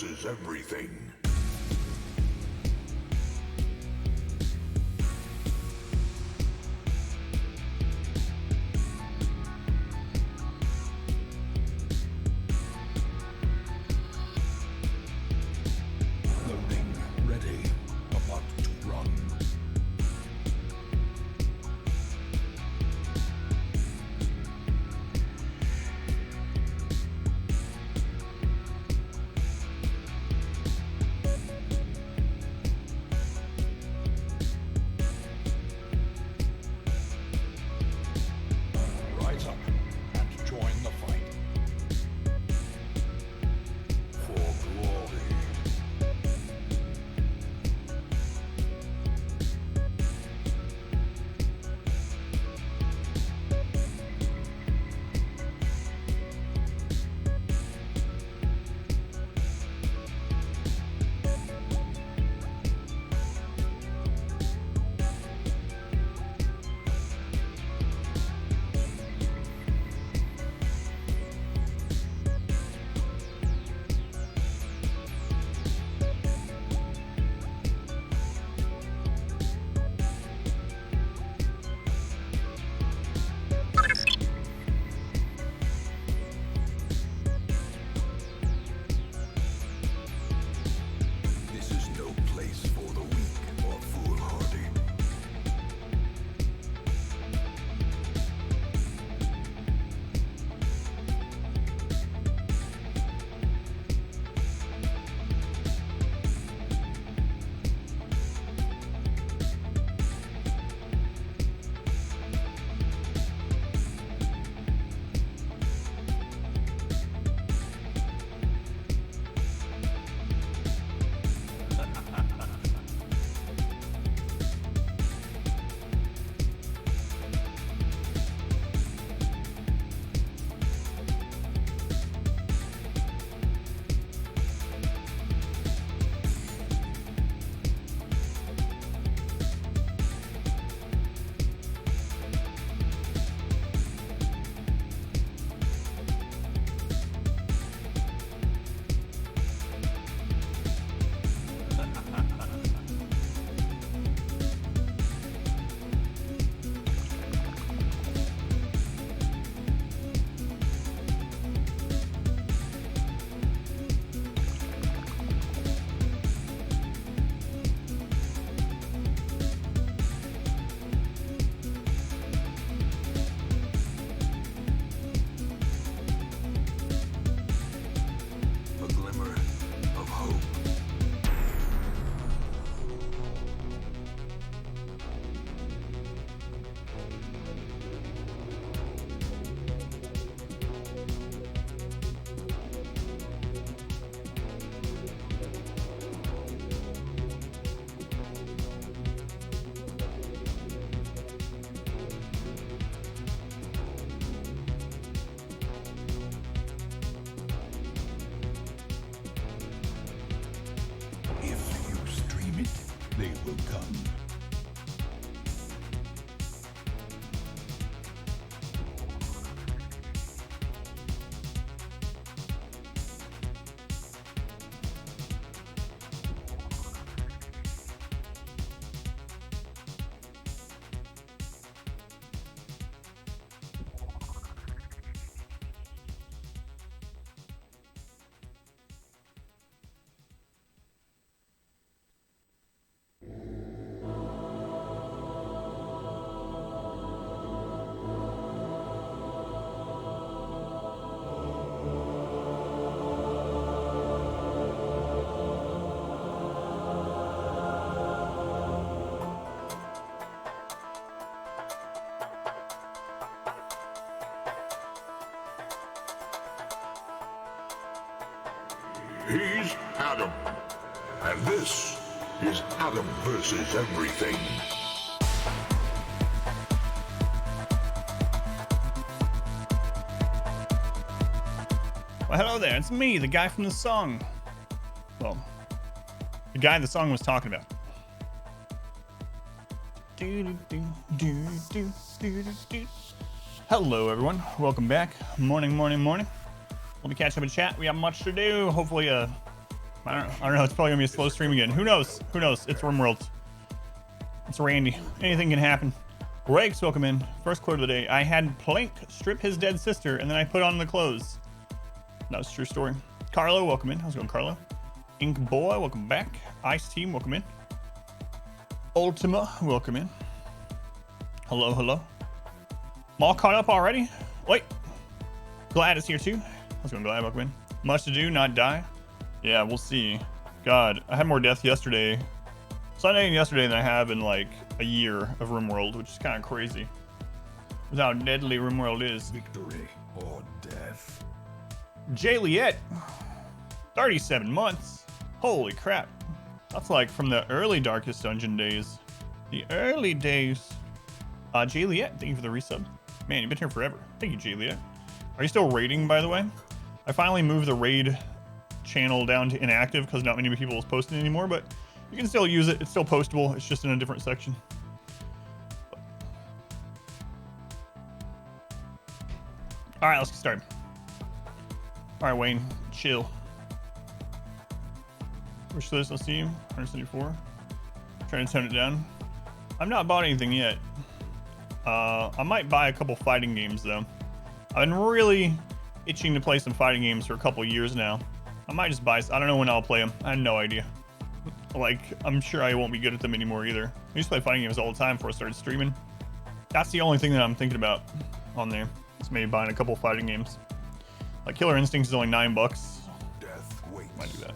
versus everything. Loading ready. About to run. Rise up and join the fight. For glory. This is no place for the weak or foolhardy. A glimmer of hope. If you stream it, they will come. He's Adam, and this is Adam versus everything. Well, hello there. It's me, the guy from the song. Well, the guy the song was talking about. Hello, everyone. Welcome back. Morning. Want to catch up and chat? We have much to do. Hopefully, I don't know. It's probably gonna be a slow stream again. Who knows? Who knows? It's RimWorld. It's Randy. Anything can happen. Rex, welcome in. First quote of the day. I had Plank strip his dead sister, and then I put on the clothes. That was a true story. Carlo, welcome in. How's it going, Carlo? Ink Boy, welcome back. Ice Team, welcome in. Ultima, welcome in. Hello, hello. I'm all caught up already? Wait. Glad is here too. How's it going, Glad? Welcome in. Much to do, not die. Yeah, we'll see. God, I had more death yesterday. Sunday and yesterday than I have in like a year of RimWorld, which is kind of crazy. With how deadly RimWorld is. Victory or death. Jayliet. 37 months. Holy crap. That's like from the early Darkest Dungeon days. The early days. Jayliet, thank you for the resub. Man, you've been here forever. Thank you, Jayliet. Are you still raiding, by the way? I finally moved the raid channel down to inactive because not many people is posting anymore, but you can still use it. It's still postable. It's just in a different section. All right, let's get started. All right, Wayne, chill. Wish list, let's see. 174. Trying to tone it down. I've not bought anything yet. I might buy a couple fighting games though. I've been really itching to play some fighting games for a couple years now. I might just buy. I don't know when I'll play them. I have no idea. Like, I'm sure I won't be good at them anymore either. I used to play fighting games all the time before I started streaming. That's the only thing that I'm thinking about on there. Is maybe buying a couple fighting games. Like Killer Instinct is only $9. Death waits. Might do that.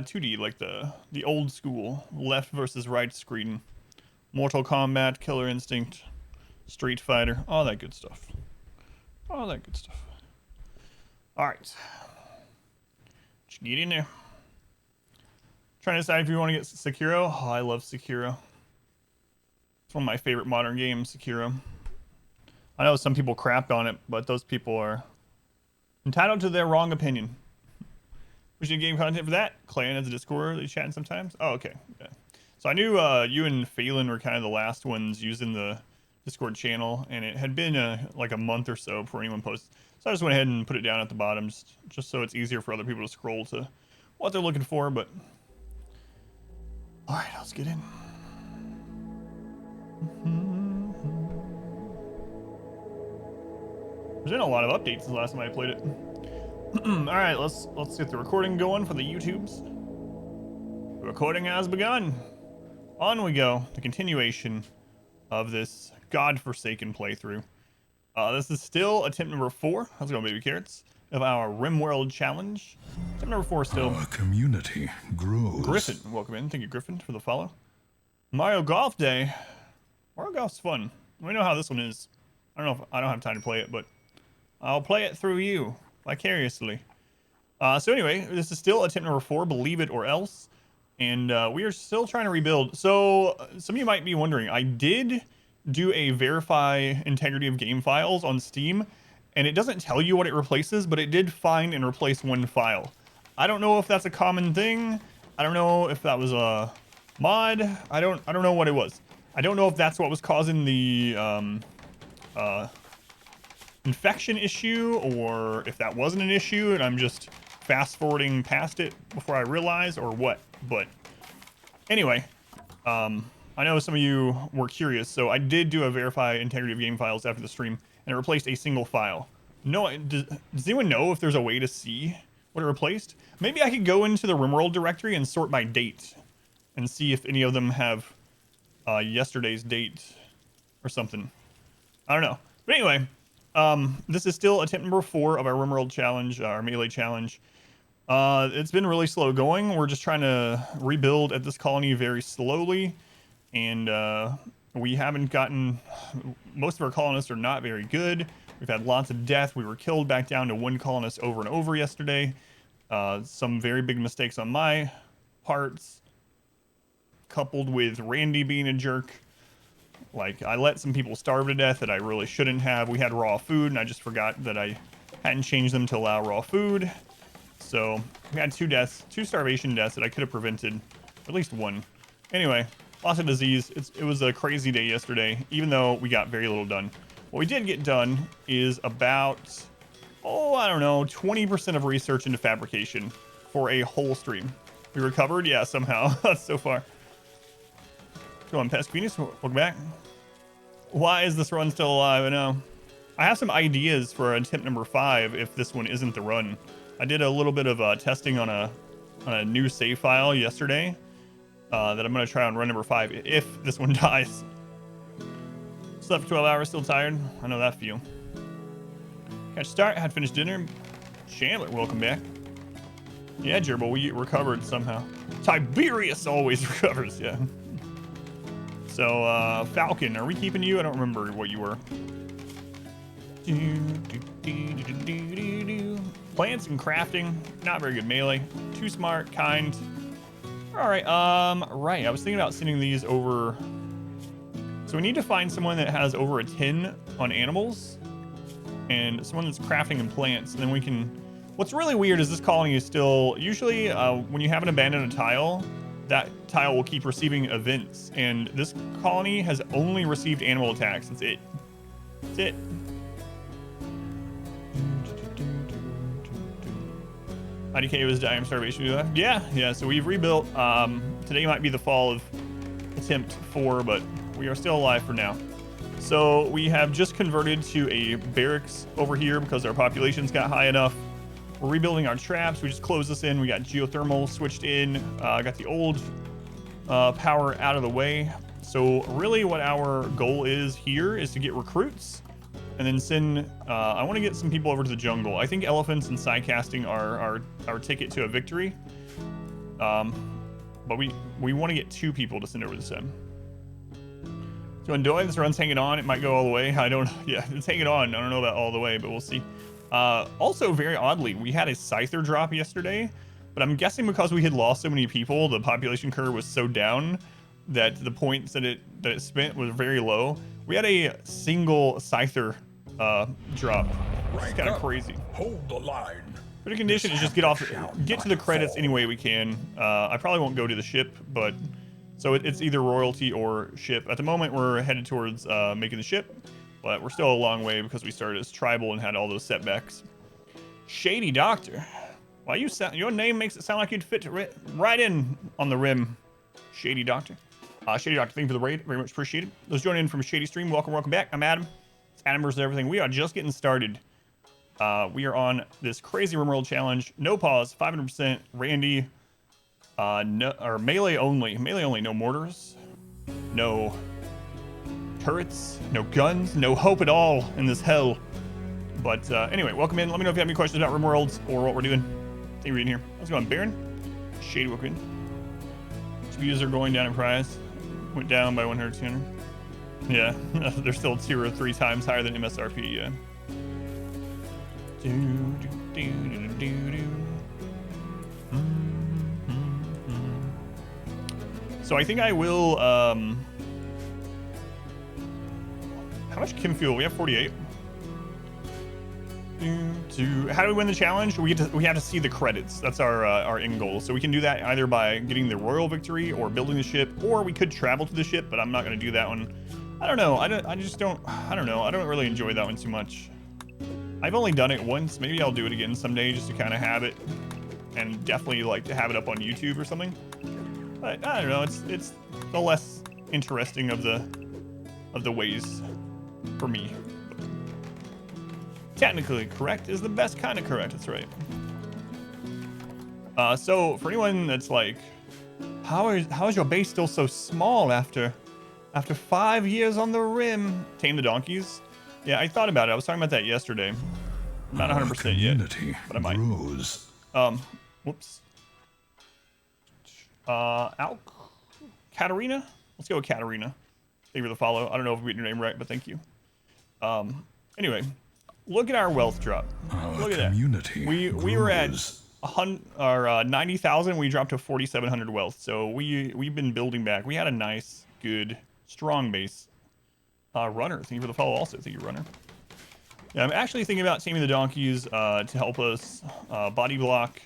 2D, like the old school left versus right screen. Mortal Kombat, Killer Instinct, Street Fighter, all that good stuff. All that good stuff. All right. Just get in there. Trying to decide if you want to get Sekiro. Oh, I love Sekiro. It's one of my favorite modern games, Sekiro. I know some people crapped on it, but those people are entitled to their wrong opinion. We should game content for that. Clan has a Discord. They chatting sometimes. Oh, okay. So I knew you and Phelan were kind of the last ones using the Discord channel, and it had been like a month or so before anyone posted. So I just went ahead and put it down at the bottom, just so it's easier for other people to scroll to what they're looking for. But all right, let's get in. There's been a lot of updates since the last time I played it. All right, let's get the recording going for the YouTubes. The recording has begun. On we go. The continuation of this godforsaken playthrough. This is still attempt number 4. How's it going, baby carrots? Of our RimWorld challenge. Attempt number 4 still. Our community grows. Griffin, welcome in. Thank you, Griffin, for the follow. Mario Golf Day. Mario Golf's fun. We know how this one is. I don't know if I don't have time to play it, but I'll play it through you vicariously. So anyway, this is still attempt number 4, believe it or else. And we are still trying to rebuild. So some of you might be wondering, I did do a verify integrity of game files on Steam, and it doesn't tell you what it replaces, but it did find and replace one file. I don't know if that's a common thing. I don't know if that was a mod. I don't know what it was. I don't know if that's what was causing the infection issue, or if that wasn't an issue and I'm just fast forwarding past it before I realize, or what. But anyway, I know some of you were curious, so I did do a verify integrity of game files after the stream, and it replaced a single file. No, does anyone know if there's a way to see what it replaced? Maybe I could go into the RimWorld directory and sort by date and see if any of them have yesterday's date or something. I don't know. But anyway, this is still attempt number 4 of our RimWorld challenge, our melee challenge. It's been really slow going. We're just trying to rebuild at this colony very slowly, and we haven't gotten, most of our colonists are not very good. We've had lots of death. We were killed back down to 1 colonist over and over yesterday. Some very big mistakes on my parts, coupled with Randy being a jerk. Like, I let some people starve to death that I really shouldn't have. We had raw food, and I just forgot that I hadn't changed them to allow raw food. So we had 2 deaths, 2 starvation deaths that I could have prevented, at least 1. Anyway, lots of disease. It was a crazy day yesterday, even though we got very little done. What we did get done is about oh, I don't know, 20% of research into fabrication for a whole stream. We recovered? Yeah, somehow. So far. Come on, Pest Venus, welcome back. Why is this run still alive? I know. I have some ideas for attempt number 5 if this one isn't the run. I did a little bit of testing on a new save file yesterday that I'm going to try on run number 5 if this one dies. Slept for 12 hours, still tired. I know that feel. Catch start, had finished dinner. Chandler, welcome back. Yeah, Gerbil, we recovered somehow. Tiberius always recovers, yeah. So, Falcon, are we keeping you? I don't remember what you were. Plants and crafting, not very good melee. Too smart, kind. All right, right. I was thinking about sending these over. So we need to find someone that has over a 10 on animals and someone that's crafting in plants. And then we can, what's really weird is this colony is still, usually when you have an abandoned tile, that tile will keep receiving events. And this colony has only received animal attacks. That's it. That's it. IDK was dying of starvation. Yeah, so we've rebuilt. Today might be the fall of attempt 4, but we are still alive for now. So we have just converted to a barracks over here because our populations got high enough. We're rebuilding our traps. We just closed this in. We got geothermal switched in. Got the old power out of the way. So really what our goal is here is to get recruits and then send, I want to get some people over to the jungle. I think elephants and side casting are our ticket to a victory. But we want to get 2 people to send over to Sim. So Endoy, this run's hanging on. It might go all the way. Yeah, it's hanging on. I don't know about all the way, but we'll see. Also, very oddly, we had a Scyther drop yesterday, but I'm guessing because we had lost so many people, the population curve was so down that the points that it spent was very low. We had a single Scyther drop. It's kind of crazy. Hold the line. Pretty condition is just get to the credits any way we can. I probably won't go to the ship, but so it's either royalty or ship. At the moment, we're headed towards making the ship, but we're still a long way because we started as tribal and had all those setbacks. Shady Doctor. Why your name makes it sound like you'd fit right in on the rim. Shady Doctor. Shady Doctor, thank you for the raid. Very much appreciated. Those joining in from Shady Stream, welcome back. I'm Adam. It's Adam versus everything. We are just getting started. We are on this crazy RimWorld challenge. No pause, 500%. Randy. Melee only. Melee only. No mortars. No turrets. No guns. No hope at all in this hell. But anyway, welcome in. Let me know if you have any questions about RimWorlds or what we're doing. Thank you for being here. How's it going, Baron? Shady, welcome in. Views are going down in price. Went down by 100, 200. Yeah, they're still 2 or 3 times higher than MSRP, yeah. So I think I will, how much Kim fuel? We have 48. How do we win the challenge? We have to see the credits. That's our end goal. So we can do that either by getting the royal victory or building the ship, or we could travel to the ship, but I'm not going to do that one. I don't know. I don't know. I don't really enjoy that one too much. I've only done it once. Maybe I'll do it again someday just to kind of have it, and definitely like to have it up on YouTube or something. But I don't know. It's the less interesting of the ways for me. Technically correct is the best kind of correct. That's right. So for anyone that's like, how is your base still so small after 5 years on the rim? Tame the donkeys. Yeah, I thought about it. I was talking about that yesterday. Not 100% yet, but I might. Grows. Whoops. Katarina. Let's go with Katarina. Thank you for the follow. I don't know if we get your name right, but thank you. Anyway. Look at our wealth drop. Look at that. We were at 90,000. We dropped to 4,700 wealth. So we've been building back. We had a nice, good, strong base. Runner, thank you for the follow. Also, thank you, Runner. Yeah, I'm actually thinking about taming the donkeys to help us body block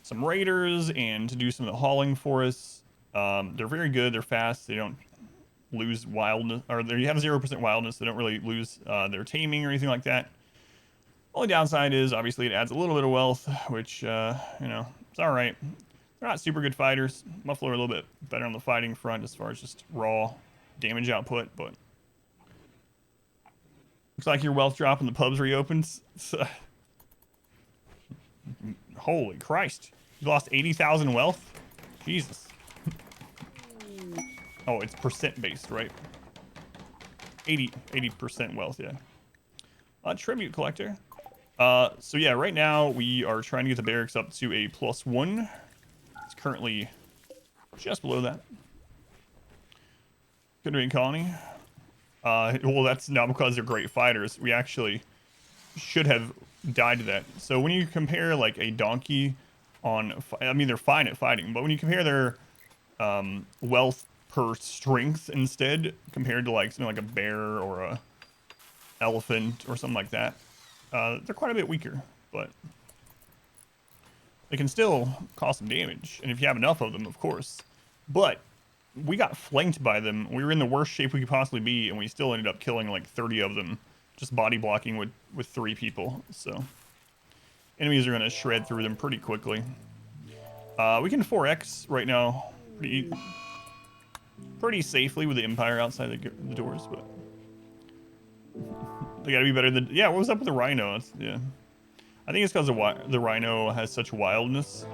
some raiders and to do some of the hauling for us. They're very good. They're fast. They don't lose wildness, or they have 0% wildness. They don't really lose their taming or anything like that. Only downside is obviously it adds a little bit of wealth, which you know, it's all right. They're not super good fighters. Muffler a little bit better on the fighting front as far as just raw damage output, but looks like your wealth drop and the pub's reopened. Holy Christ. You lost 80,000 wealth? Jesus. Oh, it's percent based, right? 80% wealth, yeah. Tribute collector. So yeah, right now we are trying to get the barracks up to a +1. It's currently just below that. Good rain colony. Well, that's not because they're great fighters. We actually should have died to that. So when you compare like a donkey on, I mean, they're fine at fighting, but when you compare their wealth per strength instead, compared to like something like a bear or a elephant or something like that, they're quite a bit weaker, but they can still cause some damage. And if you have enough of them, of course. But we got flanked by them. We were in the worst shape we could possibly be, and we still ended up killing like 30 of them, just body blocking with 3 people. So enemies are gonna shred through them pretty quickly. We can 4x right now pretty safely with the Empire outside the doors, but they gotta be better than, yeah. What was up with the Rhino? Yeah, I think it's because the Rhino has such wildness,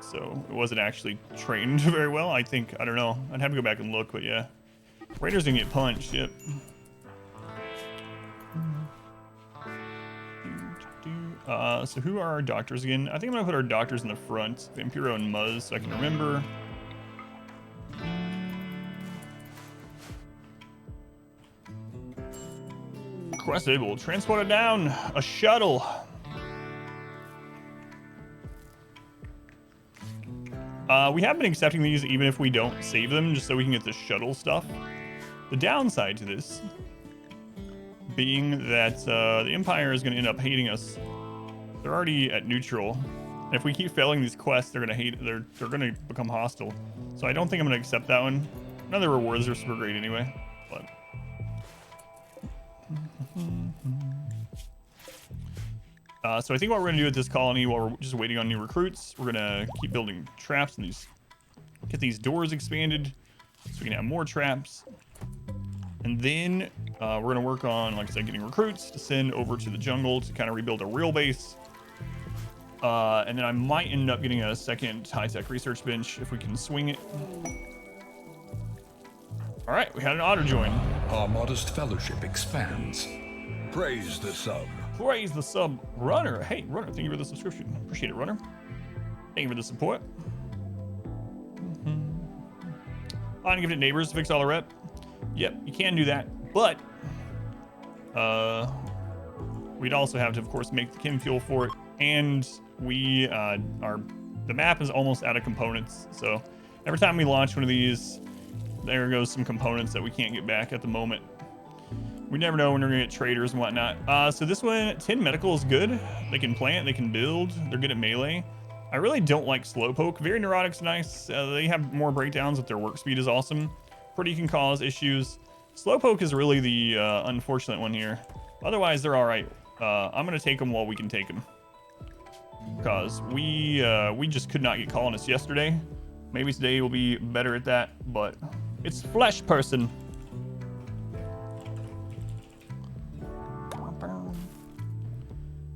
so it wasn't actually trained very well. I think, I don't know. I'd have to go back and look, but yeah, Raiders gonna get punched. Yep. So who are our doctors again? I think I'm gonna put our doctors in the front, Vampiro and Muzz, so I can remember. Quest able, transport it down, a shuttle. We have been accepting these even if we don't save them, just so we can get the shuttle stuff. The downside to this being that the Empire is going to end up hating us. They're already at neutral. And if we keep failing these quests, they're going to hate. They're going to become hostile. So I don't think I'm going to accept that one. None of the rewards are super great anyway. But so I think what we're going to do with this colony while we're just waiting on new recruits, we're going to keep building traps and get these doors expanded so we can have more traps. And then we're going to work on, like I said, getting recruits to send over to the jungle to kind of rebuild a real base. And then I might end up getting a second high-tech research bench if we can swing it. All right, we had an auto join. Our modest fellowship expands. Praise the sub. Praise the sub, Runner. Hey, Runner, thank you for the subscription. Appreciate it, Runner. Thank you for the support. Uninvited neighbors to fix all the rep. Yep, you can do that, but we'd also have to, of course, make the chem fuel for it, and the map is almost out of components. So every time we launch one of these, there goes some components that we can't get back at the moment. We never know when we're gonna get traders and whatnot. So this one, 10 medical is good. They can plant, they can build, they're good at melee. I really don't like Slowpoke. Very Neurotic's nice. They have more breakdowns, but their work speed is awesome. Pretty can cause issues. Slowpoke is really the unfortunate one here. Otherwise, they're all right. I'm gonna take them while we can take them, because we just could not get colonists yesterday. Maybe today we'll be better at that, but it's Flesh Person.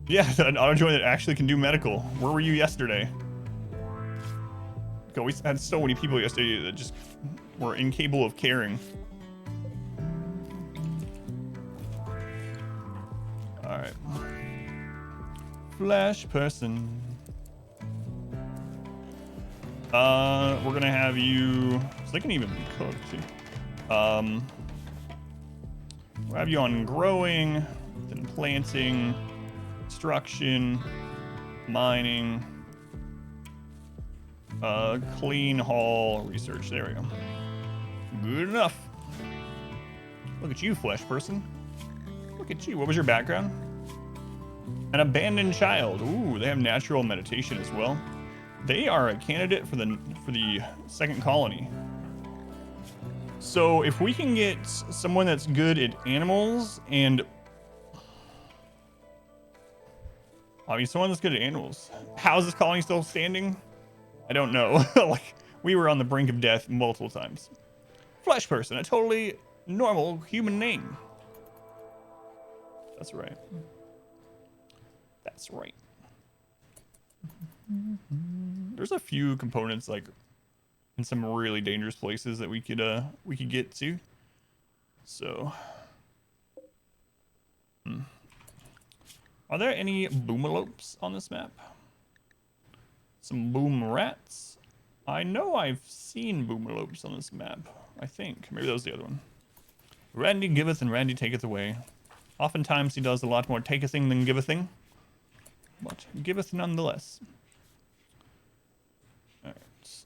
Yeah, an auto join that actually can do medical. Where were you yesterday? We had so many people yesterday that just were incapable of caring. All right. Flash Person. We're gonna have you, so they can even cook too. We'll have you on growing, then planting, extraction, mining, clean haul, research. There we go. Good enough. Look at you, Flesh Person. Look at you. What was your background? An abandoned child. Ooh, they have natural meditation as well. They are a candidate for the second colony. So if we can get someone that's good at animals and I mean, someone that's good at animals. How is this colony still standing? I don't know. Like, we were on the brink of death multiple times. Flesh person, a totally normal human name. That's right. That's right. There's a few components like in some really dangerous places that we could get to. So, are there any boomalopes on this map? Some boom rats. I know I've seen boomalopes on this map. I think maybe that was the other one. Randy giveth and Randy taketh away. Oftentimes he does a lot more takething than givething, but giveth nonetheless.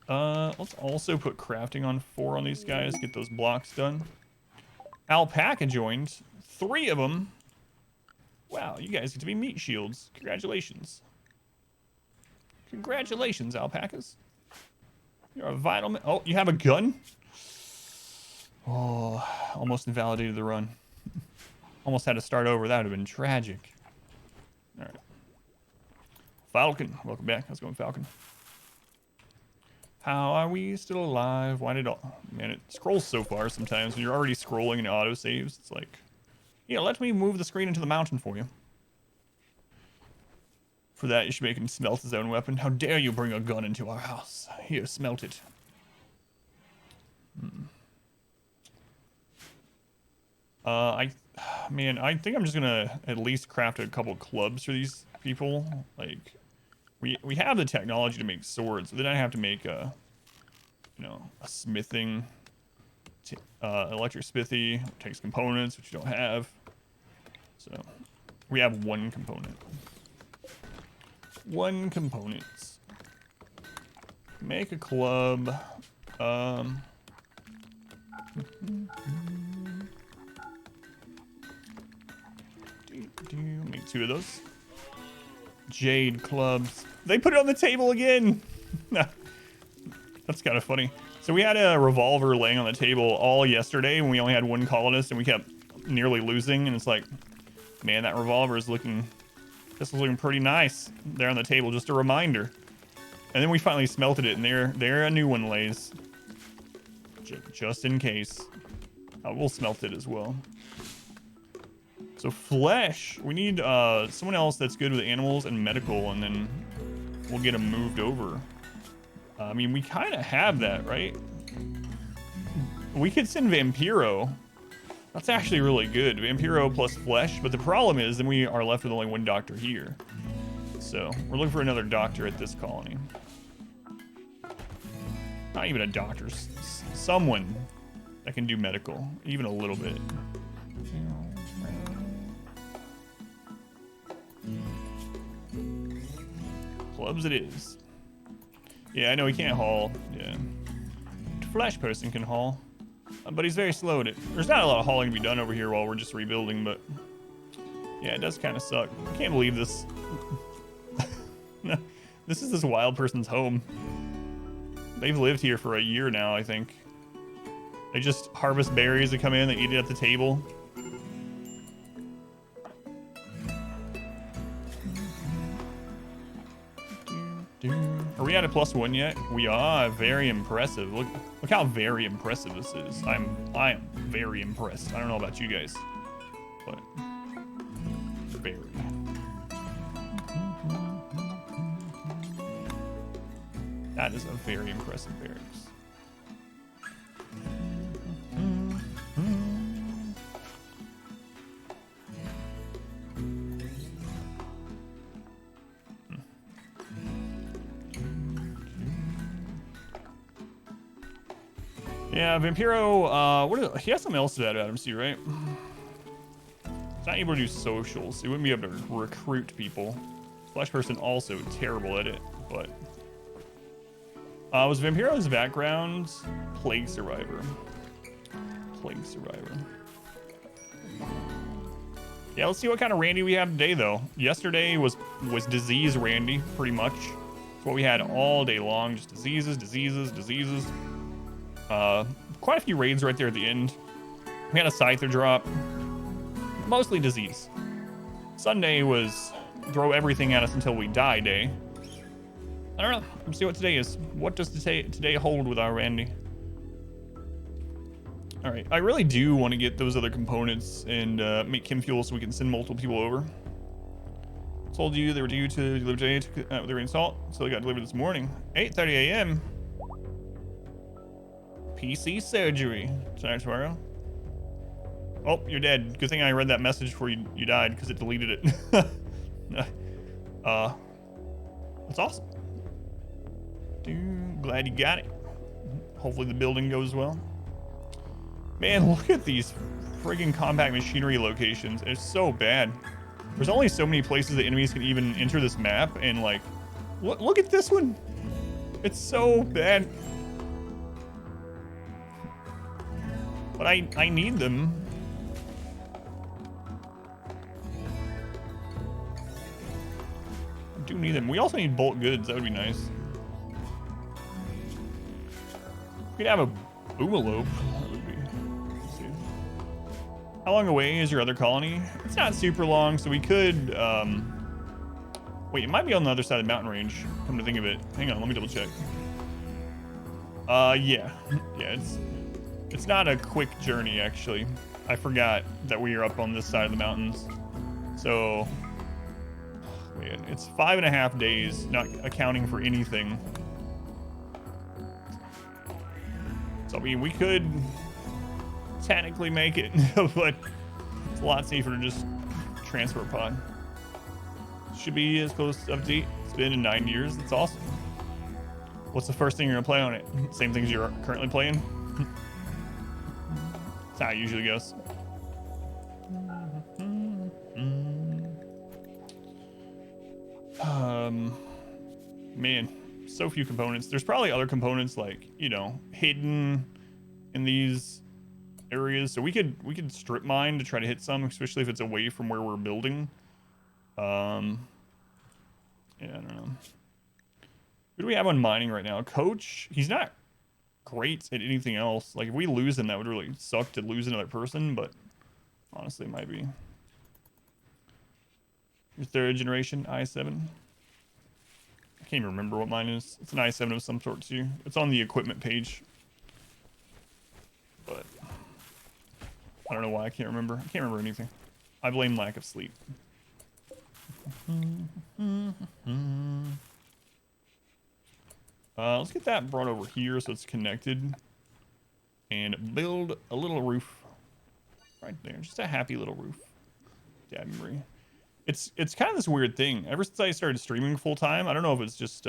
Let's also put crafting on 4 on these guys, get those blocks done. Alpaca joined, 3 of them. Wow, you guys get to be meat shields. Congratulations. Congratulations, alpacas. You're a vital oh, you have a gun? Oh, almost invalidated the run. Almost had to start over. That would have been tragic. All right. Falcon, welcome back. How's it going, Falcon? How are we still alive? Why did all... Man, it scrolls so far sometimes. When you're already scrolling and it autosaves, it's like... Yeah, let me move the screen into the mountain for you. For that, you should make him smelt his own weapon. How dare you bring a gun into our house? Here, smelt it. Man, I think I'm just gonna at least craft a couple clubs for these people. Like, we have the technology to make swords, so then I have to make a, you know, a smithing, electric smithy, which takes components, which you don't have. So, we have 1 component. 1 component. Make a club. Make 2 of those. Jade clubs. They put it on the table again. That's kind of funny. So we had a revolver laying on the table all yesterday when we only had 1 colonist and we kept nearly losing. And it's like, man, that revolver is looking, this is looking pretty nice there on the table. Just a reminder. And then we finally smelted it and there a new one lays. Just in case. We'll smelt it as well. So flesh, we need someone else that's good with animals and medical, and then we'll get them moved over. I mean, we kind of have that, right? We could send Vampiro. That's actually really good. Vampiro plus flesh, but the problem is then we are left with only 1 doctor here. So we're looking for another doctor at this colony. Not even a doctor, someone that can do medical, even a little bit. Clubs it is. Yeah, I know he can't haul. Yeah. Flash person can haul. But he's very slow at it. There's not a lot of hauling to be done over here while we're just rebuilding, but... Yeah, it does kind of suck. I can't believe this. This is this wild person's home. They've lived here for a year now, I think. They just harvest berries that come in, they eat it at the table. Are we at a +1 yet? We are. Very impressive. Look how very impressive this is. I am very impressed. I don't know about you guys, but very. That is a very impressive barracks. Yeah, Vampiro, he has something else to add about him, see, right? He's not able to do socials. He wouldn't be able to recruit people. Flesh person also terrible at it, but... was Vampiro's background Plague Survivor? Plague Survivor. Yeah, let's see what kind of Randy we have today, though. Yesterday was disease Randy, pretty much. That's what we had all day long, just diseases, diseases, diseases. Quite a few raids right there at the end. We had a Scyther drop. Mostly disease. Sunday was throw everything at us until we die day. I don't know. Let's see what today is. What does today hold with our Randy? All right, I really do want to get those other components and make chem fuel so we can send multiple people over. Told you they were due to deliver today with the rain salt, so they got delivered this morning. 8:30 a.m. PC surgery tonight, tomorrow. Oh, you're dead. Good thing I read that message before you died because it deleted it. That's awesome. Dude, glad you got it. Hopefully the building goes well. Man, look at these friggin' compact machinery locations. It's so bad. There's only so many places that enemies can even enter this map, and like, look at this one. It's so bad. But I need them. I do need them. We also need bulk goods. That would be nice. We could have a boomalope. That would be. Let's see. How long away is your other colony? It's not super long, so we could. Wait, it might be on the other side of the mountain range. Come to think of it. Hang on, let me double check. Yeah, it's not a quick journey actually. I forgot that we are up on this side of the mountains. So, man, it's 5.5 days, not accounting for anything. So I mean, we could technically make it, but it's a lot safer to just transfer pod. Should be as close to update. It's been in 9 years. That's awesome. What's the first thing you're gonna play on it? Same things you're currently playing? That's how it usually goes. Man, so few components. There's probably other components like, you know, hidden in these areas. So we could strip mine to try to hit some, especially if it's away from where we're building. Yeah, I don't know. Who do we have on mining right now? Coach, he's not great at anything else. Like if we lose him, that would really suck to lose another person, but honestly it might be. Your third generation i7. I can't even remember what mine is. It's an i7 of some sort too. It's on the equipment page. But I don't know why I can't remember. I can't remember anything. I blame lack of sleep. Let's get that brought over here so it's connected. And build a little roof right there. Just a happy little roof. Dad memory. It's kind of this weird thing. Ever since I started streaming full time, I don't know if it's just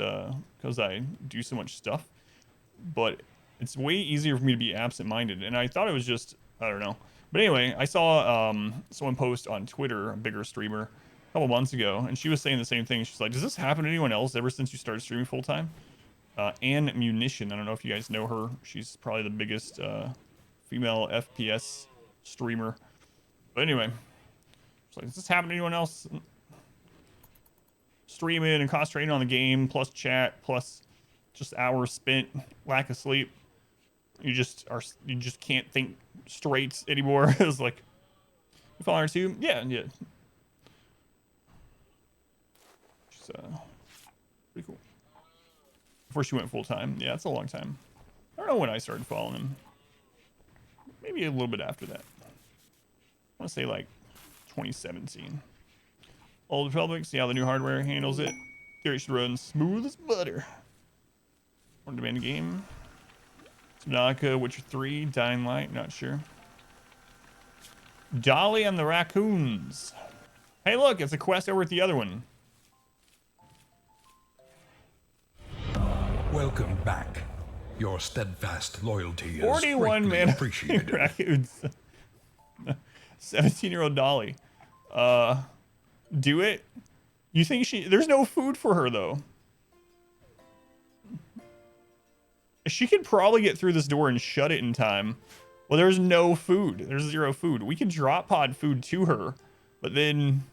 because I do so much stuff, but it's way easier for me to be absent-minded. And I thought it was just, I don't know. But anyway, I saw someone post on Twitter, a bigger streamer, a couple months ago, and she was saying the same thing. She's like, does this happen to anyone else ever since you started streaming full time? Ann Munition, I don't know if you guys know her. She's probably the biggest female FPS streamer. But anyway, it's like, does this happen to anyone else? Streaming and concentrating on the game, plus chat, plus just hours spent, lack of sleep. You just can't think straight anymore. It's like, you follow her too? Yeah. She's pretty cool. Before she went full time. Yeah, that's a long time. I don't know when I started following him. Maybe a little bit after that. I want to say like 2017. Old Republic, see how the new hardware handles it. Theory should run smooth as butter. More demanding game. Subnautica, Witcher 3, Dying Light, not sure. Dolly and the Raccoons. Hey, look, it's a quest over at the other one. Welcome back. Your steadfast loyalty is 41 greatly man appreciated. Raccoons. 17-year-old Dolly. Do it? You think there's no food for her though? She could probably get through this door and shut it in time. Well, there's no food. There's 0 food. We could drop pod food to her, but then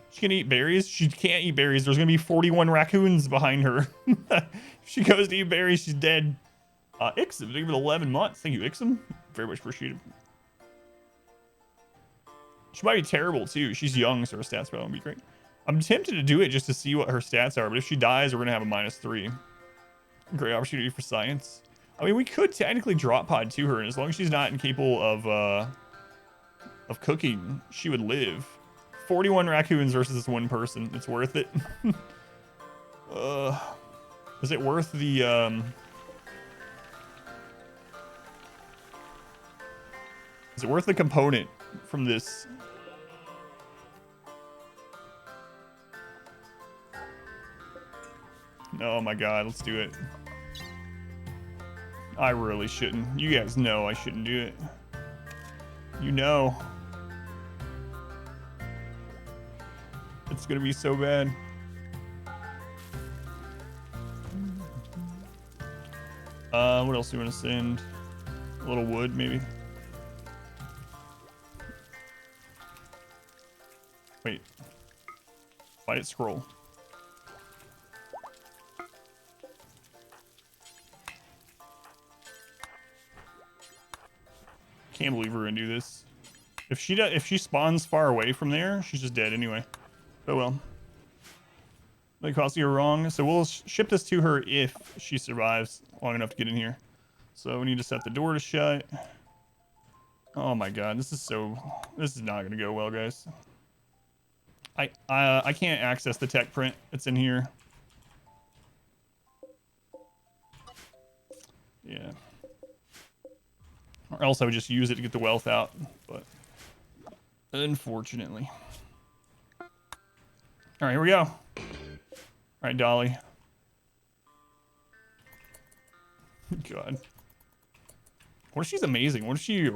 she can eat berries. She can't eat berries. There's gonna be 41 raccoons behind her. If she goes to eat berries, she's dead. Ixom, thank you for 11 months. Thank you, Ixom. Very much appreciated. She might be terrible too. She's young, so her stats probably won't be great. I'm tempted to do it just to see what her stats are, but if she dies, we're gonna have a -3. Great opportunity for science. I mean, we could technically drop pod to her, and as long as she's not incapable of cooking, she would live. 41 raccoons versus this one person. It's worth it. Is it worth the Is it worth the component from this? Oh my god, let's do it. I really shouldn't. You guys know I shouldn't do it. You know. It's gonna be so bad. What else do you want to send? A little wood, maybe? Wait. Why did it scroll? Can't believe we're gonna do this. If she spawns far away from there, she's just dead anyway. Oh well. They cost you wrong, so we'll ship this to her if she survives long enough to get in here. So we need to set the door to shut. Oh my god, this is not gonna go well, guys. I can't access the tech print. It's in here. Yeah. Or else I would just use it to get the wealth out, but unfortunately. All right, here we go. All right, Dolly. God. What if she's amazing? What if she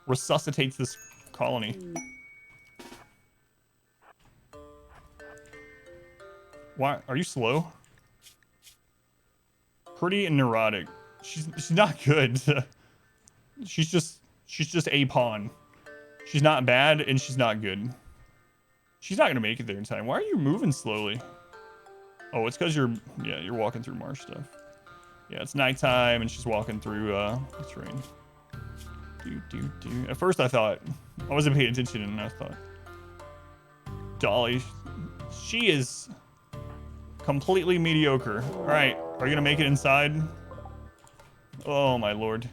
resuscitates this colony? Why are you slow? Pretty and neurotic. She's not good. She's just a pawn. She's not bad and she's not good. She's not gonna make it there in time. Why are you moving slowly? Oh, it's because you're walking through marsh stuff. Yeah, it's nighttime and she's walking through the terrain. At first I thought I wasn't paying attention and I thought Dolly, she is completely mediocre. All right, are you gonna make it inside? Oh my lord.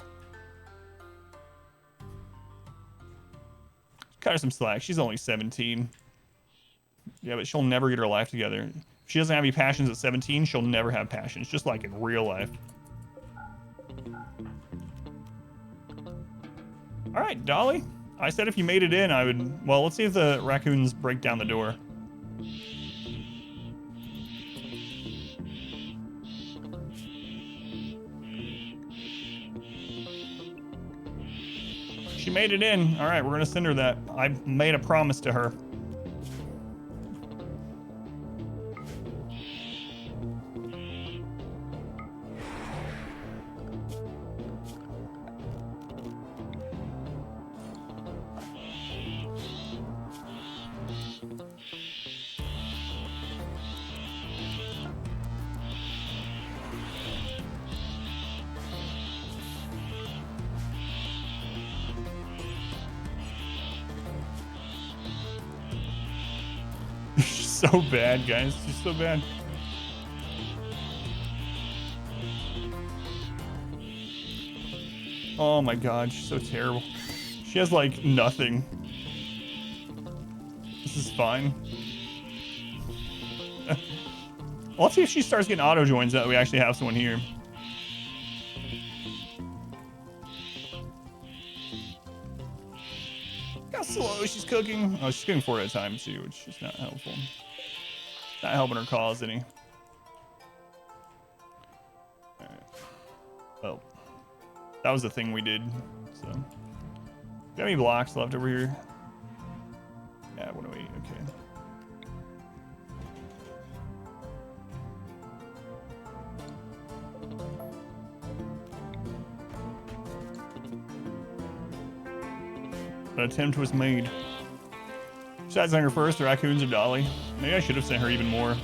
Cut her some slack. She's only 17. Yeah, but she'll never get her life together. If she doesn't have any passions at 17, she'll never have passions, just like in real life. All right, Dolly. I said if you made it in, I would... Well, let's see if the raccoons break down the door. She made it in. All right, we're going to send her that. I made a promise to her. So bad, guys. She's so bad. Oh my god, she's so terrible. She has like nothing. This is fine. Let's see if she starts getting auto joins that we actually have someone here. Look how slow she's cooking. Oh, she's cooking 4 at a time too, which is not helpful. Not helping her cause any. Alright. Well, that was the thing we did, so. Got any blocks left over here? Yeah, 108, okay. An attempt was made. Besides sending her first, the raccoons or Dolly. Maybe I should have sent her even more.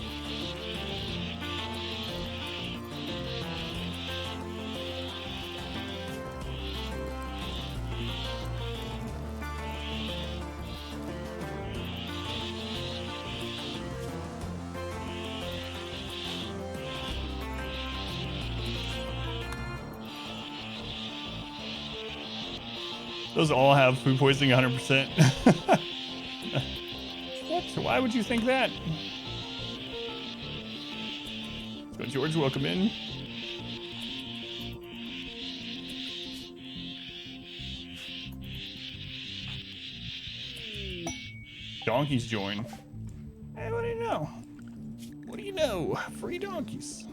Those all have food poisoning 100%. What? Why would you think that? Let's go, George. Welcome in. Donkeys join. Hey, what do you know? What do you know? Free donkeys.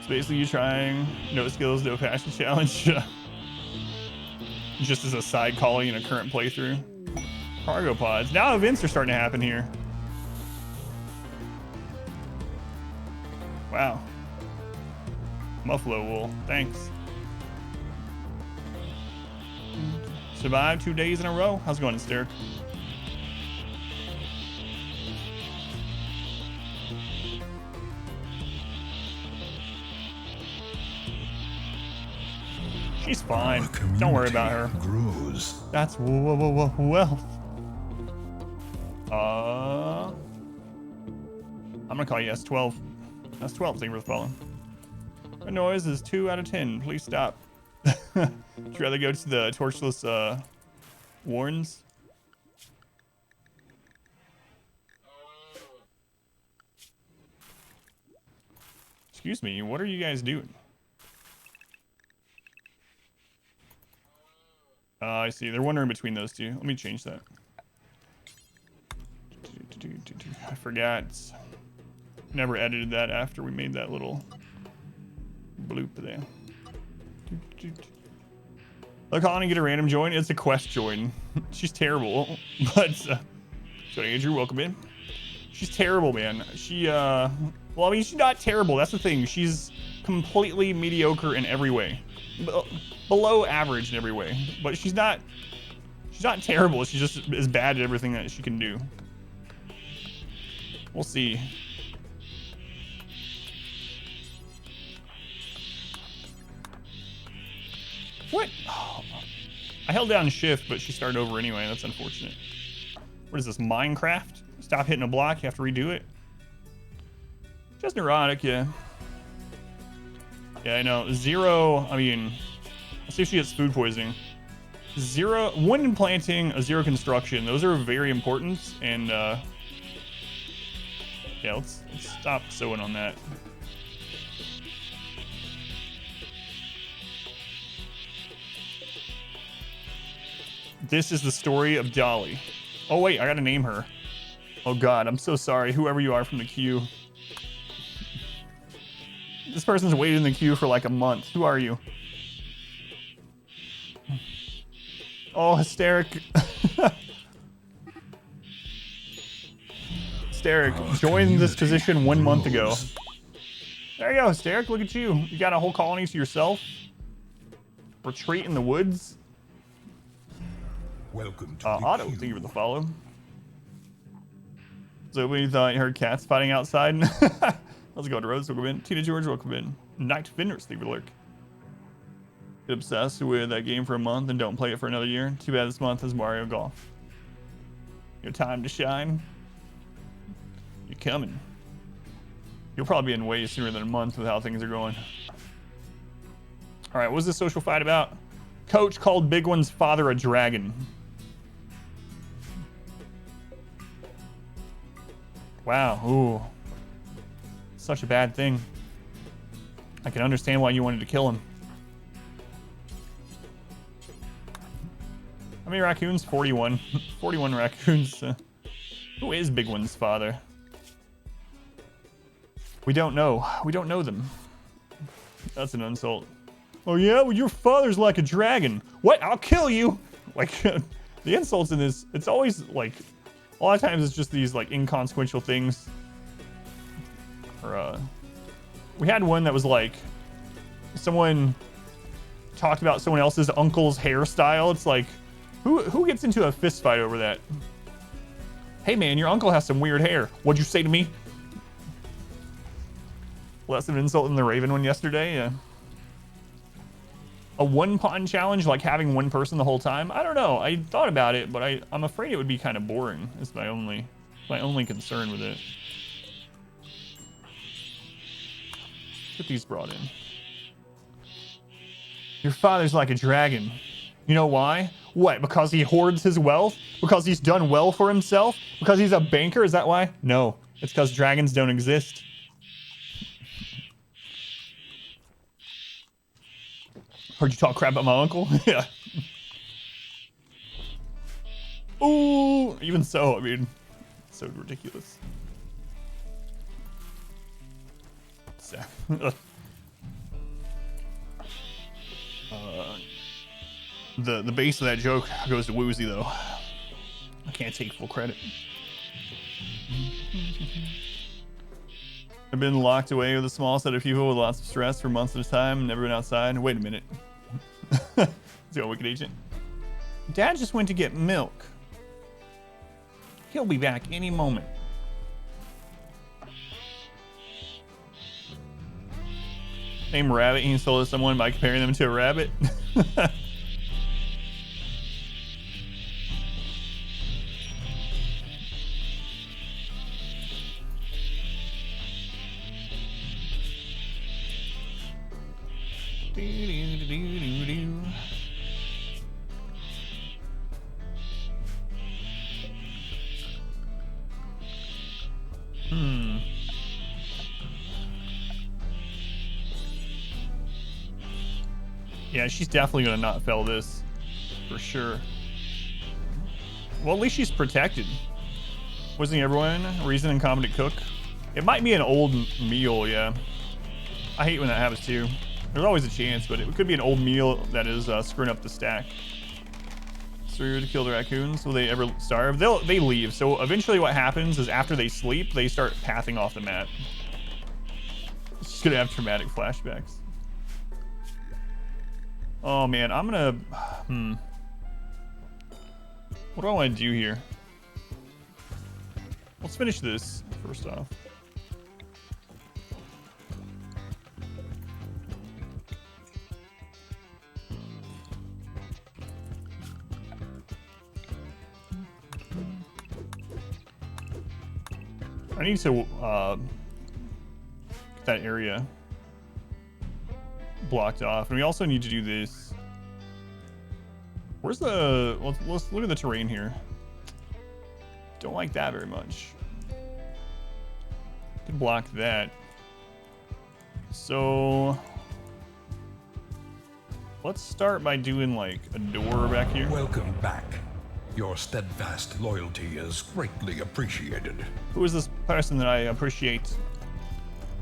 So basically you trying no skills, no passion challenge. Just as a side calling in a current playthrough. Cargo pods. Now events are starting to happen here. Wow. Buffalo wool. Thanks. Survived 2 days in a row. How's it going, Steric? She's fine. Don't worry about her. Grows. That's wealth. I'm gonna call you S12. S12, thank you for the follow. The noise is 2 out of 10. Please stop. Would you rather go to the torchless warrens? Excuse me, what are you guys doing? I see. They're wandering between those two. Let me change that. I forgot. Never edited that after we made that little bloop there. Look on and get a random join. It's a quest join. She's terrible, but so Andrew, welcome in. She's terrible, man. She well, I mean, she's not terrible. That's the thing. She's completely mediocre in every way, below average in every way. But she's not terrible. She's just as bad at everything that she can do. We'll see. What? Oh, I held down shift, but she started over anyway. That's unfortunate. What is this, Minecraft? Stop hitting a block, you have to redo it. Just neurotic, yeah. Yeah, I know. 0, I mean, let's see if she gets food poisoning. 1 in planting, a 0 construction. Those are very important, and yeah, let's stop sewing on that. This is the story of Dolly. Oh wait, I gotta name her. Oh god, I'm so sorry, whoever you are from the queue. This person's waited in the queue for like a month. Who are you? Oh, hysteric. Hysteric, joined this position 1 month ago. There you go, Hysteric, look at you. You got a whole colony to yourself. Retreat in the woods. Welcome to Otto, thank you for the follow. So when you thought you heard cats fighting outside? How's it going, Rose? Welcome in. Tina George, welcome in. Night Fenders, thank you for the lurk. Get obsessed with that game for a month and don't play it for another year. Too bad this month is Mario Golf. Your time to shine. You're coming. You'll probably be in way sooner than a month with how things are going. All right, what's this social fight about? Coach called Big One's father a dragon. Wow, ooh. Such a bad thing. I can understand why you wanted to kill him. How many raccoons? 41. 41 raccoons. Who is Big One's father? We don't know. We don't know them. That's an insult. Oh yeah? Well, your father's like a dragon. What? I'll kill you! Like, the insults in this, it's always like, a lot of times it's just these like inconsequential things. Or, we had one that was like, someone talked about someone else's uncle's hairstyle. It's like, who gets into a fist fight over that? Hey man, your uncle has some weird hair. What'd you say to me? Less of an insult than the Raven one yesterday, yeah. A one pawn challenge, like having one person the whole time? I don't know. I thought about it, but I'm afraid it would be kind of boring. Is my only concern with it. Get these brought in. Your father's like a dragon. You know why? What? Because he hoards his wealth? Because he's done well for himself? Because he's a banker? Is that why? No. It's because dragons don't exist. Heard you talk crap about my uncle? Yeah. Ooh, even so, I mean, so ridiculous. So, the base of that joke goes to Woozy though. I can't take full credit. I've been locked away with a small set of people with lots of stress for months at a time. Never been outside. Wait a minute. It's a wicked agent. Dad just went to get milk. He'll be back any moment. Name rabbit. He insulted someone by comparing them to a rabbit. Yeah, she's definitely gonna not fail this, for sure. Well, at least she's protected. Wasn't everyone reason incompetent cook? It might be an old meal, yeah. I hate when that happens too. There's always a chance, but it could be an old meal that is screwing up the stack. Through to kill the raccoons. Will they ever starve? They leave. So eventually what happens is after they sleep, they start pathing off the mat. It's just gonna have traumatic flashbacks. Oh man, I'm gonna, what do I want to do here? Let's finish this first off. I need to get that area blocked off, and we also need to do this. Where's the? Let's look at the terrain here. Don't like that very much. Could block that. So let's start by doing like a door back here. Welcome back. Your steadfast loyalty is greatly appreciated. Who is this person that I appreciate?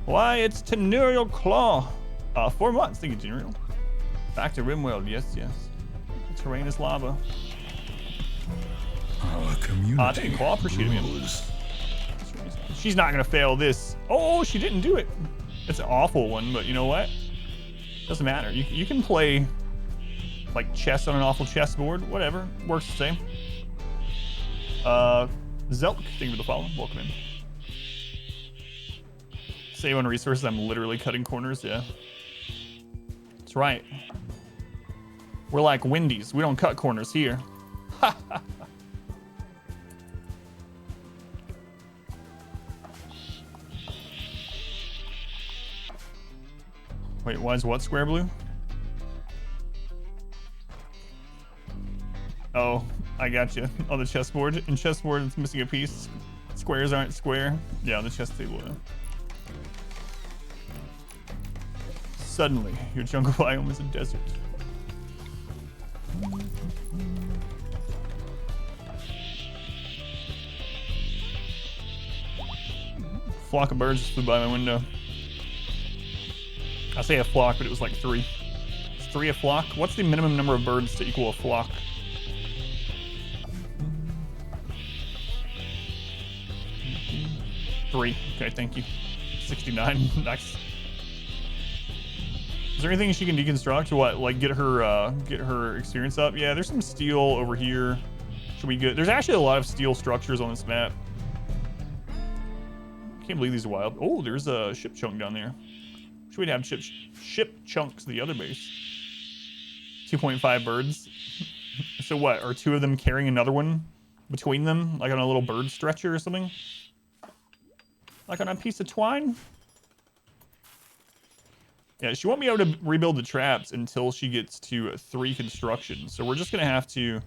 Why, it's Tenurial Claw. 4 months, thank you, Tenurial. Back to Rimworld, yes, yes. The terrain is lava. Our community Thank you, Claw, appreciate it. She's not gonna fail this. Oh, she didn't do it. It's an awful one, but you know what? Doesn't matter. You can play like chess on an awful chessboard, whatever. Works the same. Zelk, thank you for the follow. Welcome in. Save on resources. I'm literally cutting corners. Yeah, that's right. We're like Wendy's. We don't cut corners here. Wait, why is what square blue? Oh, I got you. On the chessboard. In chessboard, it's missing a piece. Squares aren't square. Yeah, on the chess table. Yeah. Suddenly, your jungle biome is a desert. Flock of birds just flew by my window. I say a flock, but it was like 3. Is 3 a flock? What's the minimum number of birds to equal a flock? 3. Okay, thank you. 69. Nice. Is there anything she can deconstruct? What, like get her experience up? Yeah, there's some steel over here. Should be good. There's actually a lot of steel structures on this map. Can't believe these are wild. Oh, there's a ship chunk down there. Should we have ship chunks the other base? 2.5 birds. So what, are 2 of them carrying another one between them? Like on a little bird stretcher or something? Like on a piece of twine? Yeah, she won't be able to rebuild the traps until she gets to 3 construction. So we're just gonna have to.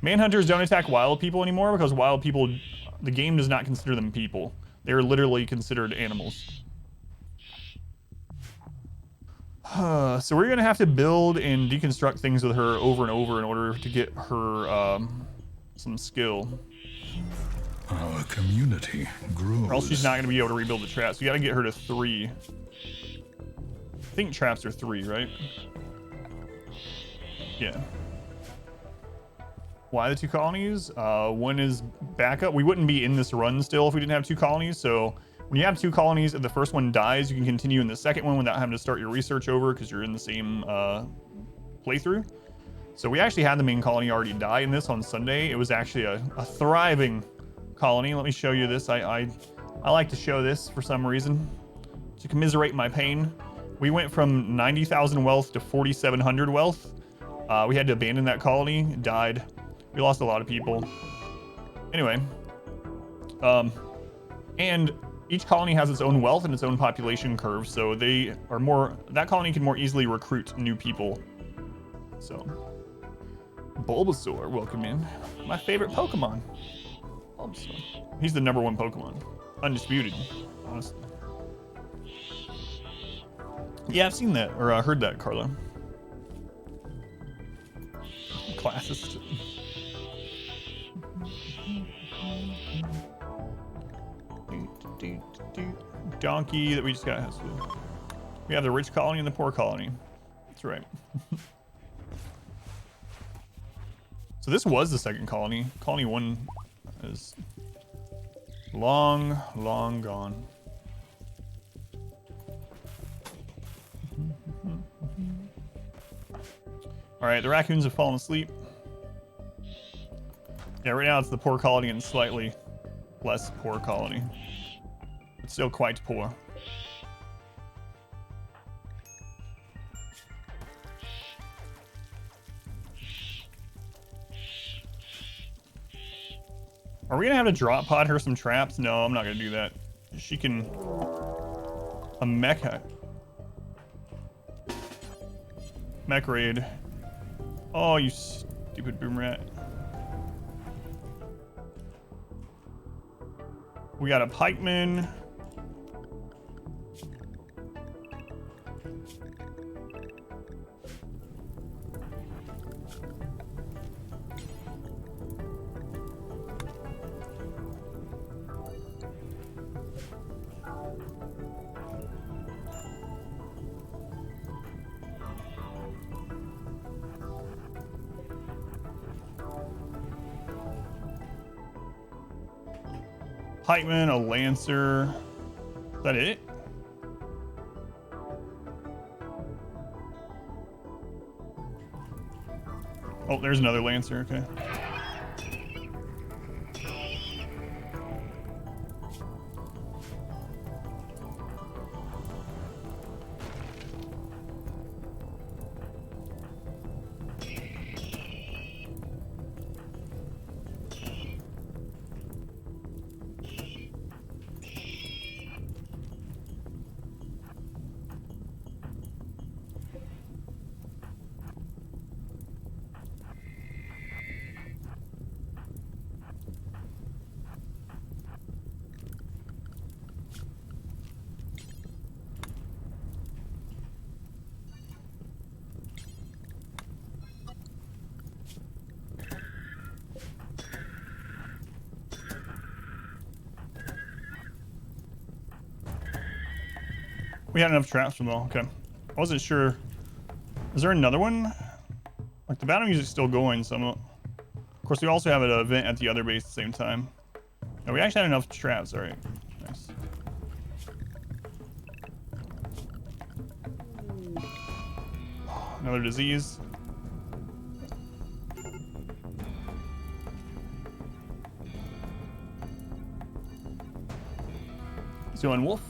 Manhunters don't attack wild people anymore because wild people, the game does not consider them people. They're literally considered animals. So we're gonna have to build and deconstruct things with her over and over in order to get her some skill. Our community grows. Or else she's not gonna be able to rebuild the traps. We gotta get her to 3. I think traps are 3, right? Yeah. Why the 2 colonies? One is backup. We wouldn't be in this run still if we didn't have 2 colonies. So when you have 2 colonies and the first one dies, you can continue in the second one without having to start your research over because you're in the same playthrough. So we actually had the main colony already die in this on Sunday. It was actually a thriving colony. Let me show you this. I like to show this for some reason to commiserate my pain. We went from 90,000 wealth to 4,700 wealth. We had to abandon that colony. It died. We lost a lot of people. Anyway, and each colony has its own wealth and its own population curve, so they are more. That colony can more easily recruit new people. So, Bulbasaur, welcome in. My favorite Pokemon. Bulbasaur. He's the #1 Pokemon, undisputed, honestly. Yeah, I've seen that or heard that, Carlo. Classist. Donkey that we just got. We have the rich colony and the poor colony. That's right. So this was the second colony. Colony 1 is long, long gone. All right, the raccoons have fallen asleep. Yeah, right now it's the poor colony and slightly less poor colony. It's still quite poor. Are we gonna have to drop pod her some traps? No, I'm not gonna do that. She can... A mecha. Mech raid. Oh, you stupid boom rat. We got a pikeman. Pikeman, a lancer. Is that it? Oh, there's another lancer. Okay. We had enough traps from all. Okay. I wasn't sure. Is there another one? Like the battle music's still going, so of course we also have an event at the other base at the same time. No, we actually had enough traps. All right. Nice. Another disease. He's doing wolf.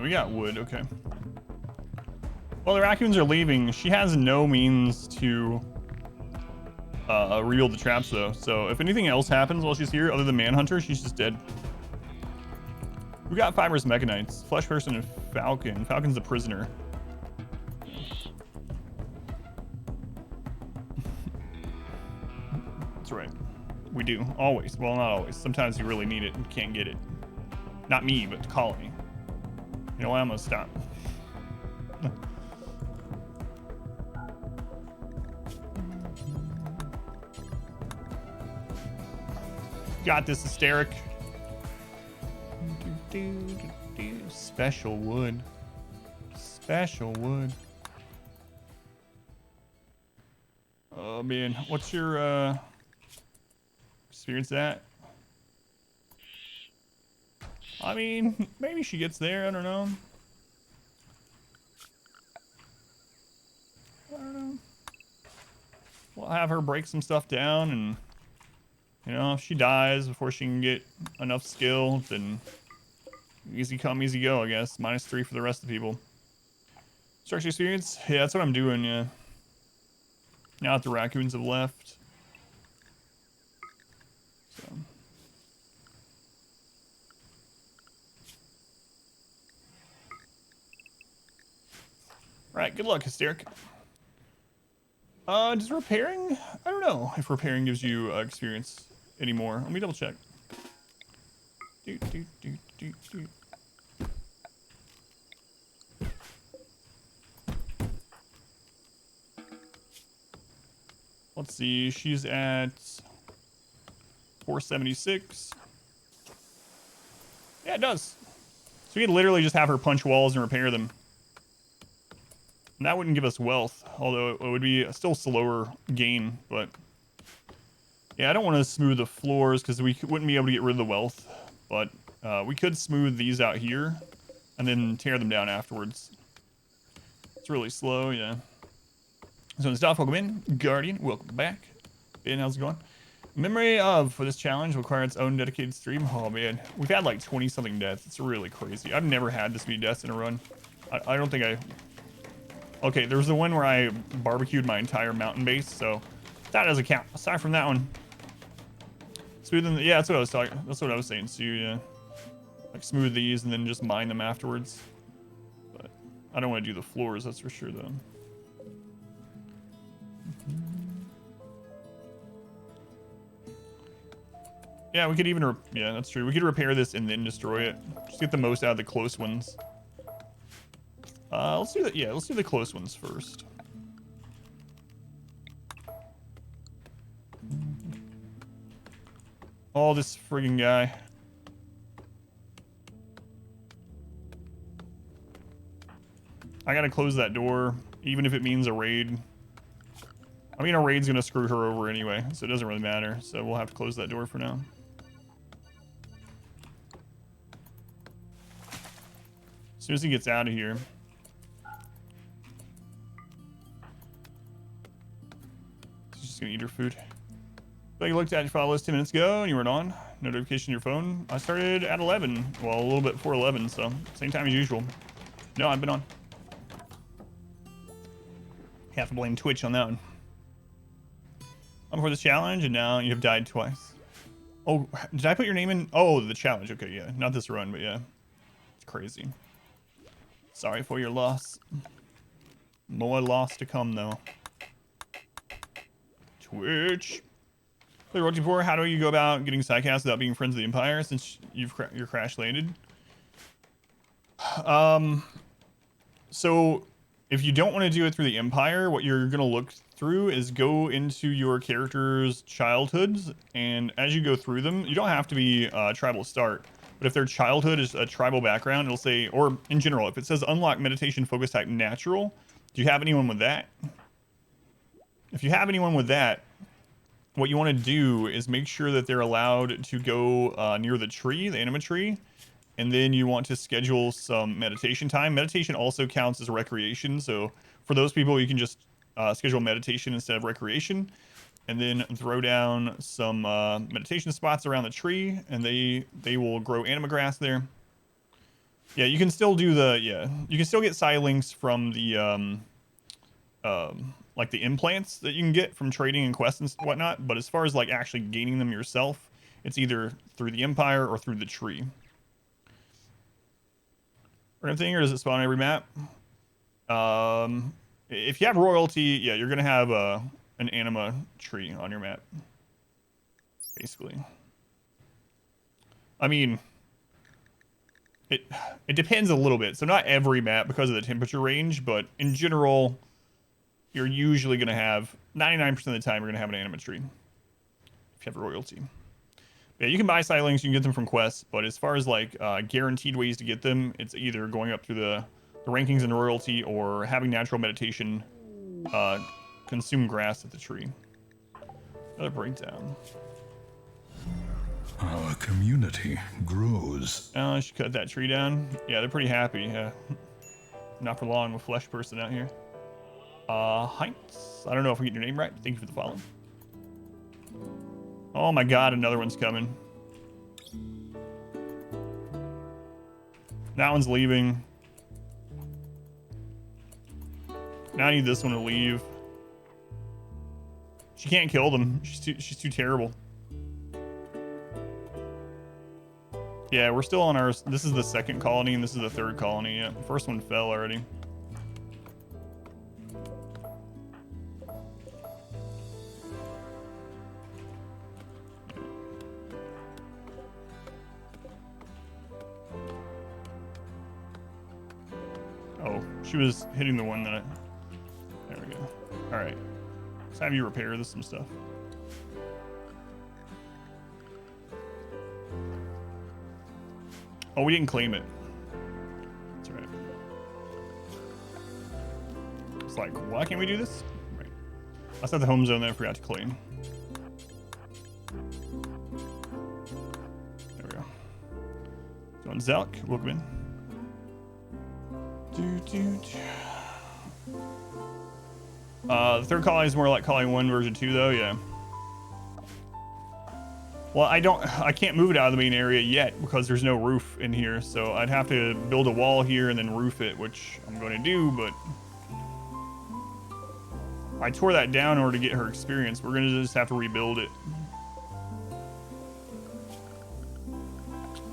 Yeah, we got wood. Okay. Well, the raccoons are leaving. She has no means to rebuild the traps, though. So if anything else happens while she's here, other than Manhunter, she's just dead. We got Fibrous Mechanites, Flesh Person, and Falcon. Falcon's the prisoner. That's right. We do. Always. Well, not always. Sometimes you really need it and can't get it. Not me, but the colony. You know what? I'm gonna stop. Got this, Hysteric. Special wood. Special wood. Oh man, what's your experience at? I mean, maybe she gets there, I don't know. We'll have her break some stuff down, and you know, if she dies before she can get enough skill, then easy come, easy go, I guess. -3 for the rest of the people. Structure experience? Yeah, that's what I'm doing, yeah. Now that the raccoons have left. So. Right, good luck, Hysteric. Does repairing? I don't know if repairing gives you experience anymore. Let me double check. Let's see, she's at 476. Yeah, it does. So we could literally just have her punch walls and repair them. And that wouldn't give us wealth, although it would be a still slower gain, but yeah, I don't want to smooth the floors because we wouldn't be able to get rid of the wealth, but we could smooth these out here and then tear them down afterwards. It's really slow, yeah. So stuff, welcome in. Guardian, welcome back. Ben, how's it going? Memory of for this challenge will require its own dedicated stream. Oh man, we've had like 20 something deaths. It's really crazy. I've never had this many deaths in a run. I don't think I... Okay, there was the one where I barbecued my entire mountain base, so that doesn't count. Aside from that one, smoothing. Yeah, that's what I was talking. That's what I was saying. So yeah, like smooth these and then just mine them afterwards. But I don't want to do the floors. That's for sure, though. Yeah, we could even. Yeah, that's true. We could repair this and then destroy it. Just get the most out of the close ones. Let's do that. Yeah, let's do the close ones first. Oh, this friggin' guy. I gotta close that door, even if it means a raid. I mean, a raid's gonna screw her over anyway, so it doesn't really matter. So we'll have to close that door for now. As soon as he gets out of here. She's just gonna eat her food. So you looked at your file list 10 minutes ago and you weren't on. Notification on your phone. I started at 11. Well, a little bit before 11, so same time as usual. No, I've been on. You have to blame Twitch on that one. I'm for this challenge and now you have died twice. Oh, did I put your name in? Oh, the challenge. Okay, yeah. Not this run, but yeah. It's crazy. Sorry for your loss. More loss to come, though. Twitch. Play Road 4. How do you go about getting sidecast without being friends of the Empire since you're crash landed? So if you don't want to do it through the Empire, what you're gonna look through is go into your character's childhoods, and as you go through them, you don't have to be tribal start. But if their childhood is a tribal background, it'll say, or in general, if it says unlock meditation focus type natural, do you have anyone with that? If you have anyone with that, what you want to do is make sure that they're allowed to go near the tree, the anima tree, and then you want to schedule some meditation time. Meditation also counts as recreation, so for those people, you can just schedule meditation instead of recreation. And then throw down some meditation spots around the tree, and they will grow anima grass there. Yeah, you can still do the, you can still get links from the, like the implants that you can get from trading and quests and whatnot. But as far as like actually gaining them yourself, it's either through the Empire or through the tree. Random thing, or does it spawn on every map? If you have royalty, yeah, you're gonna have an anima tree on your map, basically. I mean, it depends a little bit. So not every map because of the temperature range, but in general, you're usually gonna have 99% of the time you're gonna have an anima tree if you have royalty. Yeah, you can buy links, you can get them from quests, but as far as like guaranteed ways to get them, it's either going up through the rankings and royalty or having natural meditation consume grass at the tree. Another breakdown. Our community grows. I should cut that tree down. Yeah, they're pretty happy. Not for long with Flesh Person out here. Heinz. I don't know if we get your name right. Thank you for the follow. Oh my god, another one's coming. That one's leaving. Now I need this one to leave. She can't kill them. She's too terrible. Yeah, we're still on our... This is the second colony, and this is the third colony. Yeah, the first one fell already. Oh, she was hitting the one that I... There we go. Alright. Let's have you repair this some stuff. Oh, we didn't claim it. That's right. It's like, why can't we do this? Right. I set the home zone that I forgot to claim. There we go. So on Zelk, welcome in. The third colony is more like colony 1 version 2 though, yeah. Well, I can't move it out of the main area yet because there's no roof in here, so I'd have to build a wall here and then roof it, which I'm going to do, but I tore that down in order to get her experience. We're going to just have to rebuild it.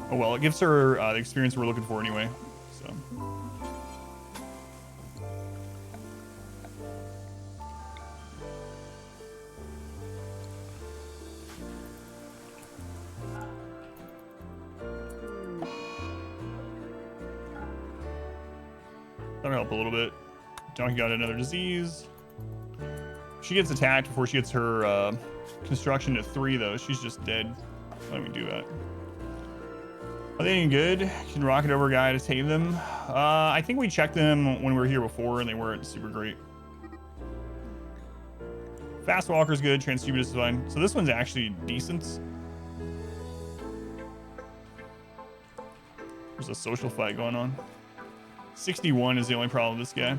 Oh well, it gives her the experience we're looking for anyway, so. That'll help a little bit. Donkey got another disease. She gets attacked before she gets her construction to 3 though. She's just dead. Why don't we do that? Are they any good? Can rocket over a guy to tame them? I think we checked them when we were here before and they weren't super great. Fast Walker's good, Transhumanist is fine. So this one's actually decent. There's a social fight going on. 61 is the only problem with this guy.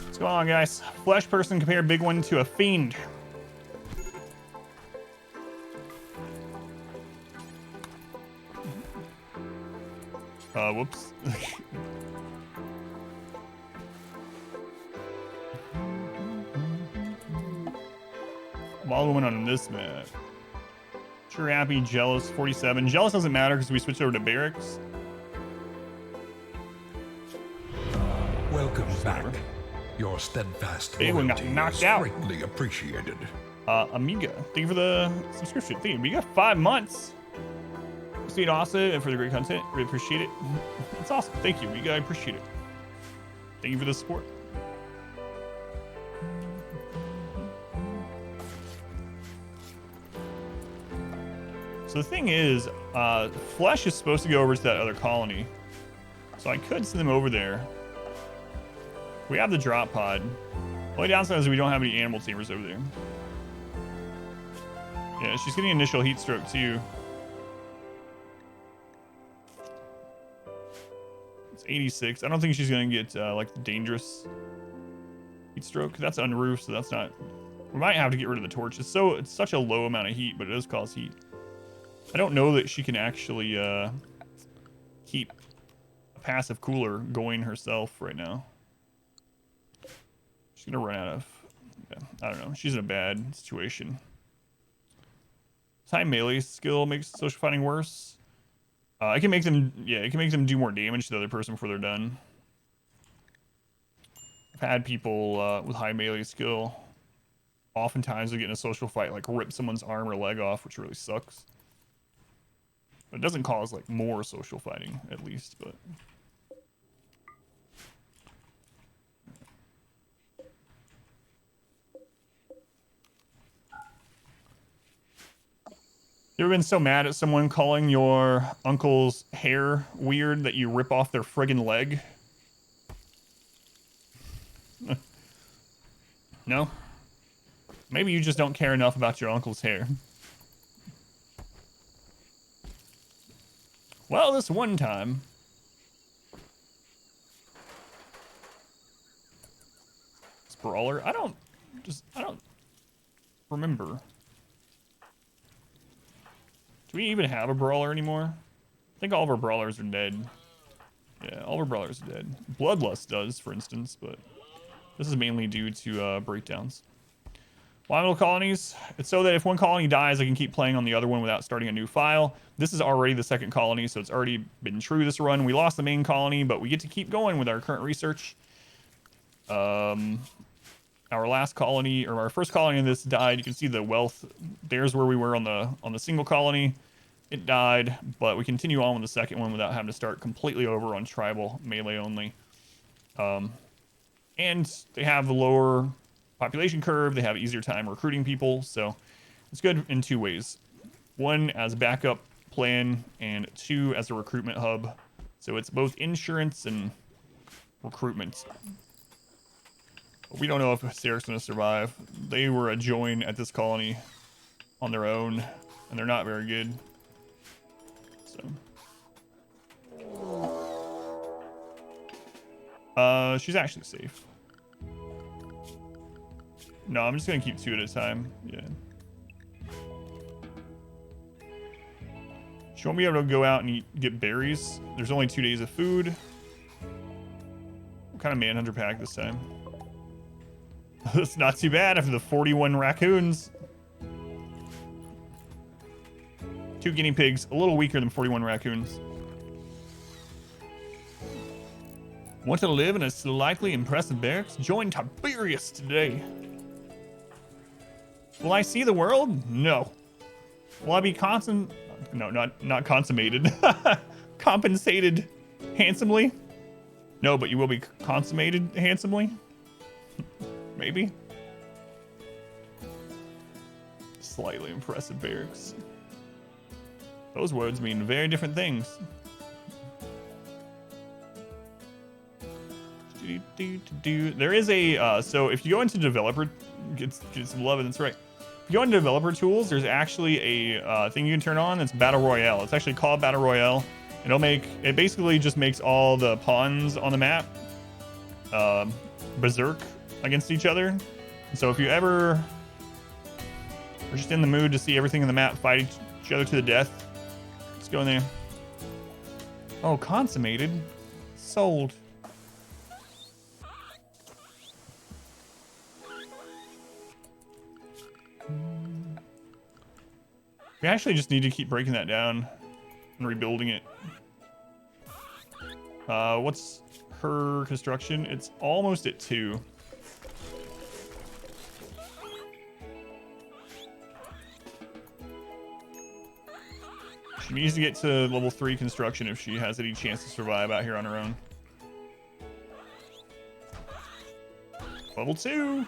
What's going on, guys? Flesh Person compare big one to a fiend. Whoops. Wild woman on this map. Sure happy, jealous, 47. Jealous doesn't matter because we switched over to barracks. Welcome back. Your steadfast Big one got loyalty knocked is out. greatly appreciated. Amiga, thank you for the subscription. Thank you, Amiga. 5 months. It's been awesome and for the great content. Really appreciate it. It's awesome. Thank you, Amiga. I appreciate it. Thank you for the support. So the thing is, Flesh is supposed to go over to that other colony. So I could send them over there. We have the drop pod. The only downside is we don't have any animal tamers over there. Yeah, she's getting initial heat stroke too. It's 86. I don't think she's gonna get like the dangerous heat stroke. That's unroofed, so that's not. We might have to get rid of the torch. It's such a low amount of heat, but it does cause heat. I don't know that she can actually keep a passive cooler going herself right now. She's gonna run out of. Yeah, I don't know. She's in a bad situation. High melee skill makes social fighting worse. It can make them. Yeah, it can make them do more damage to the other person before they're done. I've had people with high melee skill. Oftentimes they get in a social fight, like rip someone's arm or leg off, which really sucks. But it doesn't cause like more social fighting, at least. But you ever been so mad at someone calling your uncle's hair weird that you rip off their friggin' leg? No? Maybe you just don't care enough about your uncle's hair. Well, this one time. This brawler? I don't remember. Do we even have a brawler anymore? I think all of our brawlers are dead. Yeah, all of our brawlers are dead. Bloodlust does, for instance, but this is mainly due to breakdowns. Why little colonies? It's so that if one colony dies, I can keep playing on the other one without starting a new file. This is already the second colony, so it's already been true this run. We lost the main colony, but we get to keep going with our current research. Our last colony, or our first colony in this died. You can see the wealth. There's where we were on the single colony. It died, but we continue on with the second one without having to start completely over on tribal melee only. And they have the lower population curve. They have easier time recruiting people, so it's good in two ways. One, as a backup plan, and two, as a recruitment hub. So it's both insurance and recruitment. But we don't know if Sarek's going to survive. They were a join at this colony on their own, and they're not very good. So she's actually safe. No, I'm just gonna keep two at a time. Yeah. She won't be able to go out and get berries. There's only 2 days of food. What kind of manhunter pack this time? It's not too bad after the 41 raccoons. 2 guinea pigs, a little weaker than 41 raccoons. Want to live in a slightly impressive barracks? Join Tiberius today. Will I see the world? No. Will I be No, not consummated. Compensated handsomely? No, but you will be consummated handsomely? Maybe. Slightly impressive barracks. Those words mean very different things. There is a so if you go into developer, get some love, and that's right. If you go into developer tools, there's actually a thing you can turn on that's battle royale. It's actually called battle royale. It basically just makes all the pawns on the map berserk against each other. And so if you ever are just in the mood to see everything in the map fight each other to the death, let's go in there. Oh, consummated, sold. We actually just need to keep breaking that down and rebuilding it. What's her construction? It's almost at 2. She needs to get to level 3 construction if she has any chance to survive out here on her own. Level 2!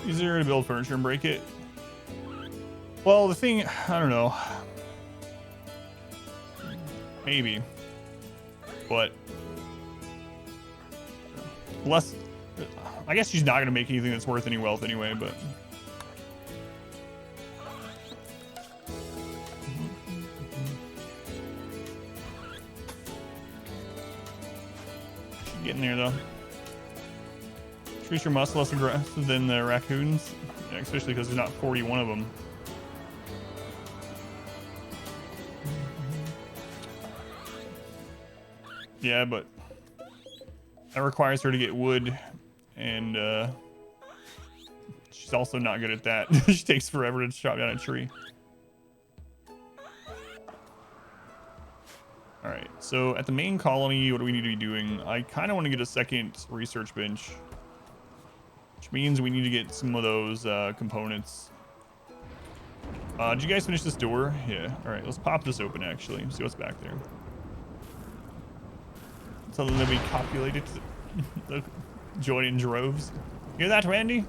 Easier to build furniture and break it. Well, the thing, I don't know. Maybe. But less, I guess she's not going to make anything that's worth any wealth anyway, but she's getting there though. Creature much less aggressive than the raccoons, especially because there's not 41 of them. Yeah, but that requires her to get wood, and she's also not good at that. She takes forever to chop down a tree. All right, so at the main colony, what do we need to be doing? I kind of want to get a second research bench, which means we need to get some of those components. Did you guys finish this door? Yeah. All right, let's pop this open, actually. See what's back there. Something that we copulated to join in droves. Hear that, Randy?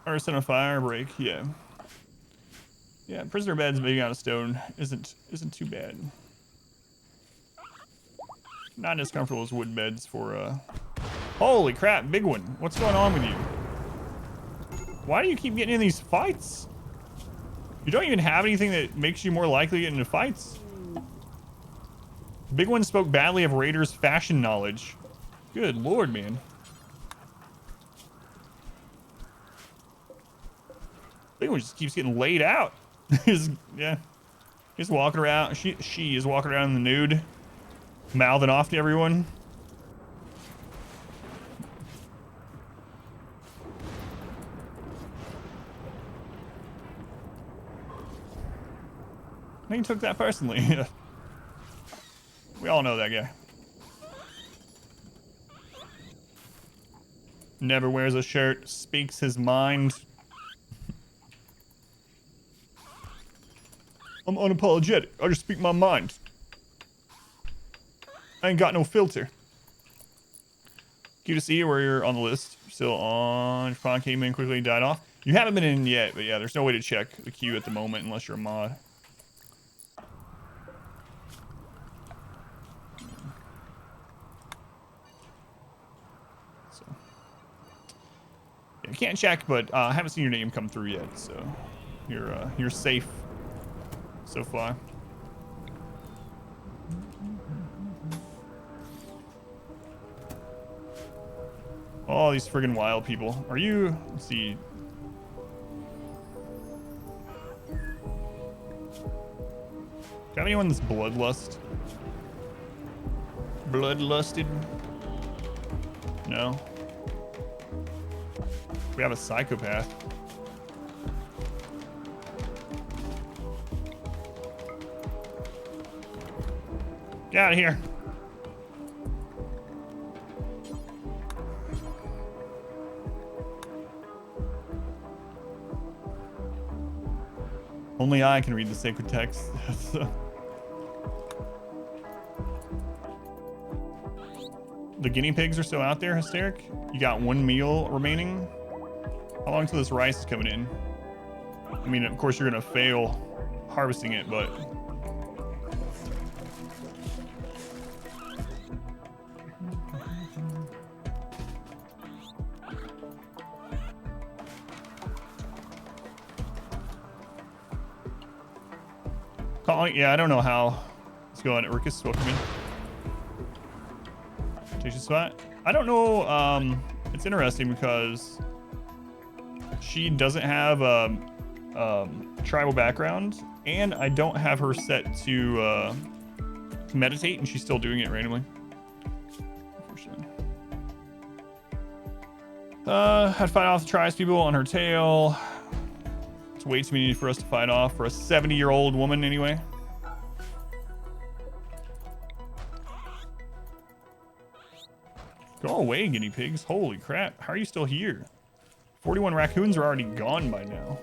Arson, a fire break, yeah. Yeah, prisoner beds made out of stone isn't too bad. Not as comfortable as wood beds for Holy crap, big one. What's going on with you? Why do you keep getting in these fights? You don't even have anything that makes you more likely to get into fights. Big one spoke badly of Raiders' fashion knowledge. Good lord, man. Big one just keeps getting laid out. Yeah. He's walking around. She is walking around in the nude, mouthing off to everyone. I think he took that personally. We all know that guy. Never wears a shirt, speaks his mind. I'm unapologetic. I just speak my mind. I ain't got no filter. Cute to see you where you're on the list. Still on. Spawn came in quickly, died off. You haven't been in yet, but yeah, there's no way to check the queue at the moment unless you're a mod. So, yeah, you can't check, but I haven't seen your name come through yet, so you're safe so far. Oh, these friggin' wild people. Are you... Let's see. Got anyone that's bloodlust? Bloodlusted? No. We have a psychopath. Get out of here. Only I can read the sacred text. The guinea pigs are still out there, Hysteric. You got 1 meal remaining. How long till this rice is coming in? I mean, of course you're gonna fail harvesting it, but... Yeah, I don't know how it's going. Urkus, welcome in. Take your spot. I don't know. It's interesting because she doesn't have a tribal background, and I don't have her set to meditate, and she's still doing it randomly. Unfortunately. Had to fight off the tribes people on her tail. It's way too many for us to fight off for a 70-year-old woman, anyway. Go away, guinea pigs. Holy crap. How are you still here? 41 raccoons are already gone by now.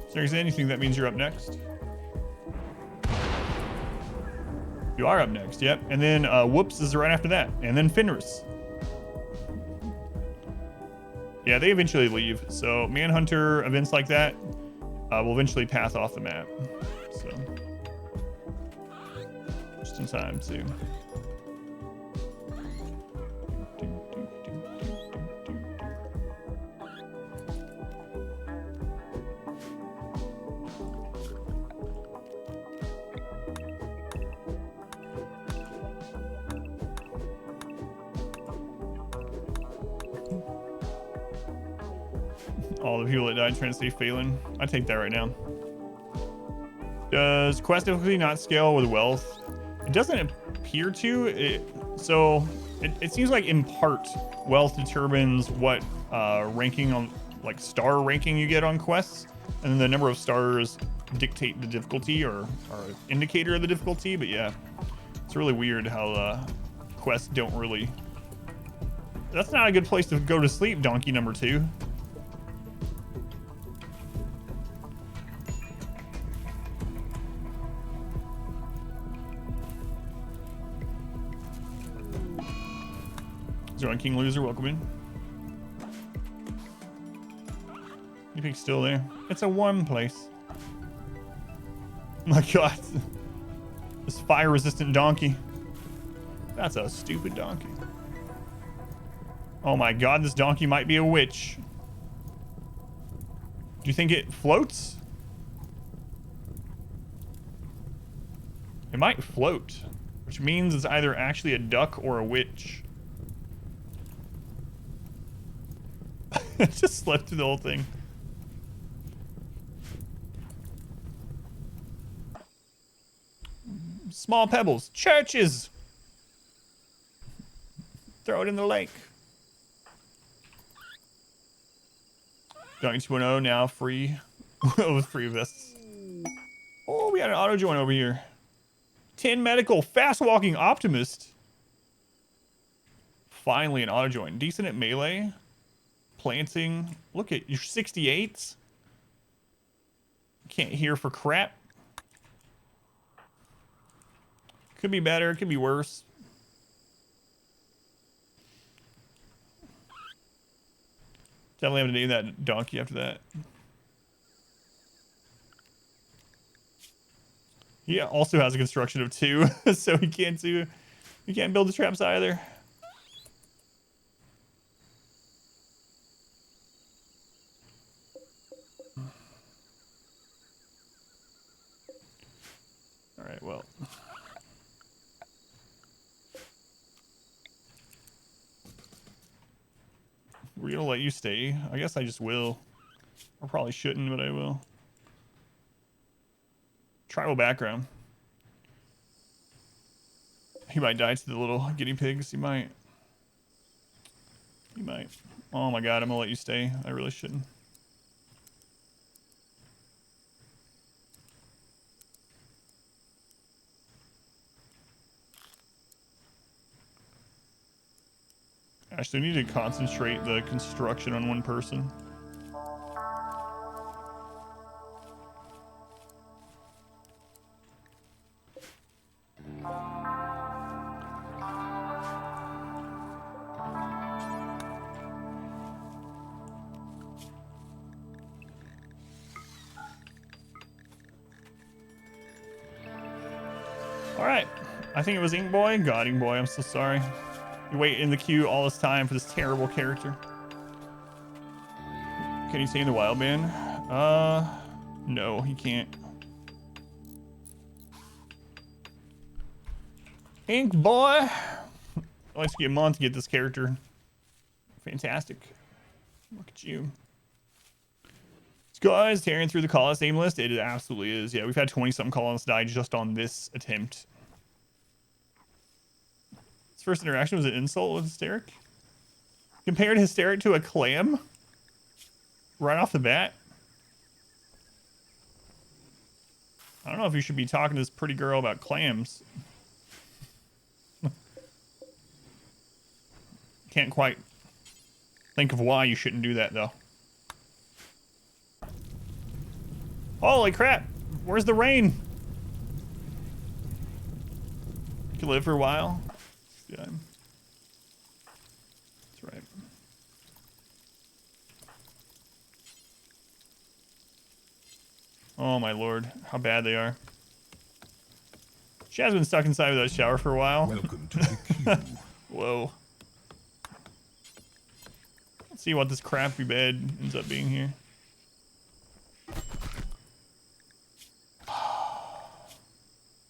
If there's anything, that means you're up next. You are up next, yep. And then Whoops is right after that. And then Fenris. Yeah, they eventually leave. So Manhunter, events like that will eventually path off the map. So... in time too. All the people that died trying to save Phelan. I take that right now. Does quest difficulty not scale with wealth? It doesn't appear to. It seems like in part wealth determines what ranking on, like star ranking you get on quests, and then the number of stars dictate the difficulty or indicator of the difficulty. But yeah, it's really weird how quests don't really. That's not a good place to go to sleep, donkey number 2. Join King Loser, welcome in. You pig's still there. It's a warm place. Oh my god. This fire-resistant donkey. That's a stupid donkey. Oh my god, this donkey might be a witch. Do you think it floats? It might float, which means it's either actually a duck or a witch. It just slept through the whole thing. Small pebbles. Churches! Throw it in the lake. Donkey 2.0 now free. With free vests. Oh, we got an auto join over here. 10 medical. Fast walking optimist. Finally an auto join. Decent at melee. Planting. Look at your 68s. Can't hear for crap. Could be better. Could be worse. Definitely have to name that donkey after that. He also has a construction of 2, so he can't build the traps either. All right, well. We're gonna let you stay. I guess I just will. I probably shouldn't, but I will. Tribal background. He might die to the little guinea pigs. He might. He might. Oh my god, I'm gonna let you stay. I really shouldn't. Actually, we need to concentrate the construction on one person. Alright, I think it was Ink Boy. God, Ink Boy, I'm so sorry. You wait in the queue all this time for this terrible character. Can you say in the wild man? No, he can't. Ink Boy! It likes to get a month to get this character. Fantastic. Look at you. This guy's tearing through the colonist aim list. It absolutely is. Yeah, we've had 20-something colonists die just on this attempt. His first interaction was an insult with Hysteric. Compared Hysteric to a clam? Right off the bat? I don't know if you should be talking to this pretty girl about clams. Can't quite think of why you shouldn't do that, though. Holy crap! Where's the rain? You can live for a while. Yeah. That's right. Oh my lord, how bad they are. She has been stuck inside without a shower for a while. Welcome to the queue. Whoa. Let's see what this crappy bed ends up being here.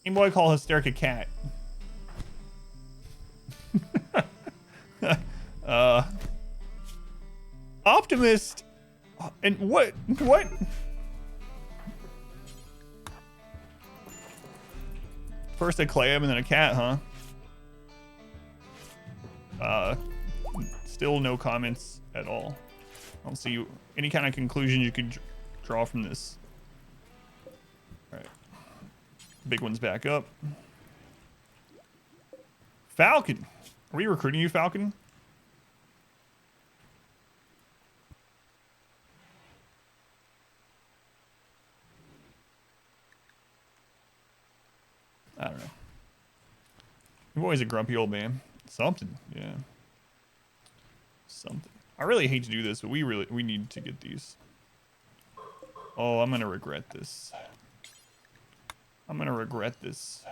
Game Boy call Hysteric a cat. Optimist. And what? What? First a clam and then a cat, huh? Still no comments at all. I don't see any kind of conclusion you could draw from this. All right. Big one's back up. Falcon. Are we recruiting you, Falcon? I don't know. You're always a grumpy old man. Something, yeah. Something. I really hate to do this, but we need to get these. Oh, I'm gonna regret this. I'm gonna regret this.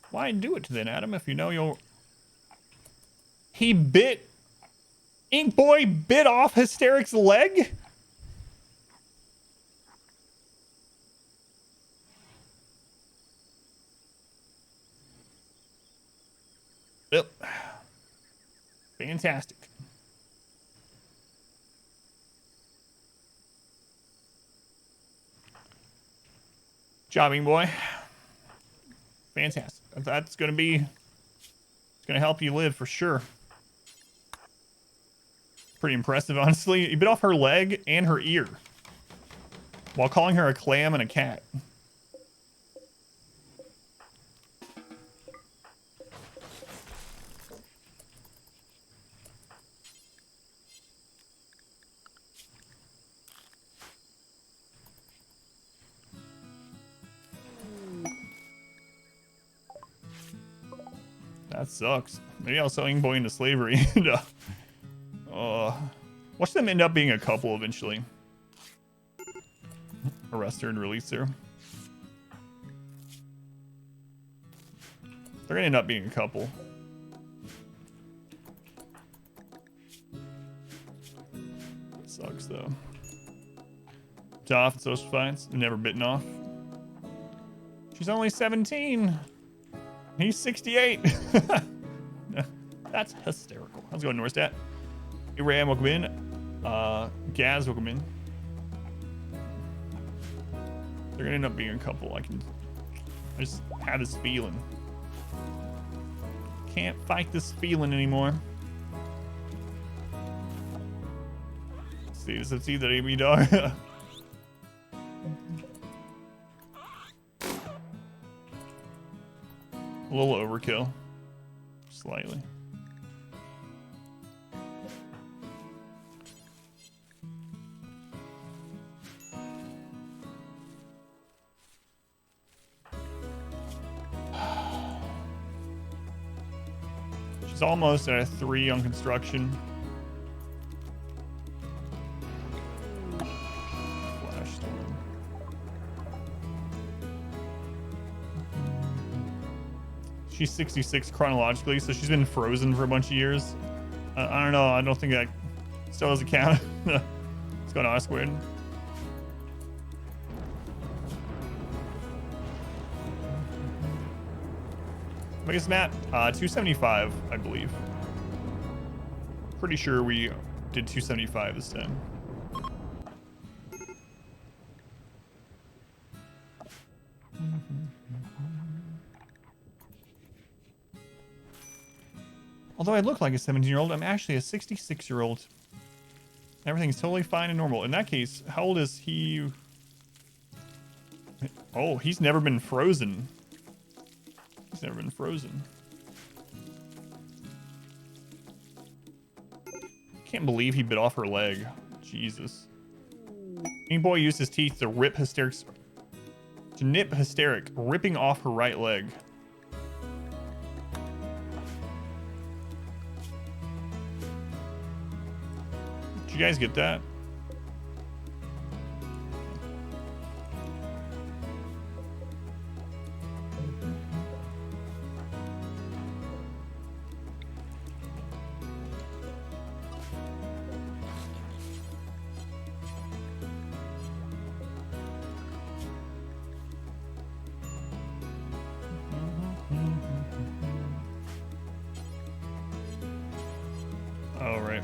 Why do it then, Adam, if you know you'll... He bit... Ink Boy bit off Hysteric's leg? Yep. Fantastic. Jobbing boy. Fantastic. That's gonna be... It's gonna help you live for sure. Pretty impressive, honestly. He bit off her leg and her ear while calling her a clam and a cat. That sucks. Maybe I'll sell Boy into slavery. Watch them end up being a couple eventually. Arrest her and release her. They're gonna end up being a couple. That sucks though. Tough and social science. Never bitten off. She's only 17. He's 68. That's hysterical. How's it going, Norstat? Ram, welcome in. Gaz, welcome in. They're gonna end up being a couple. I just have this feeling. Can't fight this feeling anymore. Let's see, does it see that AB dog? A little overkill. Slightly. She's almost at a 3 on construction. Flash storm. She's 66 chronologically, so she's been frozen for a bunch of years. I don't know. I don't think that still doesn't count. It's going on squared. Biggest map, 275, I believe. Pretty sure we did 275 this time. Although I look like a 17-year-old, I'm actually a 66-year-old. Everything's totally fine and normal. In that case, how old is he? Oh, he's never been frozen. He's never been frozen. Can't believe he bit off her leg. Jesus. Ink Boy used his teeth to nip Hysteric, ripping off her right leg. Did you guys get that? All right.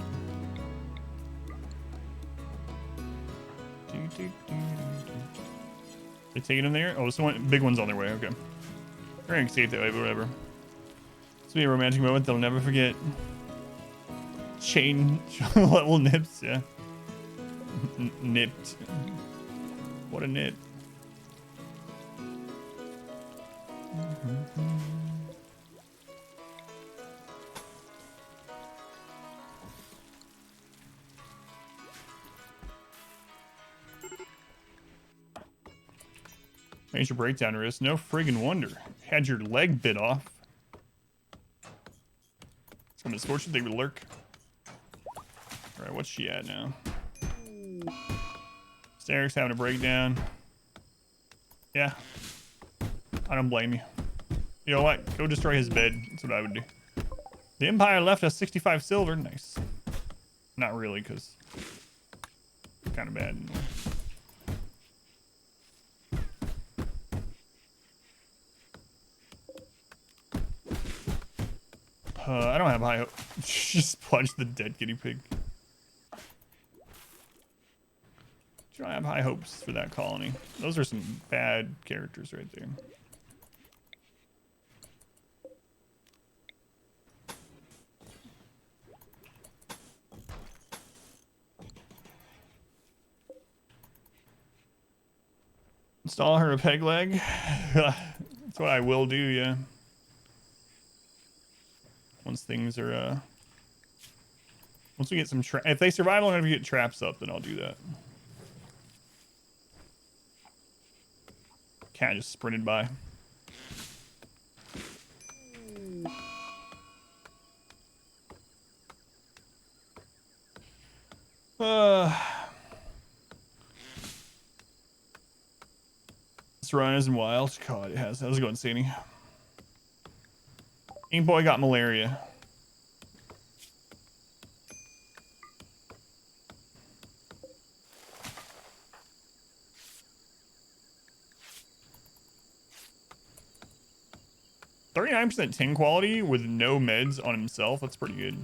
They taking him there? Oh, someone big one's on their way. Okay. They're gonna escape that way, but whatever. This will be a romantic moment they'll never forget. Chain level nips, yeah. Nipped. What a nip. Major breakdown risk. No friggin' wonder. Had your leg bit off. It's a misfortune thing with lurk. Alright, what's she at now? Starrick's having a breakdown. Yeah. I don't blame you. You know what? Go destroy his bed. That's what I would do. The Empire left us 65 silver. Nice. Not really, because kind of bad. I don't have high hope. Just punch the dead guinea pig. Do I have high hopes for that colony? Those are some bad characters right there. Install her a peg leg. That's what I will do, yeah. Once things are, once we get some if they survive long enough to get traps up, then I'll do that. Cat just sprinted by. This run isn't wild. God, it has. How's it going, Sandy? Ink Boy got malaria. %tin quality with no meds on himself. That's pretty good.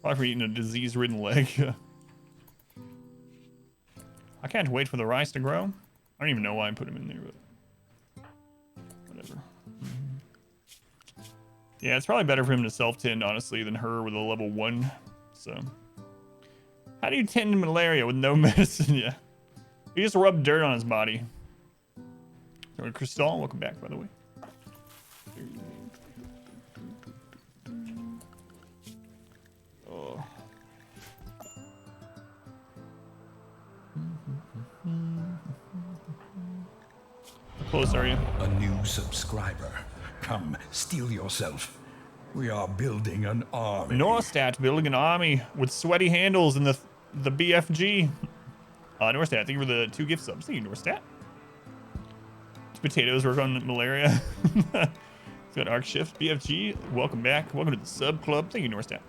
Probably for eating a disease-ridden leg. I can't wait for the rice to grow. I don't even know why I put him in there, but whatever. Yeah, it's probably better for him to self-tend, honestly, than her with a level 1. So, how do you tend malaria with no medicine? Yeah, he just rubbed dirt on his body. So, Crystal, welcome back, by the way. Oh. How close are you? A new subscriber. Come, steel yourself. We are building an army. Norstat building an army with sweaty handles in the BFG. Norstat, thank you for the 2 gift subs. Thank you, Norstat. Potatoes work on malaria. It's got arc shift. BFG, welcome back. Welcome to the sub club. Thank you, Norstat.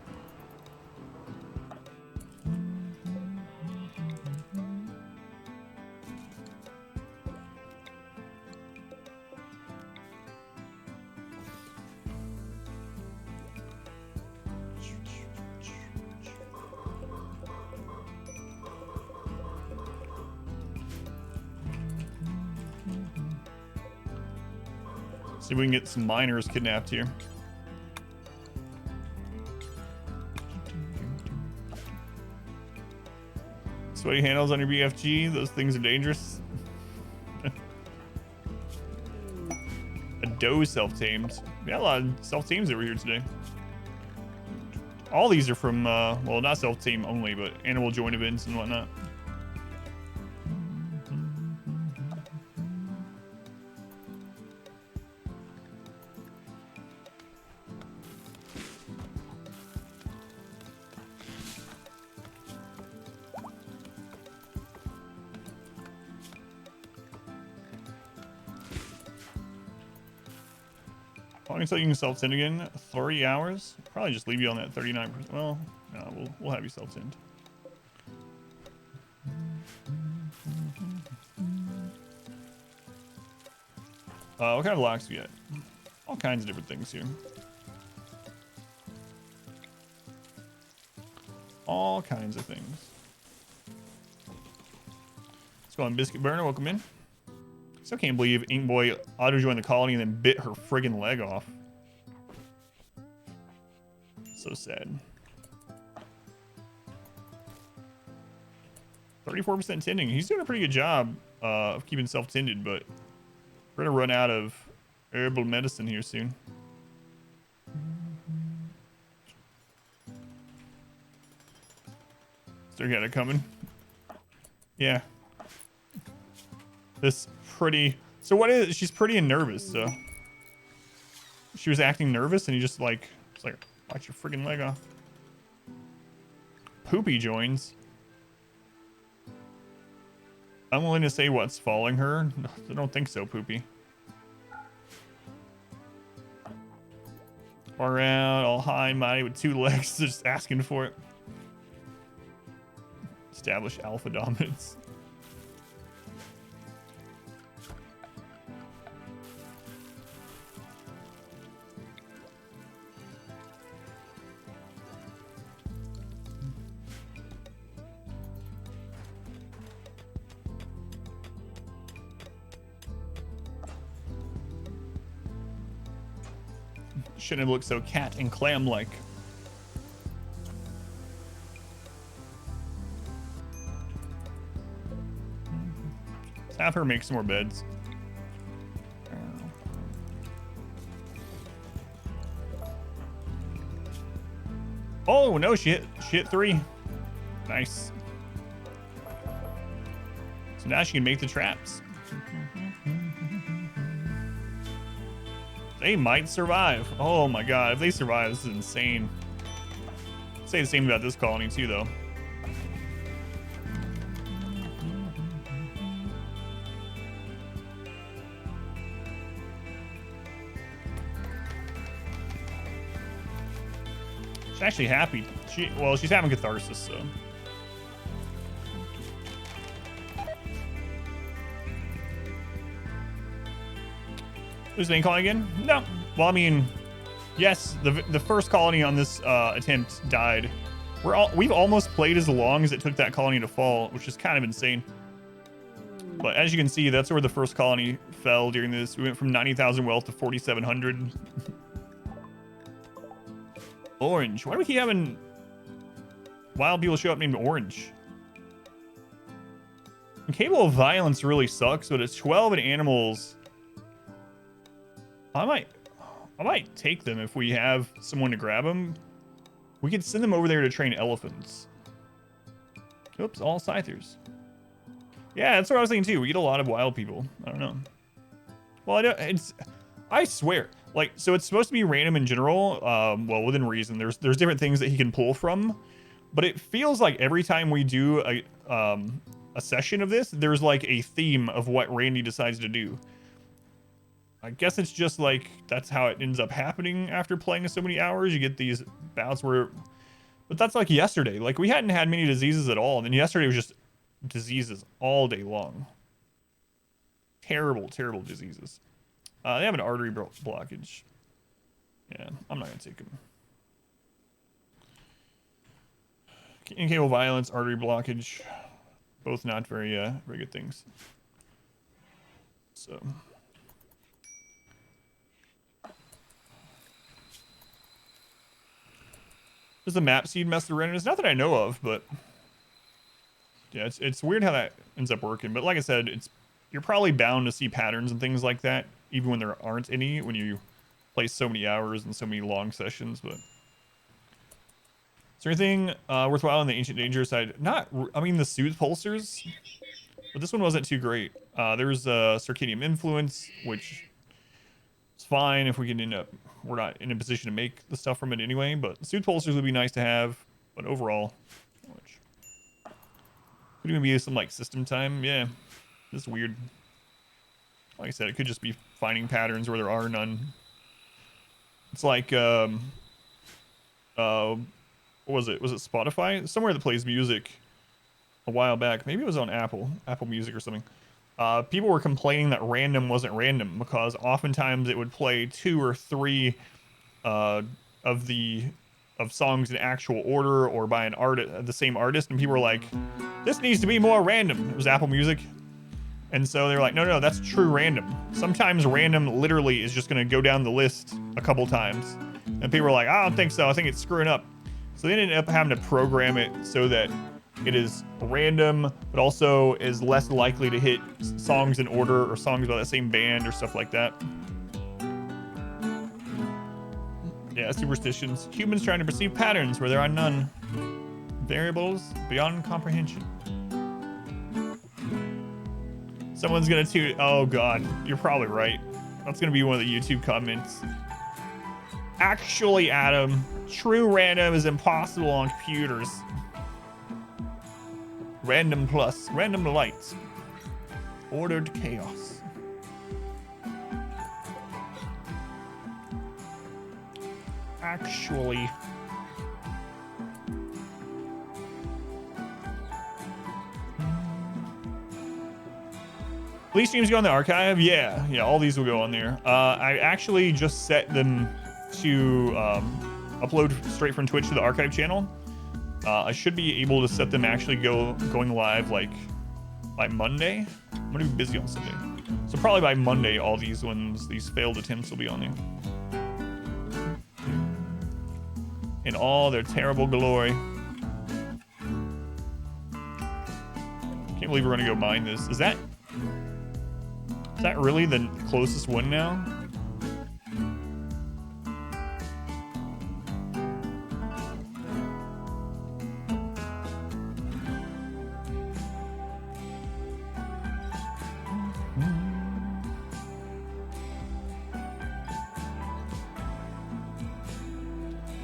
See if we can get some miners kidnapped here. Sweaty handles on your BFG. Those things are dangerous. A doe self-tamed. We got a lot of self-tames over here today. All these are from, well, not self-tame only, but animal joint events and whatnot. Until you can self-tend again, 3 hours. Probably just leave you on that 39%. Well, no, we'll have you self-tend. What kind of locks we get? All kinds of different things here. All kinds of things. What's going on, Biscuit Burner? Welcome in. Still can't believe Ink Boy auto-joined the colony and then bit her friggin' leg off. So sad. 34% tending. He's doing a pretty good job of keeping himself tended, but we're gonna run out of herbal medicine here soon. Still got it coming. Yeah. This pretty. So what is? She's pretty and nervous. So she was acting nervous, and he just like, it's like, watch your friggin' leg off. Poopy joins. I'm willing to say what's following her. I don't think so, Poopy. Far out, all high and mighty with 2 legs, just asking for it. Establish alpha dominance. Shouldn't have looked so cat and clam like. Let's have her make some more beds. Oh no, she hit 3. Nice. So now she can make the traps. They might survive. Oh my god, if they survive, this is insane. I'd say the same about this colony too, though. She's actually happy. Well, she's having catharsis, so. Who's the main colony again? No. Well, I mean, yes, the first colony on this attempt died. We've almost played as long as it took that colony to fall, which is kind of insane. But as you can see, that's where the first colony fell during this. We went from 90,000 wealth to 4,700. Orange. Why do we keep having wild people show up named Orange? Cable of Violence really sucks, but it's 12 in animals. I might take them if we have someone to grab them. We could send them over there to train elephants. Oops, all scythers. Yeah, that's what I was thinking too. We get a lot of wild people. I don't know. Well, I swear. Like, so it's supposed to be random in general. Well, within reason. There's different things that he can pull from, but it feels like every time we do a session of this, there's like a theme of what Randy decides to do. I guess it's just like, that's how it ends up happening after playing so many hours. You get these bouts where, but that's like yesterday. Like, we hadn't had many diseases at all. And then yesterday was just diseases all day long. Terrible, terrible diseases. They have an artery blockage. Yeah, I'm not going to take them. Incapable violence, artery blockage. Both not very, very good things. So... Does the map seed mess the randomness? Not that I know of, but yeah, it's weird how that ends up working. But like I said, you're probably bound to see patterns and things like that, even when there aren't any, when you play so many hours and so many long sessions. But is there anything worthwhile on the Ancient Danger side? I mean, the Soothe Pulsers, but this one wasn't too great. There's Circadian Influence, which is fine if we can end up. We're not in a position to make the stuff from it anyway, but Soothe Pulsers would be nice to have. But overall, which could even be some like system time. Yeah, this is weird. Like I said, it could just be finding patterns where there are none. It's like what was it? Was it Spotify? Somewhere that plays music a while back. Maybe it was on Apple Music or something. People were complaining that random wasn't random because oftentimes it would play 2 or 3 of songs in actual order or by an artist, the same artist, and people were like, "This needs to be more random." It was Apple Music. And so they're like, no, that's true random. Sometimes random literally is just going to go down the list a couple times. And people are like, I don't think so. I think it's screwing up. So they ended up having to program it so that it is random, but also is less likely to hit songs in order or songs by the same band or stuff like that. Yeah, superstitions. Humans trying to perceive patterns where there are none. Variables beyond comprehension. Someone's gonna toot. Oh god, you're probably right. That's gonna be one of the YouTube comments. Actually, Adam, true random is impossible on computers. Random plus, random lights. Ordered chaos. Actually. These streams go on the archive? Yeah, all these will go on there. I actually just set them to upload straight from Twitch to the archive channel. I should be able to set them actually going live like by Monday. I'm gonna be busy on Sunday. So probably by Monday, all these failed attempts will be on there. In all their terrible glory. Can't believe we're gonna go mine this. Is that really the closest one now?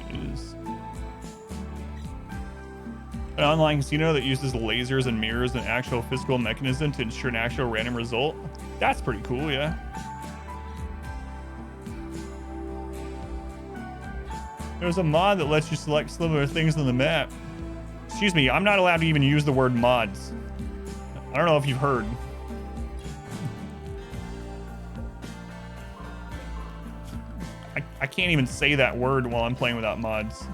It is. An online casino that uses lasers and mirrors an actual physical mechanism to ensure an actual random result. That's pretty cool, yeah. There's a mod that lets you select similar things on the map. Excuse me, I'm not allowed to even use the word mods. I don't know if you've heard. I can't even say that word while I'm playing without mods.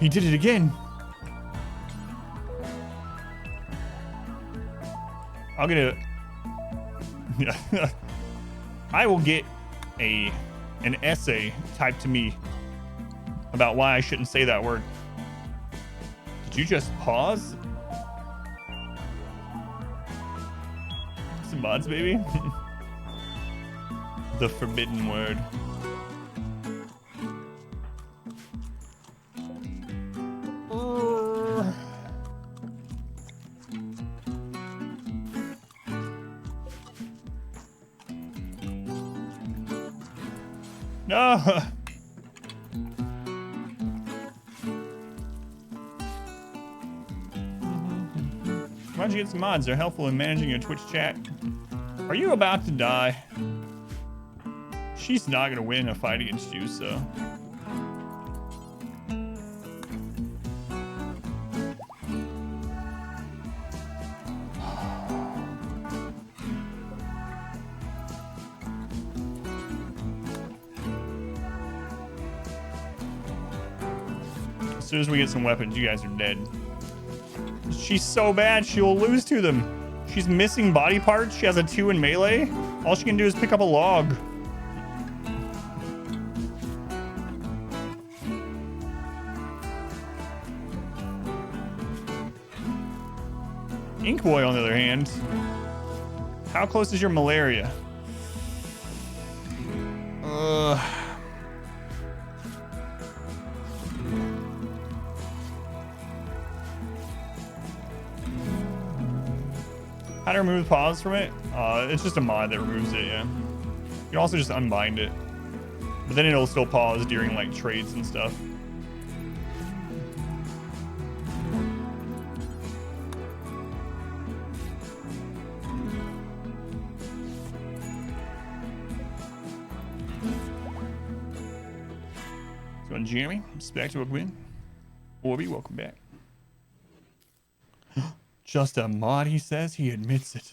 He did it again. I'm gonna. I will get an essay typed to me about why I shouldn't say that word. Did you just pause? Some mods, baby. The forbidden word. No. Why don't you get some mods? They're helpful in managing your Twitch chat. Are you about to die? She's not gonna win a fight against you, so. As soon as we get some weapons, you guys are dead. She's so bad, she'll lose to them. She's missing body parts. She has a 2 in melee. All she can do is pick up a log. Ink Boy, on the other hand. How close is your malaria? How to remove pause from it? It's just a mod that removes it, yeah. You can also just unbind it. But then it'll still pause during like trades and stuff. So on Jeremy, back to welcome in. Orby, welcome back. Just a mod, he says. He admits it.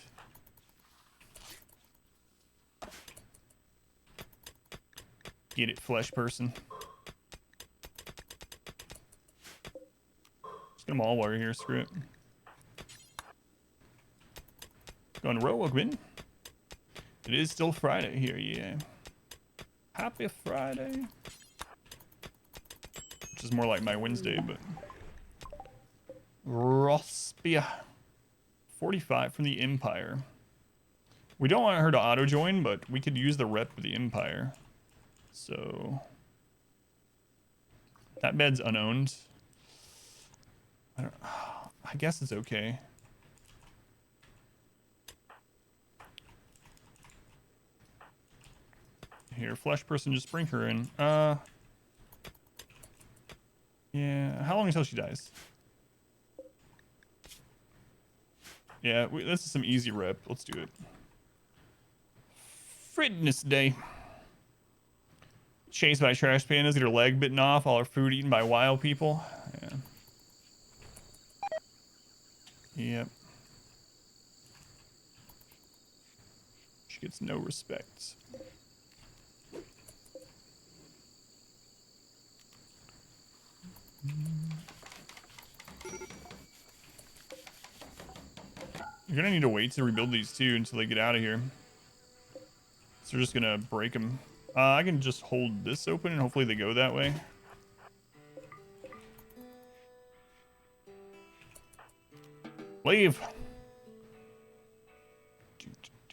Get it, flesh person. Just get them all while you're here. Screw it. Going row, welcome in. It is still Friday here, yeah. Happy Friday. Which is more like my Wednesday, but. Rospia. 45 from the Empire. We don't want her to auto-join, but we could use the rep of the Empire. So. That bed's unowned. I guess it's okay. Here, flesh person, just bring her in. Yeah, how long until she dies? Yeah, this is some easy rep. Let's do it. Fitness day. Chased by trash pandas, get her leg bitten off, all her food eaten by wild people. Yeah. Yep. She gets no respect. You're gonna need to wait to rebuild these two until they get out of here. So we're just gonna break them. I can just hold this open and hopefully they go that way. Leave.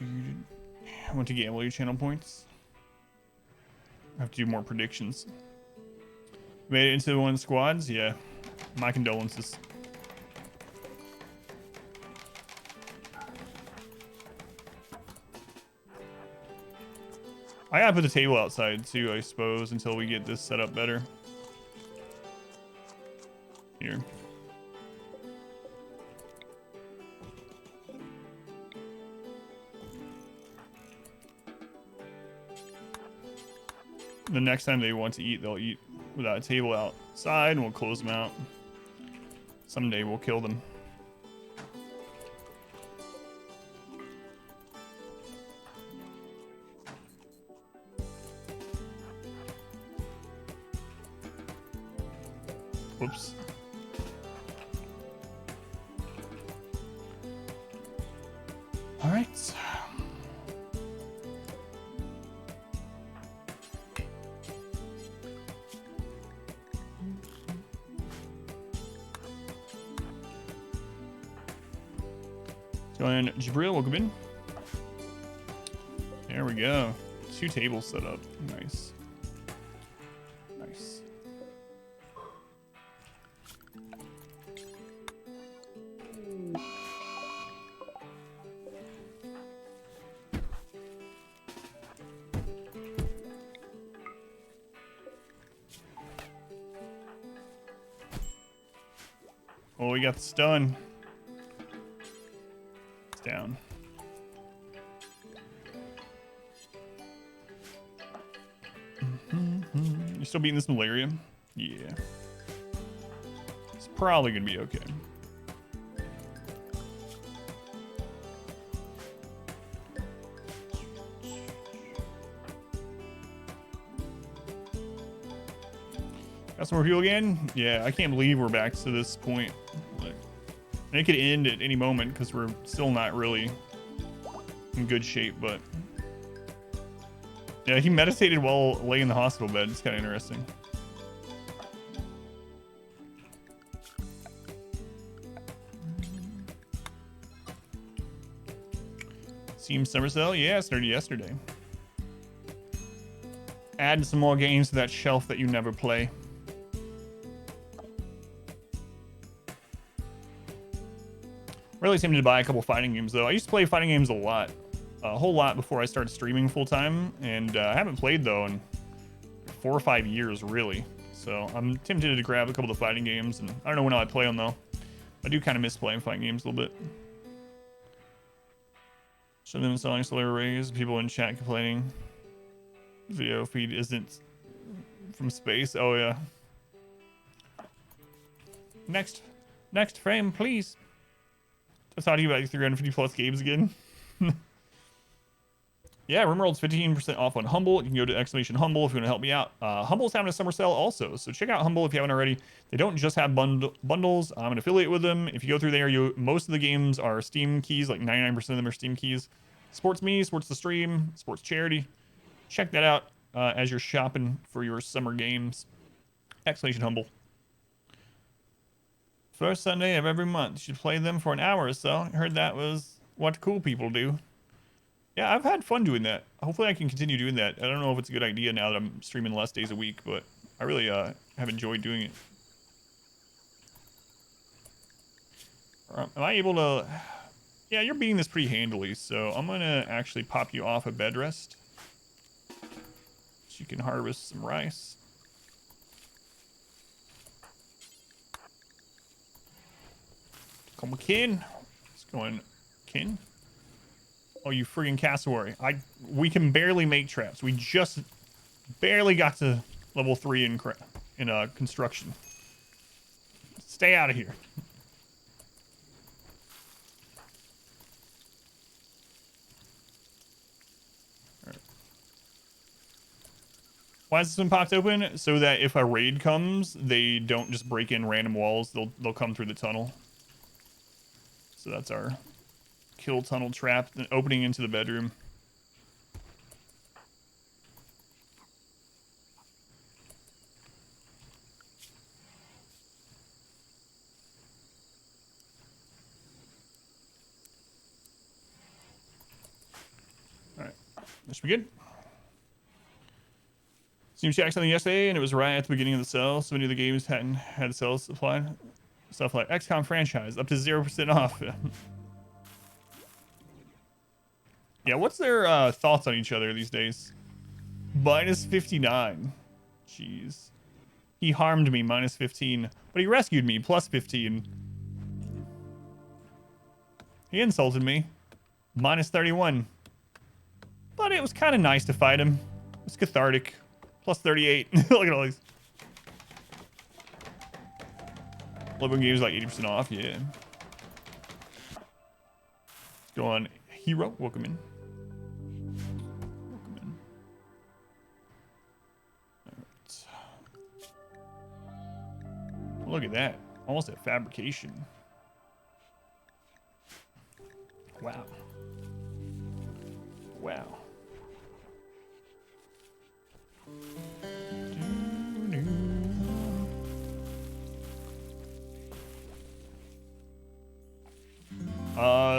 I want to gamble your channel points. I have to do more predictions. Made it into one squads? Yeah. My condolences. I gotta put the table outside too, I suppose, until we get this set up better. Here. The next time they want to eat, they'll eat without a table outside, and we'll close them out. Someday we'll kill them. Whoops. All right. Going Jabril, welcome in. There we go. 2 tables set up. Nice. Nice. Oh, we got stun. It's down. You still beating this malaria? Yeah. It's probably gonna be okay. Got some more fuel again? Yeah, I can't believe we're back to this point. Like, it could end at any moment because we're still not really in good shape, but yeah, he meditated while laying in the hospital bed. It's kind of interesting. Steam Summer Sale? Yeah, it started yesterday. Add some more games to that shelf that you never play. Really tempted to buy a couple fighting games though. I used to play fighting games a whole lot before I started streaming full time, and I haven't played though in 4 or 5 years really. So I'm tempted to grab a couple of the fighting games, and I don't know when I'll play them though. I do kind of miss playing fighting games a little bit. Show them selling solar arrays. People in chat complaining. Video feed isn't from space. Oh yeah. Next frame, please. Just talking about 350 plus games again. Yeah, Rimworld's 15% off on Humble. You can go to exclamation Humble if you want to help me out. Humble's having a summer sale also, so check out Humble if you haven't already. They don't just have bundles. I'm an affiliate with them. If you go through there, most of the games are Steam keys, like 99% of them are Steam keys. Sports me, sports the stream, sports charity. Check that out as you're shopping for your summer games. Exclamation Humble. First Sunday of every month. You should play them for an hour or so. I heard that was what cool people do. Yeah, I've had fun doing that. Hopefully I can continue doing that. I don't know if it's a good idea now that I'm streaming less days a week, but I really have enjoyed doing it. Am I able to... Yeah, you're beating this pretty handily, so I'm going to actually pop you off a bed rest. So you can harvest some rice. Come on, Kin. Let's go in. Kin? Oh, you friggin' cassowary. We can barely make traps. We just barely got to level 3 in construction. Stay out of here. Right. Why has this been popped open? So that if a raid comes, they don't just break in random walls. They'll come through the tunnel. So that's our kill tunnel trap, then opening into the bedroom. All right, that should be good. Steam checked something yesterday, and it was right at the beginning of the sale. So many of the games hadn't had sales supplied. Stuff like XCOM franchise, up to 0% off. Yeah, what's their thoughts on each other these days? Minus 59. Jeez. He harmed me, minus 15. But he rescued me, plus 15. He insulted me. Minus 31. But it was kind of nice to fight him. It was cathartic. Plus 38. Look at all these. Living games like 80% off, yeah. Go on, Hero. Welcome in. Welcome in. All right. Look at that. Almost at fabrication. Wow. Wow.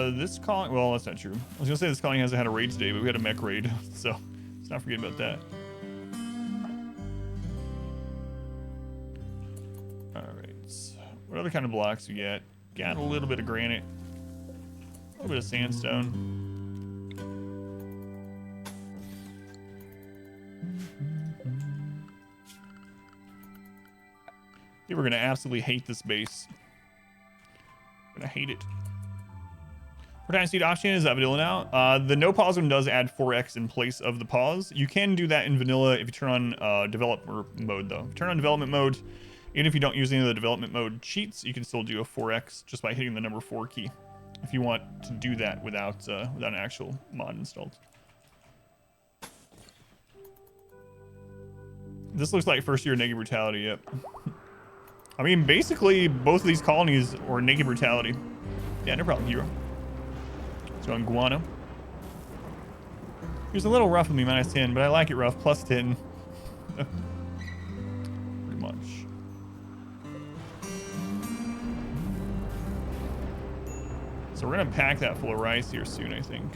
This colony, well, that's not true. I was gonna say this colony hasn't had a raid today, but we had a mech raid, so let's not forget about that. Alright. What other kind of blocks we got? Got a little bit of granite. A little bit of sandstone. We're gonna absolutely hate this base. Gonna hate it. Time speed option is that vanilla now. The no pause one does add 4x in place of the pause. You can do that in vanilla if you turn on developer mode though. If you turn on development mode, even if you don't use any of the development mode cheats, you can still do a 4x just by hitting the number 4 key. If you want to do that without an actual mod installed. This looks like first year naked brutality. Yep. I mean, basically both of these colonies are naked brutality. Yeah, no problem, Hero. Let's go on Guano. He was a little rough with me, minus 10, but I like it rough, plus 10. Pretty much. So we're gonna pack that full of rice here soon, I think.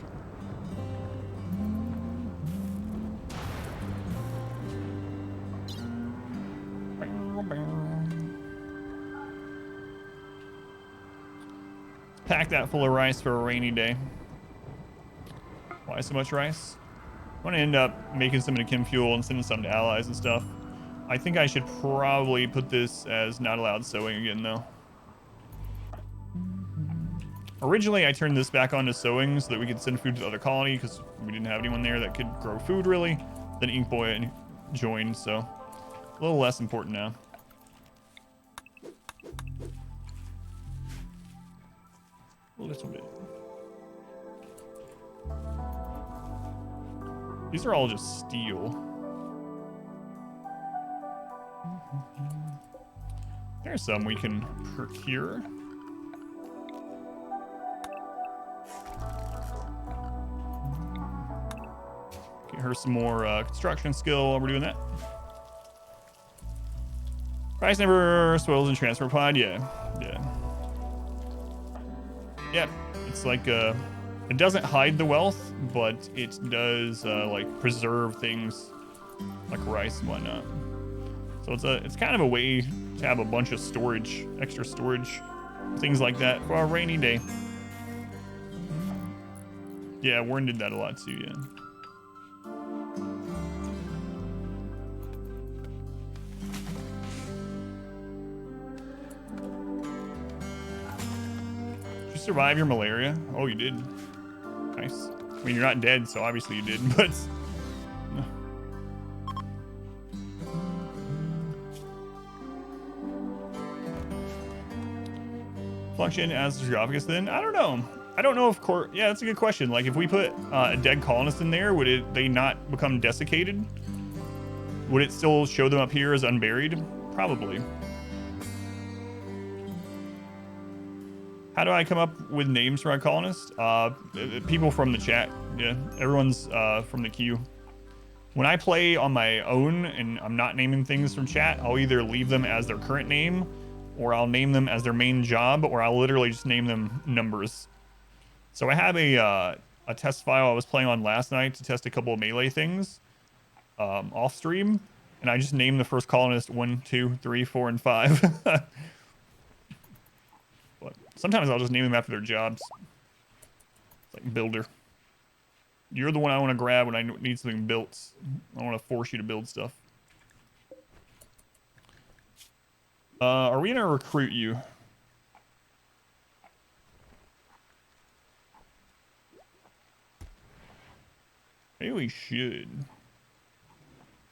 Pack that full of rice for a rainy day. Why so much rice? I want to end up making some into chem fuel and sending some to allies and stuff. I think I should probably put this as not allowed sowing again, though. Originally, I turned this back on to sowing so that we could send food to the other colony because we didn't have anyone there that could grow food, really. Then Inkboy joined, so a little less important now. A little bit. These are all just steel. There's some we can procure. Get her some more construction skill while we're doing that. Price never swells in transfer pod. Yeah. It's like it doesn't hide the wealth, but it does like preserve things like rice and whatnot. So it's kind of a way to have a bunch of storage, extra storage, things like that for a rainy day. Yeah, Warren did that a lot too. Yeah. Did you survive your malaria? Oh, you did. Nice. I mean, you're not dead, so obviously you did, but. Function as the sarcophagus then? I don't know. I don't know if yeah, that's a good question. Like if we put a dead colonist in there, would they not become desiccated? Would it still show them up here as unburied? Probably. How do I come up with names for my colonists? People from the chat. Yeah, everyone's from the queue. When I play on my own and I'm not naming things from chat, I'll either leave them as their current name, or I'll name them as their main job, or I'll literally just name them numbers. So I have a test file I was playing on last night to test a couple of melee things off stream, and I just named the first colonist 1, 2, 3, 4, and 5. But sometimes I'll just name them after their jobs. It's like builder. You're the one I want to grab when I need something built. I want to force you to build stuff. Are we gonna recruit you? Maybe we should.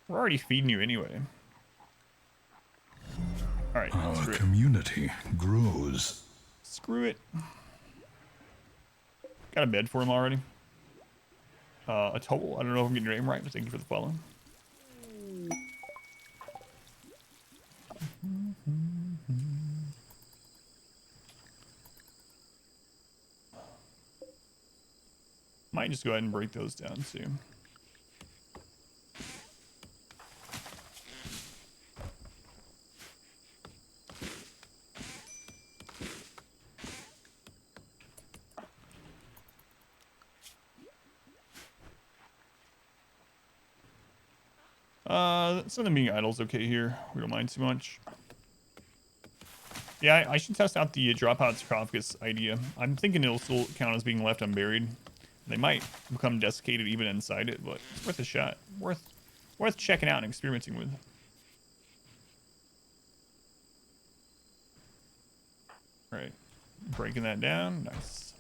We're already feeding you anyway. All right. Our community grows. Screw it. Got a bed for him already. A total. I don't know if I'm getting your name right, but thank you for the follow. Might just go ahead and break those down too. Some of them being idle's okay here. We don't mind too much. Yeah, I should test out the dropout sarcophagus idea. I'm thinking it'll still count as being left unburied. They might become desiccated even inside it, but it's worth a shot. Worth checking out and experimenting with. All right, breaking that down. Nice.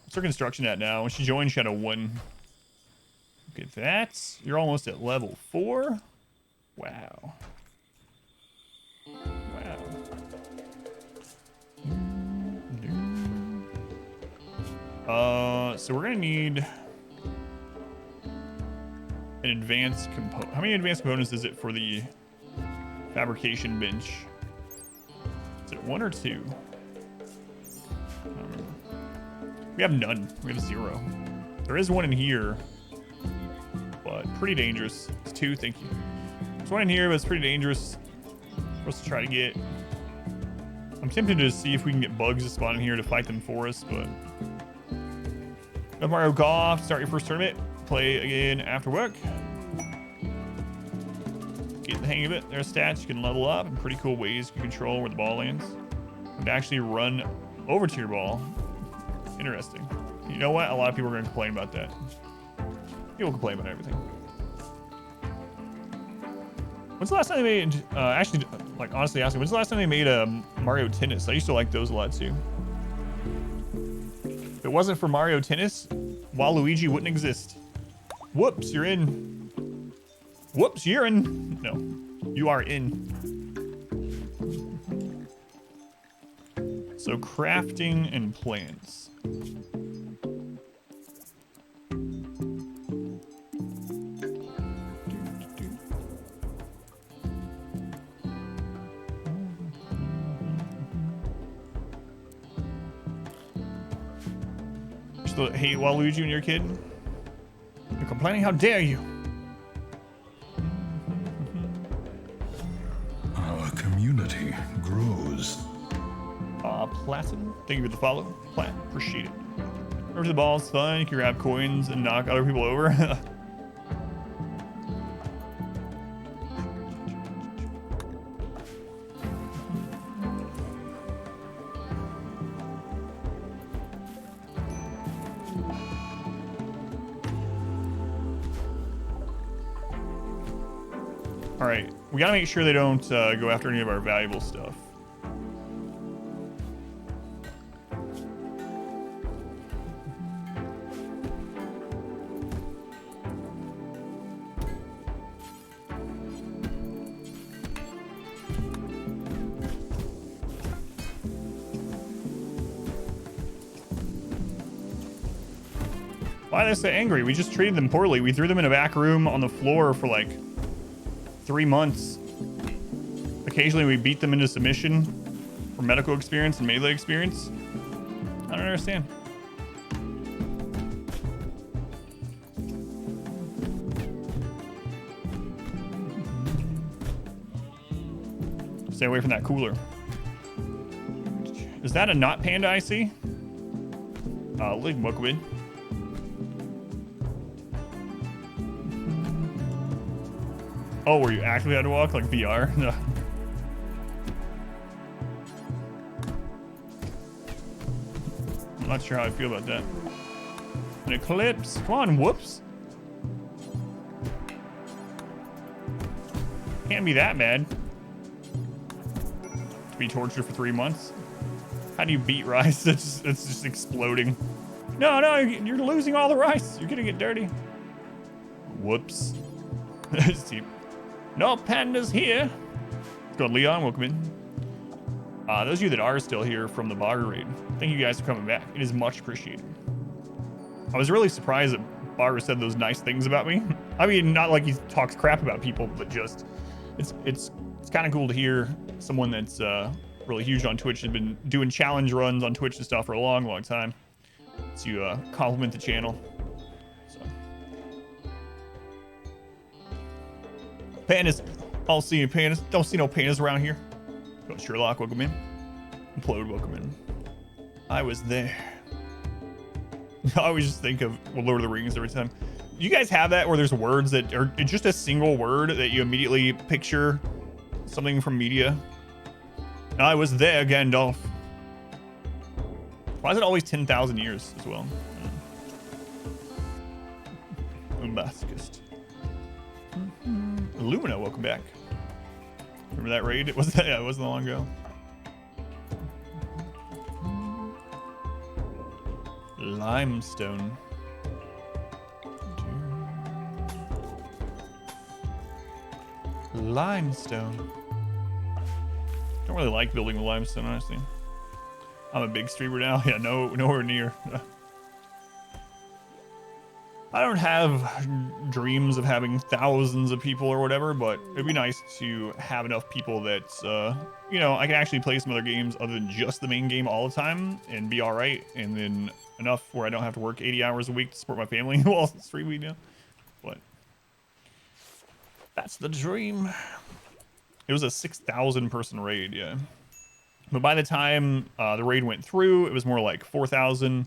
What's her construction at now? When she joined, she had a 1. Look at that. You're almost at level 4. Wow. Wow. So we're gonna need an advanced component. How many advanced components is it for the fabrication bench? Is it 1 or 2? I don't remember. We have none. We have 0. There is 1 in here, but pretty dangerous. It's 2, thank you. There's 1 in here, but it's pretty dangerous for us to try to get. I'm tempted to see if we can get bugs to spawn in here to fight them for us, but. Mario Golf, start your first tournament. Play again after work. Get the hang of it. There's stats you can level up and pretty cool ways you can control where the ball lands. And actually run over to your ball. Interesting. You know what? A lot of people are going to complain about that. People complain about everything. When's the last time they made, actually, like honestly asking, when's the last time they made Mario Tennis? I used to like those a lot too. If it wasn't for Mario Tennis, Waluigi wouldn't exist. Whoops, you're in. Whoops, you're in. No, you are in. So crafting and plants. still hate Waluigi when you're a kid? You're complaining? How dare you? Our community grows. Placid, thank you for the follow. Plat, appreciate it. Over to the ball's fun. You can grab coins and knock other people over. All right, we gotta make sure they don't go after any of our valuable stuff. Why are they so angry? We just treated them poorly. We threw them in a back room on the floor for like 3 months. Occasionally we beat them into submission for medical experience and melee experience. I don't understand. Stay away from that cooler. Is that a not panda I see? Lig Mukbid. Oh, where you actually had to walk like VR? No. I'm not sure how I feel about that. An eclipse. Come on, whoops. Can't be that bad. To be tortured for 3 months. How do you beat rice? It's just exploding. No, you're losing all the rice. You're gonna get dirty. Whoops. No pandas here. Let's go, Leon. Welcome in. Those of you that are still here from the Bogger raid, thank you guys for coming back. It is much appreciated. I was really surprised that Bogger said those nice things about me. I mean, not like he talks crap about people, but just it's kind of cool to hear someone that's really huge on Twitch, has been doing challenge runs on Twitch and stuff for a long time, to compliment the channel. Pandas. I'll see you, pandas. Don't see no pandas around here. Go, Sherlock, welcome in. Implode, welcome in. I was there. I always just think of Lord of the Rings every time. You guys have that where there's words that are just a single word that you immediately picture something from media? I was there, Gandalf. Why is it always 10,000 years as well? Umbascust. Illumina, welcome back. Remember that raid? It wasn't long ago. Limestone. Limestone. Don't really like building with limestone, honestly. I'm a big streamer now. Yeah, nowhere near. I don't have dreams of having thousands of people or whatever, but it'd be nice to have enough people that, you know, I can actually play some other games other than just the main game all the time and be all right. And then enough where I don't have to work 80 hours a week to support my family while streaming, you know. But that's the dream. It was a 6,000 person raid, yeah. But by the time the raid went through, it was more like 4,000.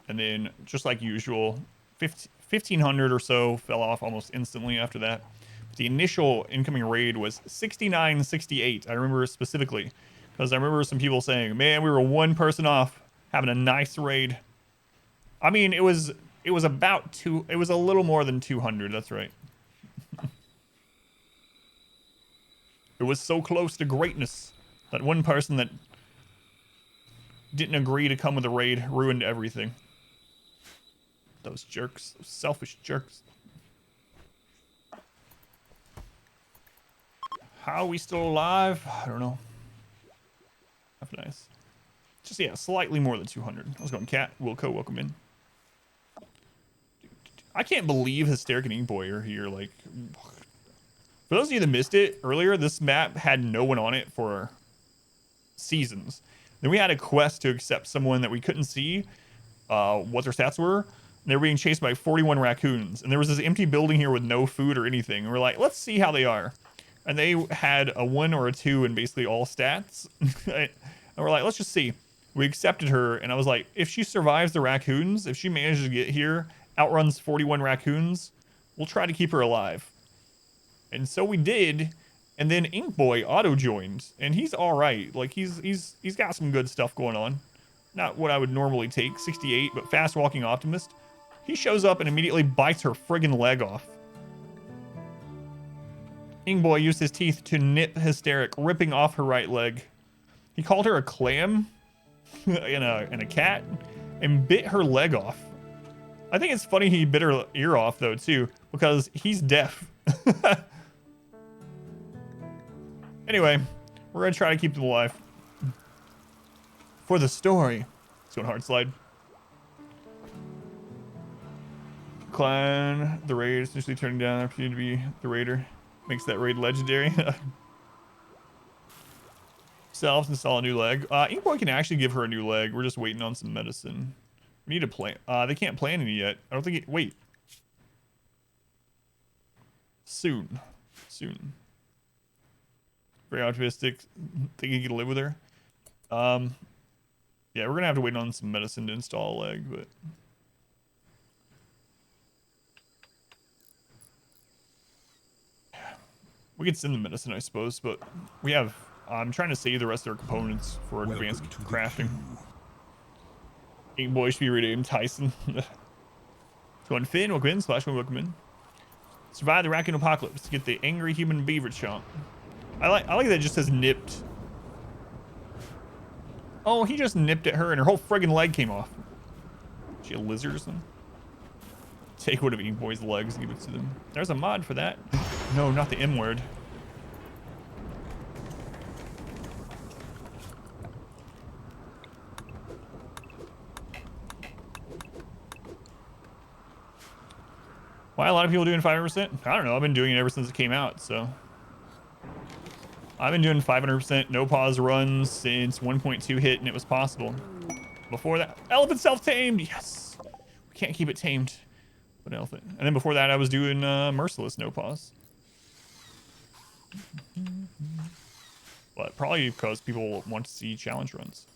And then just like usual, 1,500 or so fell off almost instantly after that. But the initial incoming raid was 6968. I remember specifically because I remember some people saying, man, we were one person off having a nice raid. I mean, it was about it was a little more than 200. That's right. It was so close to greatness that one person that didn't agree to come with the raid ruined everything. Those jerks, those selfish jerks. How are we still alive? I don't know. That's nice. Just, yeah, slightly more than 200. I was going, Cat, Wilco, welcome in. I can't believe Hysteric and Ink Boy are here. Like, for those of you that missed it earlier, this map had no one on it for seasons. Then we had a quest to accept someone that we couldn't see. what their stats were. And they were being chased by 41 raccoons. And there was this empty building here with no food or anything. And we're like, let's see how they are. And they had a 1 or a 2 in basically all stats. And we're like, let's just see. We accepted her. And I was like, if she survives the raccoons, if she manages to get here, outruns 41 raccoons, we'll try to keep her alive. And so we did. And then Ink Boy auto joined, and he's all right. Like he's got some good stuff going on. Not what I would normally take, 68, but fast walking optimist. He shows up and immediately bites her friggin' leg off. Ink Boy used his teeth to nip Hysteric, ripping off her right leg. He called her a clam and a cat, and bit her leg off. I think it's funny he bit her ear off though too, because he's deaf. Anyway, we're gonna try to keep them alive. For the story. Let's go on hard slide. Clan, the raid, essentially turning down the opportunity to be the raider. Makes that raid legendary. Self-install a new leg. Ink Boy can actually give her a new leg. We're just waiting on some medicine. We need to plan. They can't plan any yet. I don't think it. Wait. Soon. Very optimistic. Think he can live with her. Yeah, we're gonna have to wait on some medicine to install a leg, but we could send the medicine, I suppose. But we have. I'm trying to save the rest of our components for advanced crafting. Ink Boy should be renamed Tyson. Going Finn, welcome in. Splash one, welcome in. Survive the raccoon apocalypse. Get the angry human beaver chomp. I like that it just says nipped. Oh, he just nipped at her and her whole friggin' leg came off. Is she a lizard or something? Take one of Ink Boy's legs and give it to them. There's a mod for that. No, not the M word. Why a lot of people doing 500%? I don't know. I've been doing it ever since it came out, so. I've been doing 500% no pause runs since 1.2 hit and it was possible. Before that, elephant self-tamed. Yes. We can't keep it tamed. But elephant. And then before that, I was doing merciless no pause. But probably because people want to see challenge runs.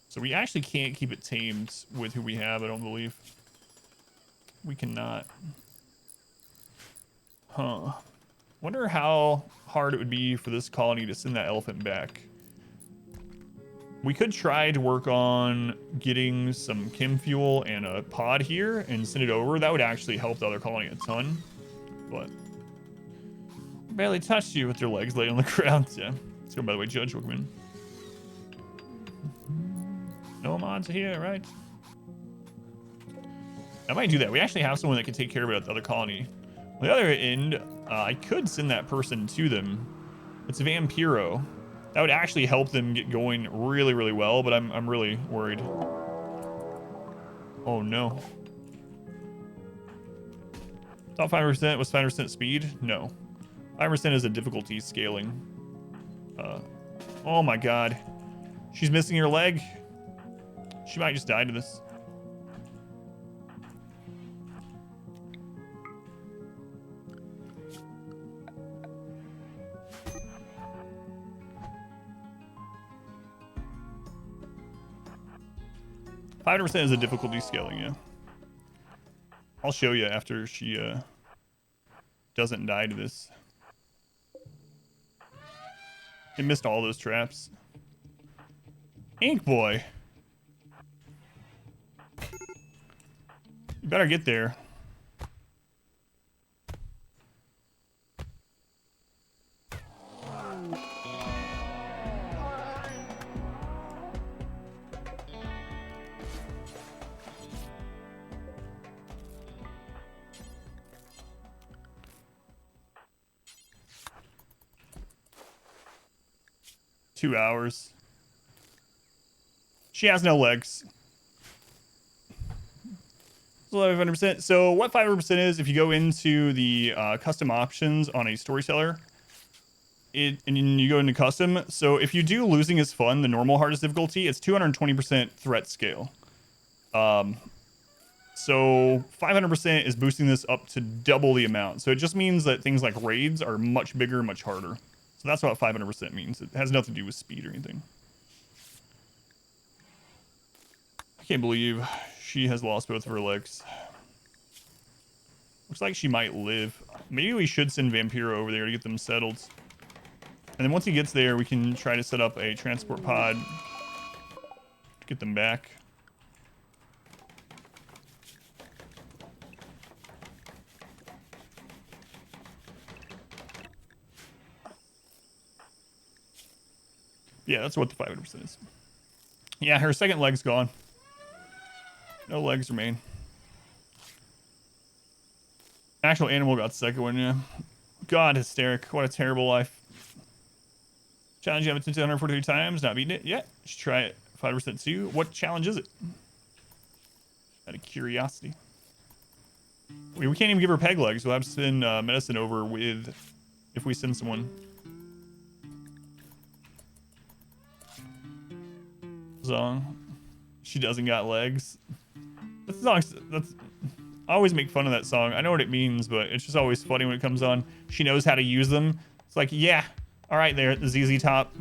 So we actually can't keep it tamed with who we have, I don't believe. We cannot. Huh. Wonder how hard it would be for this colony to send that elephant back. We could try to work on getting some chem fuel and a pod here and send it over. That would actually help the other colony a ton. But barely touched you with your legs laid on the ground. Yeah. Let's go, by the way, Judge, welcome in. No mods here, right? I might do that. We actually have someone that can take care of it at the other colony. On the other end, I could send that person to them. It's a Vampiro. That would actually help them get going really, really well, but I'm really worried. Oh no. Top 5% was 5% speed? No. 5% is a difficulty scaling. Oh my god. She's missing her leg. She might just die to this. $5% is a difficulty scaling, yeah. I'll show you after she doesn't die to this. It missed all those traps. Ink Boy. You better get there. Two hours. She has no legs. 1100%. So what 500% is, if you go into the custom options on a storyteller, and you go into custom. So if you do losing is fun, the normal hardest difficulty, it's 220% threat scale. So 500% is boosting this up to double the amount. So it just means that things like raids are much bigger, much harder. So that's what 500% means. It has nothing to do with speed or anything. I can't believe she has lost both of her legs. Looks like she might live. Maybe we should send Vampiro over there to get them settled. And then once he gets there, we can try to set up a transport pod to get them back. Yeah, that's what the 500% is. Yeah, her second leg's gone. No legs remain. Actual animal got the second one, yeah. God, hysteric. What a terrible life. Challenge you haven't attempted 143 times, not beating it yet. Should try it 5% too. What challenge is it? Out of curiosity. We can't even give her peg legs. We'll have to send medicine over with if we send someone. Song. She doesn't got legs. That song, that's I always make fun of that song. I know what it means, but it's just always funny when it comes on. She knows how to use them. It's like, yeah, all right there at the ZZ Top.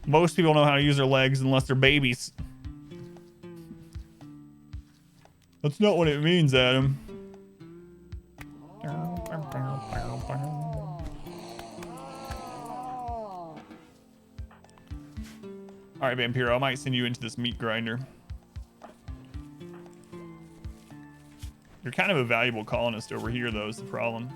Most people know how to use their legs unless they're babies. That's not what it means, Adam. All right, Vampiro, I might send you into this meat grinder. You're kind of a valuable colonist over here, though, is the problem.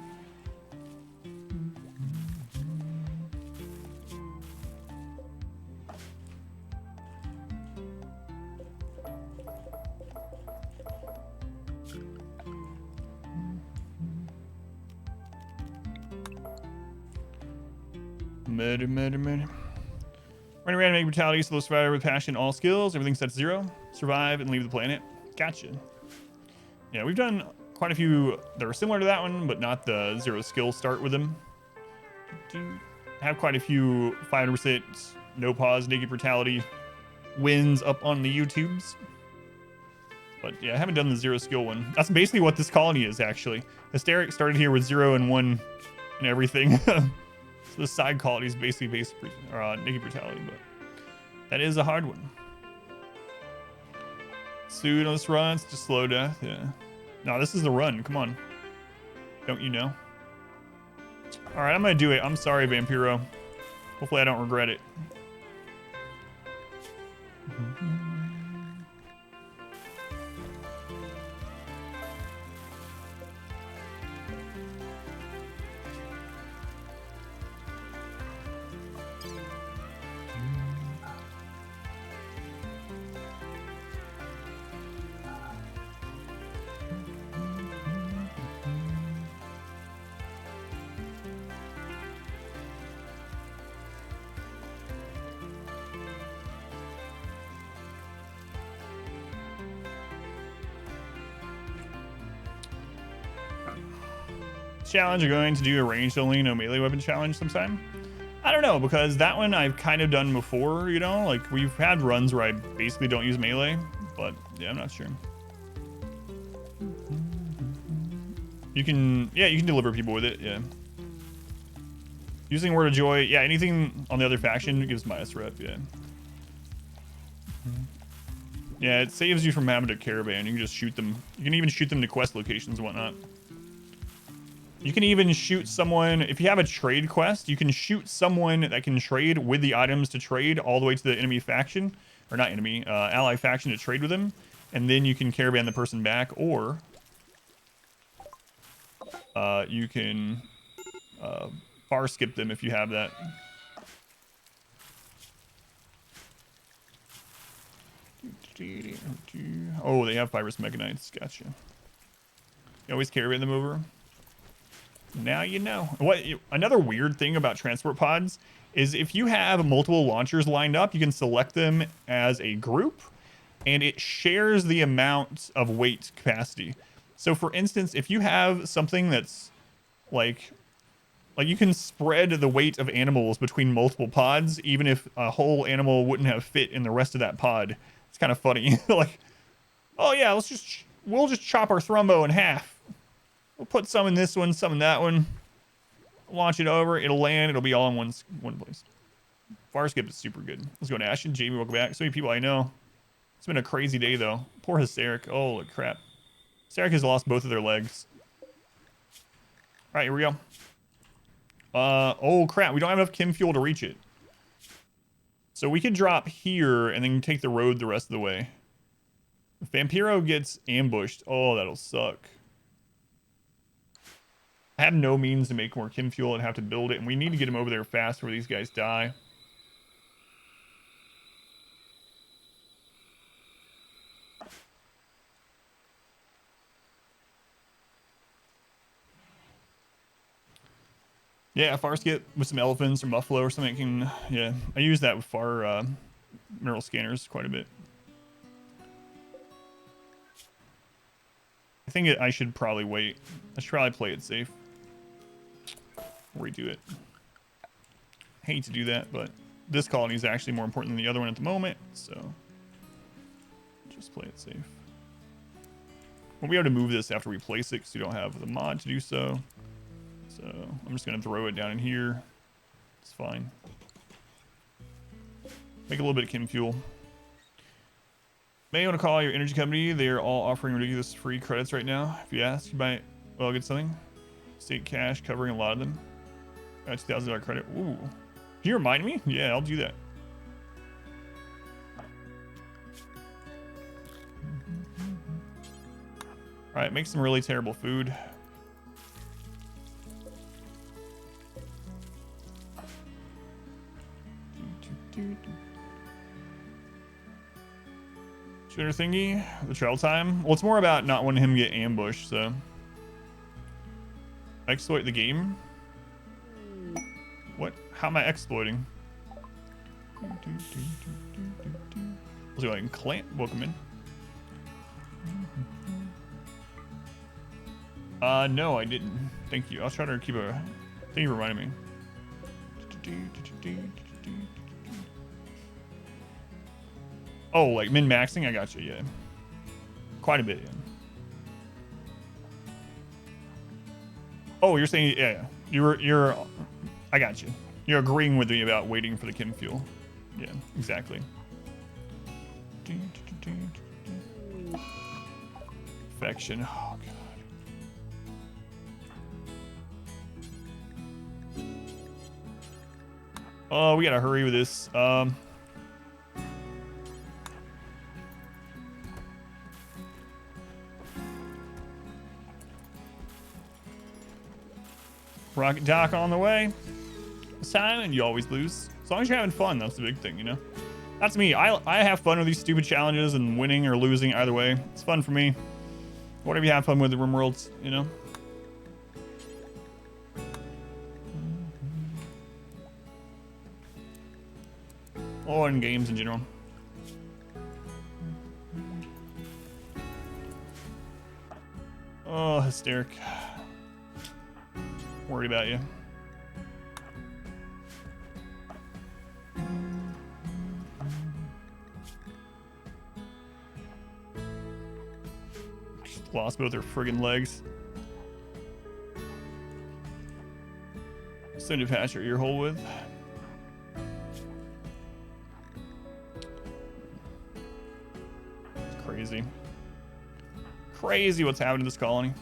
Murder. Running around and make brutality, slow survivor with passion, all skills. Everything's set to 0. Survive and leave the planet. Gotcha. Yeah, we've done quite a few that are similar to that one, but not the 0 skill start with them. Have quite a few 500% no pause, naked brutality wins up on the YouTubes. But yeah, I haven't done the 0 skill one. That's basically what this colony is, actually. Hysteric started here with 0 and 1 and everything. So the side quality is basically naked brutality, but that is a hard one. Pseudos runs to slow death, yeah. No, this is the run, come on. Don't you know? All right, I'm gonna do it. I'm sorry, Vampiro. Hopefully I don't regret it. Challenge, are going to do a ranged only no melee weapon challenge sometime? I don't know, because that one I've kind of done before, you know, like we've had runs where I basically don't use melee, but yeah, I'm not sure. You can deliver people with it, yeah. Using Word of Joy, yeah, anything on the other faction gives minus rep, yeah. Yeah, it saves you from having to caravan. You can just shoot them. You can even shoot them to quest locations and whatnot. You can even shoot someone, if you have a trade quest, you can shoot someone that can trade with the items to trade all the way to the enemy faction, or not enemy, ally faction to trade with them, and then you can caravan the person back, or you can far skip them if you have that. Oh, they have Fibrous Mechanites, gotcha. You always caravan them over. Now you know. Another weird thing about transport pods is if you have multiple launchers lined up, you can select them as a group, and it shares the amount of weight capacity. So for instance, if you have something that's like Like, you can spread the weight of animals between multiple pods, even if a whole animal wouldn't have fit in the rest of that pod. It's kind of funny. Like, oh yeah, we'll just chop our thrumbo in half. We'll put some in this one, some in that one. Launch it over. It'll land. It'll be all in one place. Fire skip is super good. Let's go to Ashton. Jamie, welcome back. So many people I know. It's been a crazy day, though. Poor Hysteric. Oh, crap. Hysteric has lost both of their legs. All right, here we go. Oh, crap. We don't have enough chem fuel to reach it. So we could drop here and then take the road the rest of the way. If Vampiro gets ambushed, oh, that'll suck. I have no means to make more chem fuel and have to build it, and we need to get him over there fast before these guys die. Yeah, far skip with some elephants or buffalo or something can, yeah. I use that with far mineral scanners quite a bit. I think I should probably wait. I should probably play it safe. Redo it. Hate to do that, but this colony is actually more important than the other one at the moment, so just play it safe. We'll be able to move this after we place it because we don't have the mod to do so. So I'm just going to throw it down in here. It's fine. Make a little bit of chem fuel. May want to call your energy company. They're all offering ridiculous free credits right now. If you ask, you might well get something. State cash covering a lot of them. $2,000 credit. Ooh. Can you remind me? Yeah, I'll do that. All right, make some really terrible food. Shooter thingy, the travel time. Well, it's more about not wanting him to get ambushed, so. Exploit the game? What? How am I exploiting? Let's go ahead and clamp. Welcome in. No, I didn't. Thank you. I was trying to keep a. Thank you for reminding me. Oh, like min-maxing? I got you, yeah. Quite a bit, yeah. Oh, you're saying, yeah. You're, I got you. You're agreeing with me about waiting for the chem fuel. Yeah, exactly. Infection, oh god. Oh, we gotta hurry with this. Rocket dock on the way. Simon, you always lose. As long as you're having fun, that's the big thing, you know? That's me. I have fun with these stupid challenges and winning or losing either way. It's fun for me. Whatever you have fun with the RimWorlds, you know? Or in games in general. Oh, hysteric. Worried about you. Just lost both their friggin' legs. Something to patch your ear hole with. It's crazy. Crazy what's happening to this colony.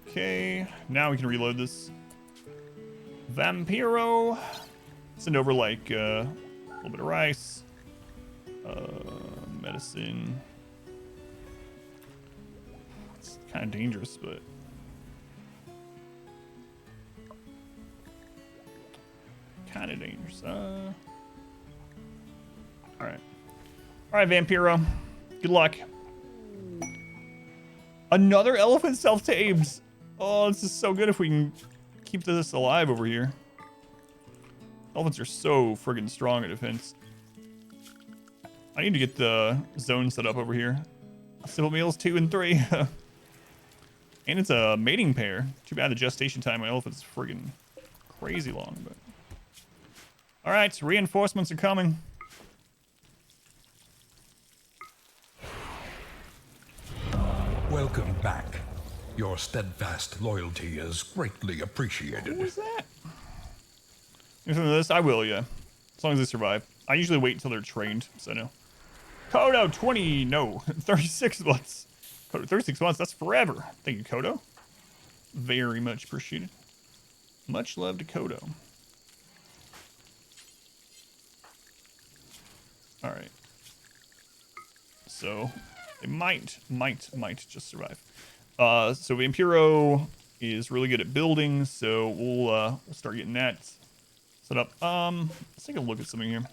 Okay, now we can reload this. Vampiro. Send over like a little bit of rice. Medicine. It's kind of dangerous, but kind of dangerous. All right, Vampiro. Good luck. Another elephant self-tamed. Oh, this is so good if we can keep this alive over here. Elephants are so friggin' strong at defense. I need to get the zone set up over here. Civil meals 2 and 3. And it's a mating pair. Too bad the gestation time on elephants is friggin' crazy long, but. Alright, reinforcements are coming. Welcome back. Your steadfast loyalty is greatly appreciated. What was that? Listen to this? I will, yeah. As long as they survive. I usually wait until they're trained, so no. Kodo, 20, no, 36 months. Kodo, 36 months, that's forever. Thank you, Kodo. Very much appreciated. Much love to Kodo. All right. So, it might just survive. So Vampiro is really good at building, so we'll start getting that set up. Let's take a look at something here.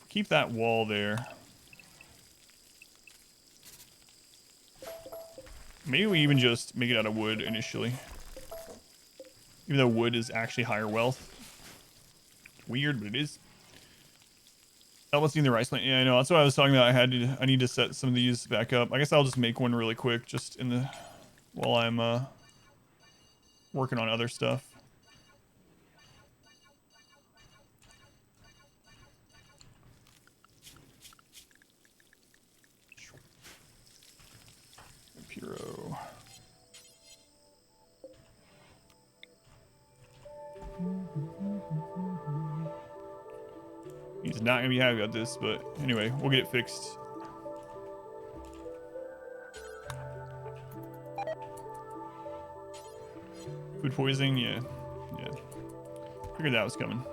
Keep that wall there. Maybe we even just make it out of wood initially. Even though wood is actually higher wealth. Weird, but it is. Almost in the rice plant. Yeah, I know. That's what I was talking about. I need to set some of these back up. I guess I'll just make one really quick, just in the while I'm working on other stuff. Puro. He's not gonna be happy about this, but anyway, we'll get it fixed. Food poisoning, yeah. Figured that was coming.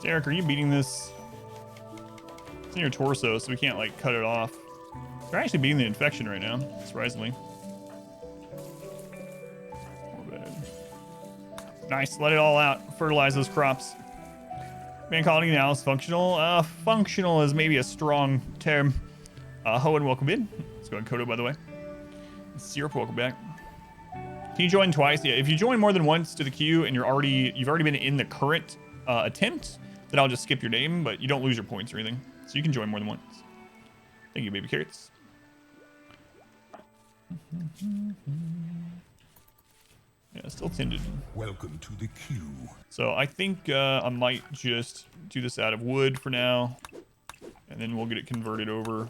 Derek, are you beating this? It's in your torso, so we can't like cut it off. They're actually beating the infection right now, surprisingly. Nice, let it all out. Fertilize those crops. Man colony now is functional. Functional is maybe a strong term. Hoenn, welcome in. Let's go ahead, Kodo, by the way. Syrup, welcome back. Can you join twice? Yeah, if you join more than once to the queue and you've already been in the current attempt, then I'll just skip your name, but you don't lose your points or anything. So you can join more than once. Thank you, baby carrots. Yeah, still tended. Welcome to the queue. So I think I might just do this out of wood for now, and then we'll get it converted over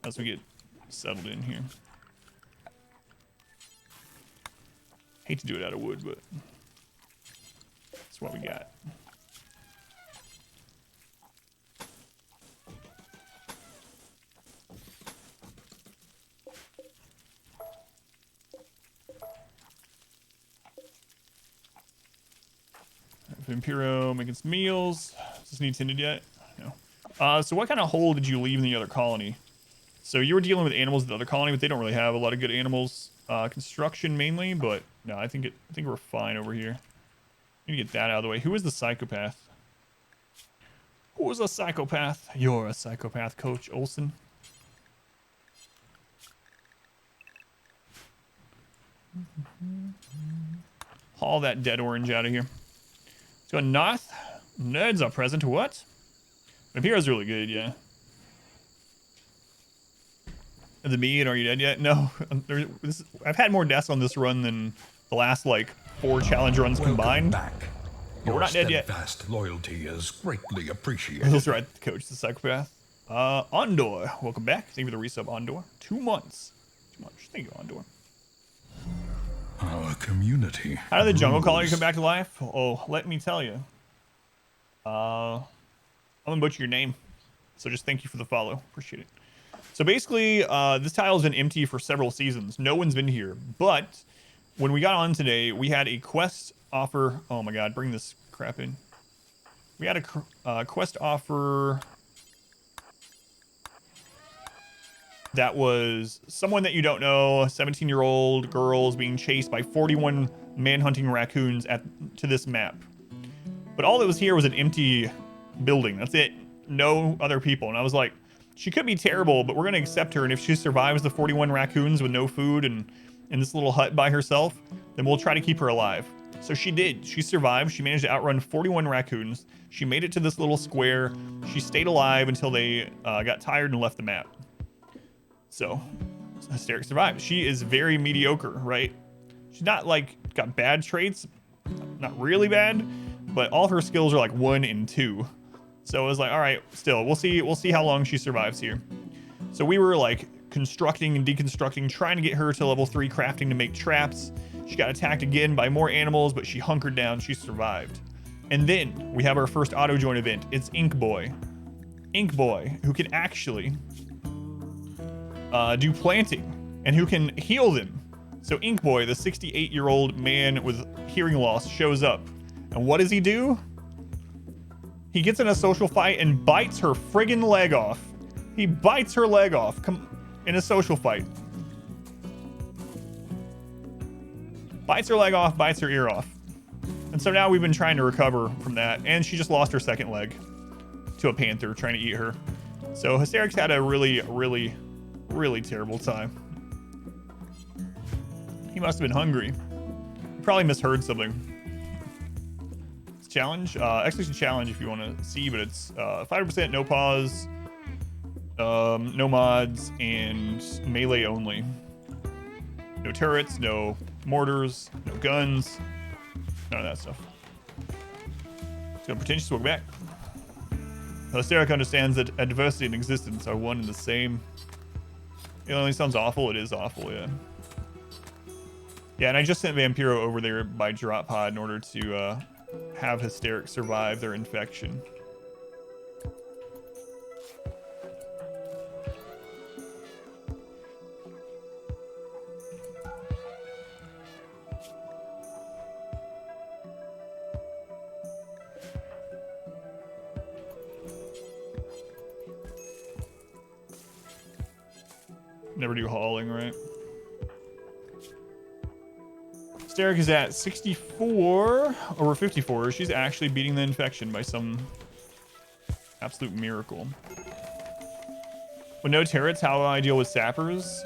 as we get settled in here. Hate to do it out of wood, but that's what we got. Vampiro making some meals. Does this need tended yet? No. So what kind of hole did you leave in the other colony? So you were dealing with animals in the other colony, but they don't really have a lot of good animals. Construction mainly, but no, I think we're fine over here. Need to get that out of the way. Who is the psychopath? Who is a psychopath? You're a psychopath, Coach Olsen. Haul that dead orange out of here. Let's go north. Nerds are present. What? Vampiro's really good, yeah. The meat, are you dead yet? No. I've had more deaths on this run than the last, like, 4 challenge runs combined. Back. But we're not dead yet. Steadfast loyalty is greatly appreciated. That's right, Coach, the psychopath. Ondor, welcome back. Thank you for the resub, Ondor. 2 months. Too much. Thank you, Ondor. Our community. How did the jungle colony come back to life? Oh, let me tell you. I'm gonna butcher your name, so just thank you for the follow. Appreciate it. So basically, this tile's been empty for several seasons. No one's been here, but when we got on today, we had a quest offer. Oh my god, bring this crap in. We had a quest offer that was someone that you don't know, a 17-year-old girl is being chased by 41 manhunting raccoons to this map. But all that was here was an empty building. That's it. No other people. And I was like, she could be terrible, but we're going to accept her. And if she survives the 41 raccoons with no food and in this little hut by herself, then we'll try to keep her alive. So she did. She survived. She managed to outrun 41 raccoons. She made it to this little square. She stayed alive until they got tired and left the map. So Hysteric survived. She is very mediocre, right? She's not like got bad traits, not really bad, but all her skills are like 1 and 2. So it was like, all right, still, we'll see how long she survives here. So we were like constructing and deconstructing, trying to get her to level 3 crafting to make traps. She got attacked again by more animals, but she hunkered down. She survived. And then we have our first auto join event. It's Ink Boy. Ink Boy, who can actually do planting and who can heal them. So Ink Boy, the 68-year-old man with hearing loss, shows up. And what does he do? He gets in a social fight and bites her friggin' leg off. He bites her leg off in a social fight. Bites her leg off, bites her ear off. And so now we've been trying to recover from that. And she just lost her second leg to a panther trying to eat her. So Hysteric's had a really, really, really terrible time. He must have been hungry. He probably misheard something. Challenge, execution challenge if you want to see, but it's 5% no pause, no mods, and melee only. No turrets, no mortars, no guns, none of that stuff. So pretentious, welcome back. Hysteric understands that adversity and existence are one and the same. It only sounds awful. It is awful, yeah. Yeah, and I just sent Vampiro over there by drop pod in order to have Hysteric survive their infection. Never do hauling, right? Hysteric is at 64 over 54. She's actually beating the infection by some absolute miracle. With no turrets, how do I deal with sappers?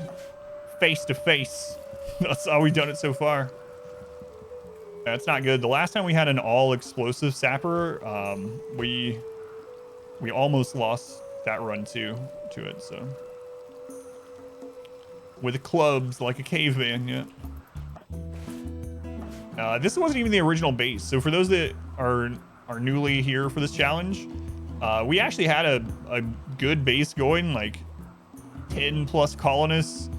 Face to face. That's how we've done it so far. That's not good. The last time we had an all explosive sapper, we almost lost that run to it. So with clubs like a caveman, yeah. This wasn't even the original base. So for those that are newly here for this challenge, we actually had a good base going, like 10 plus colonists,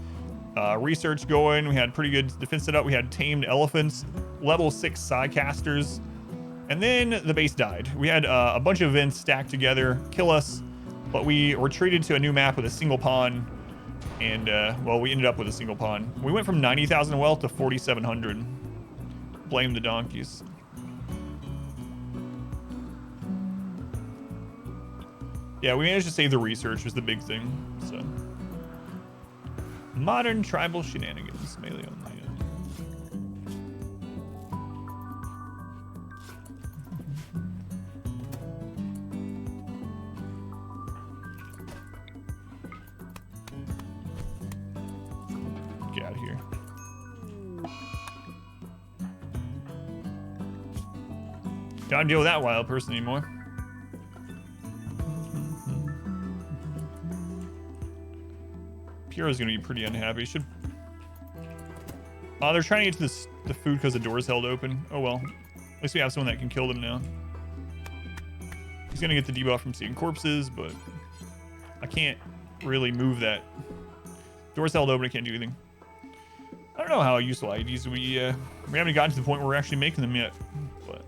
research going. We had pretty good defense set up. We had tamed elephants, level 6 psycasters, and then the base died. We had a bunch of events stacked together, kill us, but we retreated to a new map with a single pawn, and well, we ended up with a single pawn. We went from 90,000 wealth to 4,700. Blame the donkeys. Yeah, we managed to save the research was the big thing. So modern tribal shenanigans, melee only. Get out of here. Don't deal with that wild person anymore. Piero's gonna be pretty unhappy. Should. Oh, they're trying to get to the food because the door's held open. Oh well. At least we have someone that can kill them now. He's gonna get the debuff from seeing corpses, but I can't really move that. Door's held open. I can't do anything. I don't know how useful IEDs we haven't gotten to the point where we're actually making them yet. But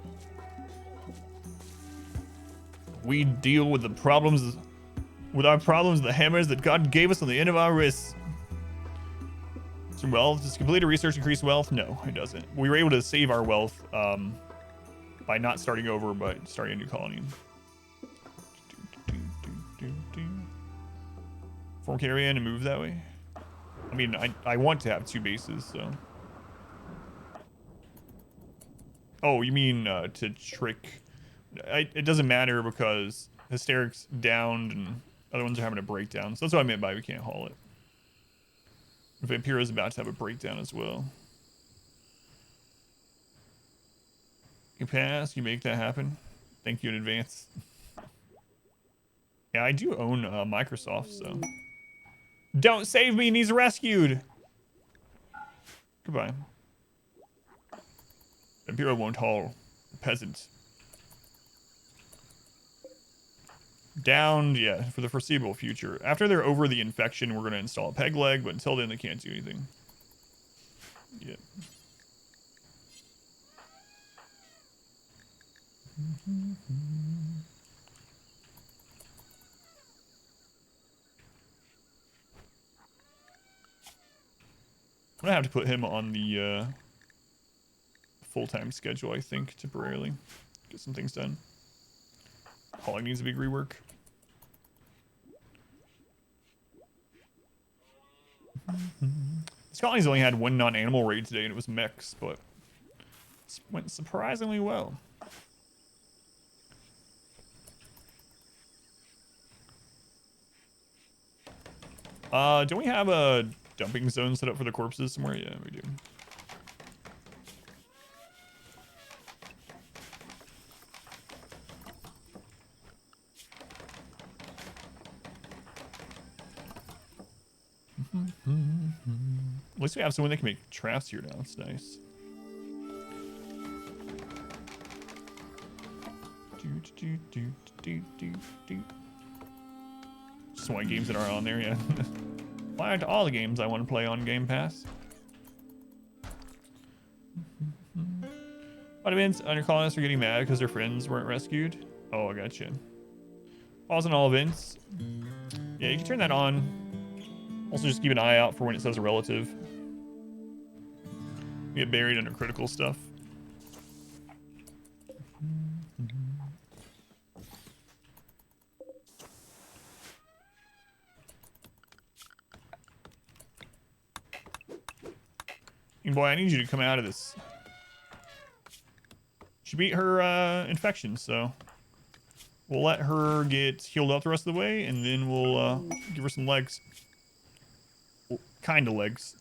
we deal with the problems. With our problems, the hammers that God gave us on the end of our wrists. So wealth, does complete a research increase wealth? No, it doesn't. We were able to save our wealth by not starting over, but starting a new colony. Fork area and move that way. I mean, I want to have 2 bases, so. Oh, you mean to trick? It doesn't matter because Hysteric's downed and other ones are having a breakdown. So that's what I meant by we can't haul it. Vampira's about to have a breakdown as well. You pass, you make that happen. Thank you in advance. Yeah, I do own Microsoft, so. Don't save me, he's rescued! Goodbye. Vampira won't haul. Peasant. Downed, yeah, for the foreseeable future. After they're over the infection, we're going to install a peg leg, but until then, they can't do anything. Yeah. I'm going to have to put him on the full-time schedule, I think, temporarily. Get some things done. Hauling needs a big rework. This colony's only had 1 non-animal raid today, and it was mechs, but it went surprisingly well. Don't we have a dumping zone set up for the corpses somewhere? Yeah, we do. At least we have someone that can make traps here now. That's nice. Just want games that are on there, yeah. Why aren't all the games I want to play on Game Pass? Events on your colonists are getting mad because their friends weren't rescued. Oh, I gotcha. Pause on all events. Yeah, you can turn that on. Also, just keep an eye out for when it says a relative. Get buried under critical stuff. Boy, I need you to come out of this. She beat her infection, so we'll let her get healed up the rest of the way, and then we'll give her some legs. Well, kind of legs.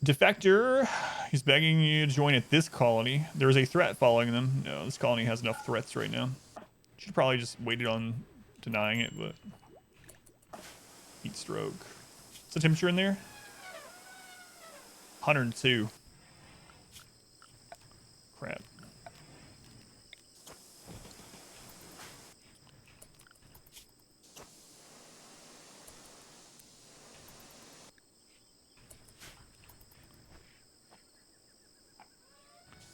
Defector, he's begging you to join at this colony. There's a threat following them. No, this colony has enough threats right now. Should probably just waited on denying it, but heat stroke. What's the temperature in there? 102. Crap.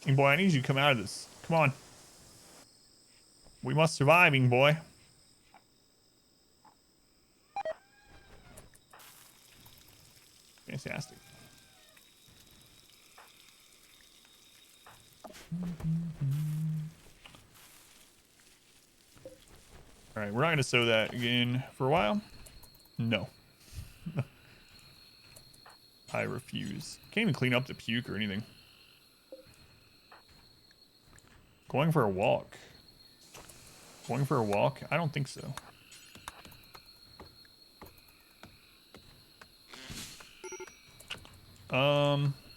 Ing boy, I need you to come out of this. Come on. We must survive, Ing boy. Fantastic. All right, we're not going to sow that again for a while. No. I refuse. Can't even clean up the puke or anything. Going for a walk. Going for a walk? I don't think so.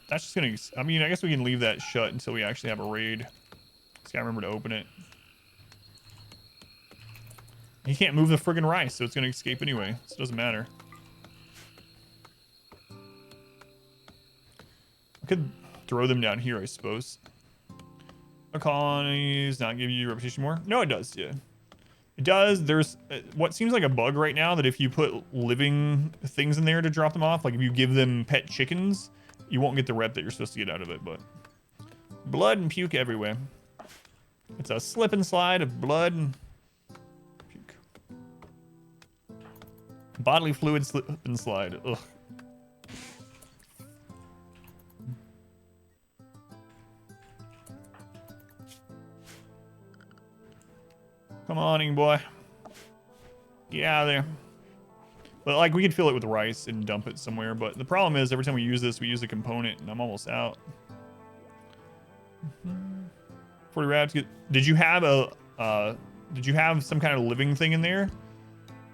That's just gonna, I mean, I guess we can leave that shut until we actually have a raid. Just gotta remember to open it. He can't move the friggin' rice, so it's gonna escape anyway. So it doesn't matter. I could throw them down here, I suppose. Colonies not give you reputation more? No, it does, yeah. It does. There's what seems like a bug right now that if you put living things in there to drop them off, like if you give them pet chickens, you won't get the rep that you're supposed to get out of it, but blood and puke everywhere. It's a slip and slide of blood and puke. Bodily fluid slip and slide. Ugh. Come on, boy. Get out of there. But like we could fill it with rice and dump it somewhere. But the problem is every time we use this, we use a component, and I'm almost out. 40 rats. Did you have did you have some kind of living thing in there?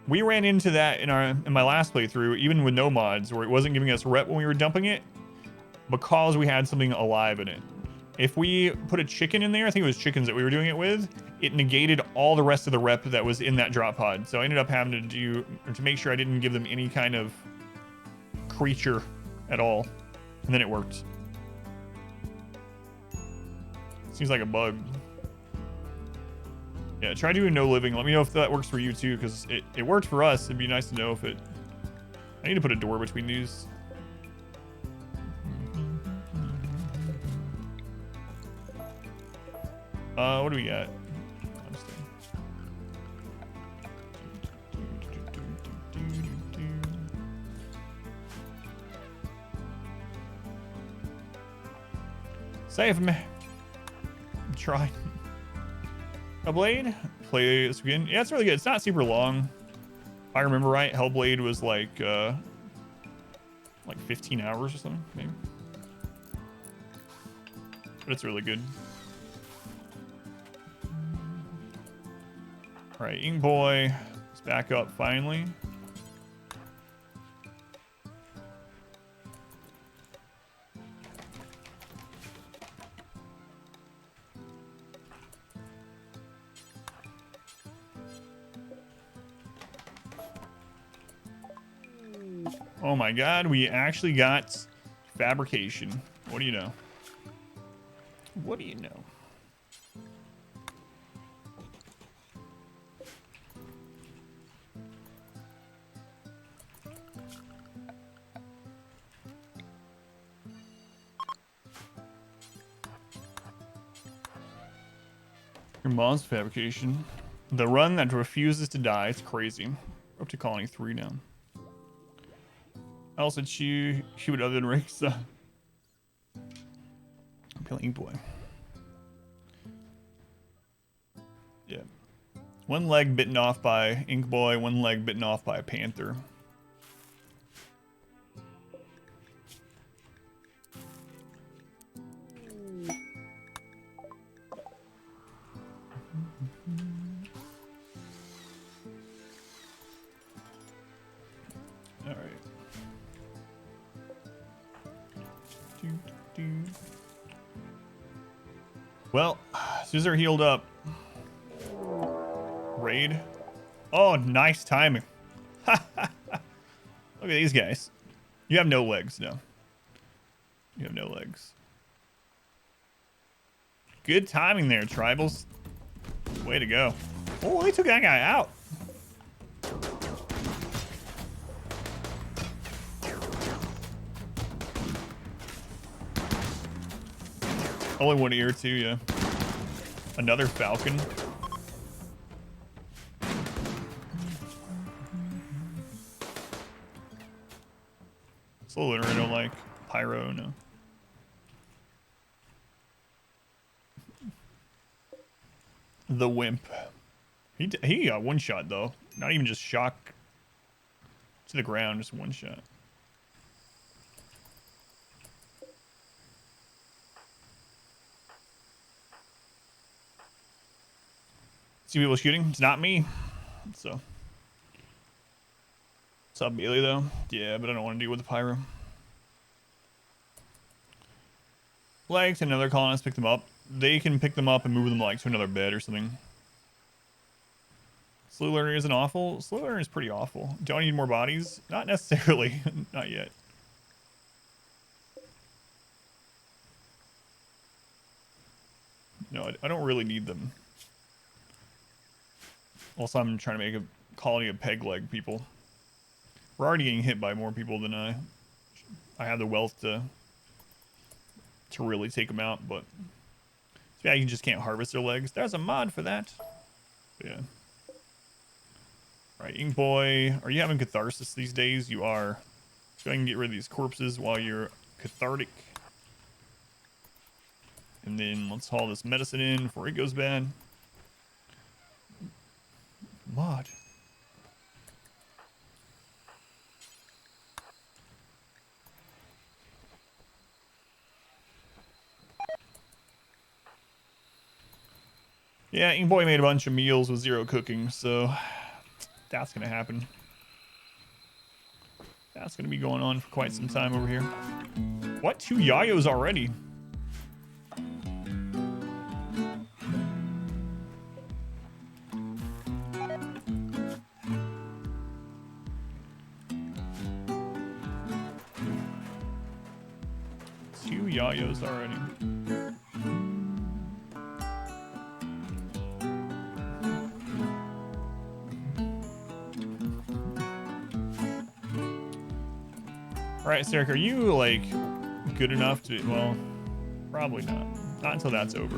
We ran into that in my last playthrough, even with no mods, where it wasn't giving us rep when we were dumping it because we had something alive in it. If we put a chicken in there, I think it was chickens that we were doing it with, it negated all the rest of the rep that was in that drop pod. So I ended up having to make sure I didn't give them any kind of creature at all. And then it worked. Seems like a bug. Yeah, try doing no living. Let me know if that works for you too, because it worked for us. It'd be nice to know if it... I need to put a door between these. What do we got? Save me. Try. Hellblade. Play this again. Yeah, it's really good. It's not super long. If I remember right, Hellblade was like 15 hours or something, maybe. But it's really good. All right, Ink Boy is back up finally. Oh my god, we actually got fabrication. What do you know? What do you know? Your mom's fabrication. The run that refuses to die. It's crazy. We're up to colony 3 now. I also she would other than Rick's Ink Boy. Yeah. One leg bitten off by Ink Boy, one leg bitten off by a panther. All right. Well, as soon as they're healed up. Raid. Oh, nice timing. Look at these guys. You have no legs, no. You have no legs. Good timing there, Tribals. Way to go. Oh, they took that guy out. Only one ear too, yeah. Another falcon. Slow learner, I don't like. Pyro, no. The wimp. He got one shot though. Not even just shock to the ground, just one shot. See people shooting? It's not me. So. What's up, Bailey, though? Yeah, but I don't want to deal with the pyro. Like, another colonist pick them up. They can pick them up and move them, like, to another bed or something. Slow learner isn't awful. Slow learner is pretty awful. Do I need more bodies? Not necessarily. Not yet. No, I don't really need them. Also, I'm trying to make a colony of peg leg people. We're already getting hit by more people than I have the wealth to really take them out, but yeah, you just can't harvest their legs. There's a mod for that. But yeah. All right, Ink Boy, are you having catharsis these days? You are. So I can get rid of these corpses while you're cathartic. And then let's haul this medicine in before it goes bad. Mod. Yeah, Ink Boy made a bunch of meals with 0 cooking, so that's gonna happen. That's gonna be going on for quite some time over here. What? 2 Yayos already? Two Yayos already. Alright, Sarek, are you, like, good enough to... Well, probably not. Not until that's over.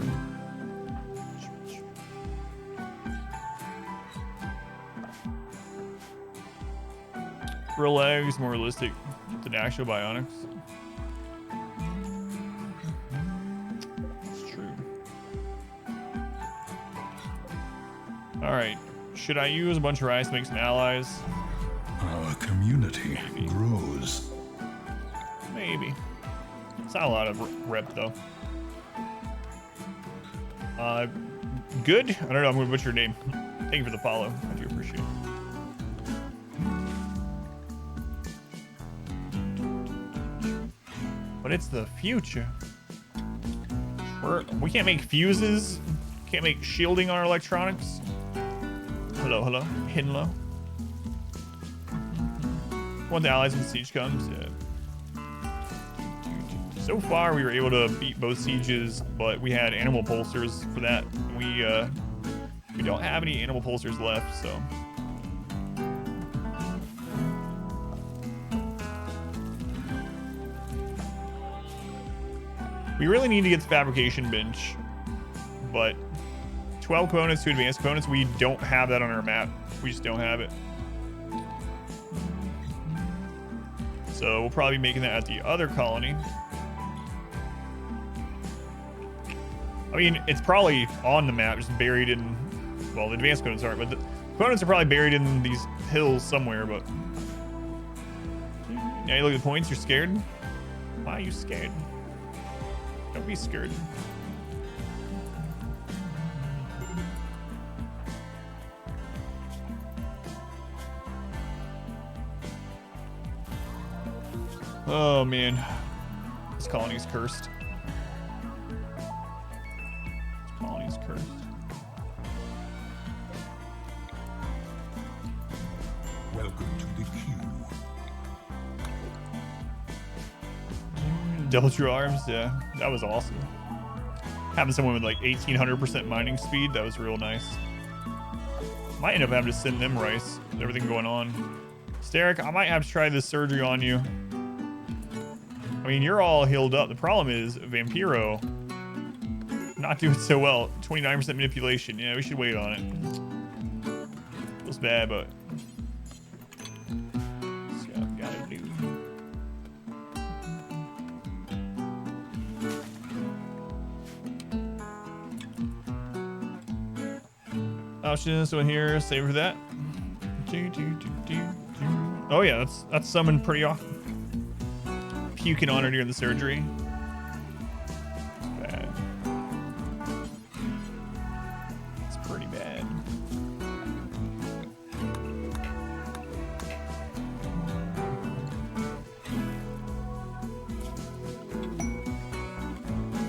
Real legs, more realistic than actual bionics. It's true. Alright. Should I use a bunch of rice to make some allies? Our community grows. Maybe. It's not a lot of rep, though. Good? I don't know, I'm gonna butcher your name. Thank you for the follow. I do appreciate it. But it's the future. We can't make fuses. Can't make shielding on our electronics. Hello, hello. Hidden low. Want the allies when the siege comes? Yeah. So far, we were able to beat both sieges, but we had animal pulsers for that. We don't have any animal pulsers left, so. We really need to get the fabrication bench, but 12 components to advanced components, we don't have that on our map. We just don't have it. So we'll probably be making that at the other colony. I mean, it's probably on the map, just buried in, well, the advanced components aren't, but the components are probably buried in these hills somewhere, but. Now you look at the points, you're scared? Why are you scared? Don't be scared. Oh man, this colony's cursed. This colony's cursed. Welcome to the queue. Double true arms, yeah, that was awesome. Having someone with like 1800% mining speed, that was real nice. Might end up having to send them rice with everything going on. Steric, I might have to try this surgery on you. I mean, you're all healed up. The problem is Vampiro not doing so well. 29% manipulation. Yeah, we should wait on it. Feels bad, but that's what I've gotta do. Options in here. Save for that. Oh yeah, that's summoned pretty often. Puking on her during the surgery. Bad. It's pretty bad.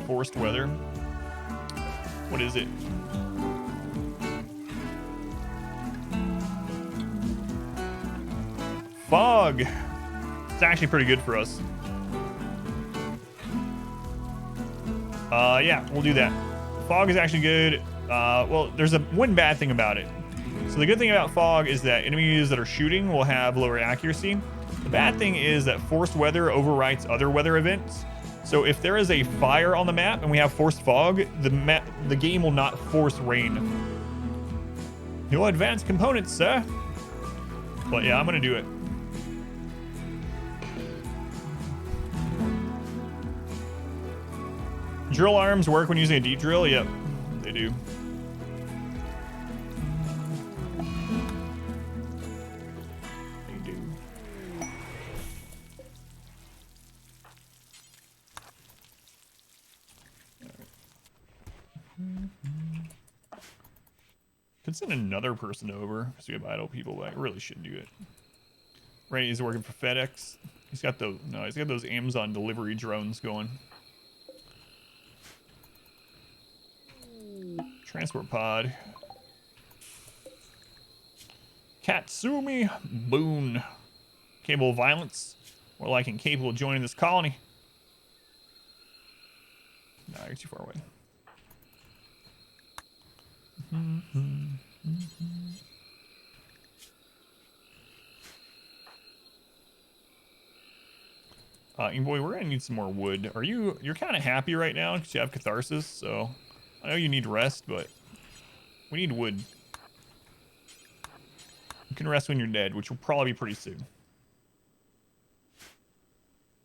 Forced weather. What is it? Fog. It's actually pretty good for us. Yeah, we'll do that. Fog is actually good. Well, there's one bad thing about it. So the good thing about fog is that enemies that are shooting will have lower accuracy. The bad thing is that forced weather overwrites other weather events. So if there is a fire on the map and we have forced fog, the game will not force rain. You'll advance components, sir. But yeah, I'm gonna do it. Drill arms work when using a deep drill? Yep, they do. They do. Let's send another person over because we have idle people, but I really should do it. Right, he's working for FedEx. He's got those Amazon delivery drones going. Transport pod. Katsumi Boone. Capable of violence. More like incapable of joining this colony. No, you're too far away. Boy, we're gonna need some more wood. You're kind of happy right now because you have catharsis, so I know you need rest, but we need wood. You can rest when you're dead, which will probably be pretty soon.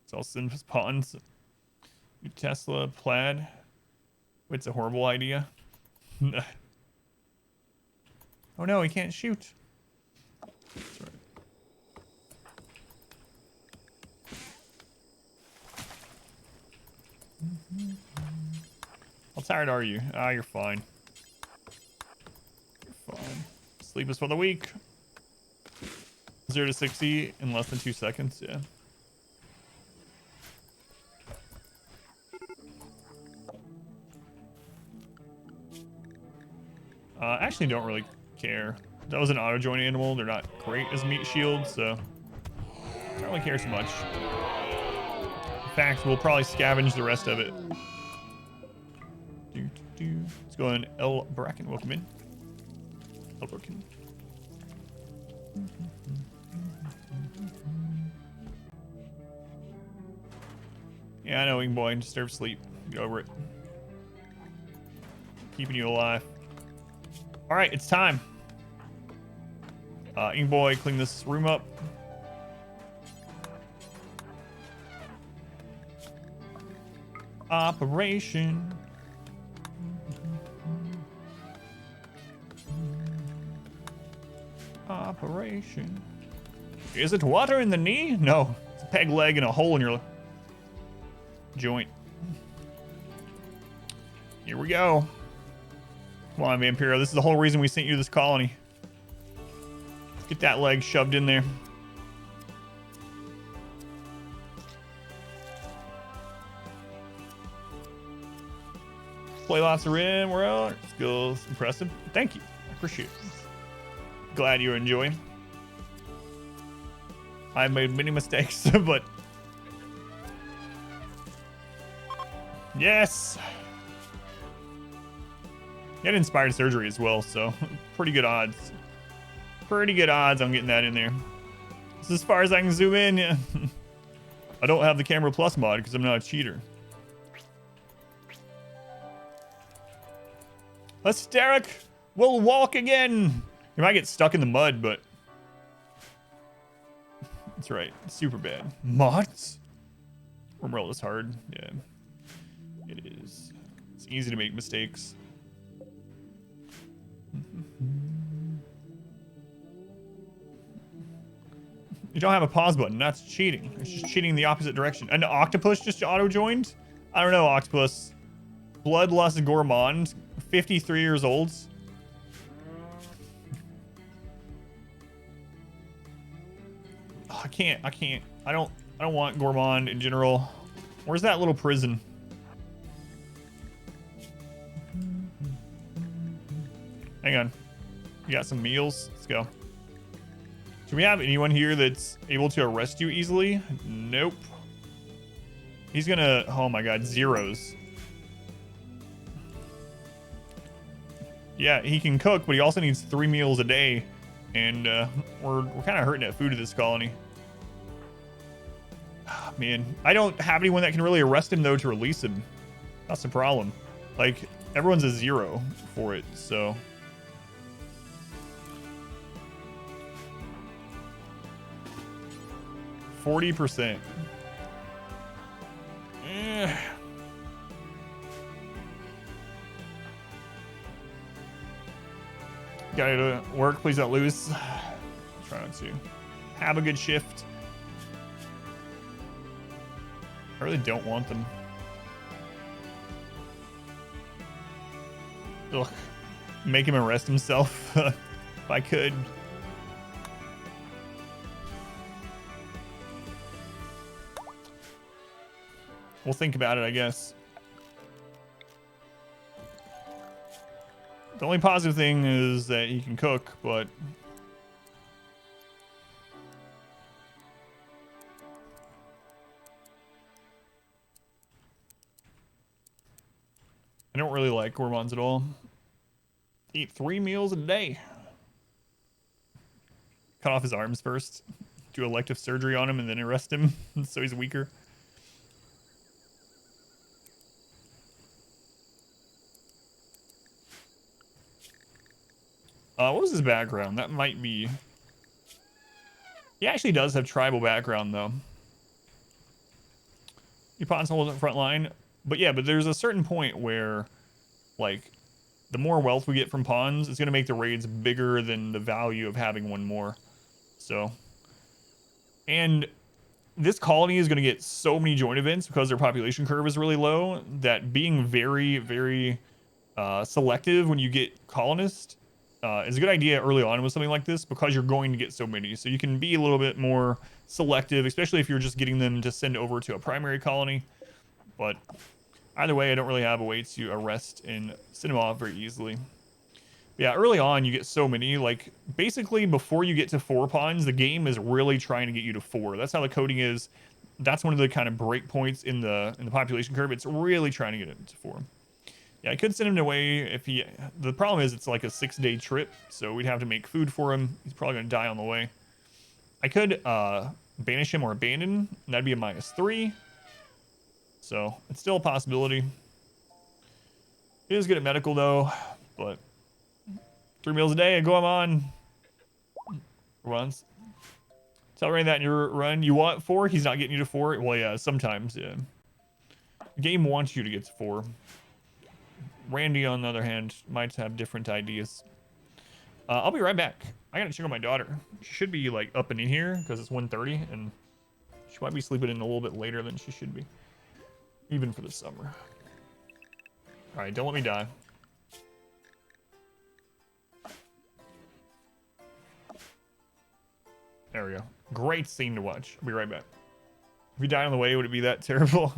So I'll send his pawns. New Tesla plaid. It's a horrible idea. Oh no, he can't shoot. That's right. How tired are you? Ah, you're fine. You're fine. Sleep is for the weak. 0 to 60 in less than 2 seconds, yeah. Actually don't really care. That was an auto-join animal. They're not great as meat shields, so I don't really care so much. In fact, we'll probably scavenge the rest of it. Let's go in. L. Bracken, welcome in. L. Bracken. Yeah, I know, Ing Boy. Disturb sleep. Get over it. Keeping you alive. All right, it's time. Ing Boy, clean this room up. Operation. Operation. Is it water in the knee? No, it's a peg leg and a hole in your joint. Here we go. Come on, Vampiro. This is the whole reason we sent you to this colony. Get that leg shoved in there. Play lots of Rim. We're out. Skills impressive. Thank you. I appreciate it. Glad you're enjoying. I've made many mistakes, but yes. You had inspired surgery as well, so pretty good odds. Pretty good odds on getting that in there. This is as far as I can zoom in. Yeah. I don't have the camera plus mod because I'm not a cheater. Hysteric will walk again. You might get stuck in the mud, but that's right. Super bad. Mods? Rimworld is hard. Yeah, it is. It's easy to make mistakes. You don't have a pause button. That's cheating. It's just cheating in the opposite direction. An octopus just auto-joined? I don't know, Octopus. Bloodlust Gourmand. 53 years old. Oh, I can't. I don't want Gourmand in general. Where's that little prison? Hang on. You got some meals? Let's go. Do we have anyone here that's able to arrest you easily? Nope. He's gonna... Oh my god, zeros. Yeah, he can cook, but he also needs 3 meals a day. And we're kind of hurting at food at this colony. Oh, man, I don't have anyone that can really arrest him, though, to release him. That's the problem. Like, everyone's a 0 for it, so... 40%. Gotta work, please don't lose. Try not to. Have a good shift. I really don't want them. Ugh. make him arrest himself if I could. We'll think about it, I guess. The only positive thing is that he can cook, but I don't really like gourmands at all. Eat 3 meals a day. Cut off his arms first. Do elective surgery on him and then arrest him so he's weaker. What was his background? That might be... He actually does have tribal background, though. He pawns holes in front line. But yeah, but there's a certain point where, like, the more wealth we get from pawns, it's going to make the raids bigger than the value of having one more. So... And this colony is going to get so many joint events because their population curve is really low that being very, very selective when you get colonists is a good idea early on with something like this because you're going to get so many. So you can be a little bit more selective, especially if you're just getting them to send over to a primary colony. But either way, I don't really have a way to arrest and send them off very easily. Yeah, early on you get so many, like basically before you get to 4 pawns, the game is really trying to get you to 4. That's how the coding is. That's one of the kind of break points in the population curve. It's really trying to get it to 4. Yeah, I could send him away if he... The problem is it's like a 6-day trip, so we'd have to make food for him. He's probably going to die on the way. I could banish him or abandon, and that'd be a -3. So it's still a possibility. He is good at medical though, but 3 meals a day, I go him on. Runs. Tell Ray that in your run. You want 4? He's not getting you to 4? Well, yeah, sometimes, yeah. The game wants you to get to 4. Randy, on the other hand, might have different ideas. I'll be right back. I gotta check on my daughter. She should be, like, up and in here, because it's 1:30, and she might be sleeping in a little bit later than she should be. Even for the summer. Alright, don't let me die. There we go. Great scene to watch. I'll be right back. If you died on the way, would it be that terrible?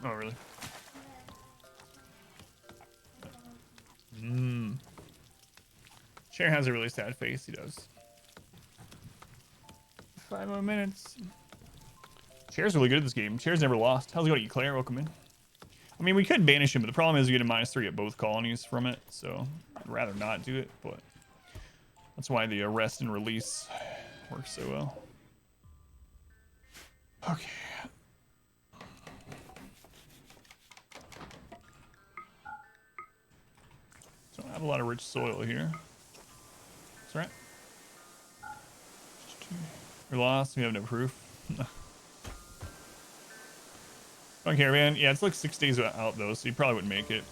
Oh, really? Cher has a really sad face, he does. 5 more minutes. Cher's really good at this game. Cher's never lost. How's it going, Claire? Welcome in. I mean, we could banish him, but the problem is you get a -3 at both colonies from it, so I'd rather not do it, but that's why the arrest and release works so well. Okay. Don't have a lot of rich soil here. That's right. We're lost. We have no proof. Fun caravan. Yeah, it's like 6 days out though, so you probably wouldn't make it.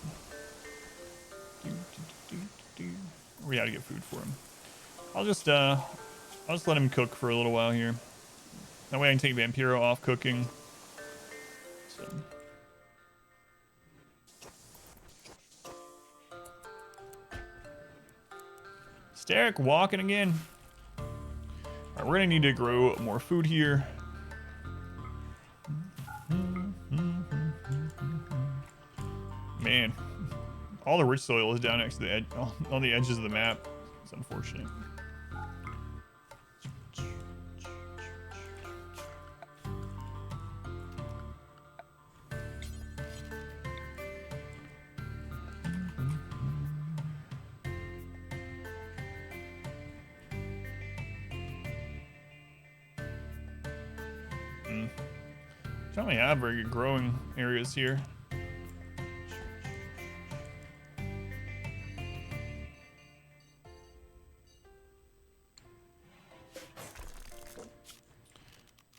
We gotta get food for him. I'll just let him cook for a little while here. That way I can take Vampiro off cooking. So. Derek walking again. All right, we're gonna need to grow more food here. Man, all the rich soil is down next to the edge, on the edges of the map. It's unfortunate. Don't really have very good growing areas here.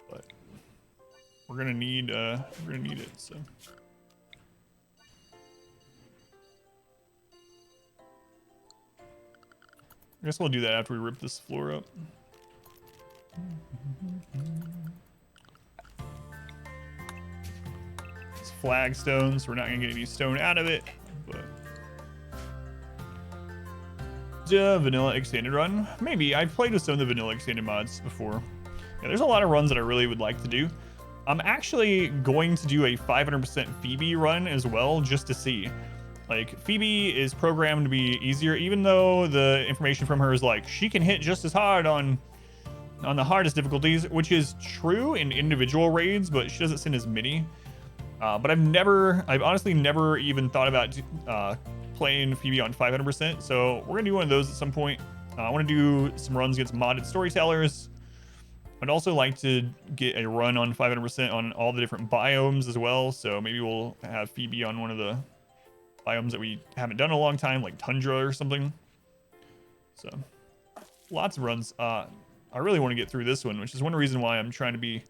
But we're gonna need it, so. I guess we'll do that after we rip this floor up. It's flagstone, so we're not gonna get any stone out of it, but the vanilla extended run. Maybe. I've played with some of the vanilla extended mods before. Yeah, there's a lot of runs that I really would like to do. I'm actually going to do a 500% Phoebe run as well, just to see. Like, Phoebe is programmed to be easier, even though the information from her is like, she can hit just as hard on the hardest difficulties, which is true in individual raids, but she doesn't send as many. But I've honestly never even thought about playing Phoebe on 500%, so we're gonna do one of those at some point. I want to do some runs against modded storytellers. I'd also like to get a run on 500% on all the different biomes as well, so maybe we'll have Phoebe on one of the biomes that we haven't done in a long time, like Tundra or something. So, lots of runs. I really want to get through this one, which is one reason why we're trying to be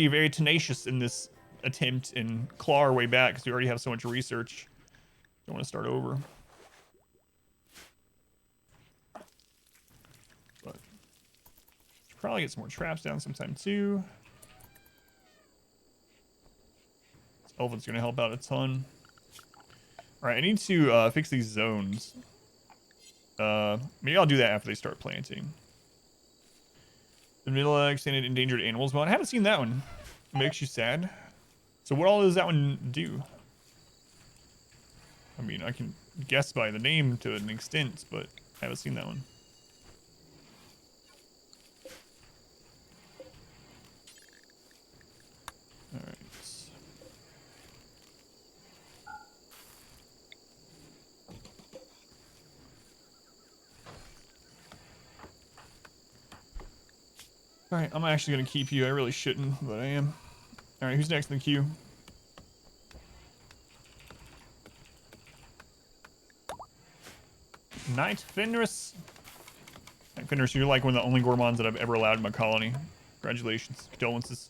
very tenacious in this attempt and claw our way back, because we already have so much research. Don't want to start over. But should probably get some more traps down sometime too. This elephant's gonna help out a ton. All right, I need to fix these zones. Maybe I'll do that after they start planting. The vanilla extended endangered animals mod. I haven't seen that one. It makes you sad. So what all does that one do? I mean, I can guess by the name to an extent, but I haven't seen that one. All right. All right, I'm actually gonna keep you. I really shouldn't, but I am. All right, who's next in the queue? Knight Fenris. Knight Fenris, you're like one of the only gourmands that I've ever allowed in my colony. Congratulations, condolences.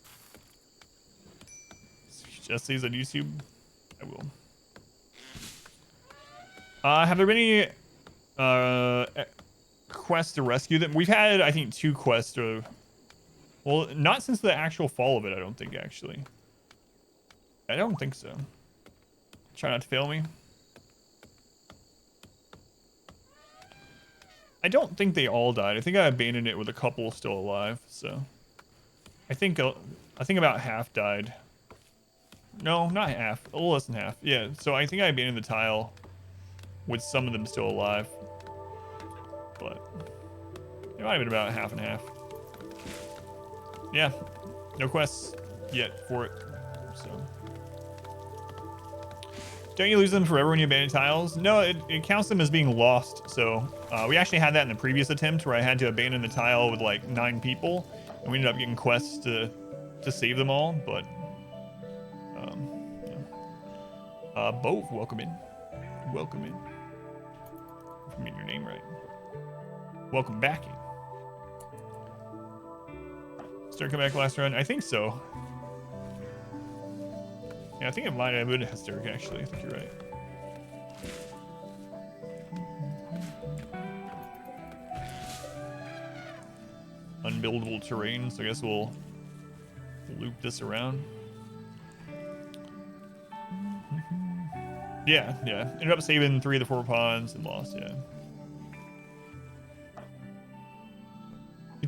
Just sees on YouTube. I will. Have there been any quests to rescue them? We've had, I think, 2 quests to. Well, not since the actual fall of it, I don't think, actually. I don't think so. Try not to fail me. I don't think they all died. I think I abandoned it with a couple still alive, so. I think about half died. No, not half. A little less than half. Yeah, so I think I abandoned the tile with some of them still alive. But it might have been about half and half. Yeah, no quests yet for it, so. Don't you lose them forever when you abandon tiles? No, it counts them as being lost, so. We actually had that in the previous attempt where I had to abandon the tile with like 9 people, and we ended up getting quests to save them all, but. Yeah. Both, welcome in. Welcome in. If I'm getting your name right. Welcome back in. Start come back last run? I think so. Yeah, I think it might have been Hysteric, actually. I think you're right. Unbuildable terrain, so I guess we'll loop this around. Yeah. Ended up saving 3 of the 4 ponds and lost, yeah.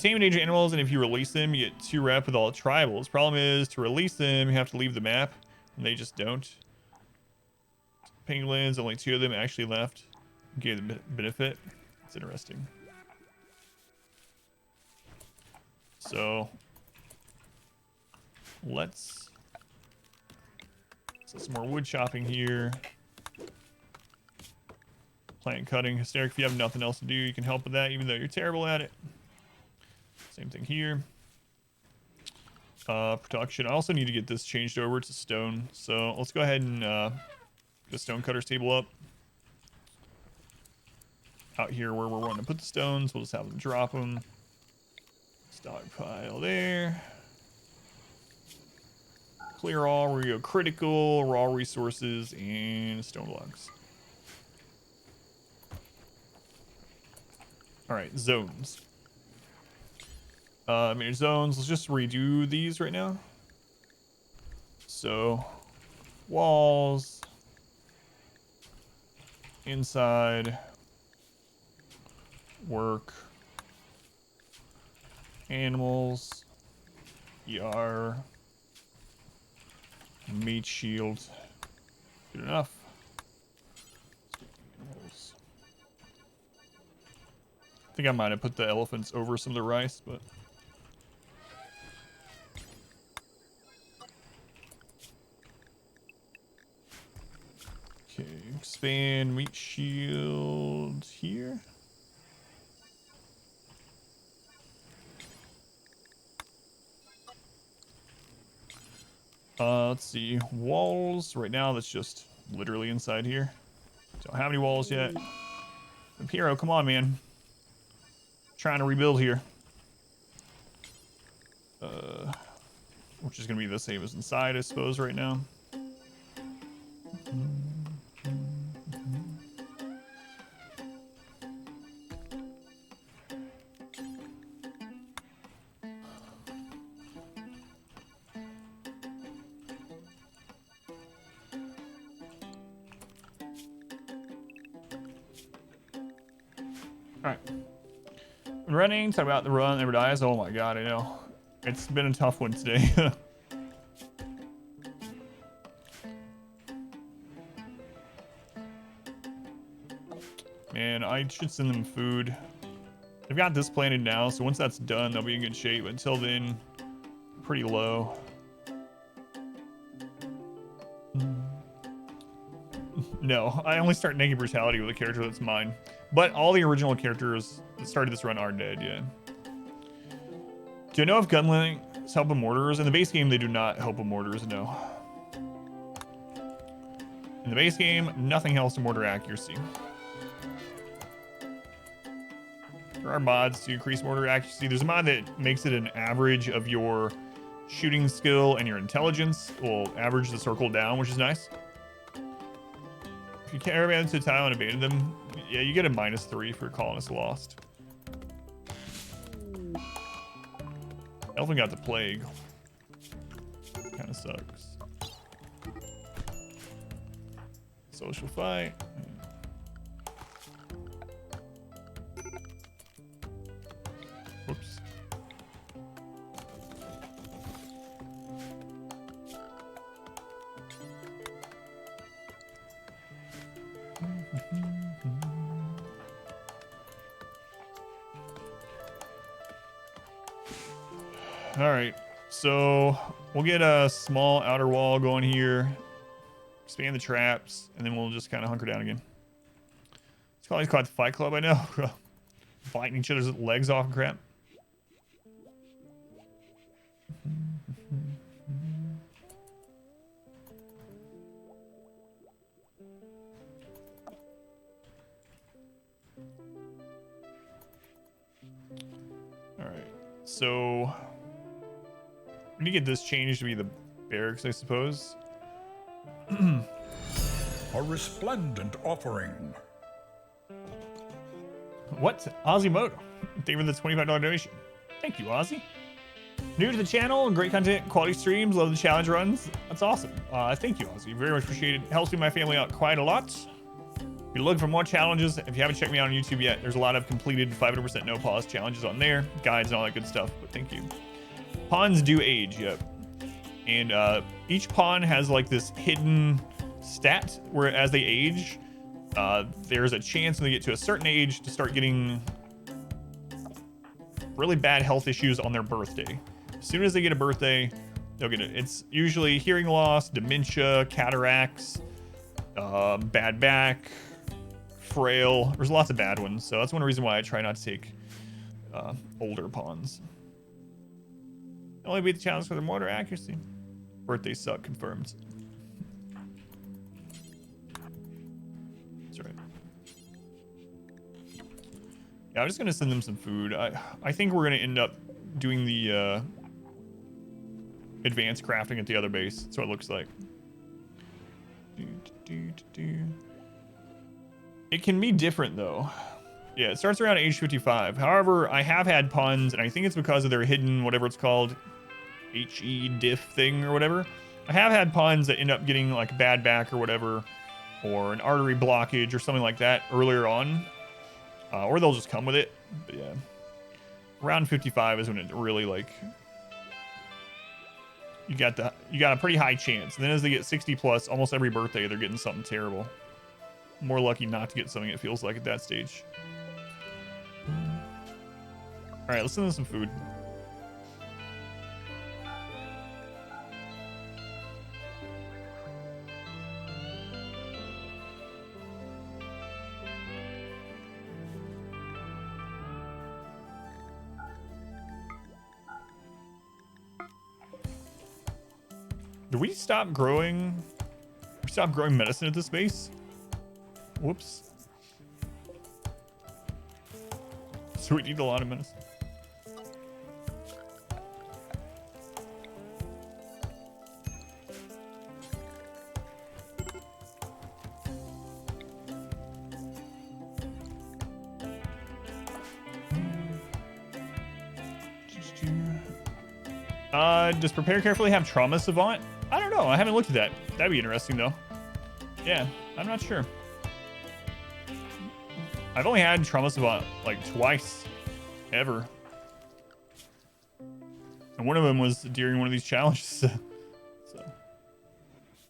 tame endangered animals, and if you release them, you get 2 rep with all the tribals. Problem is, to release them, you have to leave the map, and they just don't. Penguins, only 2 of them actually left. Gave the benefit. It's interesting. So let's some more wood chopping here. Plant cutting. Hysteric, if you have nothing else to do, you can help with that, even though you're terrible at it. Same thing here. Production. I also need to get this changed over to stone. So let's go ahead and get the stone cutters table up. Out here where we're wanting to put the stones, we'll just have them drop them. Stockpile there. Clear all, we go critical, raw resources, and stone blocks. Alright, zones. Manage zones, let's just redo these right now. So, walls, inside, work, animals, ER, meat shield. Good enough. Animals. I think I might have put the elephants over some of the rice, but okay, expand meat shield here. Let's see, walls right now, that's just literally inside here. Don't have any walls yet. Hero, come on, man. Trying to rebuild here. Which is gonna be the same as inside, I suppose, right now. Alright. Running, talk about the run, never dies. Oh my god, I know. It's been a tough one today. Man, I should send them food. I've got this planted now, so once that's done, they'll be in good shape. But until then, pretty low. No, I only start naked brutality with a character that's mine. But all the original characters that started this run are dead, yeah. Do you know if gunlinks help with mortars? In the base game, they do not help with mortars, no. In the base game, nothing helps to mortar accuracy. There are mods to increase mortar accuracy. There's a mod that makes it an average of your shooting skill and your intelligence. Will average the circle down, which is nice. If you caravan to a tile and abandon them, yeah, you get a -3 for colonists lost. Elfin got the plague. Kind of sucks. Social fight. Whoops. All right, so we'll get a small outer wall going here, expand the traps, and then we'll just kind of hunker down again. It's always quite the fight club, I know. Biting each other's legs off and crap. All right, so we need to get this changed to be the barracks, I suppose. A resplendent offering. What? Ozzy Moto. Thank you for the $25 donation. Thank you, Ozzy. New to the channel and great content, quality streams, love the challenge runs. That's awesome. Thank you, Ozzy. Very much appreciated. Helps me and my family out quite a lot. If you're looking for more challenges, if you haven't checked me out on YouTube yet, there's a lot of completed 500% no pause challenges on there, guides and all that good stuff. But thank you. Pawns do age, yep. And each pawn has like this hidden stat where as they age, there's a chance when they get to a certain age to start getting really bad health issues on their birthday. As soon as they get a birthday, they'll get it. It's usually hearing loss, dementia, cataracts, bad back, frail. There's lots of bad ones, so that's one reason why I try not to take older pawns. Only beat the challenge for the mortar accuracy. Birthday suck confirmed. That's right. Yeah, I'm just gonna send them some food. I think we're gonna end up doing the advanced crafting at the other base. That's what it looks like. It can be different though. Yeah, it starts around age 55. However, I have had puns, and I think it's because of their hidden, whatever it's called, HE diff thing or whatever. I have had puns that end up getting like bad back or whatever, or an artery blockage or something like that earlier on, or they'll just come with it. But yeah, around 55 is when it really like you got a pretty high chance. And then as they get 60 plus, almost every birthday they're getting something terrible. More lucky not to get something, it feels like, at that stage. All right, let's send them some food. Do we stop growing? We stop growing medicine at this base? Whoops. So we need a lot of medicine. Does prepare carefully have trauma savant? I don't know. I haven't looked at that. That'd be interesting though. Yeah, I'm not sure. I've only had trauma savant like twice, ever. And one of them was during one of these challenges. So it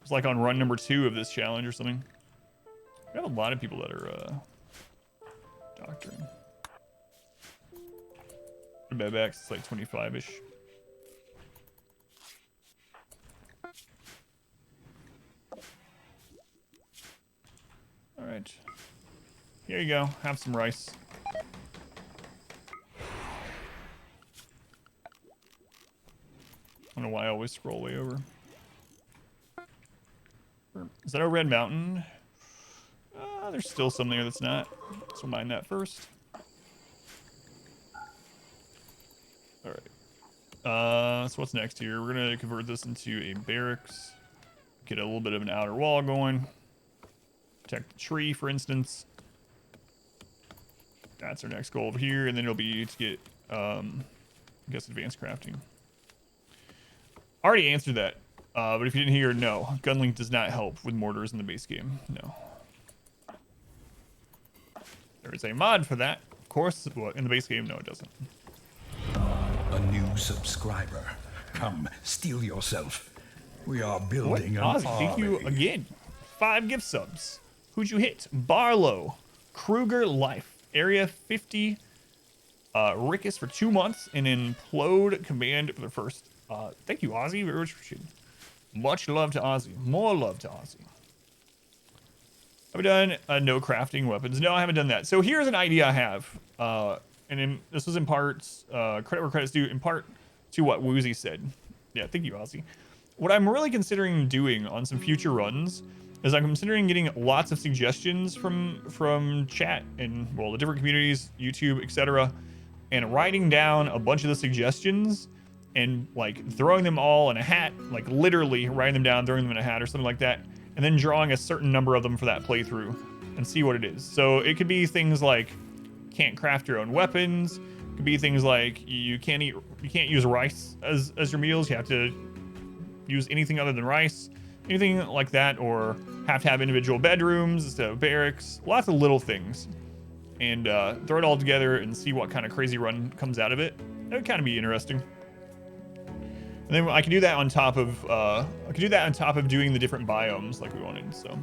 was like on run number 2 of this challenge or something. We have a lot of people that are doctoring. Bedbacks, it's like 25-ish. All right. Here you go. Have some rice. I don't know why I always scroll way over. Is that a red mountain? There's still some there that's not. So mine that first. All right. So what's next here? We're gonna convert this into a barracks. Get a little bit of an outer wall going. Protect the tree, for instance. That's our next goal over here, and then it'll be to get, I guess, advanced crafting. Already answered that, but if you didn't hear, no. Gunlink does not help with mortars in the base game, no. There is a mod for that, of course. Well, in the base game, no, it doesn't. A new subscriber. Come, steel yourself. We are building an Ozzy, thank you army. again. 5 gift subs. Who'd you hit? Barlow, Kruger Life, Area 50, Rickus for 2 months, and Implode Command for the first. Thank you, Ozzy. Very much appreciated. Much love to Ozzy. More love to Ozzy. Have I done no crafting weapons? No, I haven't done that. So here's an idea I have. This was in parts, credit where credit's due, in part to what Woozy said. Yeah, thank you, Ozzy. What I'm really considering doing on some future runs is I'm considering getting lots of suggestions from chat and, well, the different communities, YouTube, etc., and writing down a bunch of the suggestions and like throwing them all in a hat, like literally writing them down, throwing them in a hat or something like that, and then drawing a certain number of them for that playthrough and see what it is. So it could be things like can't craft your own weapons. It could be things like you can't use rice as your meals. You have to use anything other than rice. anything like that, or have to have individual bedrooms instead of barracks. Lots of little things, and throw it all together and see what kind of crazy run comes out of it. That would kind of be interesting. And then I can do that on top of doing the different biomes like we wanted. So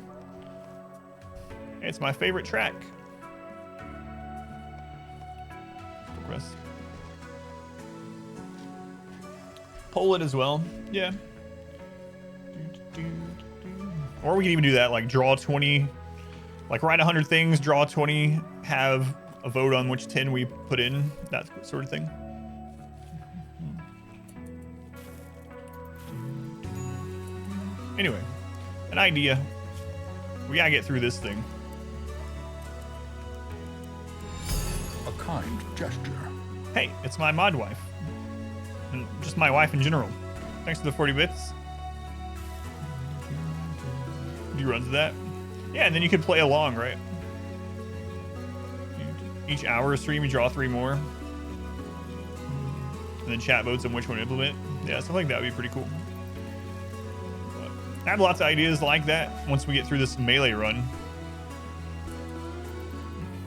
it's my favorite track. Progress. Pull it as well. Yeah. Or we can even do that, like draw 20, like write 100 things, draw 20, have a vote on which 10 we put in, that sort of thing. Anyway, an idea. We gotta get through this thing. A kind gesture. Hey, it's my mod wife. And just my wife in general. Thanks for the 40 bits. You runs that. Yeah, and then you could play along, right? Each hour of stream, you draw 3 more. And then chat votes on which one to implement. Yeah, something like that would be pretty cool. But I have lots of ideas like that once we get through this melee run.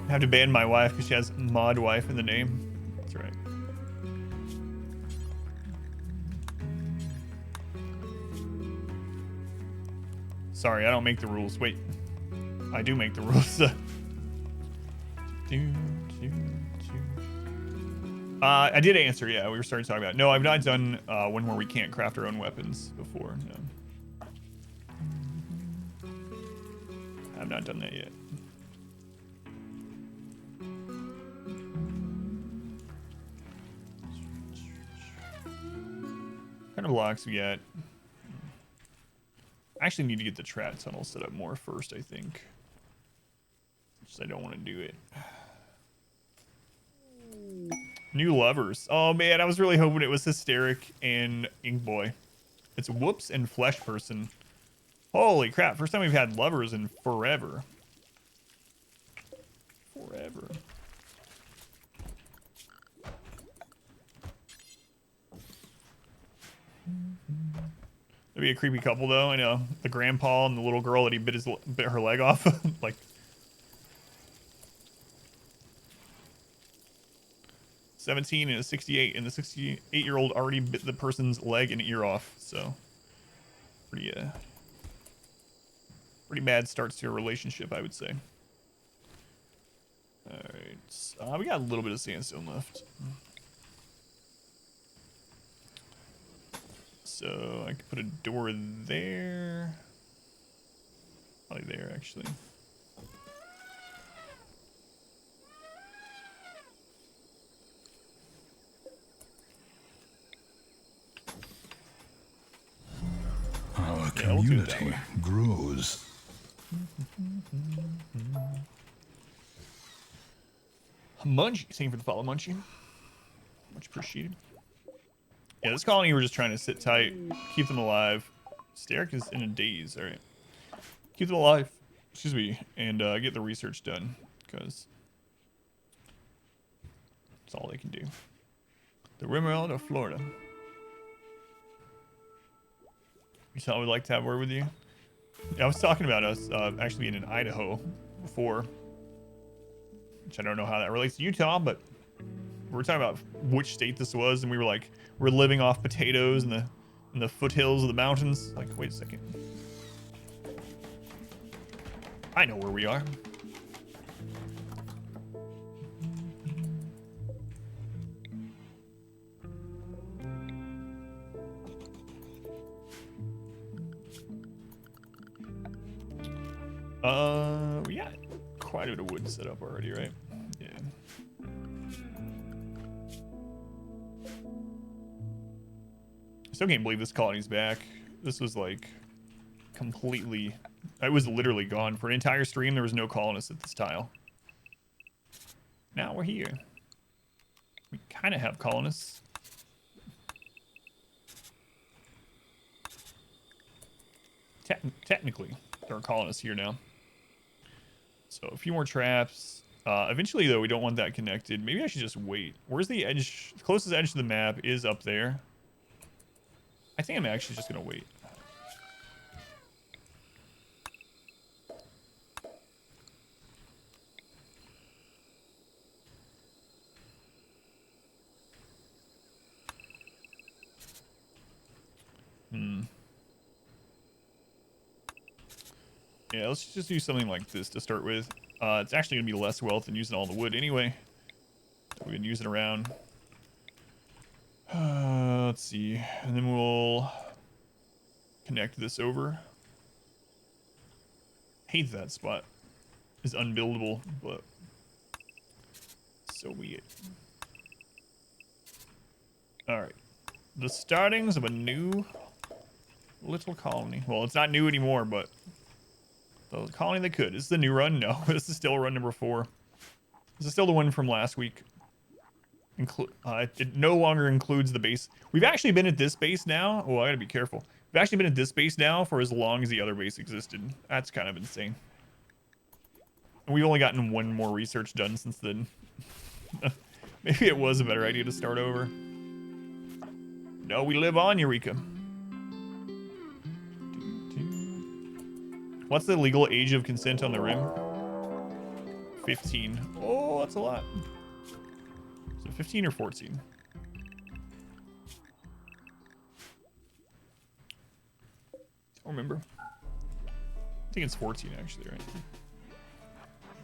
I have to ban my wife because she has mod wife in the name. That's right. Sorry, I don't make the rules. Wait, I do make the rules. I did answer. Yeah, we were starting to talk about it. No, I've not done one where we can't craft our own weapons before. No. I've not done that yet. What kind of blocks we got? I actually need to get the trap tunnel set up more first, I think. Just I don't want to do it. New lovers. Oh man, I was really hoping it was Hysteric and Ink Boy. It's Whoops and Flesh Person. Holy crap, first time we've had lovers in forever. Forever. That'd be a creepy couple, though. I know the grandpa and the little girl that he bit her leg off. Like, 17 and a 68, and the 68-year-old already bit the person's leg and ear off. So, pretty bad starts to a relationship, I would say. All right, we got a little bit of sandstone left. So I could put a door there. Probably there, actually. Our community grows. Munchie, thank you for the follow, Munchie. Much appreciated. Yeah, this colony we're just trying to sit tight, keep them alive. Steric is in a daze, all right. Keep them alive, excuse me, and get the research done, because that's all they can do. The Rimworld of Florida. You saw we'd like to have a word with you? Yeah, I was talking about us actually being in Idaho before, which I don't know how that relates to Utah, but we were talking about which state this was, and we were like, we're living off potatoes in the foothills of the mountains. Like, wait a second. I know where we are. We got quite a bit of wood set up already, right? Yeah. I still can't believe this colony's back. This was like completely, it was literally gone. For an entire stream, there was no colonists at this tile. Now we're here. We kind of have colonists. Technically, there are colonists here now. So a few more traps. Eventually, though, we don't want that connected. Maybe I should just wait. Where's the edge? The closest edge to the map is up there. I think I'm actually just going to wait. Yeah, let's just do something like this to start with. It's actually going to be less wealth than using all the wood anyway. We've been using around. Let's see. And then we'll connect this over. Hate that spot. It's unbuildable, but so be it. Alright. The startings of a new little colony. Well, it's not new anymore, but the colony that could. This is the new run? No, this is still run number 4. This is still the one from last week. It no longer includes the base. We've actually been at this base now. Oh, I gotta be careful. We've actually been at this base now for as long as the other base existed. That's kind of insane. And we've only gotten one more research done since then. Maybe it was a better idea to start over. No, we live on, Eureka. What's the legal age of consent on the rim? 15. Oh, that's a lot. So 15 or 14? Don't remember. I think it's 14 actually, right?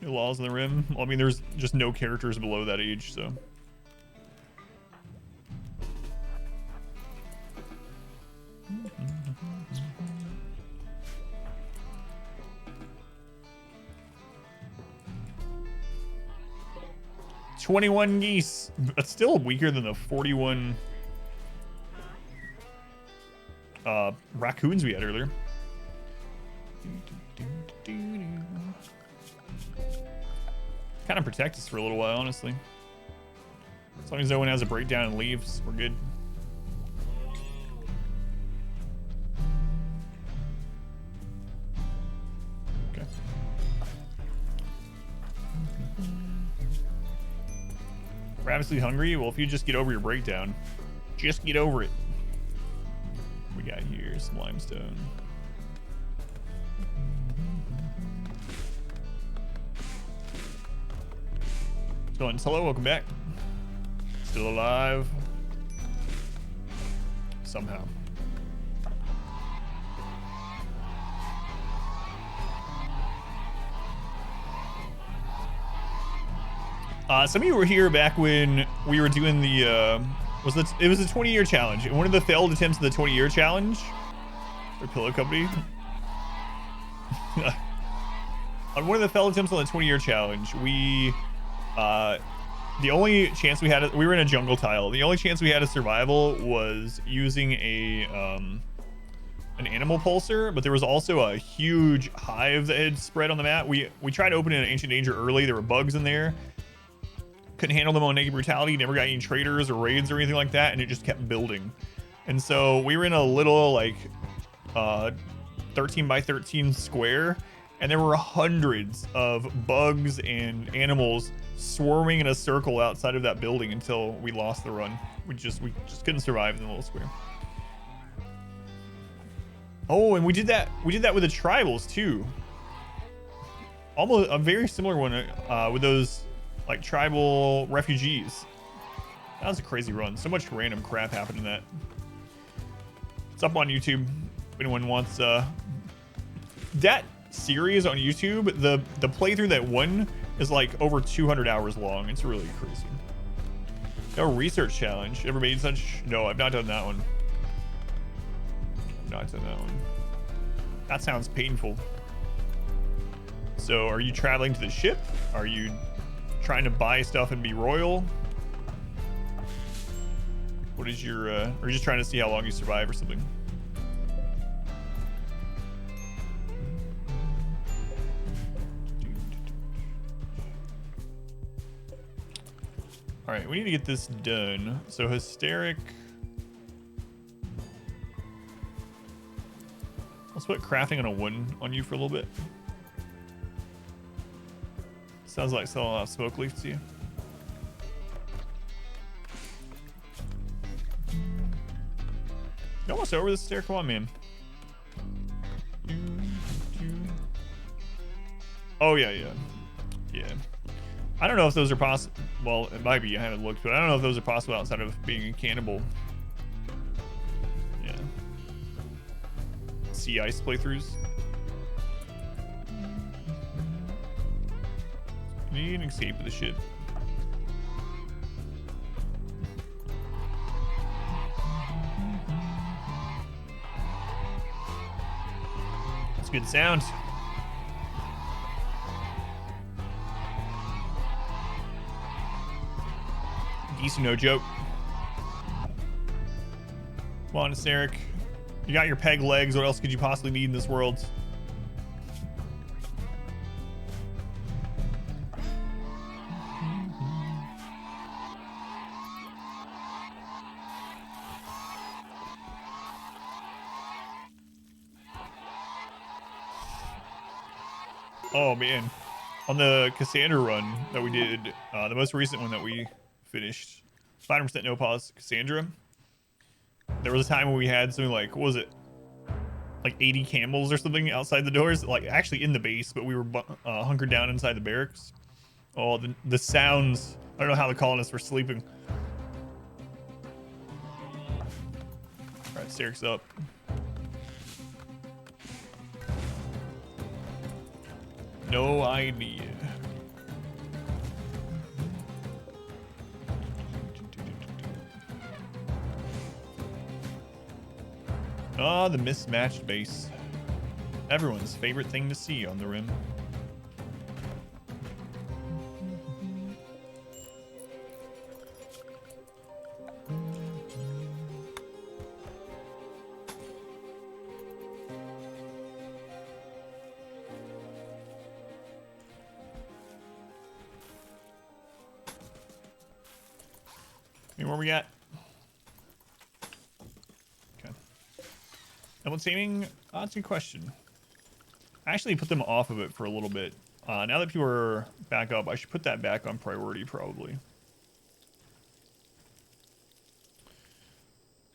No laws on the rim. Well, I mean, there's just no characters below that age, so. $21 geese. That's still weaker than the 41 raccoons we had earlier. Kind of protect us for a little while, honestly. As long as no one has a breakdown and leaves, we're good. Okay. Ravenously hungry? Well, if you just get over your breakdown, just get over it. We got here some limestone. Hello, welcome back. Still alive. Somehow. Some of you were here back when we were doing the, it was a 20-year challenge. And one of the failed attempts of the 20-year challenge, or Pillow Company. On one of the failed attempts on the 20-year challenge, the only chance we had, we were in a jungle tile. The only chance we had of survival was using an animal pulsar, but there was also a huge hive that had spread on the map. We tried opening an Ancient Danger early. There were bugs in there. Couldn't handle them on Naked Brutality. Never got any traders or raids or anything like that, and it just kept building. And so we were in a little like 13 by 13 square, and there were hundreds of bugs and animals swarming in a circle outside of that building until we lost the run. We just couldn't survive in the little square. Oh, and we did that with the tribals too. Almost a very similar one with those like tribal refugees. That was a crazy run. So much random crap happened in that. It's up on YouTube if anyone wants that series on YouTube. The playthrough that won is like over 200 hours long. It's really crazy. No research challenge. Ever made such? No, I've not done that one. I've not done that one. That sounds painful. So are you traveling to the ship? Are you trying to buy stuff and be royal? What is your, or are you just trying to see how long you survive or something? All right, we need to get this done. So hysteric. Let's put crafting on a 1 on you for a little bit. Sounds like selling a lot of smoke leaves to you. You almost over this stair. Come on, man. Oh yeah. I don't know if those are possible. Well, it might be. I haven't looked, but I don't know if those are possible outside of being a cannibal. Yeah. sea ice playthroughs. Need an escape of the ship. That's good sound. Geese are no joke. Come on, Eric. You got your peg legs. What else could you possibly need in this world? Oh man, on the Cassandra run that we did, the most recent one that we finished, 500% no pause Cassandra, there was a time when we had something like, what was it, like 80 camels or something outside the doors, like actually in the base, but we were hunkered down inside the barracks. Oh, the sounds, I don't know how the colonists were sleeping. All right, Sterek's up. No idea. Ah, the mismatched base. Everyone's favorite thing to see on the rim. Where we at? Okay. Everyone's aiming? That's a good question. I actually put them off of it for a little bit. Now that people are back up, I should put that back on priority probably.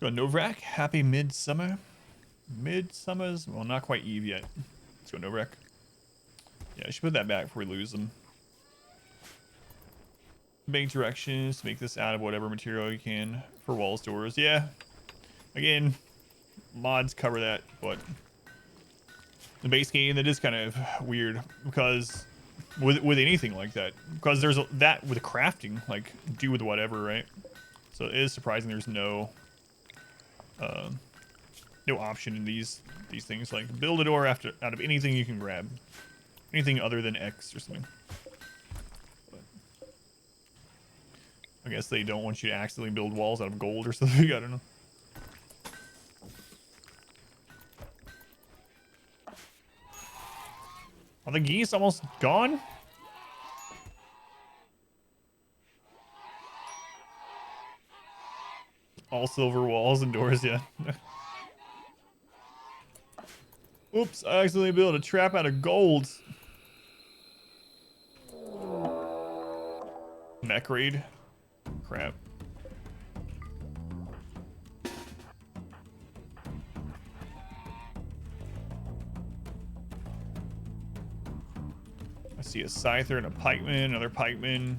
Go Novrak. Happy midsummer. Midsummer's, well, not quite Eve yet. Let's go Novrak. Yeah, I should put that back before we lose them. Make directions to make this out of whatever material you can for walls, doors. Yeah, again, mods cover that, but the base game, that is kind of weird because with anything like that, because there's that with crafting, like do with whatever, right? So it is surprising there's no no option in these things, like build a door out of anything you can grab, anything other than X or something. I guess they don't want you to accidentally build walls out of gold or something. I don't know. Are the geese almost gone? All silver walls and doors, yeah. Oops, I accidentally built a trap out of gold. Mech raid. Crap. I see a scyther and a pikeman, another pikeman,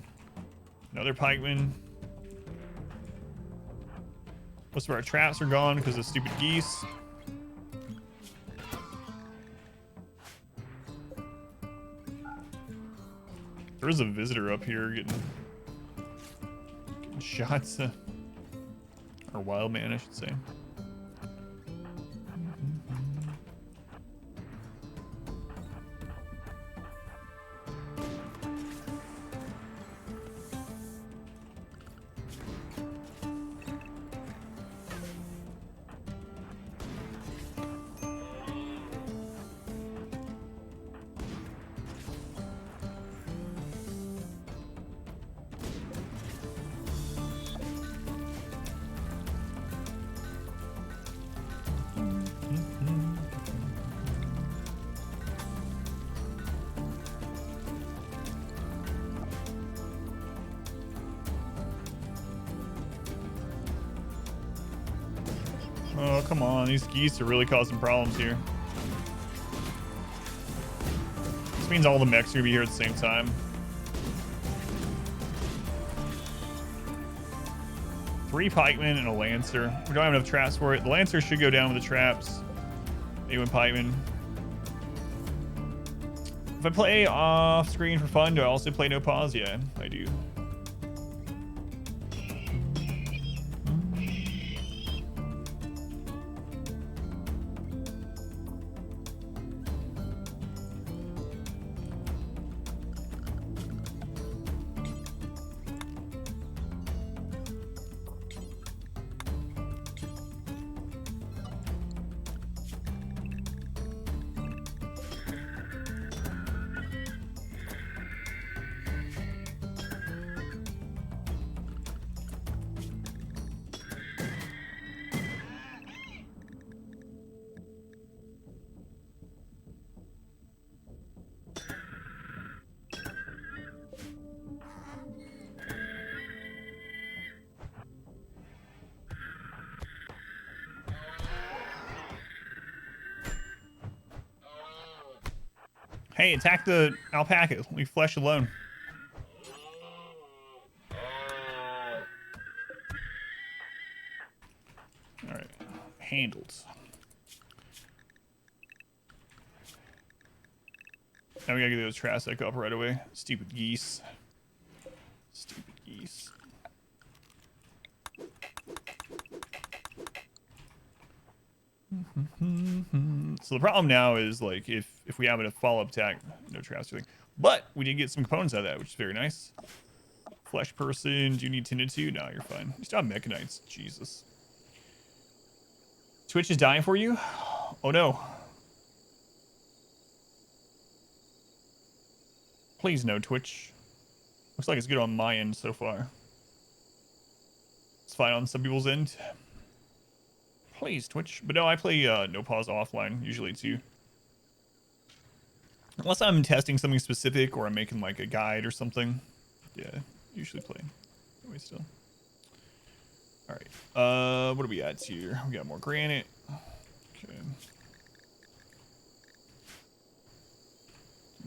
another pikeman. Most of our traps are gone because of stupid geese. There is a visitor up here getting shots, or wild man, I should say. Oh, come on. These geese are really causing problems here. This means all the mechs are going to be here at the same time. 3 pikemen and a lancer. We don't have enough traps for it. The lancer should go down with the traps. Anyone piping? If I play off screen for fun, do I also play no pause? Yeah, I do. Hey, attack the alpaca. Leave flesh alone. All right, handled. Now we gotta get those trash back up right away. Stupid geese. Stupid geese. So the problem now is like if we have a follow-up attack, no traps or anything. But we did get some components out of that, which is very nice. Flesh person, do you need tended to? No, you're fine. You still have mechanites. Jesus. Twitch is dying for you? Oh no. Please no, Twitch. Looks like it's good on my end so far. It's fine on some people's end. Please, Twitch. But no, I play no pause offline usually too. Unless I'm testing something specific or I'm making like a guide or something. Yeah, usually play. Anyway, still. All right. What do we got here? We got more granite. Okay.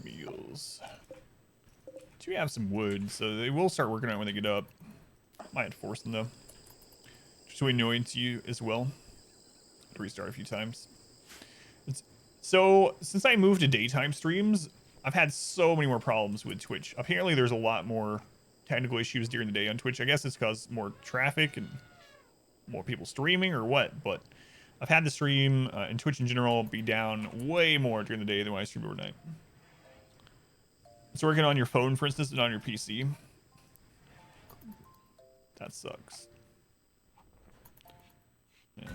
Meals. Do we have some wood? So they will start working on it when they get up. Might have to force them though. Just so annoying to you as well. To restart a few times. So since I moved to daytime streams, I've had so many more problems with Twitch. Apparently there's a lot more technical issues during the day on Twitch. I guess it's because more traffic and more people streaming or what, but I've had the stream and Twitch in general be down way more during the day than when I stream overnight. It's working on your phone, for instance, and on your PC. That sucks. Yeah.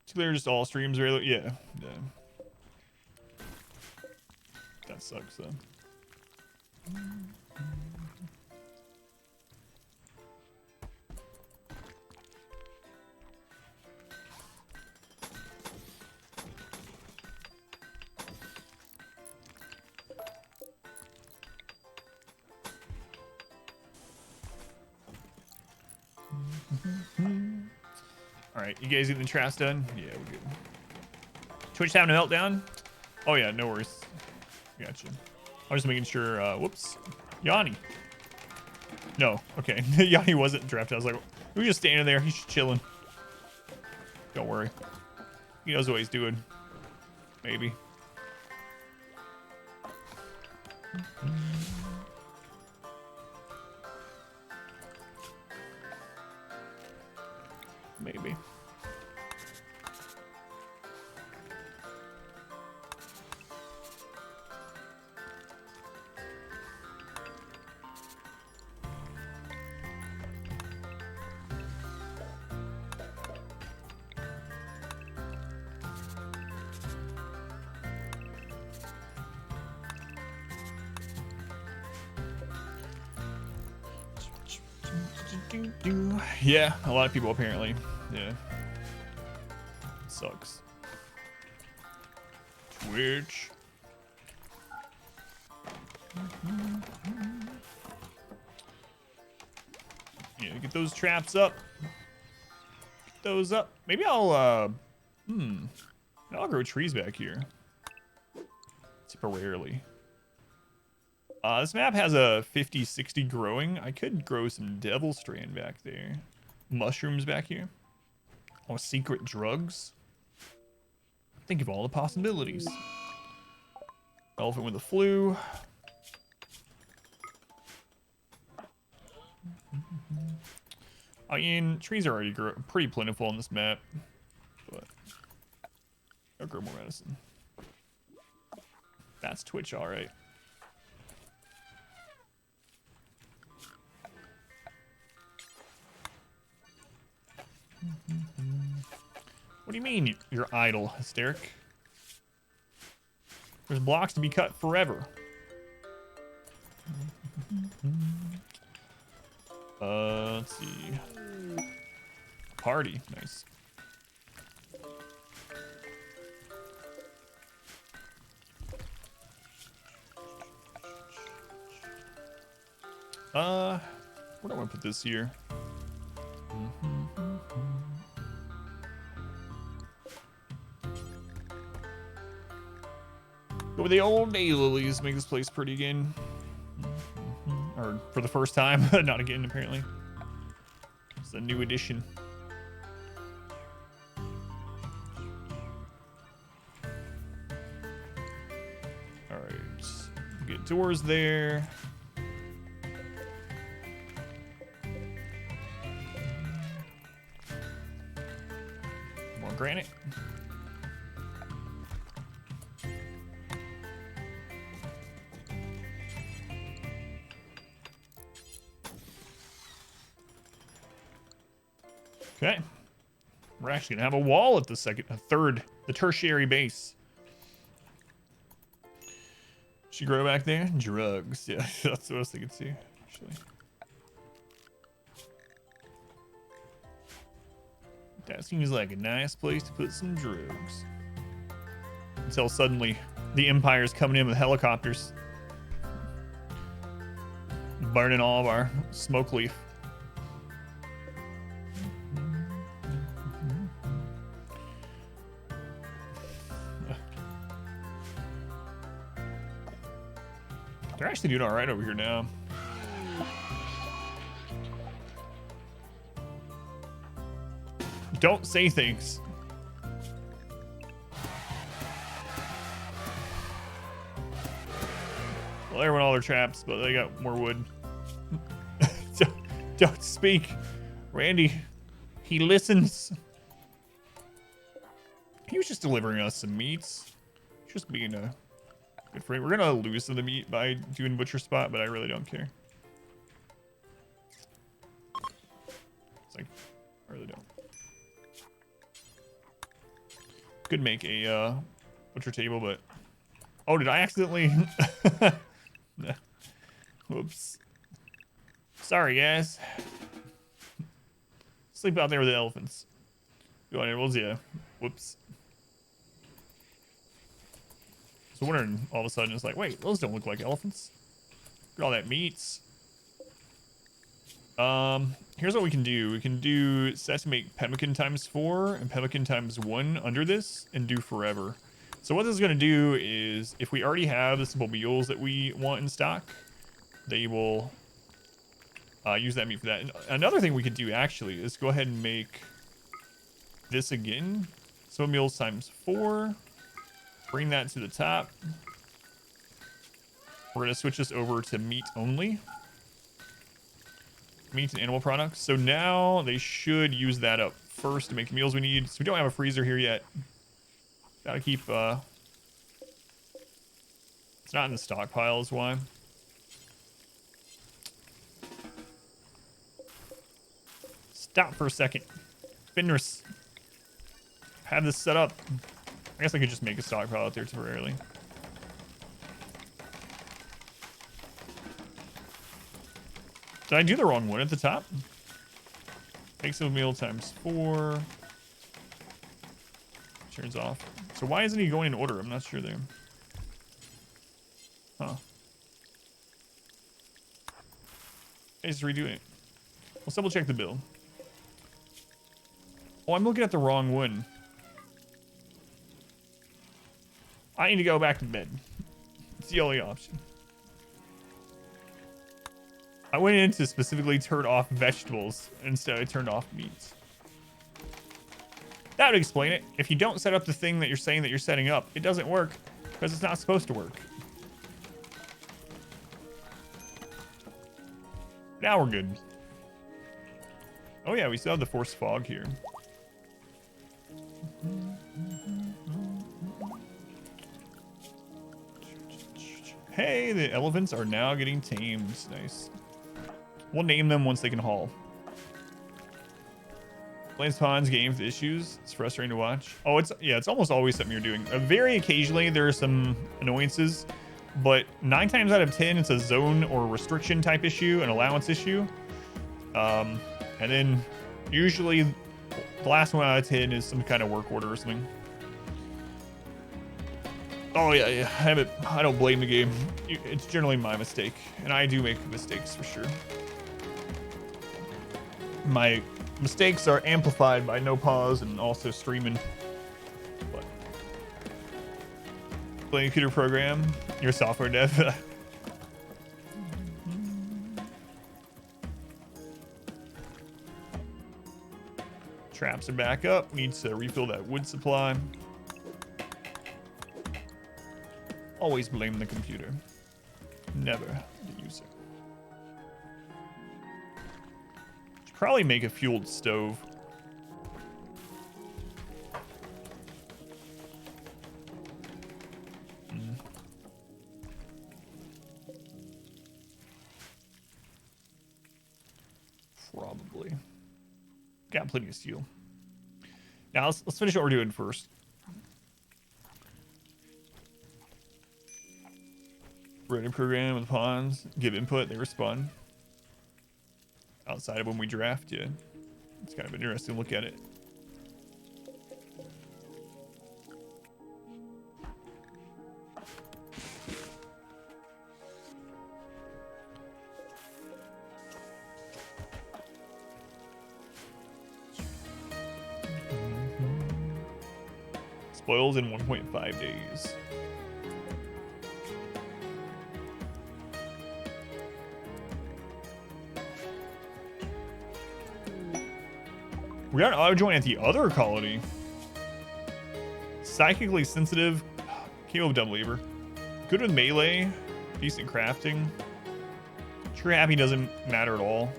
It's clear just all streams really. Yeah. That sucks though. All right, you guys getting the trash done? Yeah, we're good. Twitch having a meltdown? Oh yeah, no worries. Gotcha. I was just making sure. Whoops, Yanni. No, okay. Yanni wasn't drafted. I was like, we were just standing there. He's just chilling. Don't worry. He knows what he's doing. Maybe. Maybe. Yeah, a lot of people apparently. Yeah. Sucks. Twitch. Yeah, get those traps up. Get those up. Maybe I'll I'll grow trees back here. Temporarily. This map has a 50-60 growing. I could grow some devil strand back there. Mushrooms back here. Oh, secret drugs? Think of all the possibilities. Elephant with the flu. I mean, trees are already pretty plentiful on this map, but I'll grow more medicine. That's Twitch, all right. What do you mean you're idle, Hysteric? There's blocks to be cut forever. Let's see. Party, nice. Where do I want to put this here? Go with the old daylilies, make this place pretty again. Or for the first time, not again apparently. It's a new addition. Alright, get doors there. More granite. Okay. We're actually gonna have a wall at the the tertiary base. Should grow back there? Drugs. Yeah, that's what I was thinking too, actually. That seems like a nice place to put some drugs. Until suddenly the Empire's coming in with helicopters. Burning all of our smoke leaf. They're actually doing all right over here now. Don't say things. Well, there went all their traps, but they got more wood. Don't speak. Randy, he listens. He was just delivering us some meats. Just being a good friend. We're gonna lose some of the meat by doing butcher spot, but I really don't care. It's like, I really don't. Could make a butcher table, but oh, did I accidentally? Whoops. Sorry, guys. Sleep out there with the elephants. Go on, animals, yeah. Whoops. So wondering all of a sudden it's like, wait, those don't look like elephants. Look at all that meats. Here's what we can do. We can do set to make pemmican times 4 and pemmican times 1 under this and do forever. So what this is going to do is if we already have the simple meals that we want in stock, they will use that meat for that. And another thing we could do actually is go ahead and make this again. Simple meals times 4. Bring that to the top. We're going to switch this over to meat only. Meat and animal products. So now they should use that up first to make the meals we need. So we don't have a freezer here yet. Gotta keep, it's not in the stockpile is why. Stop for a second. Fenris. Have this set up. I guess I could just make a stockpile out there temporarily. Did I do the wrong one at the top? Makes a meal times 4. Turns off. So why isn't he going in order? I'm not sure there. Huh. Let's redo it. Let's double check the bill. Oh, I'm looking at the wrong one. I need to go back to bed. It's the only option. I went in to specifically turn off vegetables instead I turned off meats. That would explain it. If you don't set up the thing that you're saying that you're setting up, it doesn't work because it's not supposed to work. Now we're good. Oh yeah, we still have the force fog here. Hey, the elephants are now getting tamed. Nice. We'll name them once they can haul. Plains Ponds game with issues. It's frustrating to watch. Oh, it's almost always something you're doing. Very occasionally there are some annoyances, but 9 times out of 10 it's a zone or restriction type issue, an allowance issue. And then usually the last one out of 10 is some kind of work order or something. Oh yeah. I don't blame the game. It's generally my mistake, and I do make mistakes for sure. My mistakes are amplified by no pause and also streaming. But playing a computer program, you're a software dev. Traps are back up. Needs to refill that wood supply. Always blame the computer, never the user. Should probably make a fueled stove. Probably. Got plenty of steel. Now let's finish what we're doing first. Running program with pawns, give input, they respond. Outside of when we draft, yeah. It's kind of an interesting look at it. Spoils in 1.5 days. We got an auto join at the other colony. Psychically sensitive. Came with dumb labor. Good with melee. Decent crafting. Sure happy doesn't matter at all.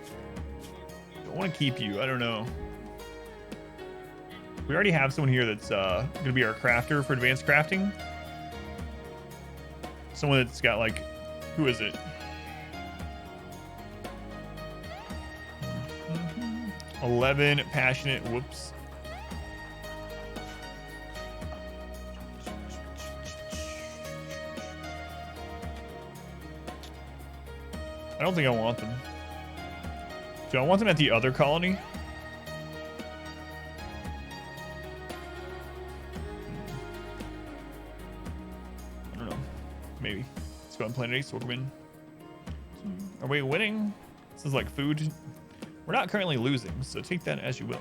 Don't want to keep you. I don't know. We already have someone here that's going to be our crafter for advanced crafting. Someone that's got like... Who is it? 11 passionate. Whoops. I don't think I want them. Do I want them at the other colony? I don't know. Maybe. Let's go on Planet Ace. We'll win. Are we winning? This is like food. We're not currently losing, so take that as you will.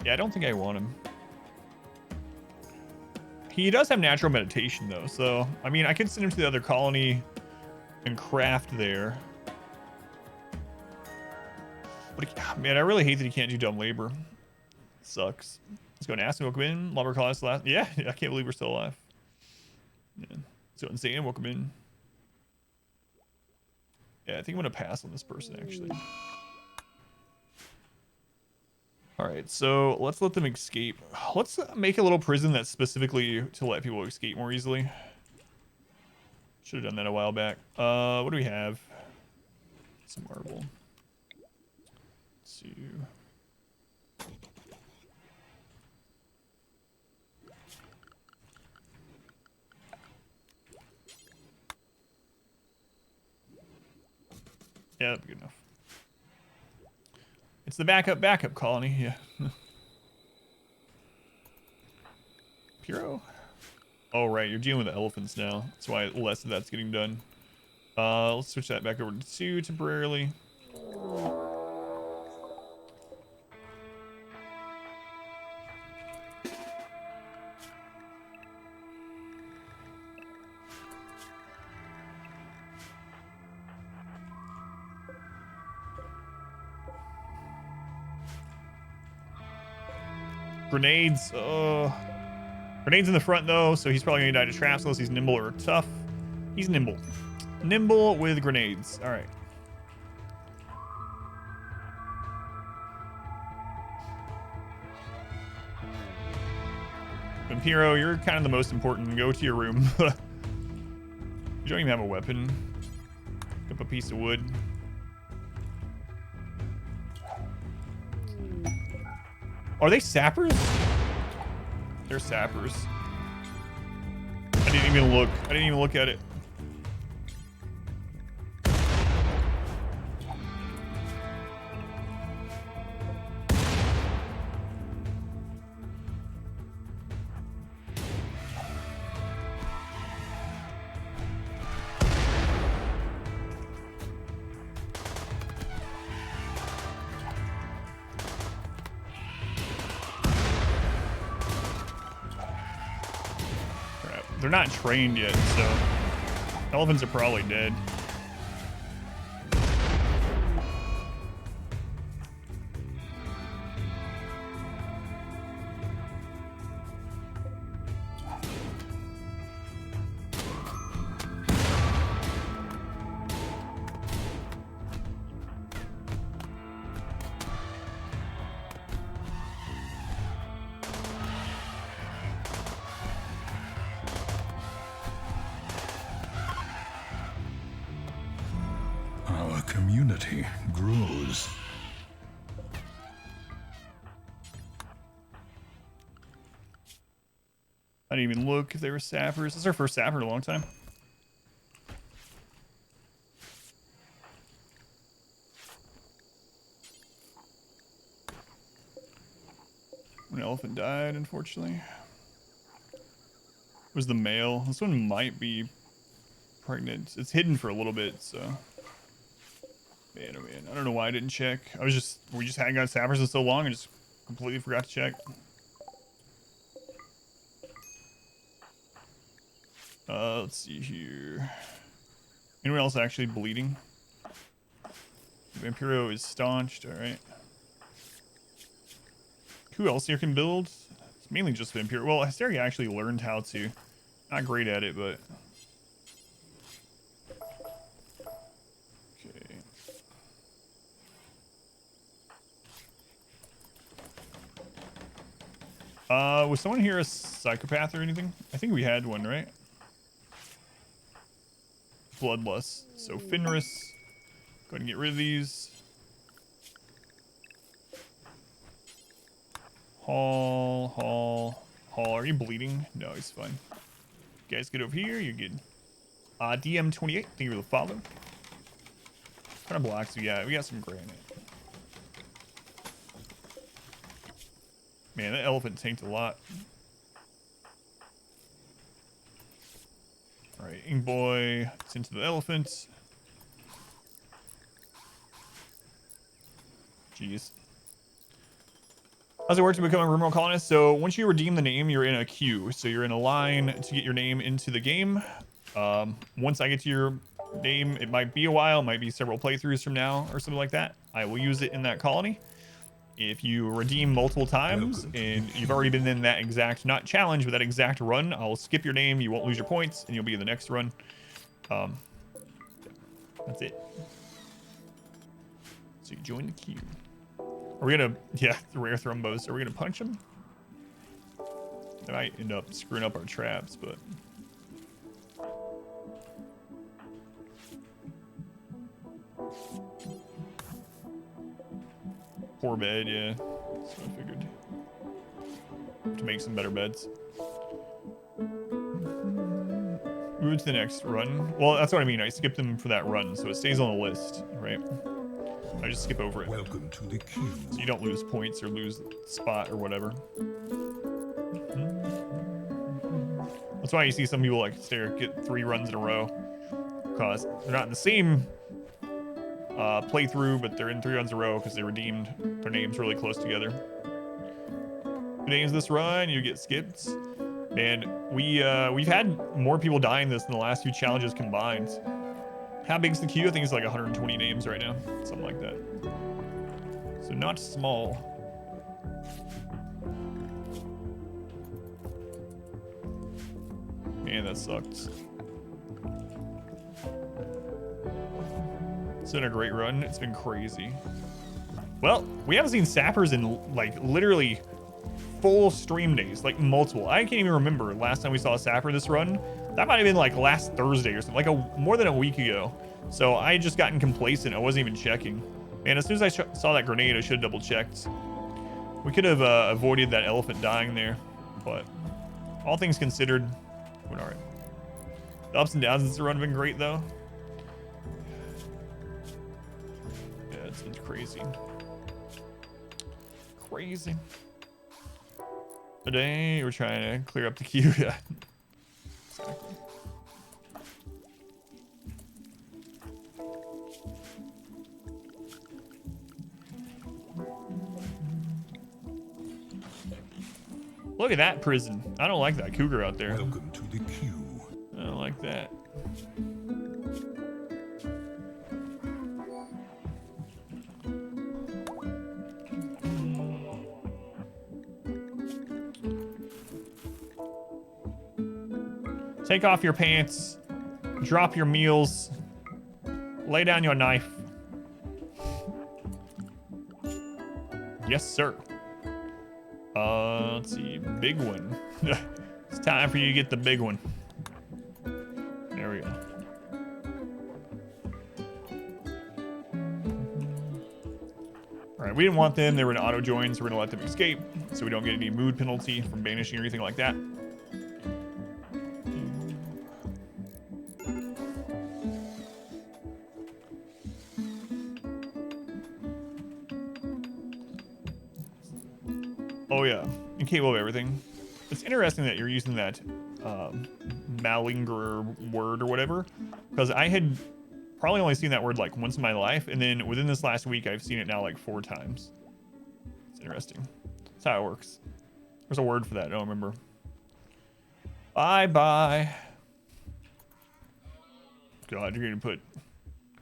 Yeah, I don't think I want him. He does have natural meditation, though, so... I mean, I could send him to the other colony and craft there. But, man, I really hate that he can't do dumb labor. Sucks. Let's go and ask him. Welcome in. Lumber colonist last. Yeah, I can't believe we're still alive. Yeah. So insane. Welcome in. Yeah, I think I'm gonna pass on this person actually. All right, so let's let them escape. Let's make a little prison that's specifically to let people escape more easily. Should have done that a while back. What do we have? Some marble. Let's see. Yeah, that'd be good enough. It's the backup colony, yeah. Puro? Oh, right, you're dealing with the elephants now. That's why less of that's getting done. Let's switch that back over to 2 temporarily. Grenades. Grenades in the front though, so he's probably gonna die to traps unless he's nimble or tough. He's nimble. Nimble with grenades. All right. Vampiro, you're kind of the most important. Go to your room. You don't even have a weapon. Pick up a piece of wood. Are they sappers? They're sappers. I didn't even look. I didn't even look at it. They're not trained yet, so elephants are probably dead. Our community grows. I didn't even look if they were sappers. This is our first sapper in a long time. An elephant died, unfortunately. It was the male. This one might be pregnant. It's hidden for a little bit, so. Man, oh man. I don't know why I didn't check. We just hadn't got sappers in so long and just completely forgot to check. Let's see here. Anyone else actually bleeding? Vampiro is staunched, alright. Who else here can build? It's mainly just Vampiro. Well, Hysteria actually learned how to. Not great at it, but... Okay. Was someone here a psychopath or anything? I think we had one, right? Bloodlust. So Fenris. Go ahead and get rid of these. Hall. Are you bleeding? No, he's fine. You guys get over here. You're good. DM28. Thank you for the follow. What kind of blocks we got? We got some granite. Man, that elephant tanked a lot. Alright, Ing Boy. It's into the elephant. Jeez. How's it work to become a Rimworld colonist? So once you redeem the name, you're in a queue. So you're in a line to get your name into the game. Once I get to your name, it might be a while. It might be several playthroughs from now or something like that. I will use it in that colony. If you redeem multiple times and you've already been in that exact, not challenge, but that exact run, I'll skip your name. You won't lose your points and you'll be in the next run. That's it. So you join the queue. Are we gonna, yeah, the rare thrombos. Are we gonna punch him? They might end up screwing up our traps, but. Poor bed, yeah. That's what I figured. To make some better beds. Move to the next run. Well, that's what I mean. I skipped them for that run, so it stays on the list, right? I just skip over it. Welcome to the queue. So you don't lose points or lose spot or whatever. That's why you see some people like get 3 runs in a row. Because they're not in the same playthrough, but they're in 3 runs in a row because they redeemed their names really close together. Who names this run? You get skipped. And we've had more people dying this than the last 2 challenges combined. How big's the queue? I think it's like 120 names right now. Something like that. So not small. Man, that sucks. It's been a great run. It's been crazy. Well, we haven't seen sappers in like literally full stream days, like multiple. I can't even remember last time we saw a sapper this run. That might have been like last Thursday or something, like more than a week ago. So I had just gotten complacent. I wasn't even checking. Man, as soon as I saw that grenade, I should have double checked. We could have avoided that elephant dying there, but all things considered, we're all right. The ups and downs of this run have been great though. Yeah, it's been crazy. Crazy. Today we're trying to clear up the queue. Yeah. Exactly. Look at that prison. I don't like that cougar out there. Welcome to the queue. I don't like that. Take off your pants, drop your meals, lay down your knife. Yes, sir. Let's see, big one. It's time for you to get the big one. There we go. All right, we didn't want them. They were in auto join, so we're gonna let them escape so we don't get any mood penalty from banishing or anything like that. Oh yeah, incapable of everything. It's interesting that you're using that malinger word or whatever, because I had probably only seen that word like once in my life, and then within this last week, I've seen it now like 4 times. It's interesting. That's how it works. There's a word for that. I don't remember. Bye-bye. God, you're gonna put...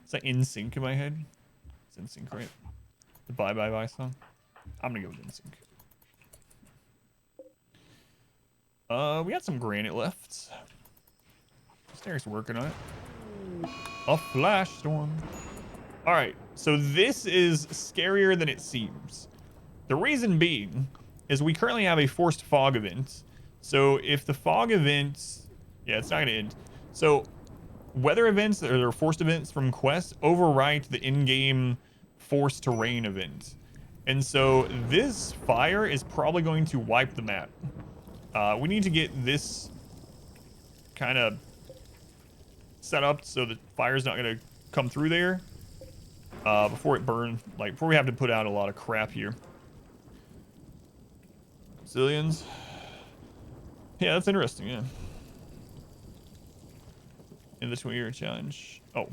Is that In Sync in my head? It's In Sync, right? The Bye-Bye-Bye song? I'm gonna go with In Sync. We got some granite left. Stairs working on it. A flash storm. All right, so this is scarier than it seems. The reason being is we currently have a forced fog event. So if the fog event, yeah, it's not gonna end. So weather events or forced events from quests overwrite the in-game forced terrain event. And so this fire is probably going to wipe the map. We need to get this kind of set up so the fire's not going to come through there before it burns, like before we have to put out a lot of crap here. Zillions. Yeah, that's interesting, yeah. In the 20-year challenge. Oh.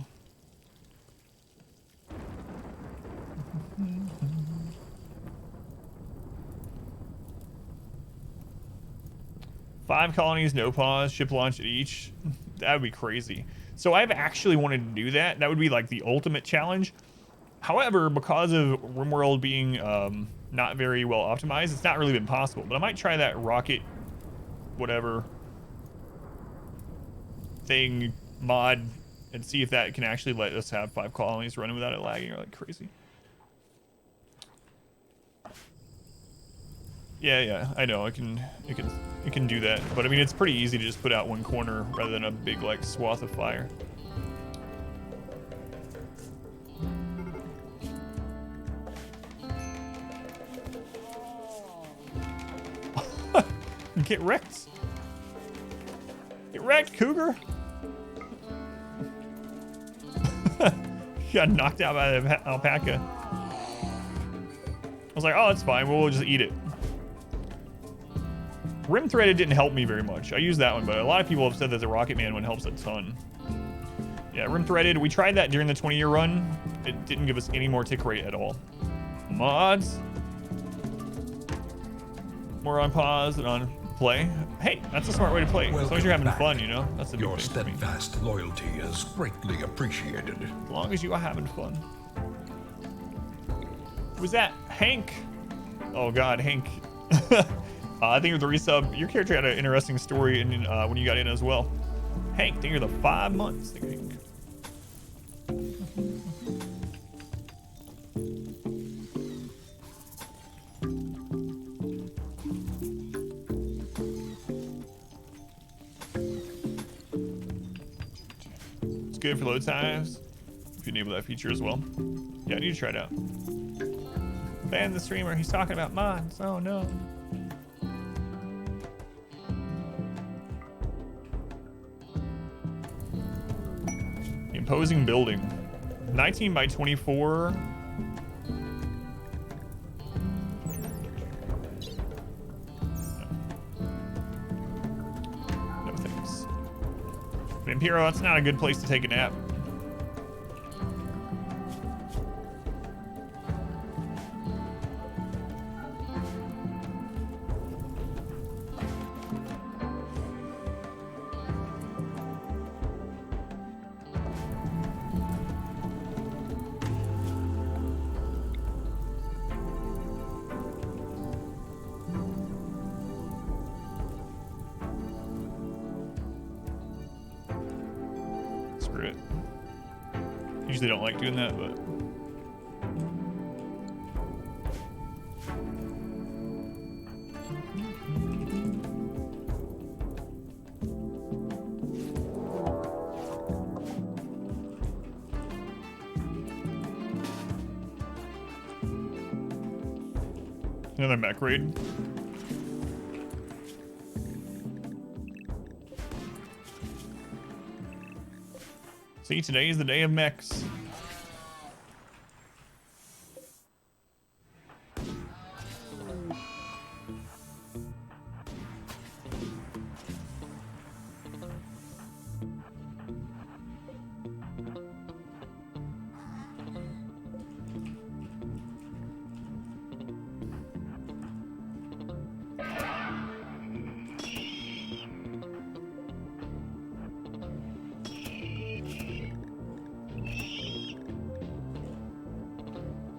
Five colonies, no pause, ship launch at each. That would be crazy. So I've actually wanted to do that. That would be like the ultimate challenge. However, because of RimWorld being not very well optimized, it's not really been possible. But I might try that rocket, whatever thing mod, and see if that can actually let us have 5 colonies running without it lagging or like crazy. Yeah, I know. It can do that, but I mean, it's pretty easy to just put out one corner rather than a big like swath of fire. Get wrecked. Get wrecked, cougar. Got knocked out by the alpaca. I was like, oh, it's fine. We'll just eat it. Rim threaded didn't help me very much. I used that one, but a lot of people have said that the Rocket Man one helps a ton. Yeah, rim threaded. We tried that during the 20-year run. It didn't give us any more tick rate at all. Mods. More on pause than on play. Hey, that's a smart way to play. As long as you're having fun, you know. That's the big Your thing for me. steadfast loyalty is greatly appreciated. As long as you are having fun. Who's that? Hank. Oh God, Hank. I think with the resub, your character had an interesting story in, when you got in as well. Hank, thank you for the 5 months. Thank you, Hank. It's good for load times. If you enable that feature as well. Yeah, I need to try it out. Ban the streamer. He's talking about mods. Oh no. Imposing building. 19 by 24. No thanks. Vampiro, that's not a good place to take a nap. Screw it. Usually don't like doing that, but another mech raid. See, today is the day of mechs.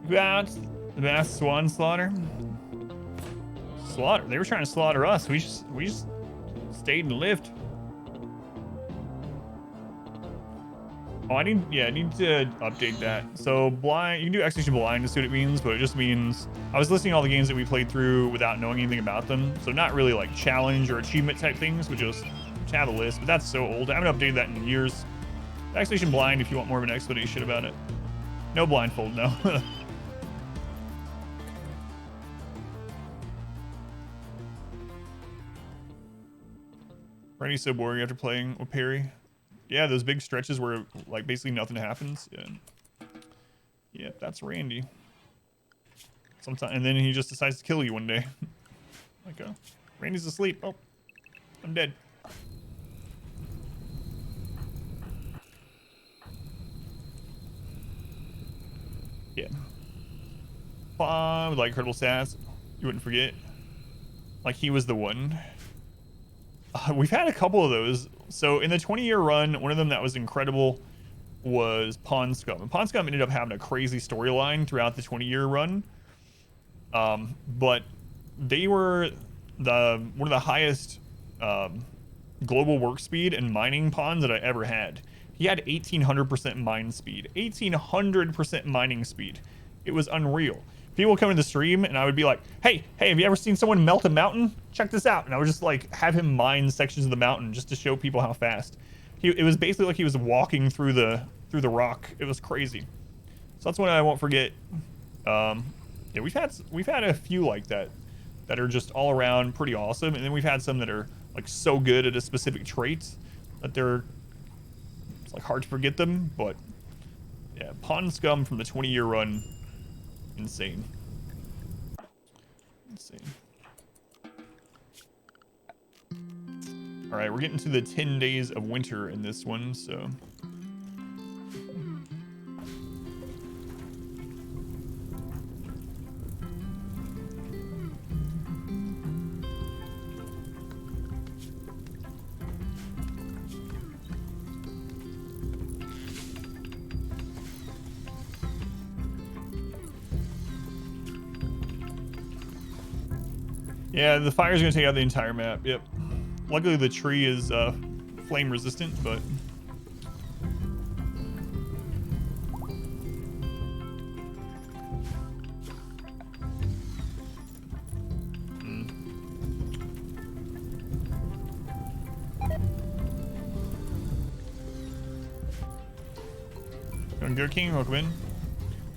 About the mass swan slaughter. Slaughter. They were trying to slaughter us. We just stayed and lived. Oh, I need to update that. So blind, you can do execution blind to see what it means, but it just means I was listing all the games that we played through without knowing anything about them. So not really like challenge or achievement type things, but just have a list. But that's so old. I haven't updated that in years. Execution blind if you want more of an explanation about it. No blindfold, no. Randy's so boring after playing with Perry. Yeah, those big stretches where like basically nothing happens. Yeah. Yeah, that's Randy. Sometimes, and then he just decides to kill you one day. Like, oh, Randy's asleep. Oh, I'm dead. Yeah. With like incredible stats, you wouldn't forget. Like he was the one. We've had a couple of those. So in the 20-year run, one of them that was incredible was Pawn Scum. And Pawn Scum ended up having a crazy storyline throughout the 20-year run. But they were one of the highest global work speed and mining pawns that I ever had. He had 1800% mine speed, 1800% mining speed. It was unreal. People would come to the stream and I would be like, hey, have you ever seen someone melt a mountain? Check this out. And I would just like have him mine sections of the mountain just to show people how fast. It was basically like he was walking through the rock. It was crazy. So that's one I won't forget. Yeah, we've had a few like that are just all around pretty awesome. And then we've had some that are like so good at a specific trait that it's like hard to forget them. But yeah, Pawn Scum from the 20-year run. Insane. All right, we're getting to the 10 days of winter in this one, so. Yeah, the fire's gonna take out the entire map. Yep. Luckily, the tree is flame resistant, but. Good King, welcome in.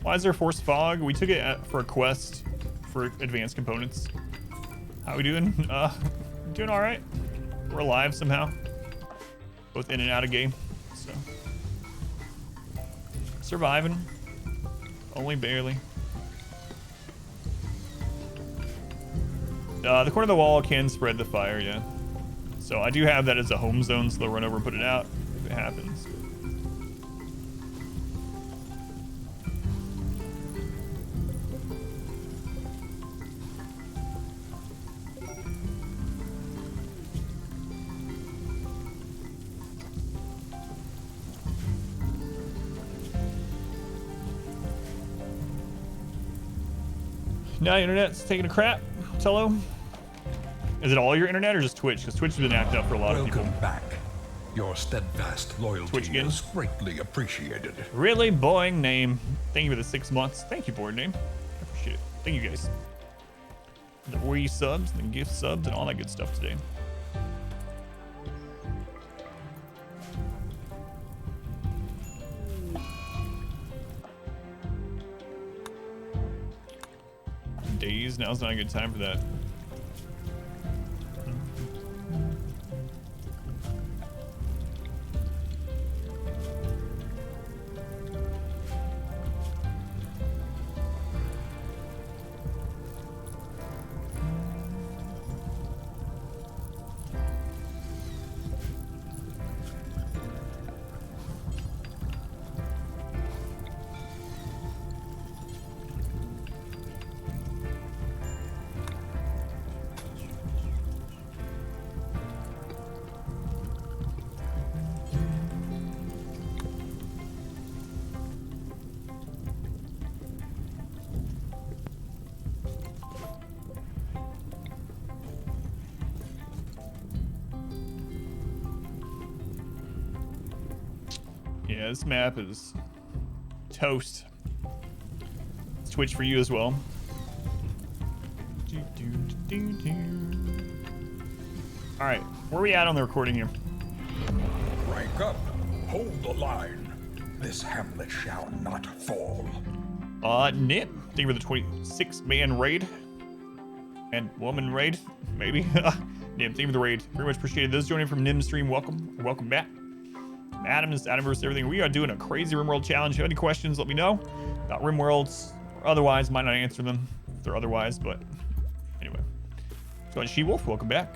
Why is there forced fog? We took it for a quest for advanced components. How we doing? Doing all right. We're alive somehow. Both in and out of game, so surviving. Only barely. The corner of the wall can spread the fire, yeah. So I do have that as a home zone, so they'll run over and put it out if it happens. Now internet's taking a crap. Hello. Is it all your internet or just Twitch? Because Twitch has been acting up for a lot of people. Welcome back. Your steadfast Twitch loyalty again? is greatly appreciated. Really boring name. Thank you for the 6 months. Thank you, board name. I appreciate it. Thank you guys. The Wii subs, the gift subs, and all that good stuff today. Days. Now's not a good time for that. Yeah, this map is toast. It's Twitch for you as well. All right, where are we at on the recording here? Rank up. Hold the line. This hamlet shall not fall. Nip, thank you for the 26-man raid. And woman raid, maybe. Nim, thank you for the raid. Very much appreciated. Those joining from Nim's stream, welcome. Welcome back. Adam's Adamverse, everything. We are doing a crazy RimWorld challenge. If you have any questions, let me know about RimWorlds or otherwise. Might not answer them if they're otherwise, but anyway. So, She-Wolf, welcome back.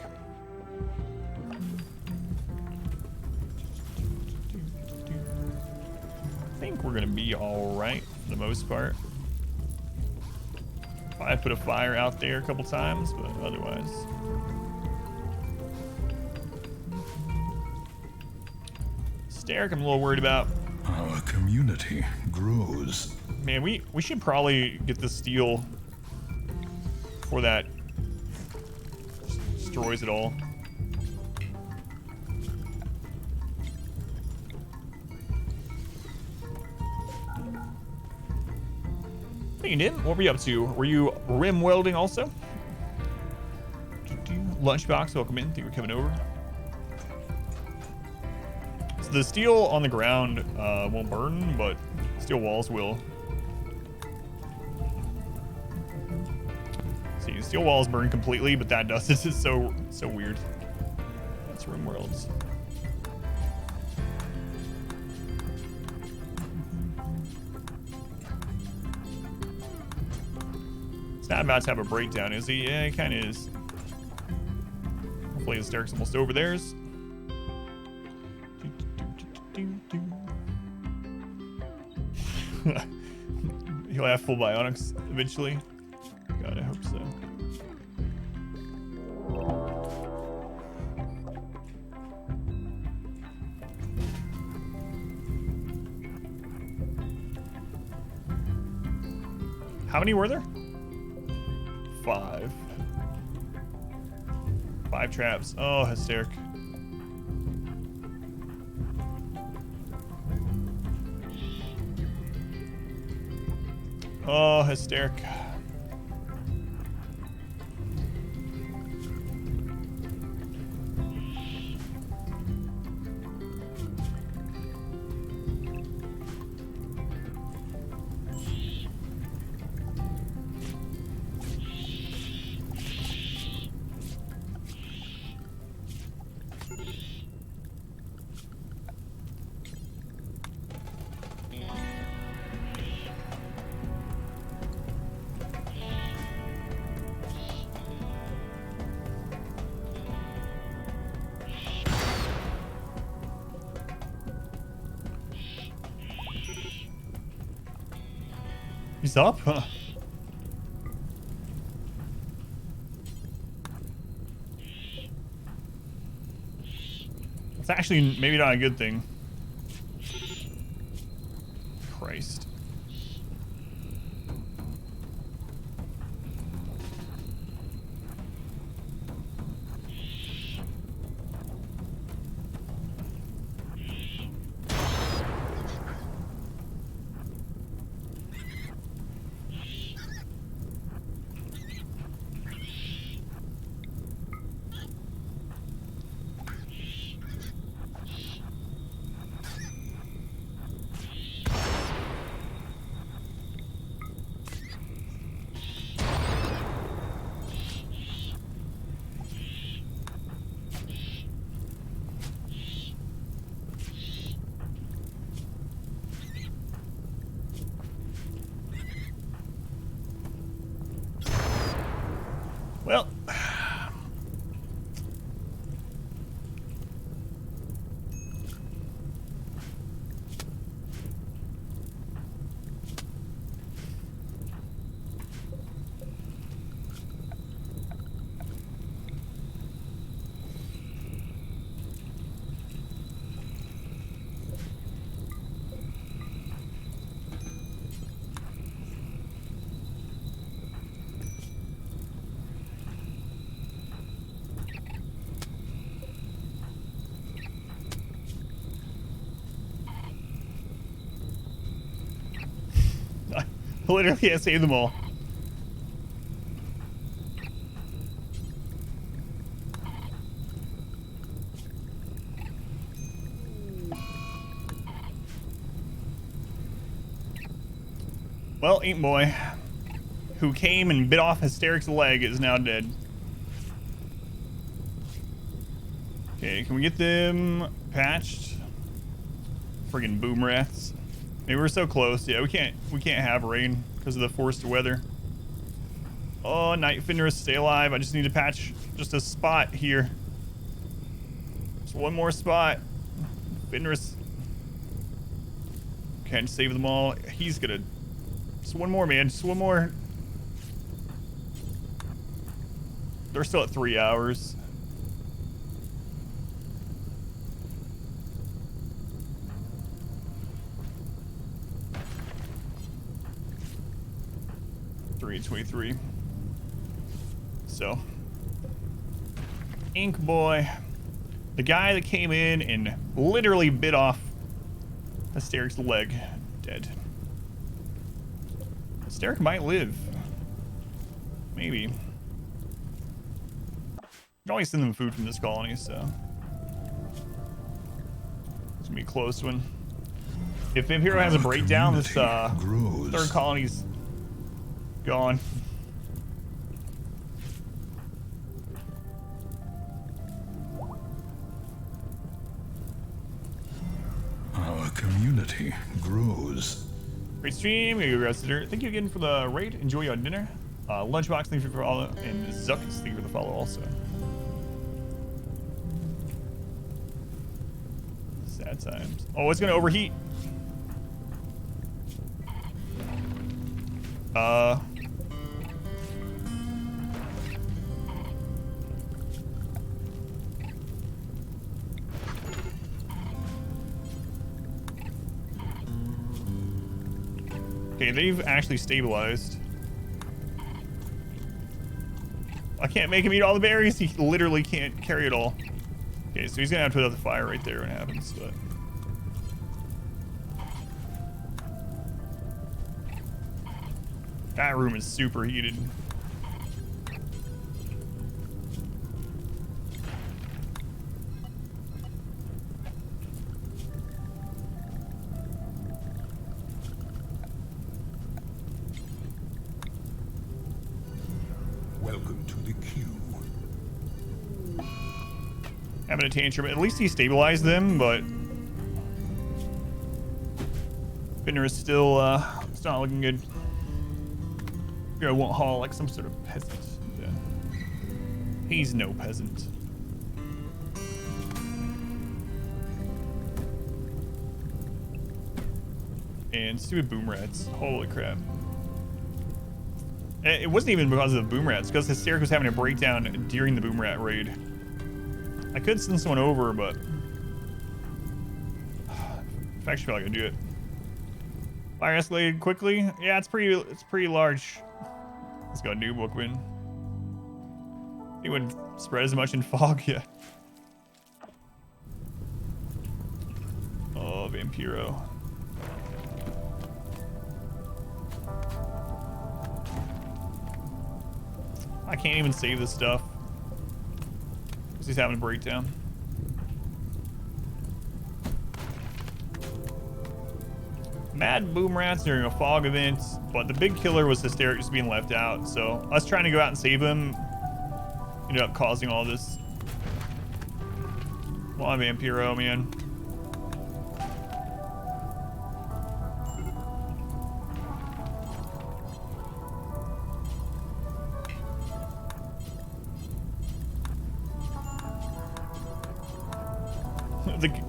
I think we're gonna be all right for the most part. I put a fire out there a couple times, but otherwise. Derek, I'm a little worried about. Our community grows. Man, we should probably get the steel before that destroys it all. Hey, you did? What were you up to? Were you rim welding also? Lunchbox, welcome in. Thank you for coming over. So the steel on the ground won't burn, but steel walls will. See, steel walls burn completely, but that does. This is so weird. That's RimWorlds. It's not about to have a breakdown, is he? Yeah, he kind of is. Hopefully, the Derek's almost over theirs. He'll have full bionics eventually. God, I hope so. How many were there? 5. 5 traps. Oh, hysteric. Oh, hysteric. He's up? Huh. It's actually maybe not a good thing. Christ. Well, I literally can't save them all. Well, Ink Boy, who came and bit off Hysteric's leg, is now dead. Okay, can we get them patched? Friggin' boom rats. Maybe we're so close. Yeah, we can't have rain because of the forced weather. Oh, Night Fenris, stay alive. I just need to patch just a spot here. Just one more spot. Fenris. Can't save them all. He's gonna. Just one more, man. Just one more. They're still at 3 hours. $3.23. So, Ink Boy, the guy that came in and literally bit off Hysteric's leg, dead. Hysteric might live. Maybe. You can always send them food from this colony, so it's gonna be a close one. If Vamp Hero has a breakdown, this third colony's gone. Our community grows. Great stream. Thank you again for the raid. Enjoy your dinner. Lunchbox, thank you for follow, and Zuck, thank you for the follow also. Sad times. Oh, it's gonna overheat. Okay, they've actually stabilized. I Can't make him eat all the berries. He literally can't carry it all. Okay, so he's gonna have to put out the fire right there when it happens, but. That room is super heated. Welcome to the queue. Having a tantrum. At least he stabilized them, but Finner is still not looking good. I won't haul like some sort of peasant. Yeah. He's no peasant. And stupid boom rats. Holy crap. It wasn't even because of the boom rats, because Hysteric was having a breakdown during the boom rat raid. I could send someone over, but I actually feel like I do it. Fire escalated quickly. Yeah, it's pretty large. Let's go, new book win. It wouldn't spread as much in fog, yeah. Oh, Vampiro. I can't even save this stuff. Because he's having a breakdown. Mad boom rats during a fog event, but the big killer was Hysteric just being left out. So us trying to go out and save him ended up causing all this. Come on, Vampiro, man.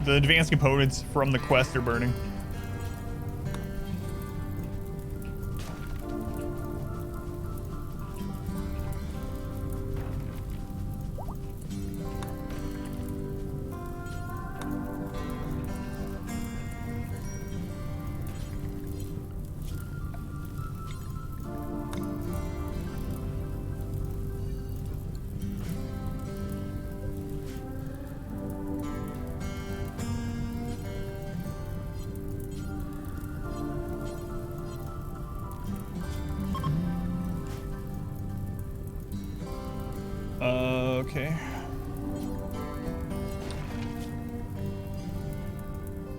The advanced components from the quest are burning. Okay.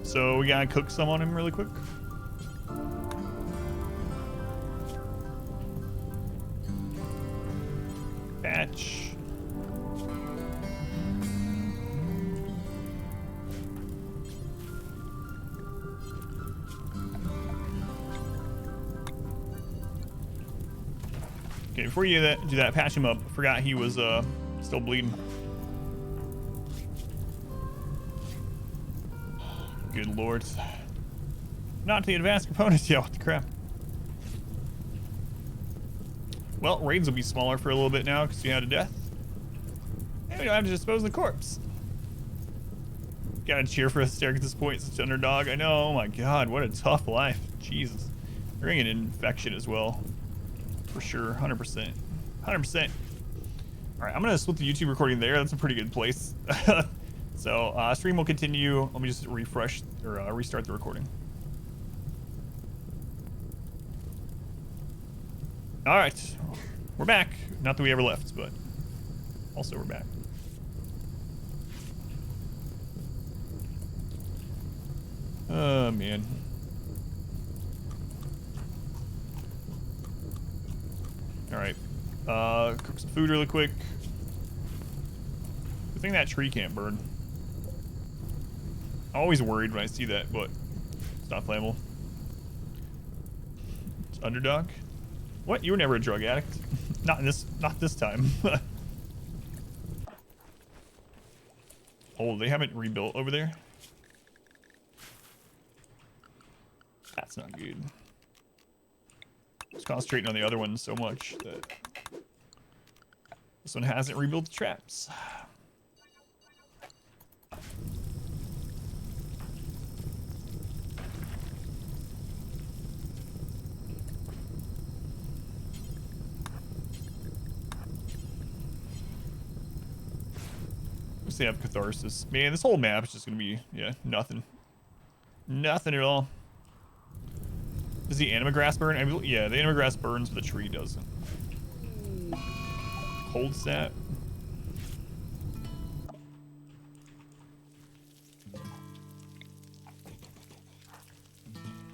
So we gotta cook some on him really quick. Patch. Okay, before you do that, patch him up. Forgot he was still bleeding. Good lord. Not the advanced components. Yeah, what the crap. Well, raids will be smaller for a little bit now because we had a death. And we don't have to dispose of the corpse. Gotta cheer for Hysteric at this point, such an underdog. I know, oh my god, what a tough life. Jesus. We're gonna get an infection as well. For sure, 100%. 100%. Alright, I'm gonna split the YouTube recording there. That's a pretty good place. So, stream will continue. Let me just refresh, or restart the recording. Alright, we're back. Not that we ever left, but also we're back. Oh, man. Alright, cook some food really quick. Good thing that tree can't burn. I'm always worried when I see that, but it's not flammable. It's underdog. What? You were never a drug addict? Not this time. Oh, they haven't rebuilt over there? That's not good. Just concentrating on the other one so much that this one hasn't rebuilt the traps. least they have catharsis. Man, this whole map is just gonna be, yeah, nothing. Nothing at all. Does the anima grass burn? Yeah, the anima grass burns, but the tree doesn't. Cold snap.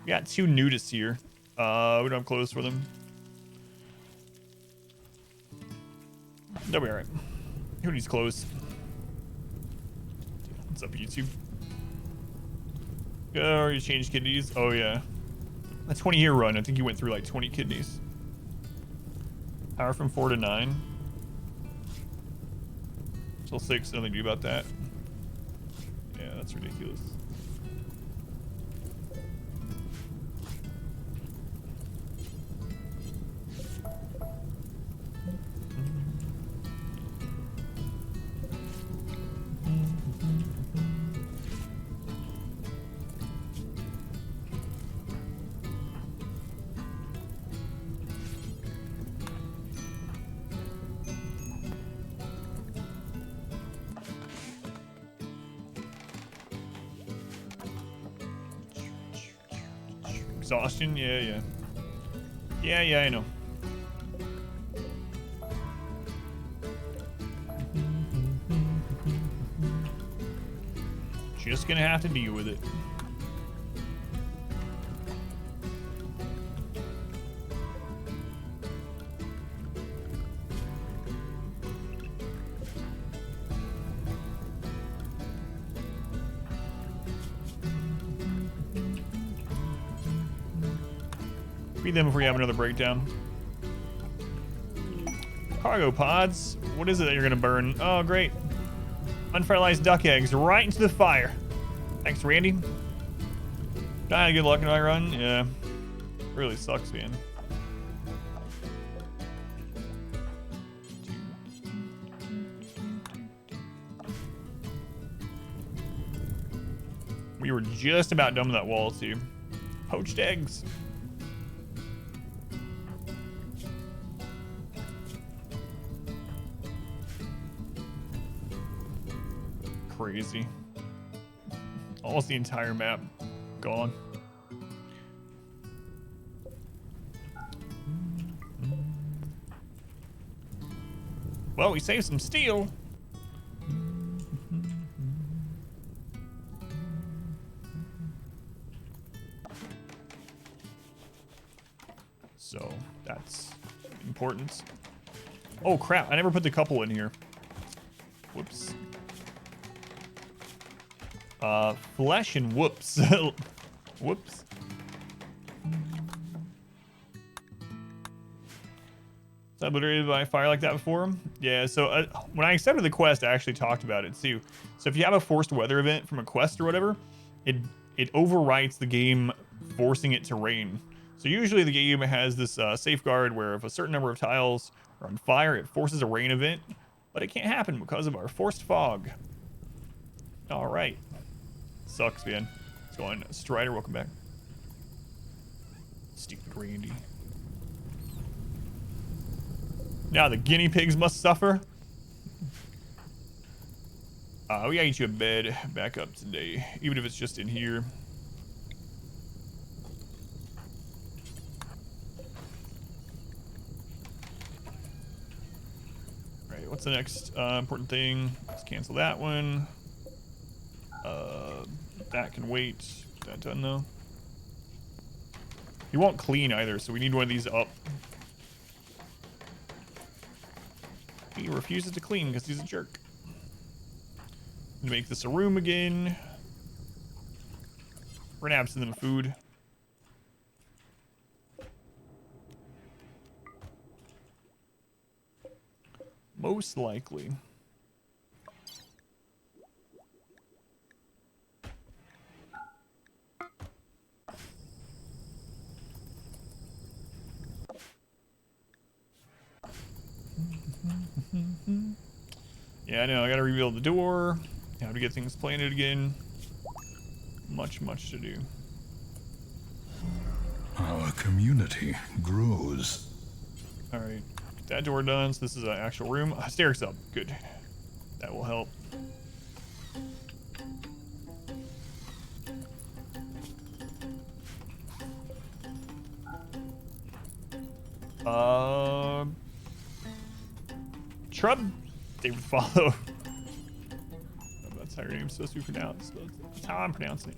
We got 2 nudists here. We don't have clothes for them. They'll be alright. Who needs clothes? What's up, YouTube? Oh, you changed kidneys? Oh, yeah. A 20-year run. I think you went through like 20 kidneys. Power from 4 to 9. Till 6. Nothing to do about that. Yeah, that's ridiculous. Exhaustion? Yeah. Yeah, I know. Just gonna have to deal with it. Read them before you have another breakdown. Cargo pods. What is it that you're gonna burn? Oh, great. Unfertilized duck eggs right into the fire. Thanks, Randy. Kinda good luck in my run. Yeah. Really sucks, man. We were just about done with that wall, too. Poached eggs. Crazy. Almost the entire map gone. Well, we saved some steel. So that's important. Oh crap, I never put the couple in here. Whoops. Flesh and whoops. Whoops. Was I obliterated by fire like that before? Yeah, so when I accepted the quest, I actually talked about it too. So if you have a forced weather event from a quest or whatever, it overwrites the game, forcing it to rain. So usually the game has this safeguard where if a certain number of tiles are on fire, it forces a rain event, but it can't happen because of our forced fog. All right. Sucks, man. What's going on? Strider, welcome back. Stupid Randy. Now the guinea pigs must suffer. We gotta get you a bed back up today, even if it's just in here. Alright, what's the next important thing? Let's cancel that one. That can wait. That done though. He won't clean either, so we need one of these up. He refuses to clean because he's a jerk. Make this a room again. We're gonna have some food. Most likely. Yeah, I know. I gotta rebuild the door. Have to get things planted again. Much to do. Our community grows. All right, get that door done. So this is an actual room. Stair's up. Good. That will help. Trub, David Follow. That's how your name's supposed to be pronounced. That's how I'm pronouncing it.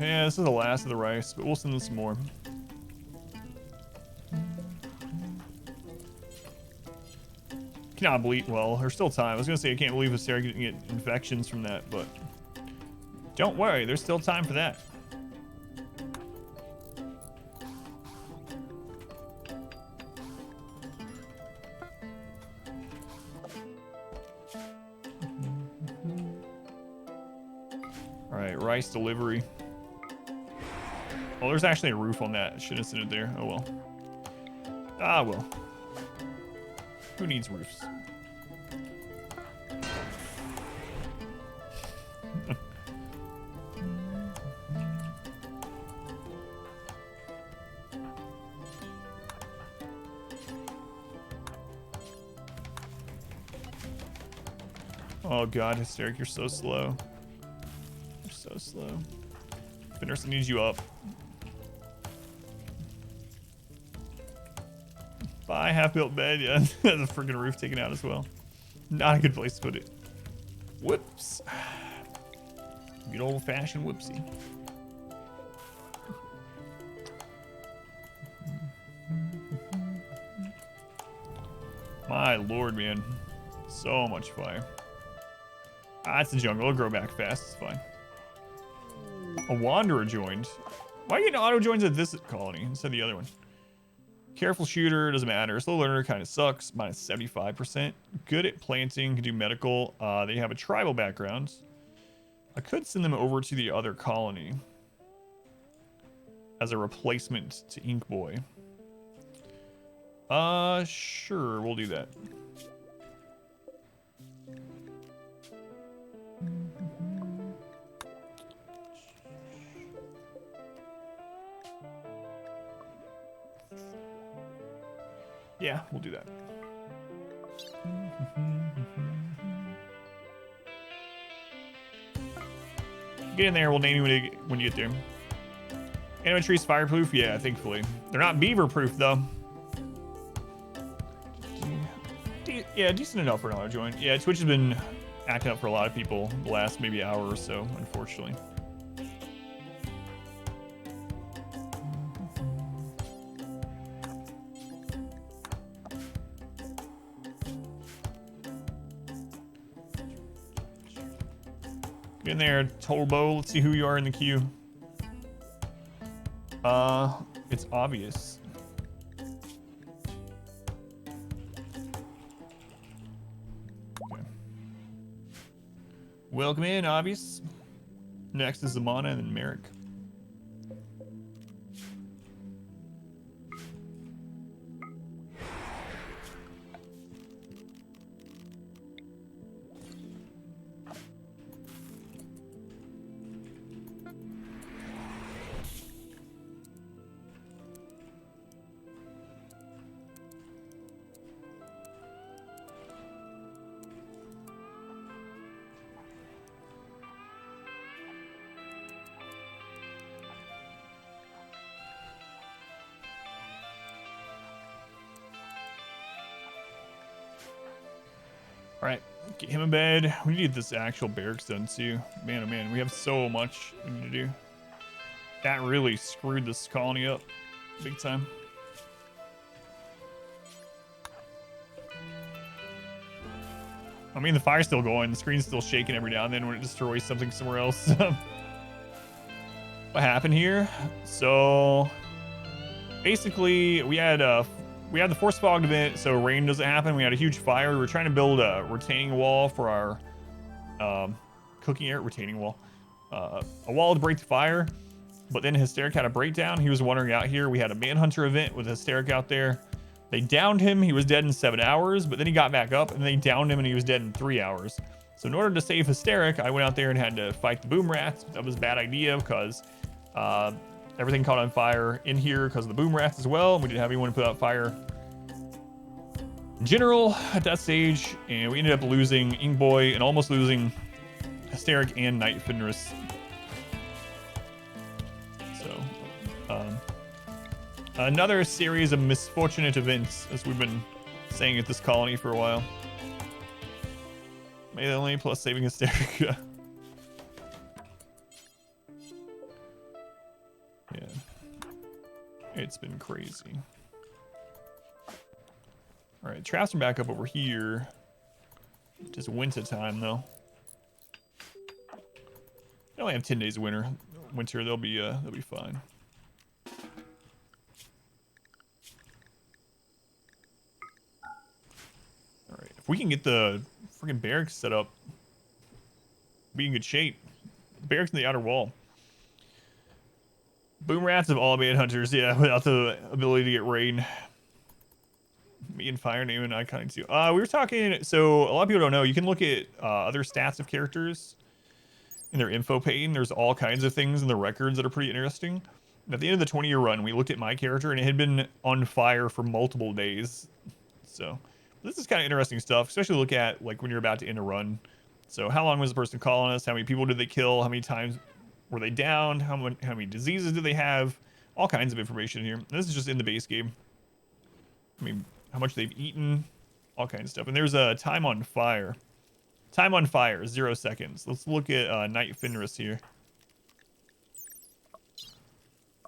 Yeah, this is the last of the rice, but we'll send them some more. Cannot believe, well, there's still time. I was gonna say I can't believe Hysteric didn't get infections from that, but don't worry, there's still time for that. All right, rice delivery. Oh, there's actually a roof on that. Should have sent it there. Oh well. Ah well. Who needs roofs? Oh god, Hysteric, you're so slow. You're so slow. Fenderson needs you up. Bye, half-built bed. Yeah, the freaking roof taken out as well. Not a good place to put it. Whoops. Good old-fashioned whoopsie. My lord, man. So much fire. Ah, it's the jungle. It'll grow back fast. It's fine. A wanderer joined. Why are you getting auto joins at this colony instead of the other one? Careful shooter, doesn't matter. Slow learner kind of sucks, minus 75%. Good at planting, can do medical. They have a tribal background. I could send them over to the other colony as a replacement to Ink Boy. Sure, we'll do that. Yeah, we'll do that. Get in there, we'll name you when you get there. Anima trees fireproof? Yeah, thankfully. They're not beaver proof though. Yeah, decent enough for an auto join. Yeah, Twitch has been acting up for a lot of people the last maybe hour or so, unfortunately. Get in there, Tolbo. Let's see who you are in the queue. It's obvious. Okay. Welcome in, obvious. Next is Zamana and then Merrick. All right, get him in bed. We need this actual barracks done too. Man, oh man, we have so much we need to do. That really screwed this colony up big time. I mean, the fire's still going. The screen's still shaking every now and then when it destroys something somewhere else. What happened here? So basically, we had the force fog event, so rain doesn't happen. We had a huge fire. We were trying to build a retaining wall for our cooking area. Retaining wall, a wall to break the fire. But then Hysteric had a breakdown. He was wandering out here. We had a manhunter event with Hysteric out there. They downed him. He was dead in 7 hours, but then he got back up and they downed him and he was dead in 3 hours. So in order to save Hysteric, I went out there and had to fight the boom rats. That was a bad idea because everything caught on fire in here because of the boom rats as well. We didn't have anyone put out fire in general at that stage, and we ended up losing Ink Boy and almost losing Hysteric and Night Fenris. So, another series of misfortunate events, as we've been saying at this colony for a while. Melee plus saving Hysterica. Yeah. It's been crazy. Alright, traps are back up over here. Just winter time, though. They only have 10 days of winter. They'll be fine. Alright, if we can get the freaking barracks set up, be in good shape. The barracks in the outer wall. Boom rats have all been hunters, yeah, without the ability to get raid. Me and Fire Name and Icon too. We were talking, so a lot of people don't know, you can look at other stats of characters in their info pane. There's all kinds of things in the records that are pretty interesting. At the end of the 20-year run, we looked at my character and it had been on fire for multiple days. So this is kind of interesting stuff, especially look at like when you're about to end a run. So how long was the person calling us? How many people did they kill? How many times were they down? How many diseases did they have? All kinds of information here. This is just in the base game. I mean, how much they've eaten, all kinds of stuff. And there's a time on fire. Time on fire, 0 seconds. Let's look at Night Fenris here.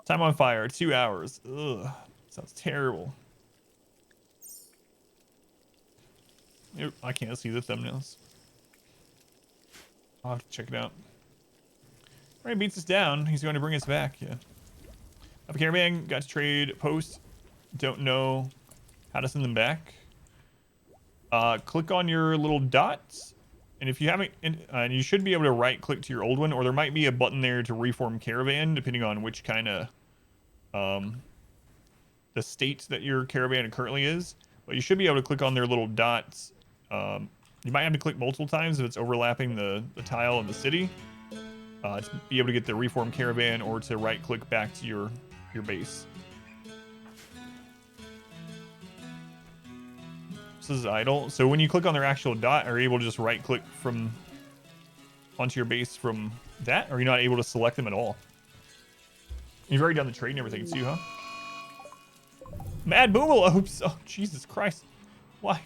Time on fire, 2 hours. Ugh, sounds terrible. I can't see the thumbnails. I'll have to check it out. Ray beats us down. He's going to bring us back. Yeah. Up a caravan. Got to trade post. Don't know how to send them back. Click on your little dots. And if you haven't, and you should be able to right click to your old one, or there might be a button there to reform caravan, depending on which kind of, the state that your caravan currently is. But you should be able to click on their little dots. You might have to click multiple times if it's overlapping the tile of the city. To be able to get the reform caravan, or to right click back to your base. This is idle. So when you click on their actual dot, are you able to just right click from onto your base from that? Or are you not able to select them at all? You've already done the trade and everything too, huh? Mad Boomalopes! Oh, Jesus Christ. Why?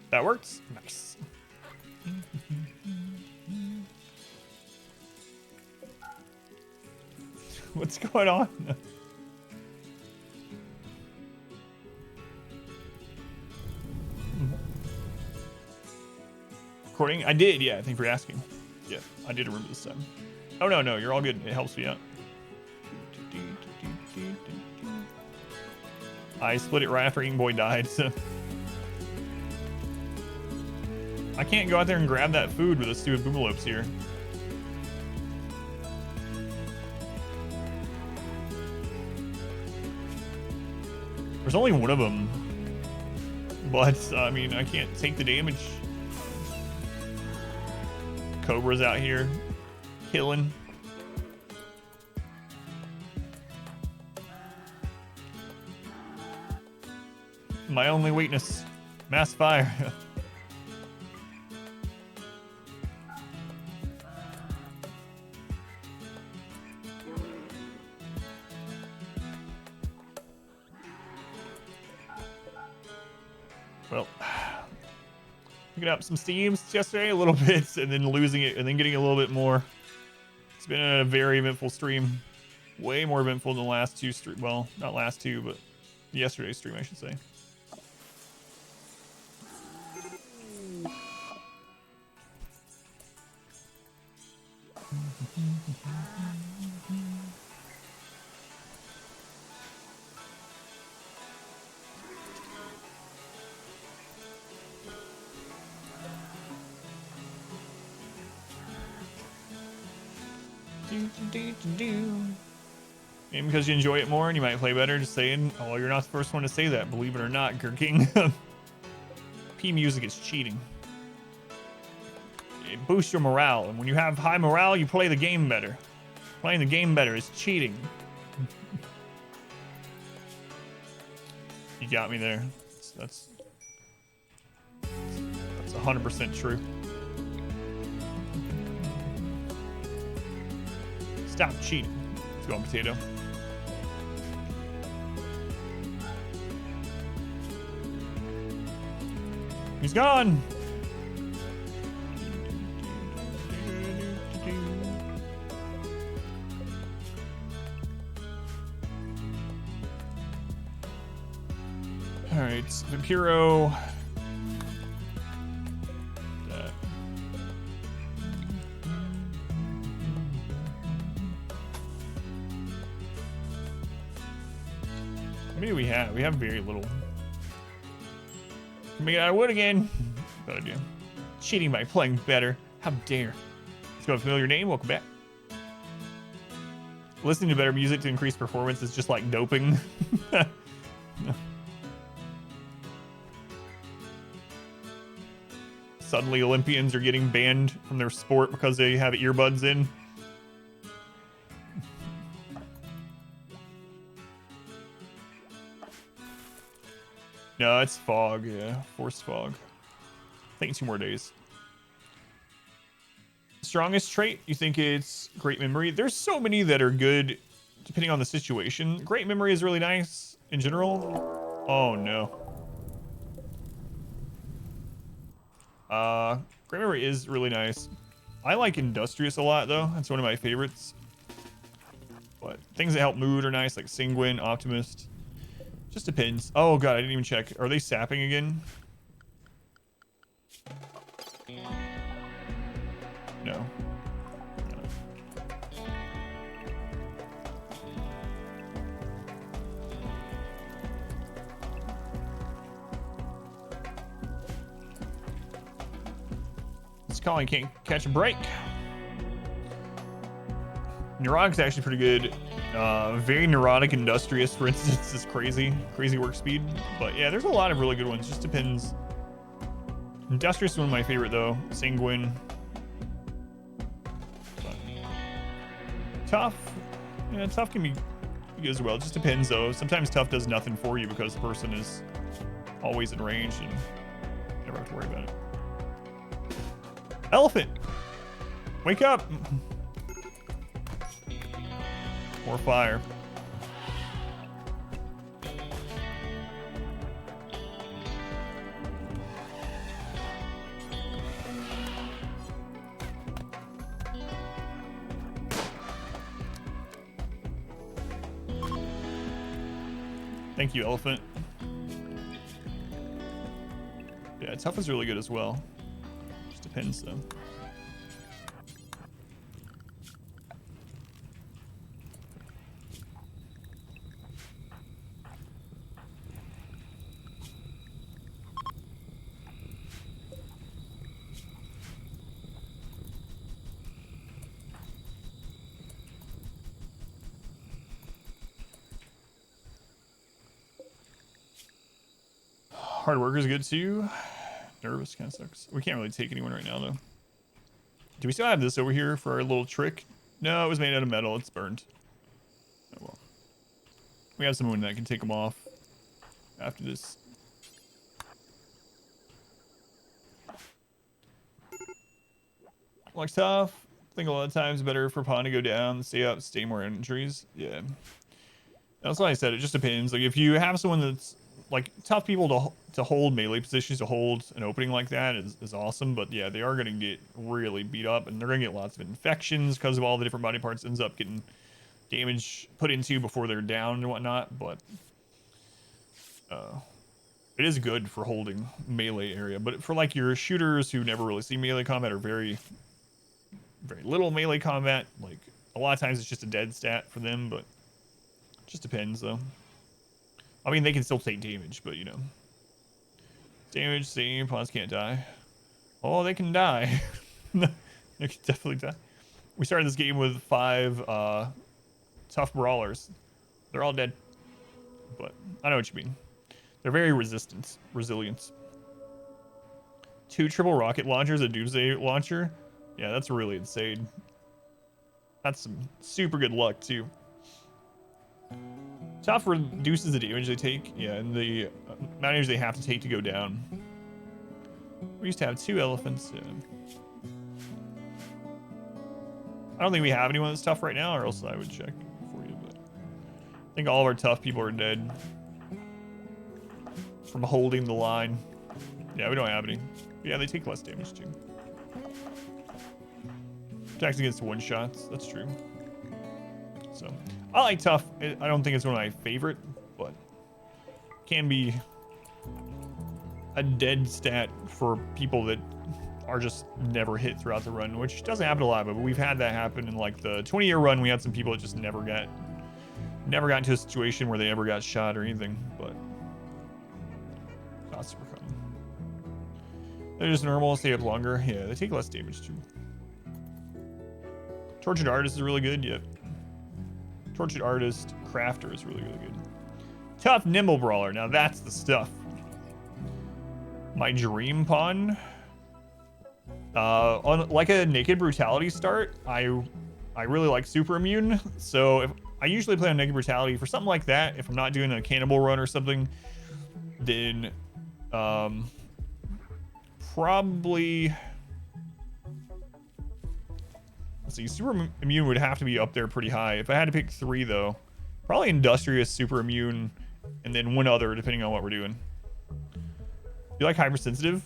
That works? Nice. What's going on? Recording? I did, yeah. Thank you for asking. Yeah, I did remember this time. Oh, no, you're all good. It helps me out. I split it right after Ing Boy died, so... I can't go out there and grab that food with the stupid boomalopes here. There's only one of them. But, I mean, I can't take the damage. Cobra's out here. Killing. My only weakness. Mass fire. Well, picking up some steams yesterday a little bit, and then losing it, and then getting a little bit more. It's been a very eventful stream. Way more eventful than the last two stream. Well, not last two, but yesterday's stream, I should say. Maybe because you enjoy it more and you might play better, just saying, oh, you're not the first one to say that, believe it or not, King. P music is cheating. It boosts your morale, and when you have high morale, you play the game better. Playing the game better is cheating. got me there. That's 100% true. Stop cheating. Let's go on potato. He's gone. All right, Vampiro. How many do we have? We have very little. Can make it out of wood again. Good idea. Cheating by playing better. How dare. Let's go with familiar name. Welcome back. Listening to better music to increase performance is just like doping. Suddenly Olympians are getting banned from their sport because they have earbuds in. No, it's fog, yeah. Forced fog. I think 2 more days. Strongest trait? You think it's great memory? There's so many that are good depending on the situation. Great memory is really nice in general. Oh no. Great memory is really nice. I like industrious a lot though. That's one of my favorites. But things that help mood are nice, like sanguine, optimist. Just depends. Oh god, I didn't even check. Are they sapping again? No. This calling can't catch a break. Neurotic's actually pretty good. Very neurotic, industrious, for instance, is crazy work speed. But yeah, there's a lot of really good ones. Just depends. Industrious is one of my favorite though. Sanguine. But tough. Yeah, tough can be good as well. It just depends though. Sometimes tough does nothing for you because the person is always in range and you never have to worry about it. Elephant! Wake up! More fire. Thank you, elephant. Yeah, tough is really good as well. Just depends though. Hard work is good too. Nervous kind of sucks. We can't really take anyone right now though. Do we still have this over here for our little trick? No, it was made out of metal. It's burned. Oh well. We have someone that can take them off after this. Like tough. I think a lot of times better for pawn to go down, stay up, stay more injuries. Yeah. That's why I said it just depends. Like if you have someone that's like tough people to hold melee positions, to hold an opening like that is awesome. But yeah, they are going to get really beat up and they're going to get lots of infections because of all the different body parts ends up getting damage put into before they're down and whatnot. But it is good for holding melee area. But for like your shooters who never really see melee combat or very little melee combat, like a lot of times it's just a dead stat for them, but it just depends though. I mean, they can still take damage, but you know. Damage, see, pawns can't die. Oh, they can die. They can definitely die. We started this game with 5 tough brawlers. They're all dead. But I know what you mean. They're very resilient. 2 triple rocket launchers, a doomsday launcher. Yeah, that's really insane. That's some super good luck, too. Tough reduces the damage they take. Yeah, and the amount of damage they have to take to go down. We used to have 2 elephants. I don't think we have anyone that's tough right now, or else I would check for you. But I think all of our tough people are dead from holding the line. Yeah, we don't have any. Yeah, they take less damage too. Attacks against one-shots. That's true. So I like tough. I don't think it's one of my favorite, but can be a dead stat for people that are just never hit throughout the run, which doesn't happen a lot, but we've had that happen in like the 20-year run. We had some people that just never got into a situation where they ever got shot or anything, but not super common. They're just normal, stay up longer. Yeah, they take less damage too. Tortured Artist is really good. Yep. Tortured Artist, Crafter is really, really good. Tough Nimble Brawler. Now that's the stuff. My dream pawn. On like a Naked Brutality start, I really like Super Immune. So if I usually play on Naked Brutality for something like that, if I'm not doing a Cannibal run or something, then probably, let's see, Super Immune would have to be up there pretty high. If I had to pick 3 though, probably Industrious, Super Immune, and then one other depending on what we're doing. You like Hypersensitive?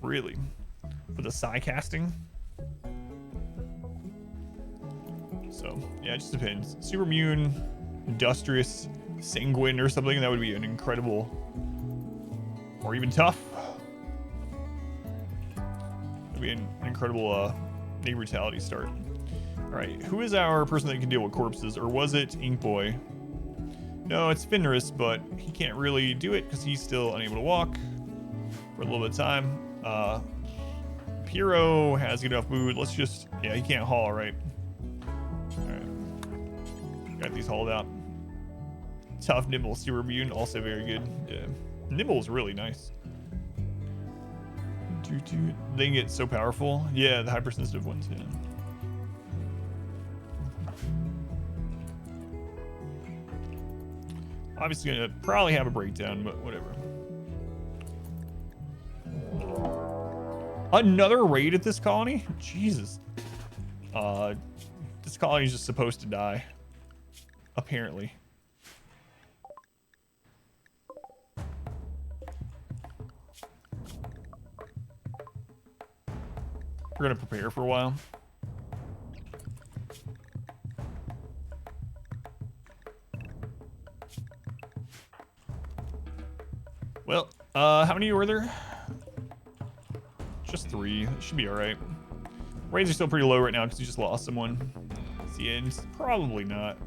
Really? For the psi casting? So yeah, it just depends. Super Immune, Industrious, Sanguine or something, that would be an incredible, or even Tough. That'd be an incredible Naked Brutality start. Alright, who is our person that can deal with corpses? Or was it Ink Boy? No, it's Fenris, but he can't really do it because he's still unable to walk for a little bit of time. Pyro has enough mood. Let's just, yeah, he can't haul, right? Alright. Got these hauled out. Tough, Nimble, Super Immune, also very good. Yeah. Nimble's really nice. They get so powerful. Yeah, the hypersensitive ones, yeah. Obviously gonna probably have a breakdown, but whatever. Another raid at this colony? Jesus. This colony is just supposed to die. Apparently. We're gonna prepare for a while. Well, how many were there? Just 3. That should be alright. Raids are still pretty low right now because we just lost someone. It's the end. Probably not.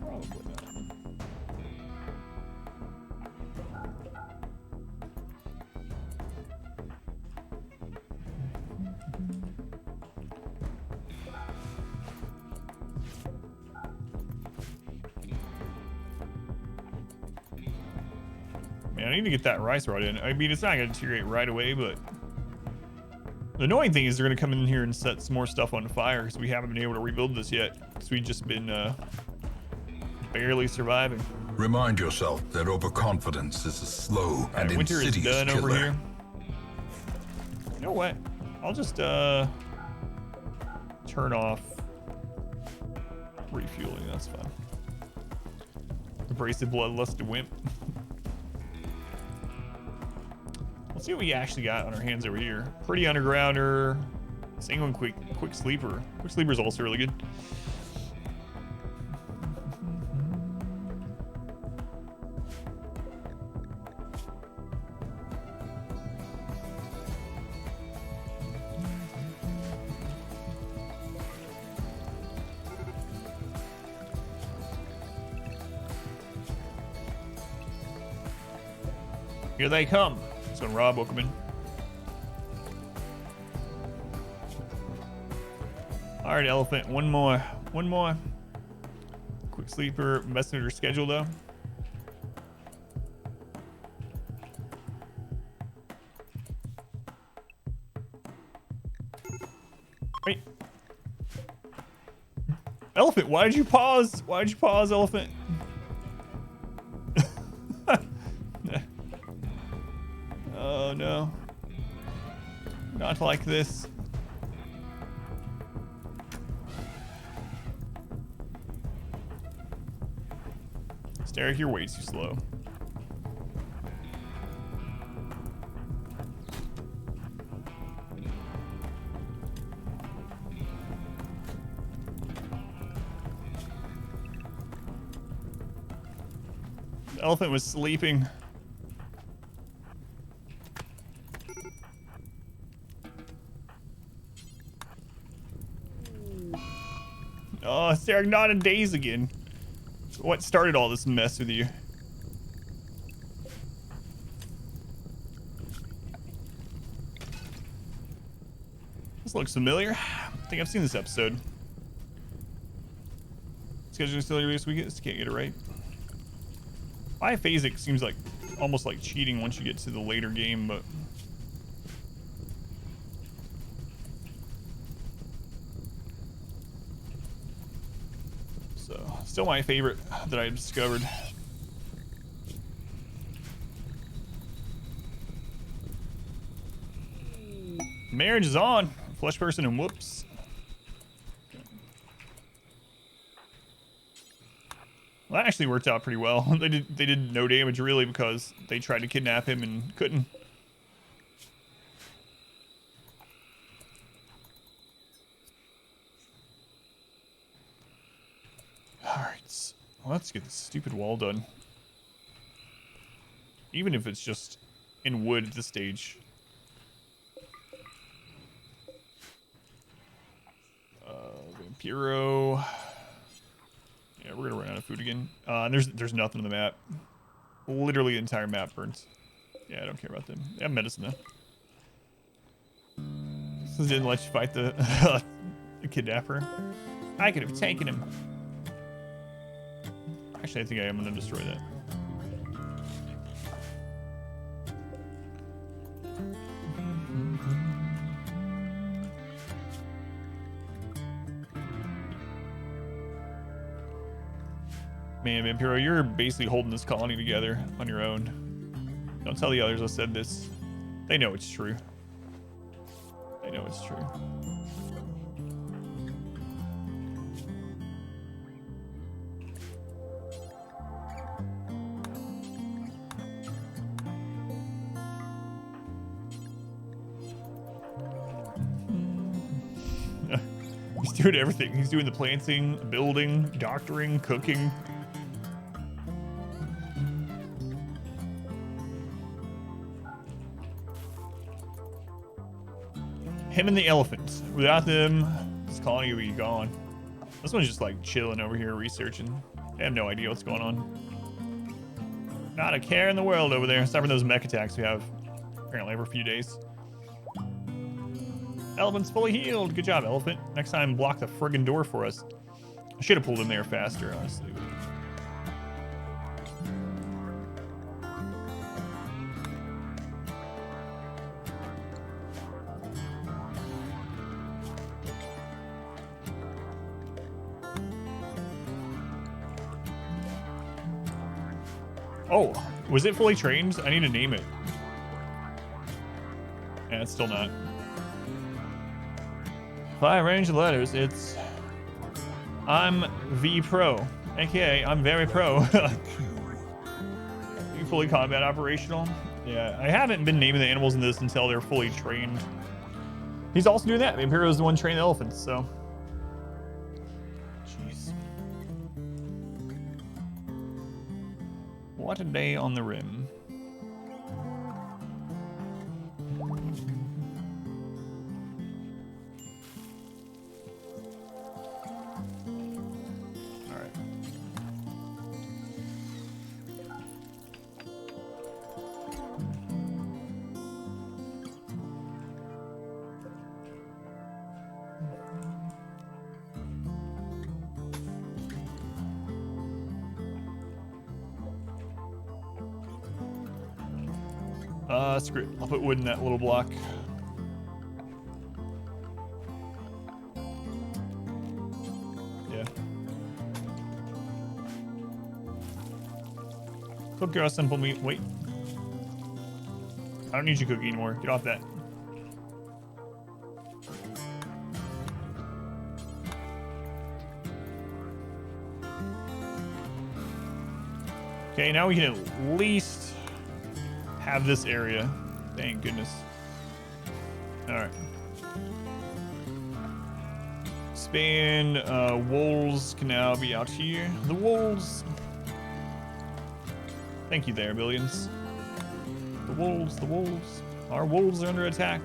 Probably not. Man, I need to get that rice rod in. I mean, it's not going to deteriorate right away, but the annoying thing is they're going to come in here and set some more stuff on fire because we haven't been able to rebuild this yet because we've just been barely surviving. Remind yourself that overconfidence is a slow and winter is insidious done killer. over here. You know what? I'll just turn off refueling. That's fine. Abrasive bloodlusted wimp. Let's see what we actually got on our hands over here. Pretty undergrounder. Sanguine quick sleeper. Quick sleeper is also really good. Here they come. So Rob, welcome in. All right, elephant. One more. Quick sleeper. Messenger schedule though. Wait. Elephant, why did you pause? Why did you pause, elephant? Oh no. Not like this. Derek, you're way too slow. The elephant was sleeping. Oh, Derek, not in days again. What started all this mess with you? This looks familiar. I think I've seen this episode. Scheduling still this weekend. Just can't get it right. Biphasic seems like almost like cheating once you get to the later game, but so still my favorite that I discovered. Marriage is on. Flesh person and whoops. Well, that actually worked out pretty well. They did no damage really because they tried to kidnap him and couldn't. Alright. Well, let's get this stupid wall done. Even if it's just in wood at this stage. Vampiro. Yeah, we're gonna run out of food again. There's nothing on the map. Literally the entire map burns. Yeah, I don't care about them. They have medicine though. This didn't let you fight the, the kidnapper. I could have taken him. Actually, I think I am gonna destroy that. Man, Vampiro, you're basically holding this colony together on your own. Don't tell the others I said this. They know it's true. They know it's true. He's doing everything. He's doing the planting, building, doctoring, cooking. Him and the elephants. Without them, this colony would be gone. This one's just like chilling over here researching. They have no idea what's going on. Not a care in the world over there, aside from those mech attacks we have apparently every few days. Elephant's fully healed. Good job, elephant. Next time, block the friggin' door for us. I should have pulled him there faster, honestly. Oh, was it fully trained? I need to name it. Yeah, it's still not. If I arrange the letters, it's... I'm V Pro, aka I'm very pro. You fully combat operational? Yeah, I haven't been naming the animals in this until they're fully trained. He's also doing that. Vampiro is the one training the elephants, so... Jeez. What a day on the rim. Screw it. I'll put wood in that little block. Yeah. Cook your simple meat. Wait. I don't need you cooking anymore. Get off that. Okay, now we can at least have this area. Thank goodness. Alright. Span, wolves can now be out here. The wolves. Thank you there, Billions. The wolves, the wolves. Our wolves are under attack.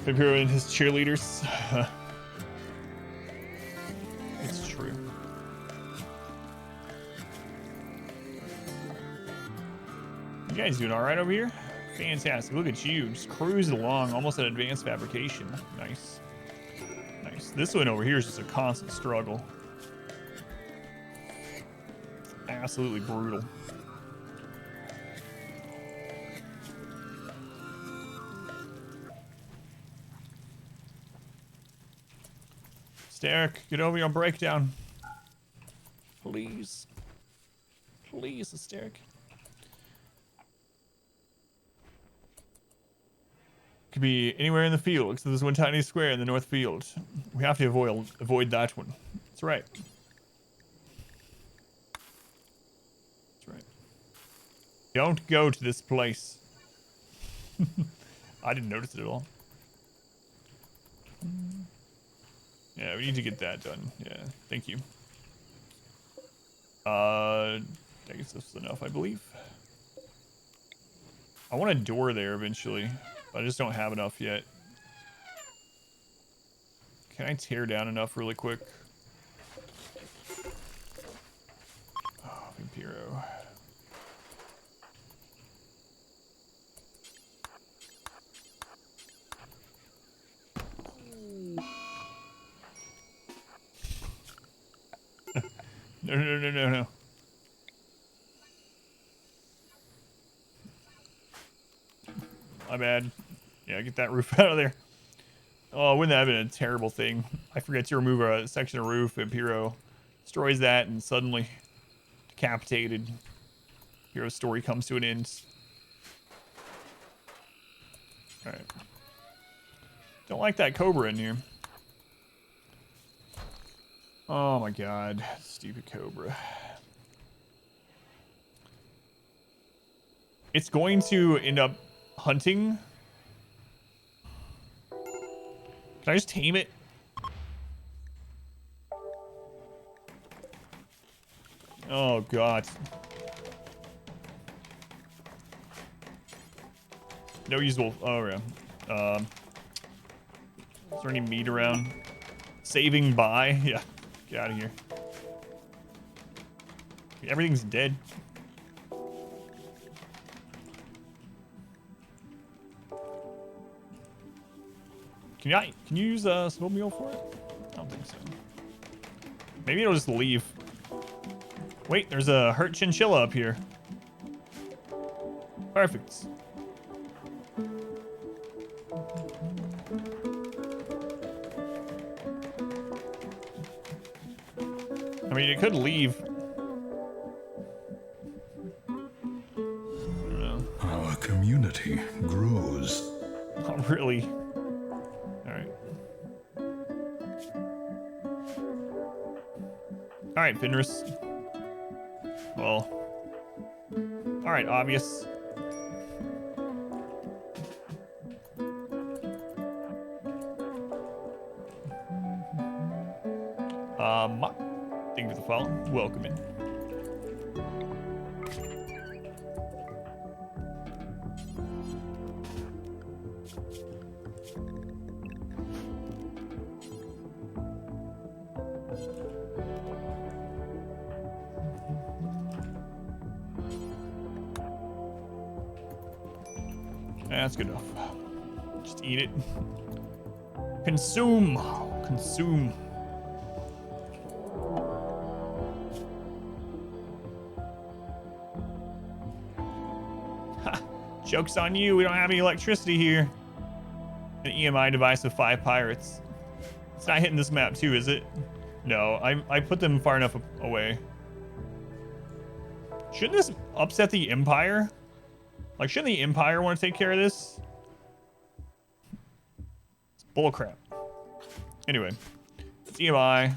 Vampiro and his cheerleaders. It's true. You guys doing all right over here? Fantastic. Look at you, just cruising along, almost at advanced fabrication. Nice. Nice. This one over here is just a constant struggle. Absolutely brutal. Derek, get over your breakdown. Please. Please, Hysteric. Could be anywhere in the field, except there's one tiny square in the north field. We have to avoid that one. That's right. That's right. Don't go to this place. I didn't notice it at all. Yeah, we need to get that done. Yeah, thank you. I guess that's enough, I believe. I want a door there eventually, but I just don't have enough yet. Can I tear down enough really quick? Oh, Vampiro. No. My bad. Yeah, get that roof out of there. Oh, wouldn't that have been a terrible thing? I forget to remove a section of roof, and Vampiro destroys that, and suddenly decapitated. Hero's story comes to an end. Alright. Don't like that cobra in here. Oh my god, stupid cobra. It's going to end up hunting. Can I just tame it? Oh god. No usable. Oh yeah. Is there any meat around? Saving by? Yeah. Get out of here. Everything's dead. Can you use a smoke mule for it? I don't think so. Maybe it'll just leave. Wait, there's a hurt chinchilla up here. Perfect. I mean, it could leave. I don't know. Our community grows. Not really. Alright. Alright, Fenris. Well. Alright, obvious. Thank you for the follow. Welcome in. That's good enough. Just eat it. Consume. Consume. Joke's on you. We don't have any electricity here. An EMI device of 5 pirates. It's not hitting this map too, is it? No, I put them far enough away. Shouldn't this upset the Empire? Like, shouldn't the Empire want to take care of this? It's bullcrap. Anyway, it's EMI.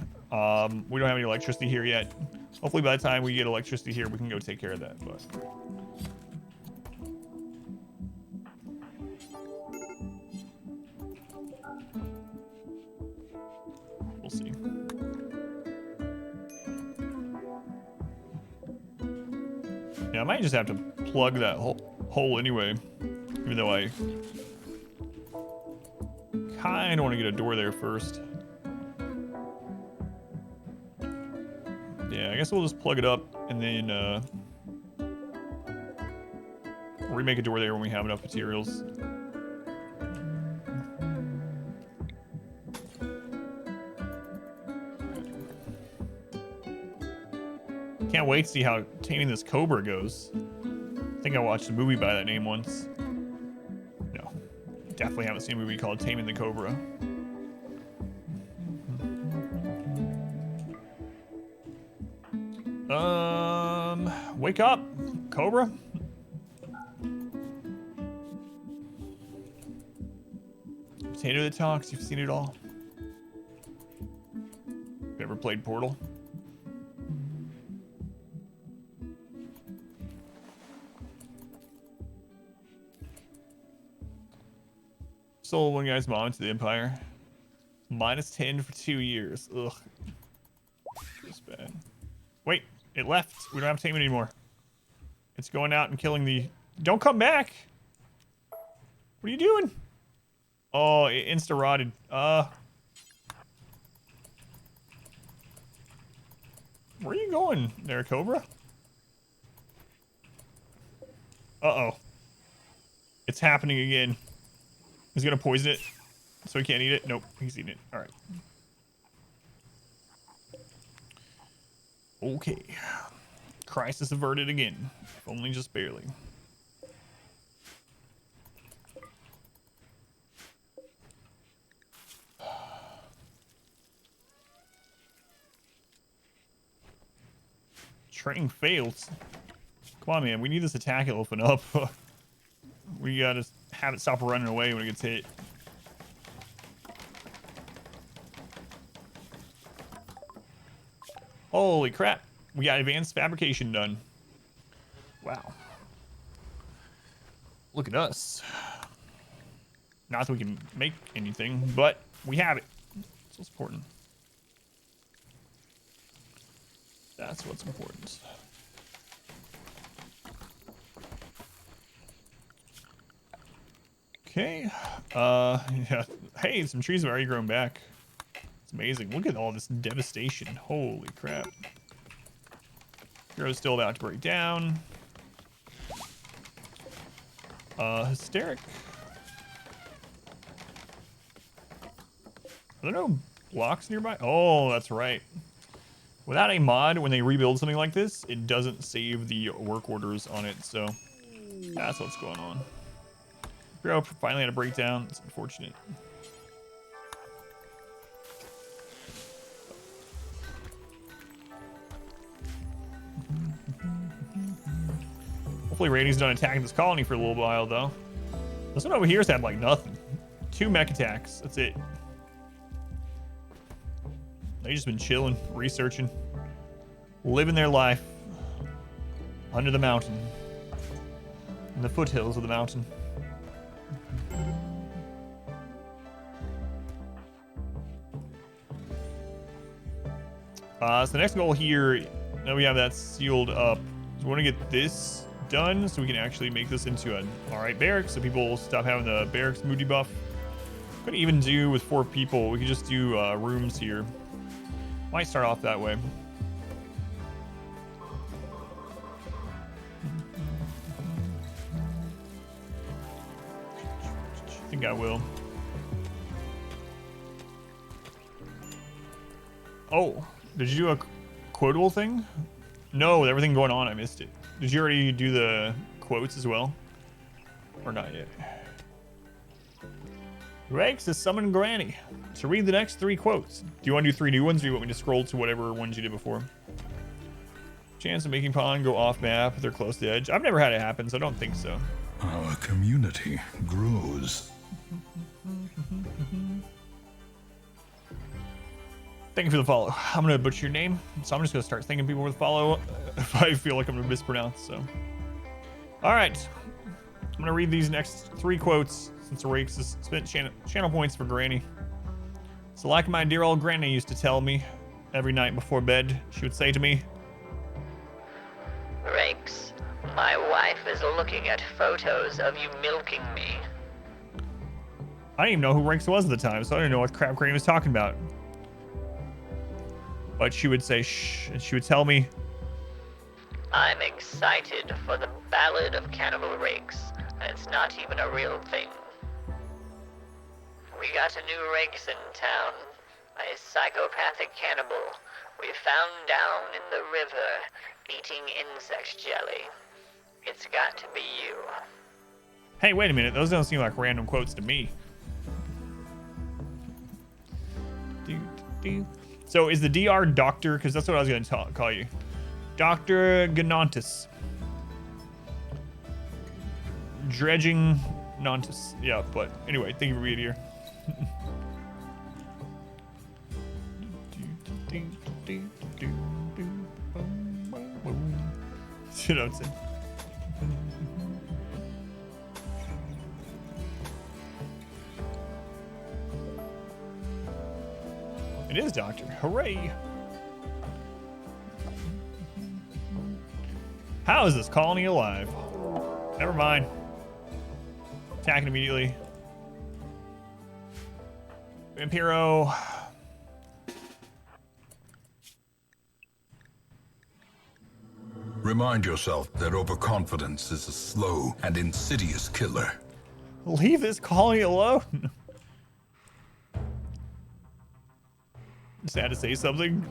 We don't have any electricity here yet. Hopefully by the time we get electricity here, we can go take care of that, but... we'll see. Yeah, I might just have to plug that hole anyway, even though I kind of want to get a door there first. Yeah, I guess we'll just plug it up and then remake a door there when we have enough materials. Can't wait to see how Taming This Cobra goes. I think I watched a movie by that name once. No, definitely haven't seen a movie called Taming the Cobra. Wake up, Cobra. Potato that talks, you've seen it all. Ever played Portal? Sold one guy's mom to the Empire. -10 for 2 years. Ugh. Feels bad. Wait, it left. We don't have to tame it anymore. It's going out and killing the... Don't come back! What are you doing? Oh, it insta-rotted. Where are you going there, Cobra? Uh-oh. It's happening again. He's gonna poison it, so he can't eat it. Nope, he's eating it. All right. Okay. Crisis averted again, if only just barely. Train fails. Come on, man. We need this attack to open up. We gotta have it stop running away when it gets hit. Holy crap. We got advanced fabrication done. Wow. Look at us. Not that we can make anything, but we have it. That's what's important. That's what's important. Okay. Yeah. Hey, some trees have already grown back. It's amazing. Look at all this devastation. Holy crap. Hero's still about to break down. Hysteric. Are there no blocks nearby? Oh, that's right. Without a mod, when they rebuild something like this, it doesn't save the work orders on it, so that's what's going on. Hero finally had a breakdown. It's unfortunate. Hopefully Rainey's done attacking this colony for a little while, though. This one over here's had, like, nothing. 2 mech attacks. That's it. They've just been chilling, researching, living their life under the mountain, in the foothills of the mountain. So the next goal here, now we have that sealed up. So we want to get this done so we can actually make this into an alright barracks, so people will stop having the barracks moody buff. Could even do with 4 people. We could just do rooms here. Might start off that way. I think I will. Oh, did you do a quotable thing? No, with everything going on, I missed it. Did you already do the quotes as well? Or not yet. Rakes has summoned Granny to read the next 3 quotes. Do you want to do 3 new ones, or do you want me to scroll to whatever ones you did before? Chance of making Pond go off map. They're close to the edge. I've never had it happen, so I don't think so. Our community grows. Thank you for the follow. I'm going to butcher your name, so I'm just going to start thanking people for the follow if I feel like I'm going to mispronounce, so. All right. I'm going to read these next 3 quotes since the Rakes has spent channel points for Granny. So like my dear old Granny used to tell me every night before bed, she would say to me, Rakes, my wife is looking at photos of you milking me. I didn't even know who Rakes was at the time, so I didn't know what crap Granny was talking about. But she would say shh, and she would tell me, I'm excited for the Ballad of Cannibal Rakes, and it's not even a real thing. We got a new Rakes in town, a psychopathic cannibal we found down in the river eating insect jelly. It's got to be you. hey, wait a minute, those don't seem like random quotes to me. So is the DR Doctor, because that's what I was going to call you. Dr. Ganontis. Dredging Nontis. Yeah, but anyway, thank you for being here. You know what I'm saying? It is Doctor. Hooray! How is this colony alive? Never mind. Attacking immediately. Vampiro. Remind yourself that overconfidence is a slow and insidious killer. Leave this colony alone. Just had to say something.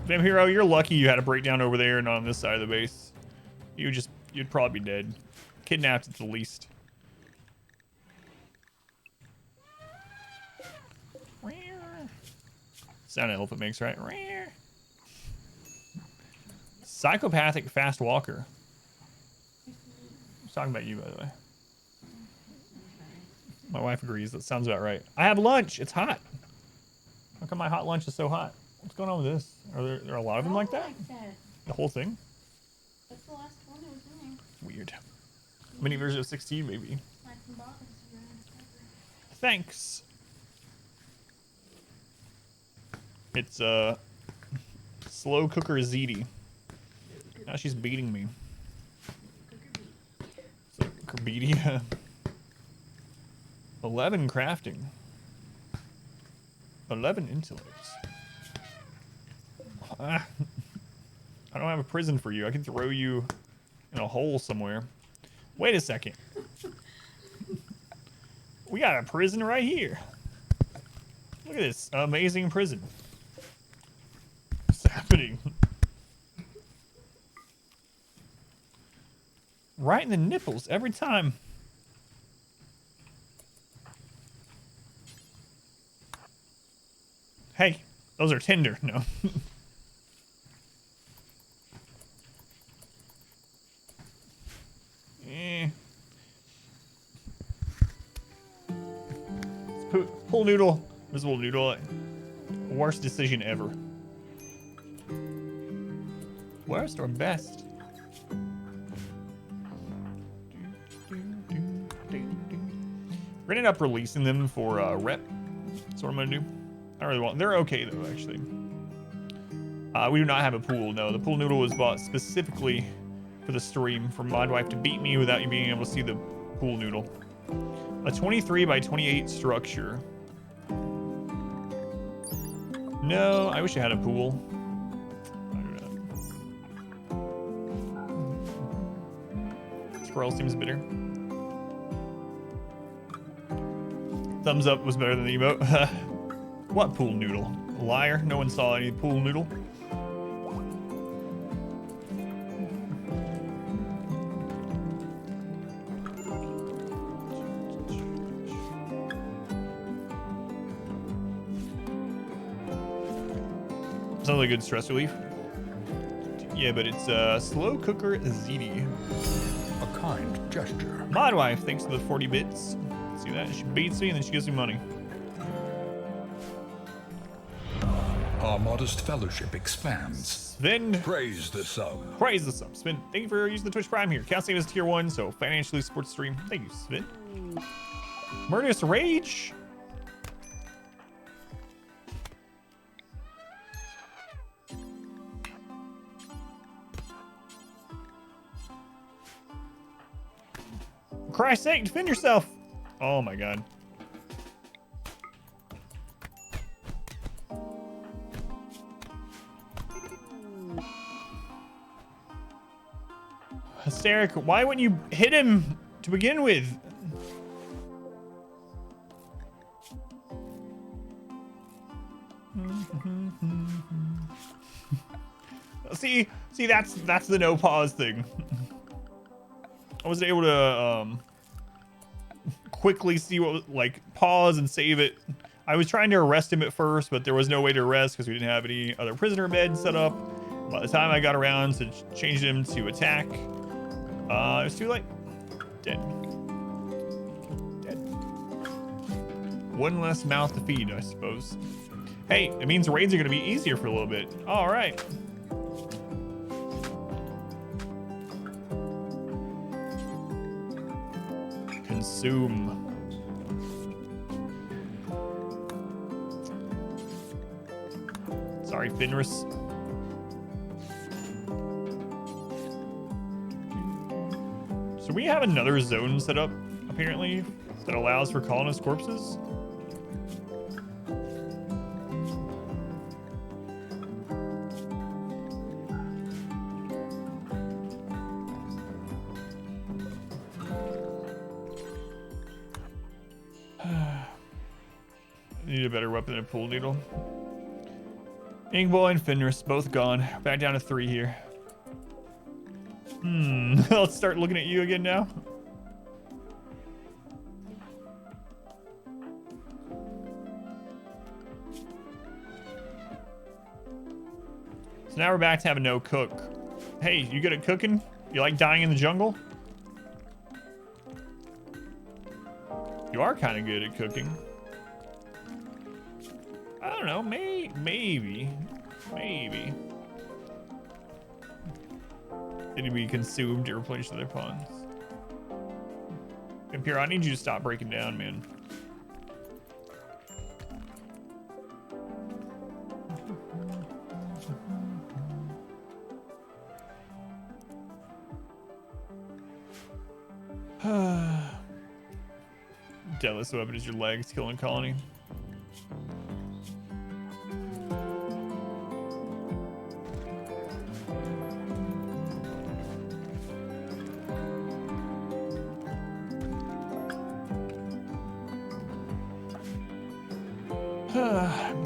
Vampiro, you're lucky you had a breakdown over there and not on this side of the base. You'd probably be dead. Kidnapped at the least. Sound an elephant makes, right? Psychopathic fast walker. I was talking about you, by the way. My wife agrees. That sounds about right. I have lunch. It's hot. How come my hot lunch is so hot? What's going on with this? Are there a lot of them like that? The whole thing? That's the last one it was doing. Weird. Mini version of 16, maybe. Like some bottles you're in the paper. Thanks. It's slow cooker Ziti. Now she's beating me. So Kerbeatia. 11 crafting. 11 intellects. I don't have a prison for you. I can throw you in a hole somewhere. Wait a second. We got a prison right here. Look at this amazing prison. What's happening? Right in the nipples every time. Hey, those are tender. No. Pool noodle. Visible noodle. Worst decision ever. Worst or best? We're gonna end up releasing them for rep. That's what I'm gonna do. I don't really want. They're okay though, actually. We do not have a pool. No, the pool noodle was bought specifically for the stream for Modwife to beat me without you being able to see the pool noodle. A 23 by 28 structure. No, I wish I had a pool. Squirrel seems bitter. Thumbs up was better than the emote. What pool noodle? Liar. No one saw any pool noodle. Sounds like good stress relief. Yeah, but it's slow cooker ziti. A kind gesture. Mod wife, thanks for the 40 bits. See that? She beats me and then she gives me money. Our modest fellowship expands. Sven, Praise the sub. praise the sub. Sven, thank you for using the Twitch Prime here. Can't save as tier 1, so financially support the stream. Thank you, Sven. Murderous Rage. For Christ's sake, defend yourself. Oh my god. Hysteric, why wouldn't you hit him to begin with? See, that's the no pause thing. I wasn't able to quickly see what was, like, pause and save it. I was trying to arrest him at first, but there was no way to arrest because we didn't have any other prisoner beds set up. By the time I got around to change him to attack, it was too late. Dead. Dead. One less mouth to feed, I suppose. Hey, it means raids are going to be easier for a little bit. All right. Consume. Sorry, Fenris. So we have another zone set up, apparently, that allows for colonist corpses. Need a better weapon than a pool needle. Ingboy and Fenris, both gone. Back down to 3 here. Let's start looking at you again now. So now we're back to having no cook. Hey, you good at cooking? You like dying in the jungle? You are kind of good at cooking. I don't know, maybe. Did he be consumed to replenish their pawns? Imperial, I need you to stop breaking down, man. Deadliest weapon is your legs, killing colony.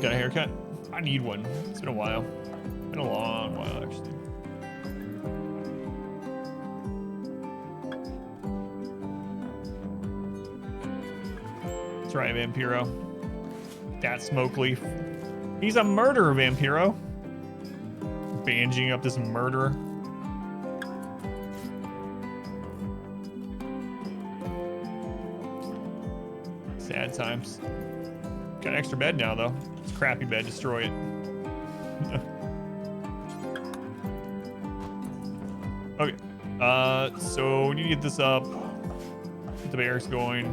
Got a haircut? I need one. It's been a while. Been a long while, actually. That's right, Vampiro. That smoke leaf. He's a murderer, Vampiro. Bandaging up this murderer. Sad times. Got an extra bed now, though. It's a crappy bed. Destroy it. Okay. So we need to get this up. Get the barracks going.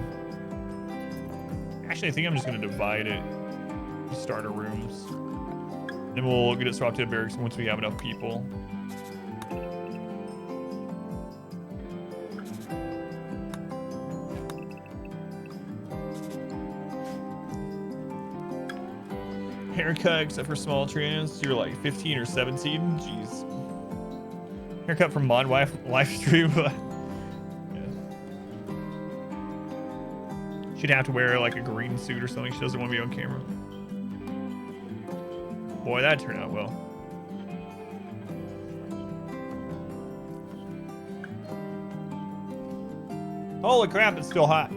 Actually, I think I'm just going to divide it. Starter rooms. Then we'll get it swapped to the barracks once we have enough people. Haircut, except for small trans, you're like 15 or 17. Jeez. Haircut from Mod Wife live stream. Yeah. She'd have to wear like a green suit or something. She doesn't want to be on camera. Boy, that turned out well. Holy crap, it's still hot.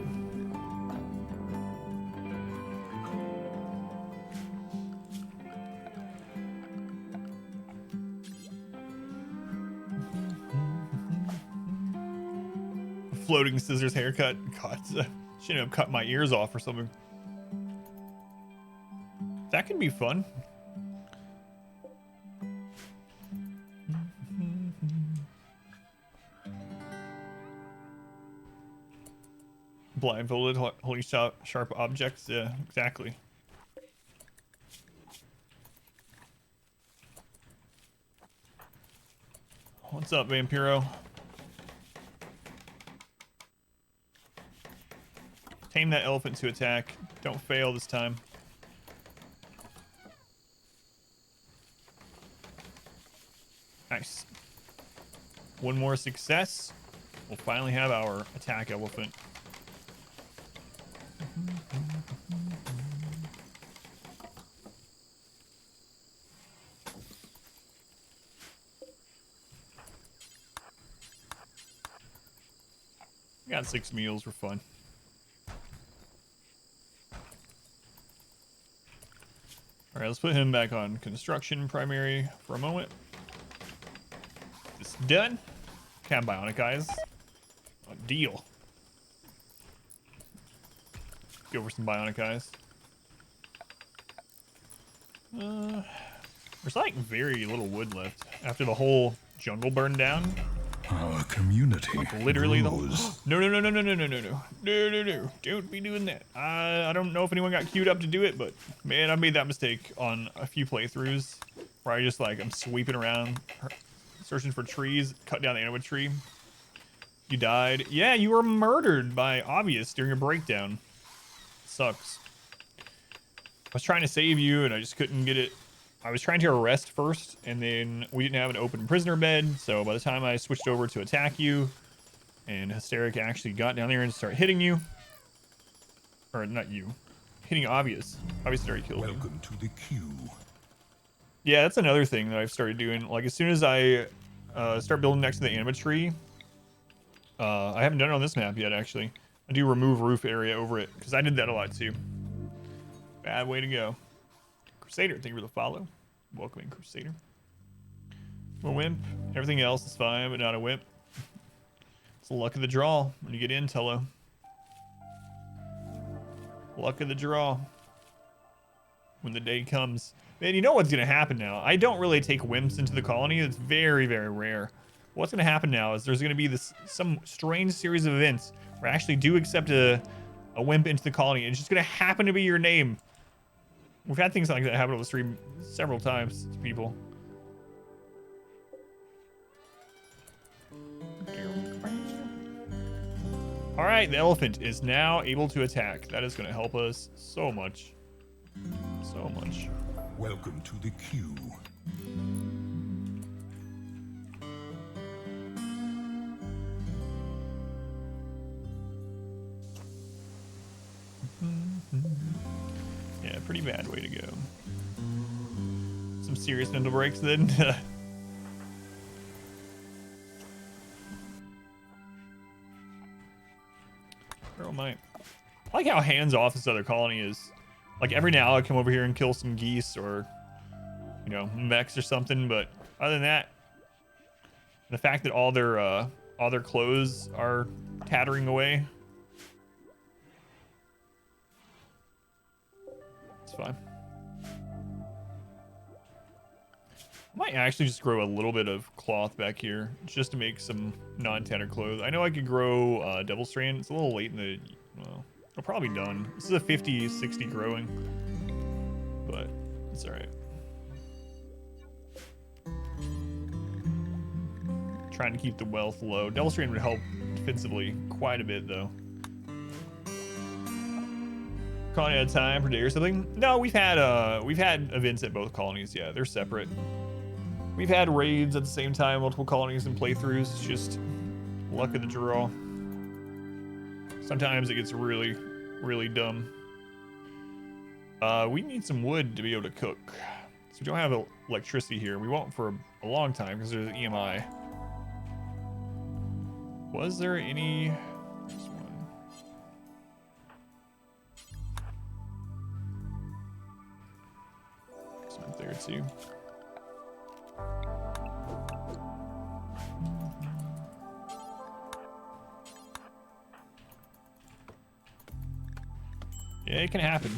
Floating scissors haircut. God, shouldn't have cut my ears off or something. That could be fun. Blindfolded, holding sharp objects. Yeah, exactly. What's up, Vampiro? Tame that elephant to attack. Don't fail this time. Nice. One more success. We'll finally have our attack elephant. Got 6 meals for fun. Alright, let's put him back on construction primary for a moment. This done. Can bionic eyes. A deal. Go for some bionic eyes. There's like very little wood left after the whole jungle burned down. Our community Like literally grows. No. Don't be doing that. I don't know if anyone got queued up to do it, but man, I made that mistake on a few playthroughs where I just like I'm sweeping around searching for trees, cut down the animate tree. You died. Yeah, you were murdered by Obvious during a breakdown. Sucks. I was trying to save you and I just couldn't get it. I was trying to arrest first, and then we didn't have an open prisoner bed, so by the time I switched over to attack you, and Hysteric actually got down there and started hitting you, or not you, hitting Obvious. Obvious already killed you. Welcome to the queue. Yeah, that's another thing that I've started doing. Like, as soon as I start building next to the anima tree, I haven't done it on this map yet, actually. I do remove roof area over it, because I did that a lot, too. Bad way to go. Crusader, thank you for the follow. Welcoming Crusader. I'm a wimp. Everything else is fine, but not a wimp. It's the luck of the draw when you get in, Tello. Luck of the draw. When the day comes. Man, you know what's going to happen now. I don't really take wimps into the colony. It's very, very rare. What's going to happen now is there's going to be some strange series of events where I actually do accept a wimp into the colony. And it's just going to happen to be your name. We've had things like that happen on the stream several times to people. All right, the elephant is now able to attack. That is going to help us so much. So much. Welcome to the queue. Yeah, pretty bad way to go. Some serious mental breaks then. Girl, I like how hands-off this other colony is. Like every now I come over here and kill some geese or, you know, mechs or something, but other than that, the fact that all their clothes are tattering away, it's fine. I might actually just grow a little bit of cloth back here just to make some non-tattered clothes. I know I could grow double strand. It's a little late in the, well, I'm probably done. This is a 50-60 growing, but it's all right. Trying to keep the wealth low. Double strand would help defensively quite a bit though. Colony at a time per day or something? No, we've had events at both colonies. Yeah, they're separate. We've had raids at the same time, multiple colonies and playthroughs. It's just luck of the draw. Sometimes it gets really, really dumb. We need some wood to be able to cook. So we don't have electricity here. We won't for a long time because there's an EMI. Was there any? This one. It's not there too. Yeah, it can happen.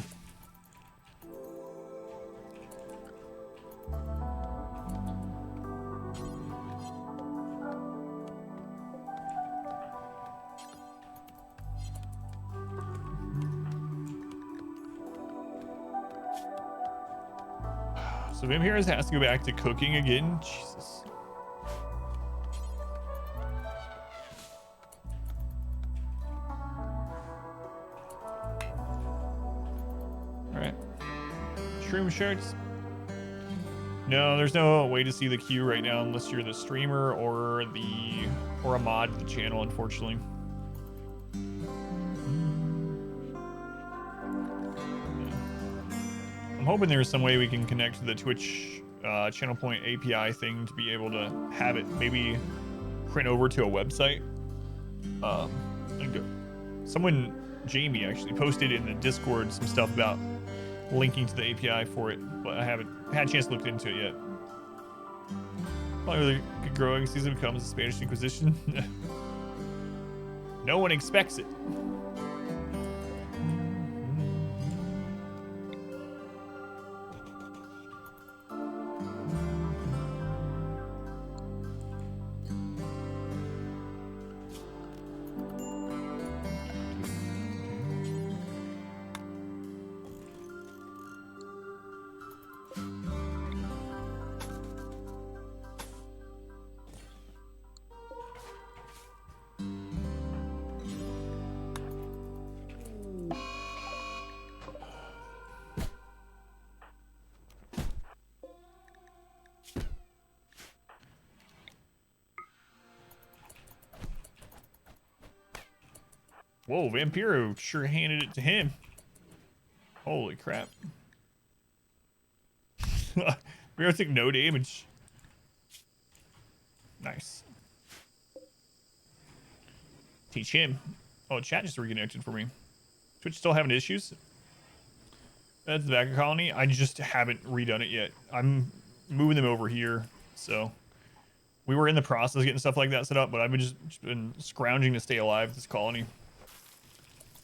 So Vampires has to go back to cooking again. Jesus. Alright. Shroom shirts. No, there's no way to see the queue right now unless you're the streamer or a mod to the channel, unfortunately. I'm hoping there's some way we can connect to the Twitch channel point API thing to be able to have it maybe print over to a website. Someone, Jamie, actually posted in the Discord some stuff about linking to the API for it, but I haven't had a chance to look into it yet. Probably the growing season becomes the Spanish Inquisition. No one expects it. Whoa, Vampiro sure handed it to him. Holy crap. Vampiro took no damage. Nice. Teach him. Oh, chat just reconnected for me. Twitch still having issues? That's the backer colony. I just haven't redone it yet. I'm moving them over here, so we were in the process of getting stuff like that set up, but I've just been scrounging to stay alive this colony.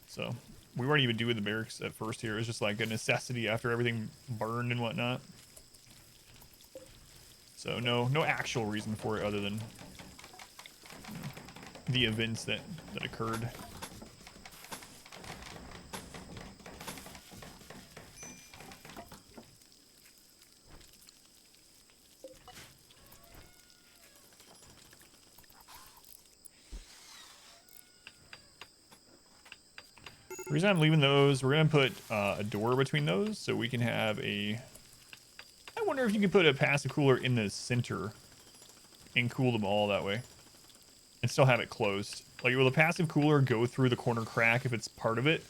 So we weren't even doing the barracks at first here. It was just like a necessity after everything burned and whatnot. So no actual reason for it other than the events that occurred. The reason I'm leaving those, we're gonna put a door between those so we can have a. I wonder if you could put a passive cooler in the center and cool them all that way, and still have it closed. Like, will the passive cooler go through the corner crack if it's part of it?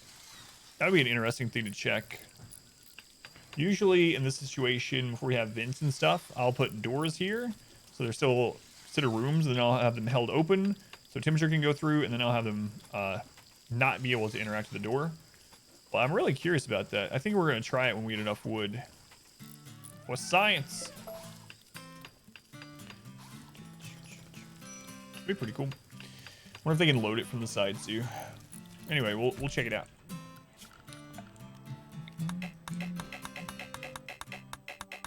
That would be an interesting thing to check. Usually in this situation, before we have vents and stuff, I'll put doors here so they're still considered rooms, and then I'll have them held open so temperature can go through, and then I'll have them not be able to interact with the door. Well, I'm really curious about that. I think we're going to try it when we get enough wood. What's science? It'd be pretty cool. Wonder if they can load it from the side too. Anyway, we'll check it out.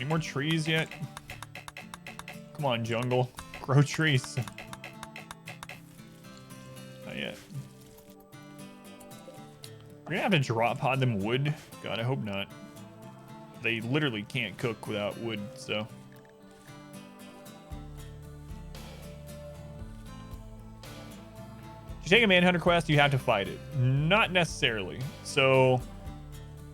Any more trees yet? Come on, jungle. Grow trees. Not yet. We're gonna have to drop pod them wood. God, I hope not. They literally can't cook without wood, so. If you take a Manhunter quest, you have to fight it. Not necessarily. So,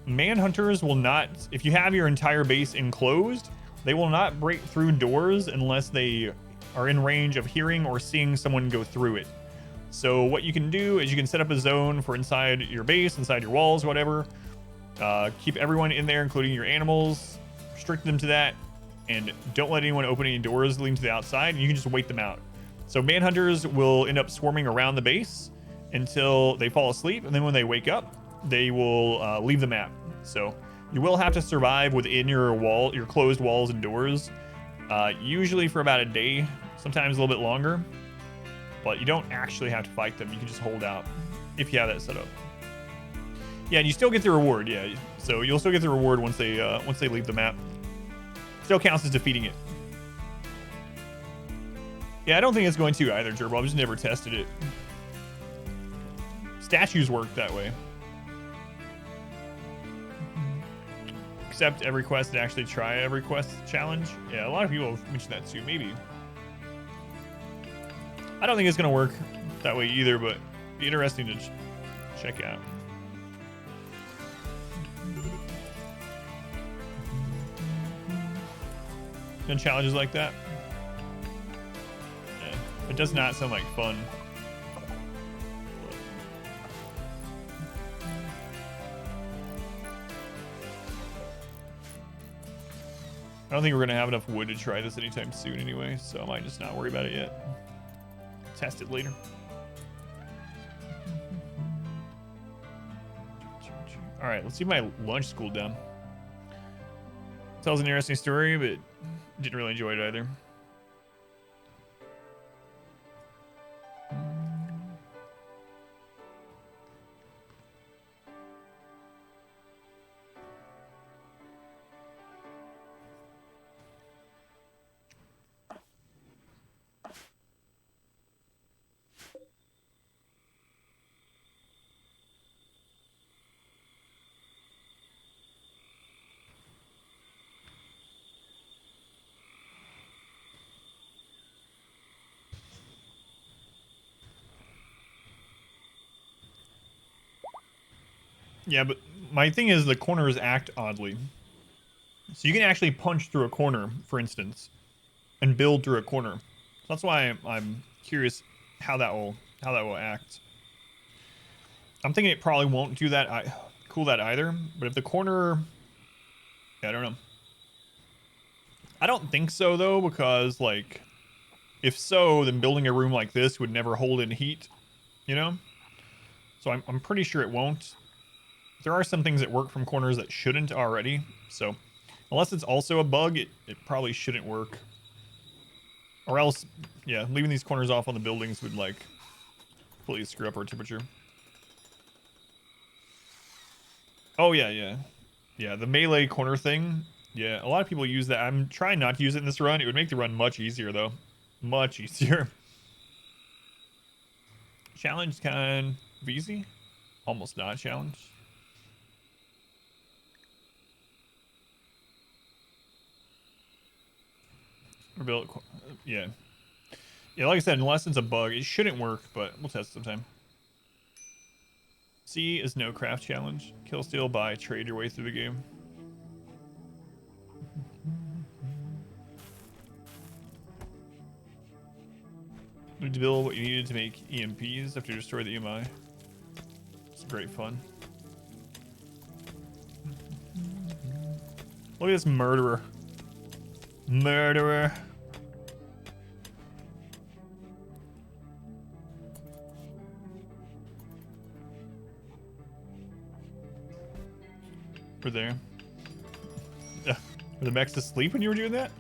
Manhunters will not, if you have your entire base enclosed, they will not break through doors unless they are in range of hearing or seeing someone go through it. So what you can do is you can set up a zone for inside your base, inside your walls, whatever. Keep everyone in there, including your animals, restrict them to that, and don't let anyone open any doors leading to the outside, and you can just wait them out. So manhunters will end up swarming around the base until they fall asleep, and then when they wake up, they will leave the map. So you will have to survive within your closed walls and doors, usually for about a day, sometimes a little bit longer. But you don't actually have to fight them. You can just hold out if you have that set up. Yeah, and you still get the reward. Yeah, so you'll still get the reward once they leave the map. Still counts as defeating it. Yeah, I don't think it's going to either, Gerbil. I've just never tested it. Statues work that way. Accept every quest and actually try every quest challenge. Yeah, a lot of people have mentioned that too. Maybe. I don't think it's going to work that way either, but it'd be interesting to check out. Done challenges like that? Yeah, it does not sound like fun. I don't think we're going to have enough wood to try this anytime soon anyway, so I might just not worry about it yet. Test it later. All right, let's see if my lunch school done. Tells an interesting story, but didn't really enjoy it either. Yeah, but my thing is the corners act oddly. So you can actually punch through a corner, for instance, and build through a corner. So that's why I'm curious how that will act. I'm thinking it probably won't do that, cool that either. But if the corner, yeah, I don't know. I don't think so though, because like, if so, then building a room like this would never hold in heat, you know. So I'm pretty sure it won't. There are some things that work from corners that shouldn't already, so unless it's also a bug, it probably shouldn't work. Or else, yeah, leaving these corners off on the buildings would like completely screw up our temperature. Oh yeah, the melee corner thing. Yeah, a lot of people use that. I'm trying not to use it in this run. It would make the run much easier though, much easier. Challenge kind of easy, almost not a challenge. Build, yeah, like I said, unless it's a bug, it shouldn't work, but we'll test it sometime. C is no craft challenge. Kill, steal, buy, trade your way through the game. Need to build what you needed to make EMPs after you destroy the EMI. It's great fun. Look at this murderer. Murderer. We're there. Were the mechs asleep when you were doing that?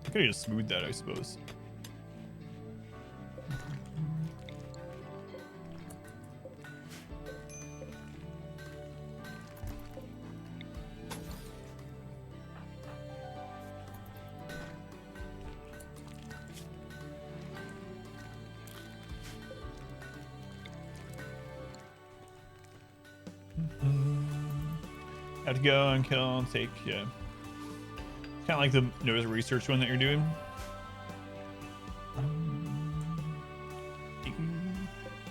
I could have just smoothed that, I suppose. Have to go and kill and take, yeah. Kind of like the notice research one that you're doing.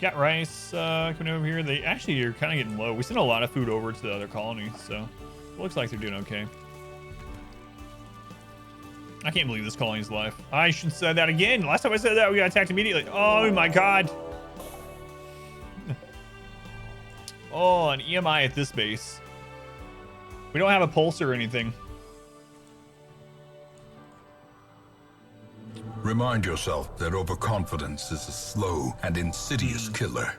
Got rice coming over here. They actually are kind of getting low. We sent a lot of food over to the other colony, so it looks like they're doing okay. I can't believe this colony's alive. I should have said that again. Last time I said that, we got attacked immediately. Oh my god. Oh, an EMI at this base. We don't have a pulse or anything. Remind yourself that overconfidence is a slow and insidious killer.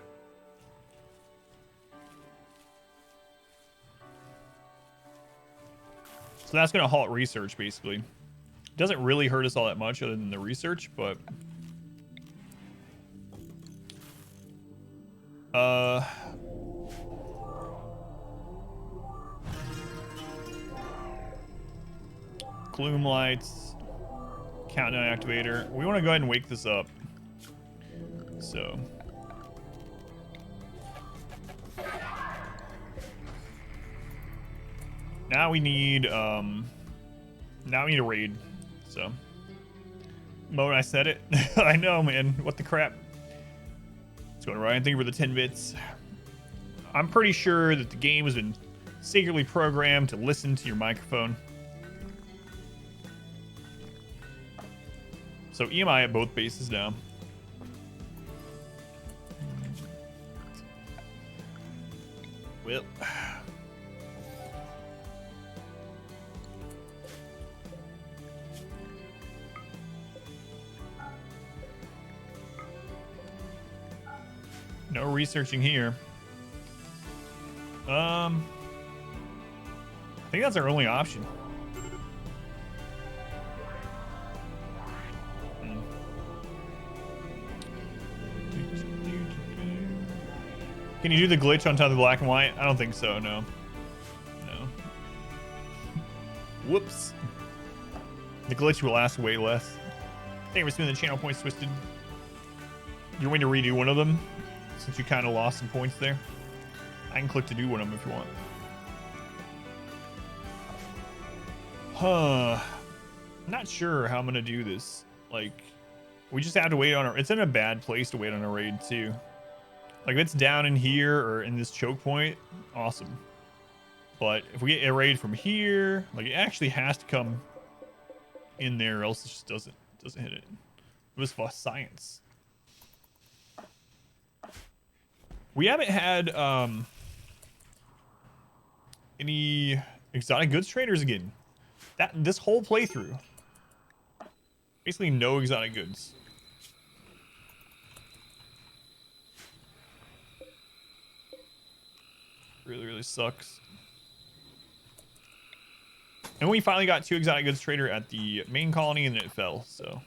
So that's going to halt research, basically. Doesn't really hurt us all that much other than the research, but... Gloom lights. Countdown activator. We want to go ahead and wake this up. So... Now we need a raid. So, Mo, I said it. I know, man. What the crap? What's going on, Ryan? Thank you for the 10 bits. I'm pretty sure that the game has been secretly programmed to listen to your microphone. So EMI at both bases now. Well. No researching here. I think that's our only option. Can you do the glitch on top of the black and white? I don't think so, no. No. Whoops. The glitch will last way less. Thank you for spinning the channel points twisted. You're going to redo one of them? Since you kind of lost some points there. I can click to do one of them if you want. Huh. Not sure how I'm going to do this. Like, we just have to wait on our... It's in a bad place to wait on a raid, too. Like, if it's down in here or in this choke point, awesome. But if we get a raid from here, like, it actually has to come in there, or else it just doesn't hit it. It was for science. We haven't had any exotic goods traders again. This whole playthrough. Basically no exotic goods. Really, really sucks. And we finally got 2 exotic goods trader at the main colony and then it fell, so.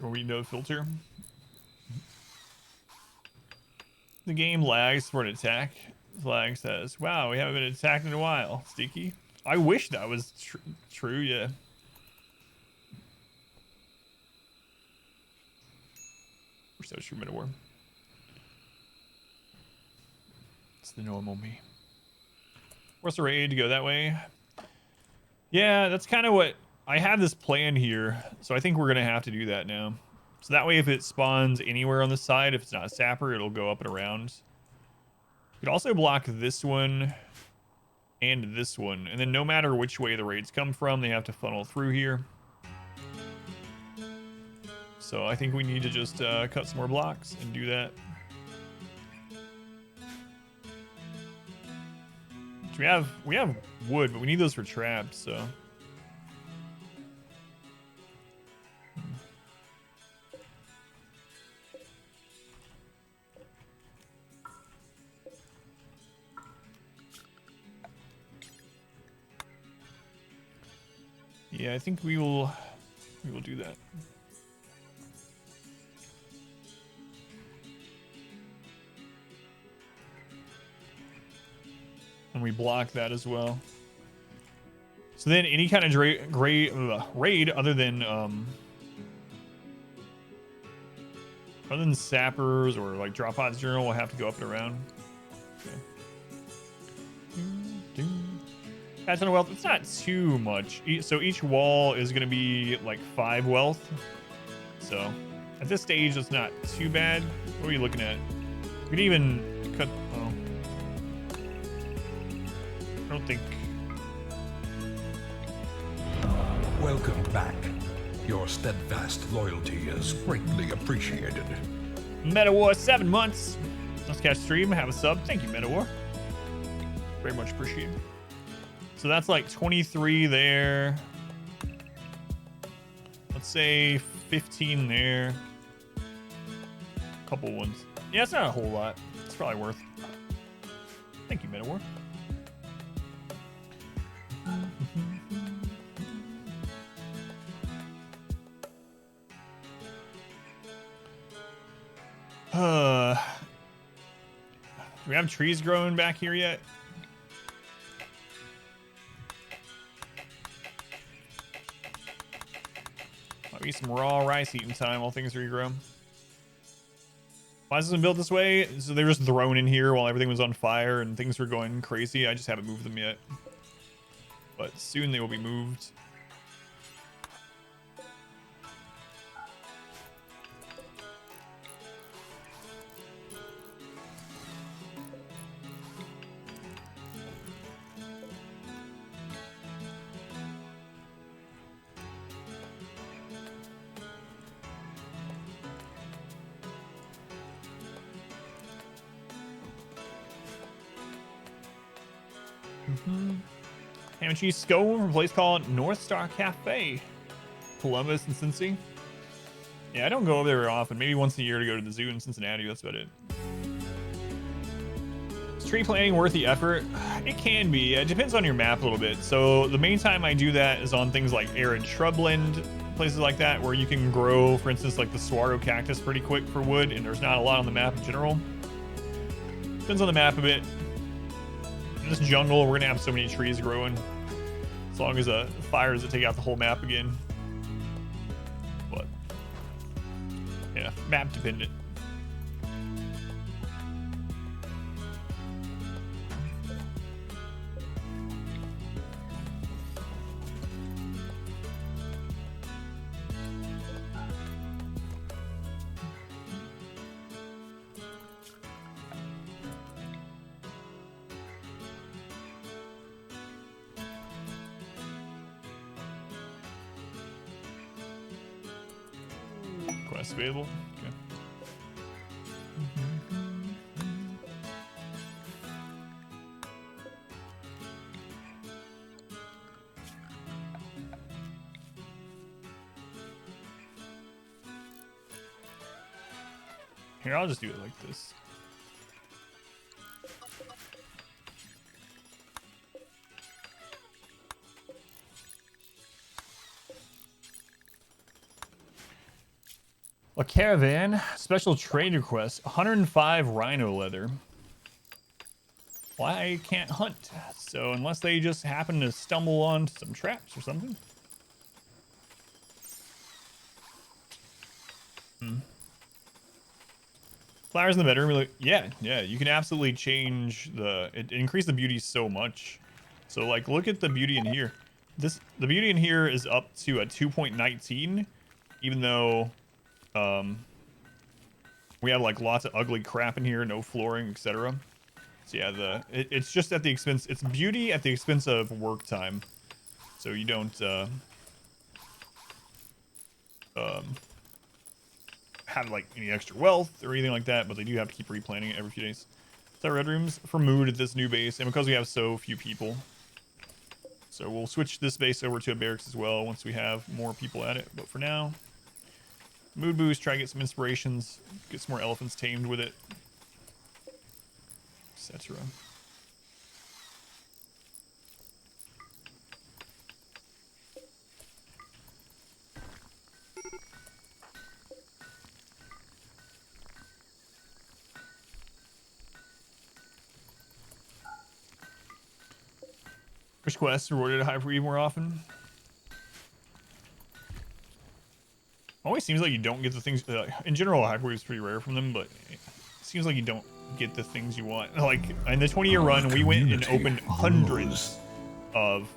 Or we no filter. The game lags for an attack. Flag says, wow, we haven't been attacked in a while. Sticky. I wish that was true, yeah. Wish that was true, Meta-War. It's the normal me. What's the raid to go that way? Yeah, that's kind of what... I have this plan here, so I think we're going to have to do that now. So that way if it spawns anywhere on the side, if it's not a sapper, it'll go up and around. You could also block this one and this one. And then no matter which way the raids come from, they have to funnel through here. So I think we need to just cut some more blocks and do that. We have wood, but we need those for traps, so... Yeah, I think we will do that. And we block that as well. So then any kind of raid other than sappers or like drop pods journal will have to go up and around. Okay. Add 10 wealth. It's not too much. So each wall is going to be like 5 wealth. So at this stage, it's not too bad. What are you looking at? We could even cut. Oh, I don't think. Welcome back. Your steadfast loyalty is greatly appreciated. MetaWar 7 months. Let's catch stream. Have a sub. Thank you, MetaWar. Very much appreciated. So that's like 23 there. Let's say 15 there. Couple ones. Yeah, it's not a whole lot. It's probably worth. Thank you, MetaWar. Do we have trees growing back here yet? Might be some raw rice eating time while things regrow. Why is this built this way? So they were just thrown in here while everything was on fire and things were going crazy. I just haven't moved them yet. But soon they will be moved. Ham and cheese scone from a place called North Star Cafe, Columbus and Cincy. Yeah, I don't go over there very often. Maybe once a year to go to the zoo in Cincinnati. That's about it. Is tree planting worth the effort? It can be. It depends on your map a little bit. So the main time I do that is on things like arid shrubland, places like that, where you can grow, for instance, like the saguaro cactus pretty quick for wood, and there's not a lot on the map in general. Depends on the map a bit. In this jungle, we're gonna have so many trees growing. As long as a fire doesn't take out the whole map again. But yeah, map dependent. Quest available. Okay. Here, I'll just do it like this. A caravan, special trade request, 105 rhino leather. Well, I can't hunt, so unless they just happen to stumble on some traps or something. Flowers in the bedroom, really, yeah, you can absolutely change it increase the beauty so much. So like, look at the beauty in here. The beauty in here is up to a 2.19, even though we have like lots of ugly crap in here, no flooring, etc. So yeah, it's just at the expense. It's beauty at the expense of work time. So you don't have like any extra wealth or anything like that, but they do have to keep replanting it every few days. So red rooms for mood at this new base, and because we have so few people, so we'll switch this base over to a barracks as well once we have more people at it. But for now, mood boost, try to get some inspirations, get some more elephants tamed with it, etc. Which quests rewarded at high for more often? Always seems like you don't get the things. In general, high is pretty rare from them, but it seems like you don't get the things you want. Like in the 20-year run, we went and opened hundreds of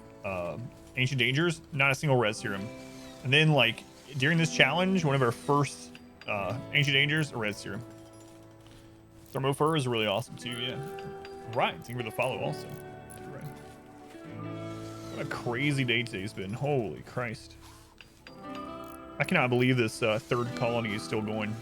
ancient dangers, not a single red serum. And then like during this challenge, one of our first ancient dangers, a red serum. Thermo fur is really awesome too. Yeah. Right. Thank you for the follow also. Right. What a crazy day today's been. Holy Christ. I cannot believe this third colony is still going.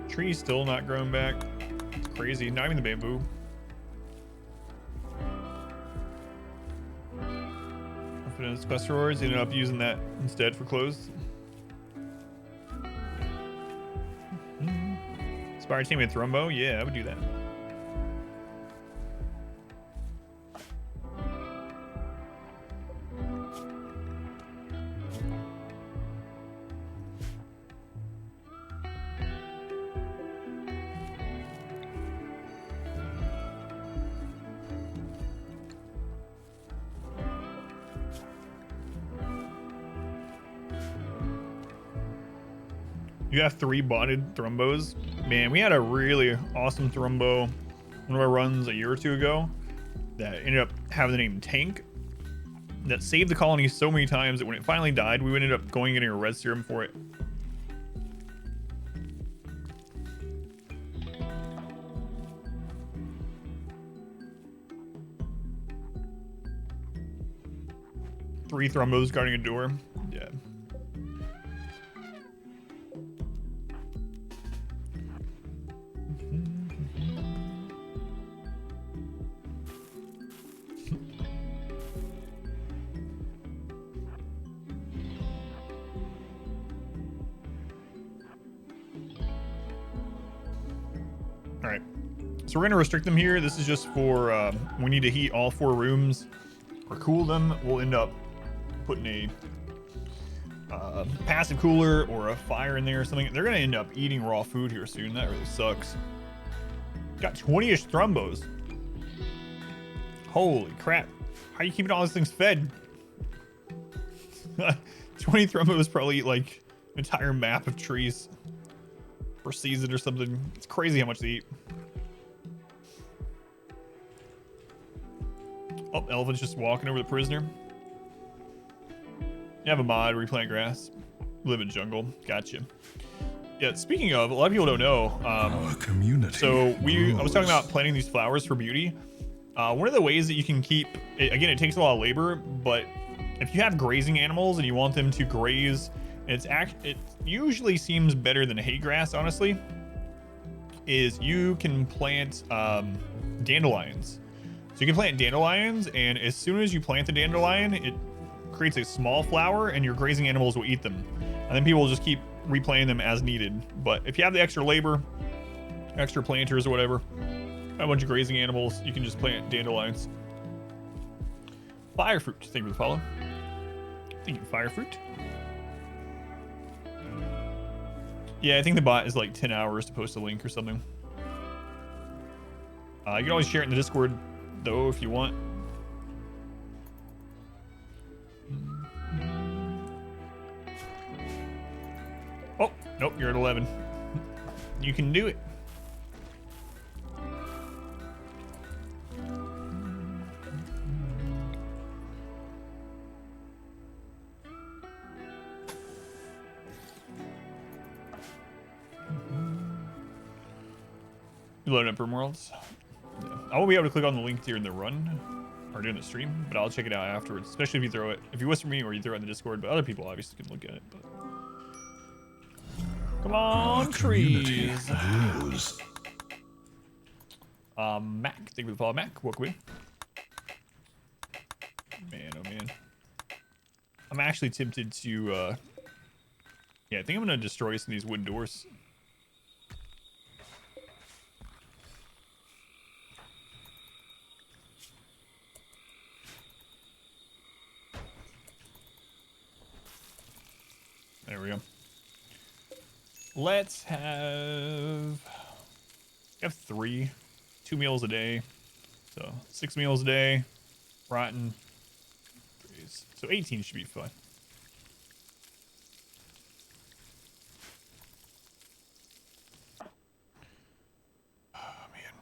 Tree's still not growing back. It's crazy. Not even the bamboo. Confidence quest rewards. Ended up using that instead for clothes. Inspired team with Thrumbo? Yeah, I would do that. You have 3 bonded Thrumbos. Man, we had a really awesome Thrumbo one of our runs a year or two ago that ended up having the name Tank that saved the colony so many times that when it finally died, we ended up going and getting a red serum for it. Three Thrumbos guarding a door. Yeah. All right, so we're gonna restrict them here. This is just for we need to heat all 4 rooms or cool them. We'll end up putting a passive cooler or a fire in there or something. They're gonna end up eating raw food here soon. That really sucks. Got 20-ish Thrumbos. Holy crap. How are you keeping all these things fed? 20 Thrumbos probably eat like an entire map of trees per season or something. It's crazy how much they eat. Oh, elephant's just walking over the prisoner. You have a mod where you plant grass. Live in jungle. Gotcha. Yeah, speaking of, a lot of people don't know. Our community. So I was talking about planting these flowers for beauty. One of the ways that you can keep, again, it takes a lot of labor, but if you have grazing animals and you want them to graze, it usually seems better than hay grass, honestly, is you can plant dandelions. So you can plant dandelions, and as soon as you plant the dandelion, it creates a small flower, and your grazing animals will eat them. And then people will just keep replanting them as needed. But if you have the extra labor, extra planters or whatever, a bunch of grazing animals, you can just plant dandelions. Fire fruit, thank you for the follow. Thank you, fire fruit. Yeah, I think the bot is like 10 hours to post a link or something. You can always share it in the Discord, though, if you want. Oh, nope, you're at 11. You can do it. You loading up Room Worlds? Yeah. I won't be able to click on the link during the run or during the stream, but I'll check it out afterwards, especially if you throw it. If you whisper me or you throw it in the Discord, but other people obviously can look at it. But come on, Our trees. grows. Mac, thank you for the follow, Mac. Welcome in. Man, oh man. I'm actually tempted to, yeah, I think I'm gonna destroy some of these wooden doors. There we go. Let's have 3, 2 meals a day. So 6 meals a day, rotten. So 18 should be fine. Oh, man.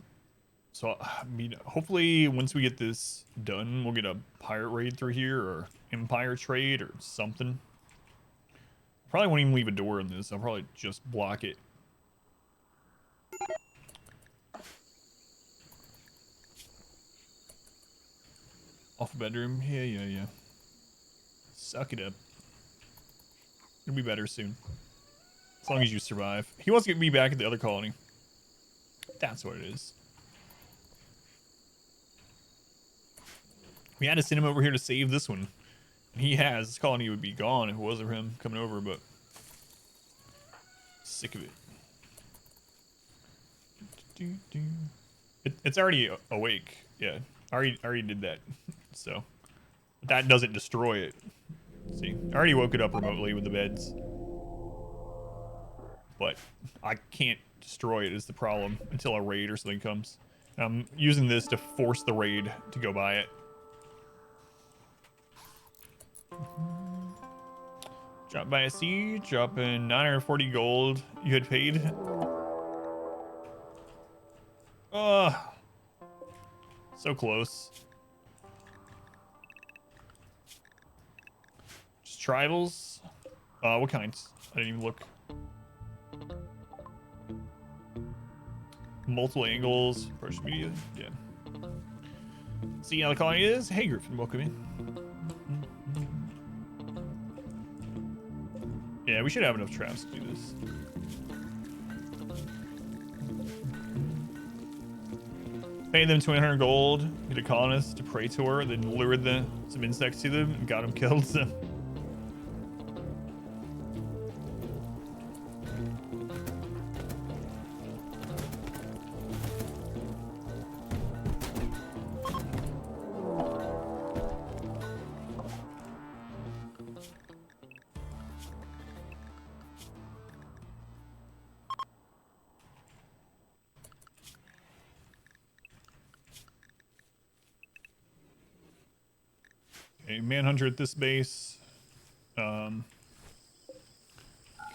So, I mean, hopefully once we get this done, we'll get a pirate raid through here or empire trade or something. Probably won't even leave a door in this. I'll probably just block it. Off a bedroom. Yeah. Suck it up. It'll be better soon. As long as you survive. He wants to get me back at the other colony. That's what it is. We had to send him over here to save this one. And he has. This colony would be gone if it wasn't for him coming over, but... Sick of it. It's already awake. Yeah. I already did that. So... That doesn't destroy it. See, I already woke it up remotely with the beds. But I can't destroy it is the problem until a raid or something comes. And I'm using this to force the raid to go buy it. Drop by a sea, drop in 940 gold you had paid. So close. Just tribals. What kinds? I didn't even look. Multiple angles, approach media. Yeah. See how the colony is? Hey, Griffin, welcome in. Yeah, we should have enough traps to do this. Pay them 200 gold, get a colonist to pray to her, then lured some insects to them and got them killed. So. A manhunter at this base. Kind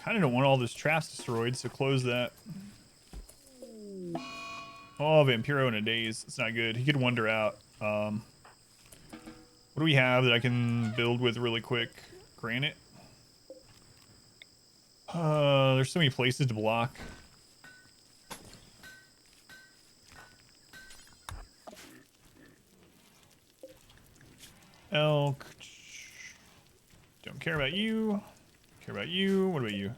of don't want all this traps destroyed, so close that. Oh, Vampiro in a daze. It's not good. He could wander out. What do we have that I can build with really quick? Granite. There's so many places to block. Elk. Don't care about you. Care about you. What about you?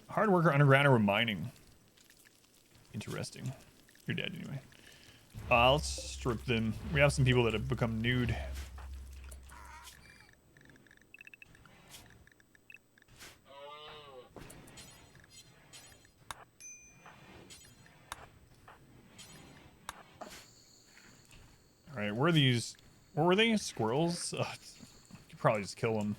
Hard worker underground or mining. Interesting. You're dead anyway. Let's strip them. We have some people that have become nude. Alright, where are these? What were they? Squirrels? You could probably just kill them.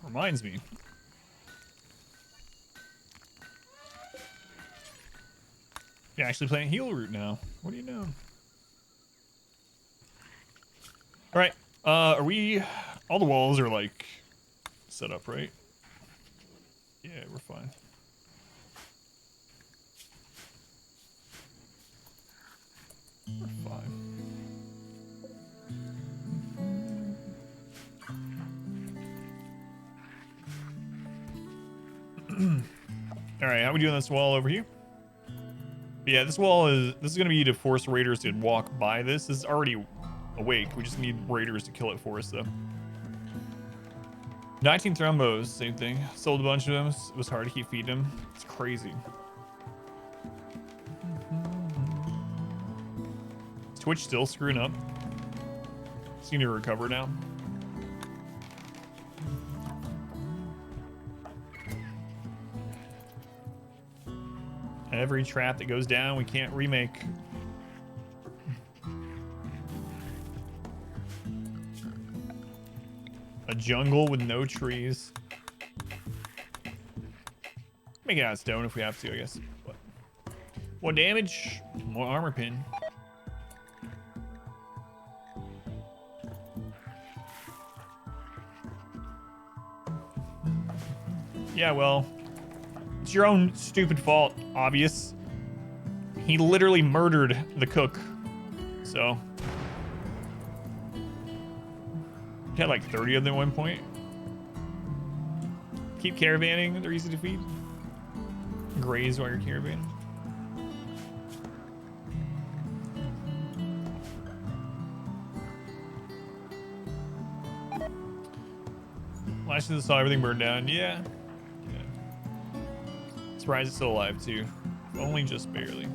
Reminds me. You're actually playing heal route now. What do you know? Alright, are we... All the walls are like... set up, right? Yeah, we're fine. We're fine. All right, how we doing this wall over here? Yeah, this wall is gonna be to force raiders to walk by this. This is already awake. We just need raiders to kill it for us, though. 19 thrombos, same thing. Sold a bunch of them. It was hard to keep feeding them. It's crazy. Is Twitch still screwing up? Just need to recover now. Every trap that goes down, we can't remake. A jungle with no trees. Make it out of stone if we have to, I guess. But more damage, more armor pin. Yeah, well, it's your own stupid fault, obvious. He literally murdered the cook. So, he had like 30 of them at one point. Keep caravanning, they're easy to feed. Graze while you're caravanning. Last time I saw everything burned down, yeah. Surprised it's still alive too. Only just barely.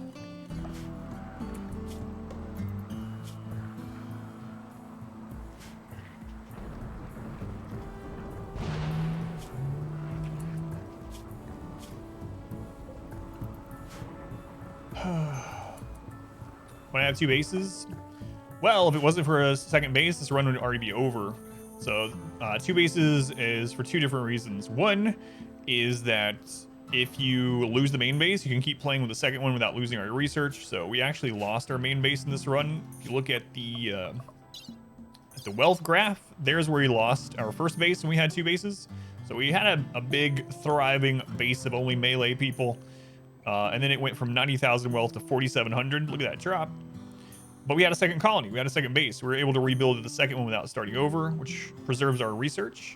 When I have 2 bases? Well, if it wasn't for a second base, this run would already be over. So 2 bases is for 2 different reasons. One is that if you lose the main base, you can keep playing with the second one without losing our research. So we actually lost our main base in this run. If you look at the wealth graph, there's where we lost our first base when we had 2 bases. So we had a big thriving base of only melee people. And then it went from 90,000 wealth to 4,700. Look at that drop. But we had a second colony. We had a second base. We were able to rebuild the second one without starting over, which preserves our research.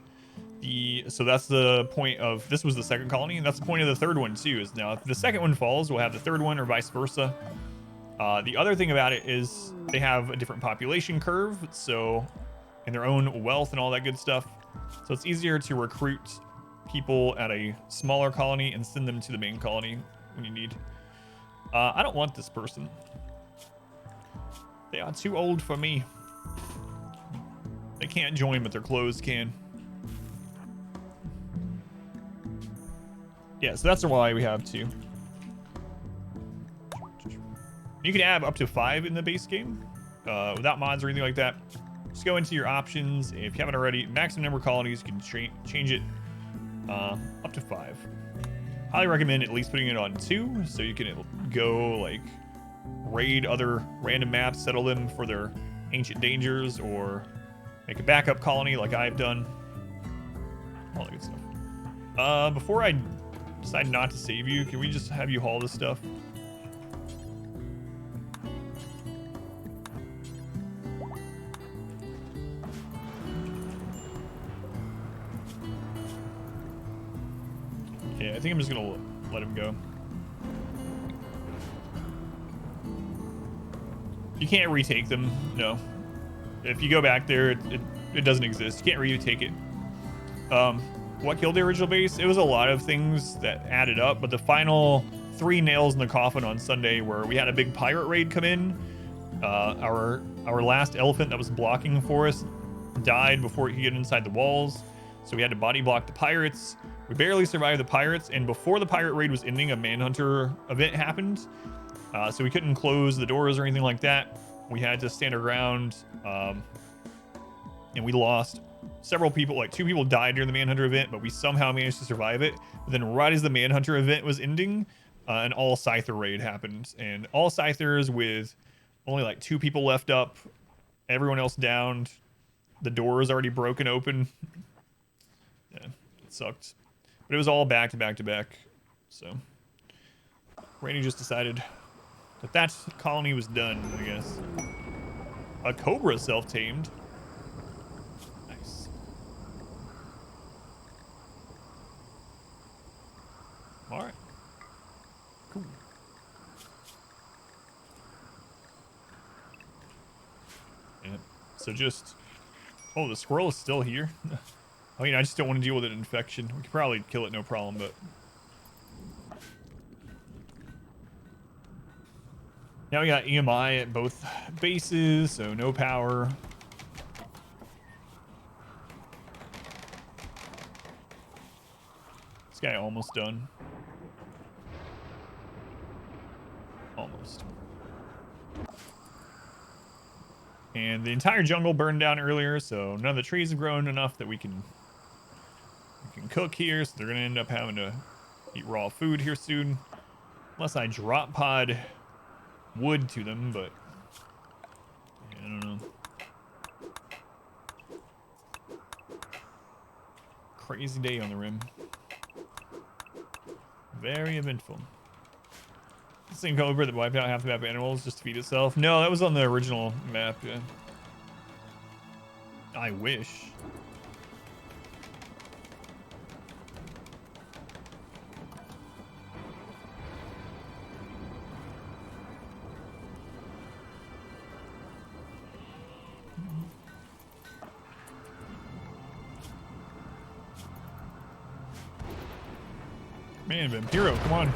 So that's the point of, this was the second colony, and that's the point of the third one too, is now if the second one falls, we'll have the third one or vice versa. The other thing about it is they have a different population curve, so, and their own wealth and all that good stuff. So it's easier to recruit people at a smaller colony and send them to the main colony when you need. I don't want this person. They are too old for me. They can't join, but their clothes can. Yeah, so that's why we have 2. You can add up to 5 in the base game without mods or anything like that. Just go into your options. If you haven't already, maximum number of colonies, you can change it up to 5. Highly recommend at least putting it on 2 so you can go like raid other random maps, settle them for their ancient dangers, or make a backup colony like I've done. All that good stuff. Before I decide not to save you, can we just have you haul this stuff? Yeah, I think I'm just gonna let him go. You can't retake them, no. If you go back there, it doesn't exist. You can't retake it. What killed the original base? It was a lot of things that added up, but the final 3 nails in the coffin on Sunday where we had a big pirate raid come in. Our last elephant that was blocking for us died before he could get inside the walls, so we had to body block the pirates. We barely survived the pirates, and before the pirate raid was ending, a manhunter event happened. So we couldn't close the doors or anything like that. We had to stand our ground, and we lost several people. Like 2 people died during the manhunter event, but we somehow managed to survive it. But then right as the manhunter event was ending, an all scyther raid happened, and all scythers with only like 2 people left up, everyone else downed. The door is already broken open. Yeah, it sucked, but it was all back to back to back. So Randy just decided that colony was done, I guess. A cobra self-tamed. Nice. All right. Cool. Yeah. So just... Oh, the squirrel is still here? I mean, I just don't want to deal with an infection. We could probably kill it, no problem, but... Now we got EMI at both bases, so no power. This guy almost done. Almost. And the entire jungle burned down earlier, so none of the trees have grown enough that we can cook here. So they're gonna end up having to eat raw food here soon, unless I drop pod wood to them. But yeah, I don't know. Crazy day on the rim. Very eventful. This thing cobra that wiped out half the map of animals just to feed itself. No, that was on the original map. Yeah. I wish. Man, Vampiro, come on.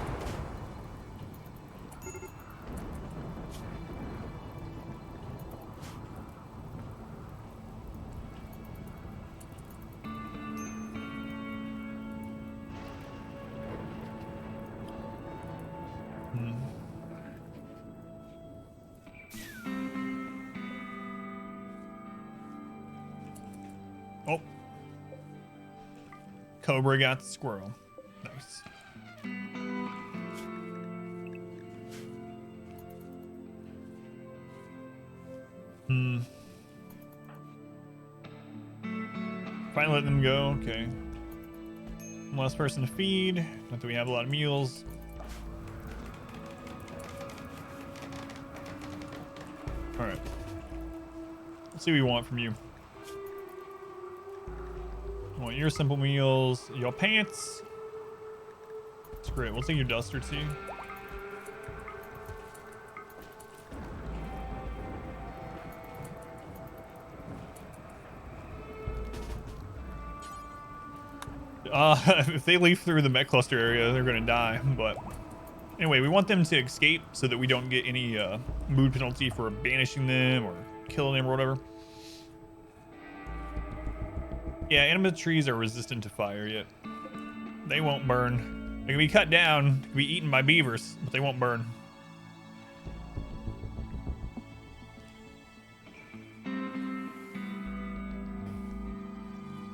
Oh. Cobra got the squirrel. Nice. Finally let them go. Okay. One last person to feed. Not that we have a lot of meals. Alright. Let's see what we want from you. I want your simple meals. Your pants. That's great. We'll take your duster too. If they leave through the mech cluster area, they're gonna die. But anyway, we want them to escape so that we don't get any mood penalty for banishing them or killing them or whatever. Yeah, animate trees are resistant to fire yet. They won't burn. They can be cut down, can be eaten by beavers, but they won't burn.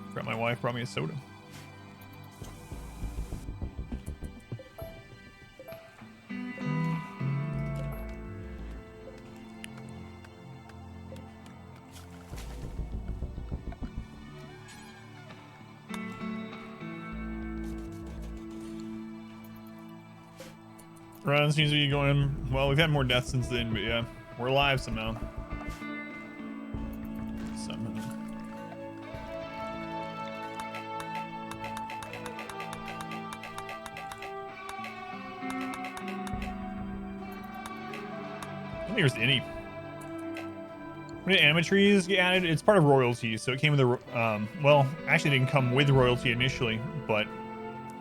Forgot my wife brought me a soda. Run seems to be going well. We've had more deaths since then, but yeah, we're alive somehow. I don't think there's any. When did animatries get added? It's part of royalty, so it came with the well, actually it didn't come with royalty initially, but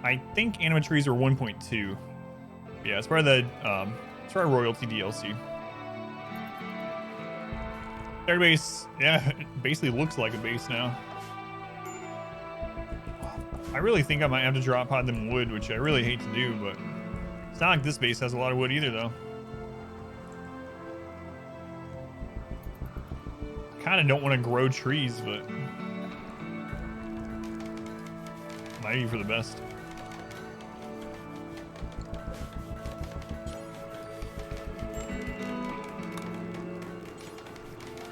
I think animatries were 1.2. Yeah, it's part of the it's part of royalty DLC. Their base, yeah, it basically looks like a base now. I really think I might have to drop pod them wood, which I really hate to do, but it's not like this base has a lot of wood either, though. Kind of don't want to grow trees, but might be for the best.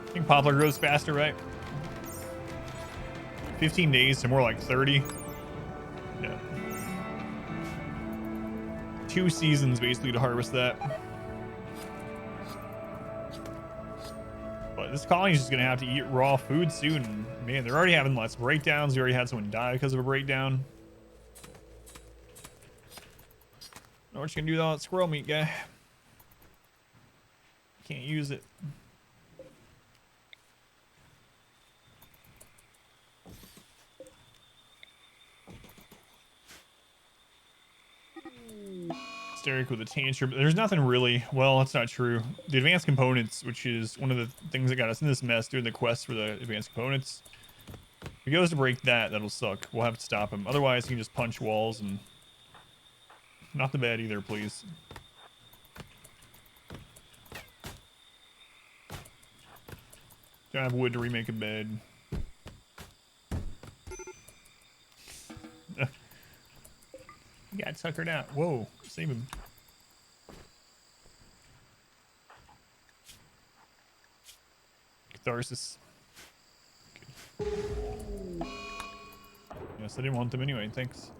I think poplar grows faster, right? 15 days to more like 30. Yeah. 2 seasons basically to harvest that. But this colony's just gonna have to eat raw food soon. Man, they're already having lots of breakdowns. We already had someone die because of a breakdown. Know what you can do with all that squirrel meat, guy? Can't use it. Derek with a tantrum. There's nothing really. Well, that's not true. The advanced components, which is one of the things that got us in this mess during the quest for the advanced components. If he goes to break that, that'll suck. We'll have to stop him. Otherwise, he can just punch walls and not the bad either, please. Don't have wood to remake a bed. He got suckered out. Whoa, save him. Catharsis. Okay. Yes, I didn't want them anyway, thanks.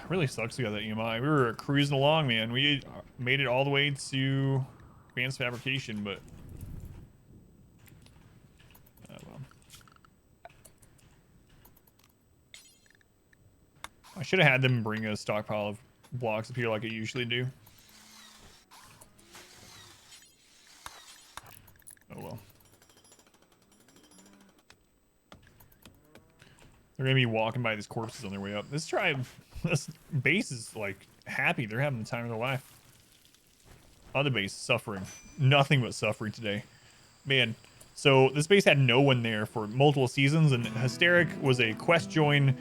Really sucks we got that EMI. We were cruising along, man. We made it all the way to advanced fabrication, but well. I should have had them bring a stockpile of blocks up here like I usually do. Oh well. They're gonna be walking by these corpses on their way up. This tribe, this base is like happy. They're having the time of their life. Other base suffering. Nothing but suffering today. Man, so this base had no one there for multiple seasons, and Hysteric was a quest join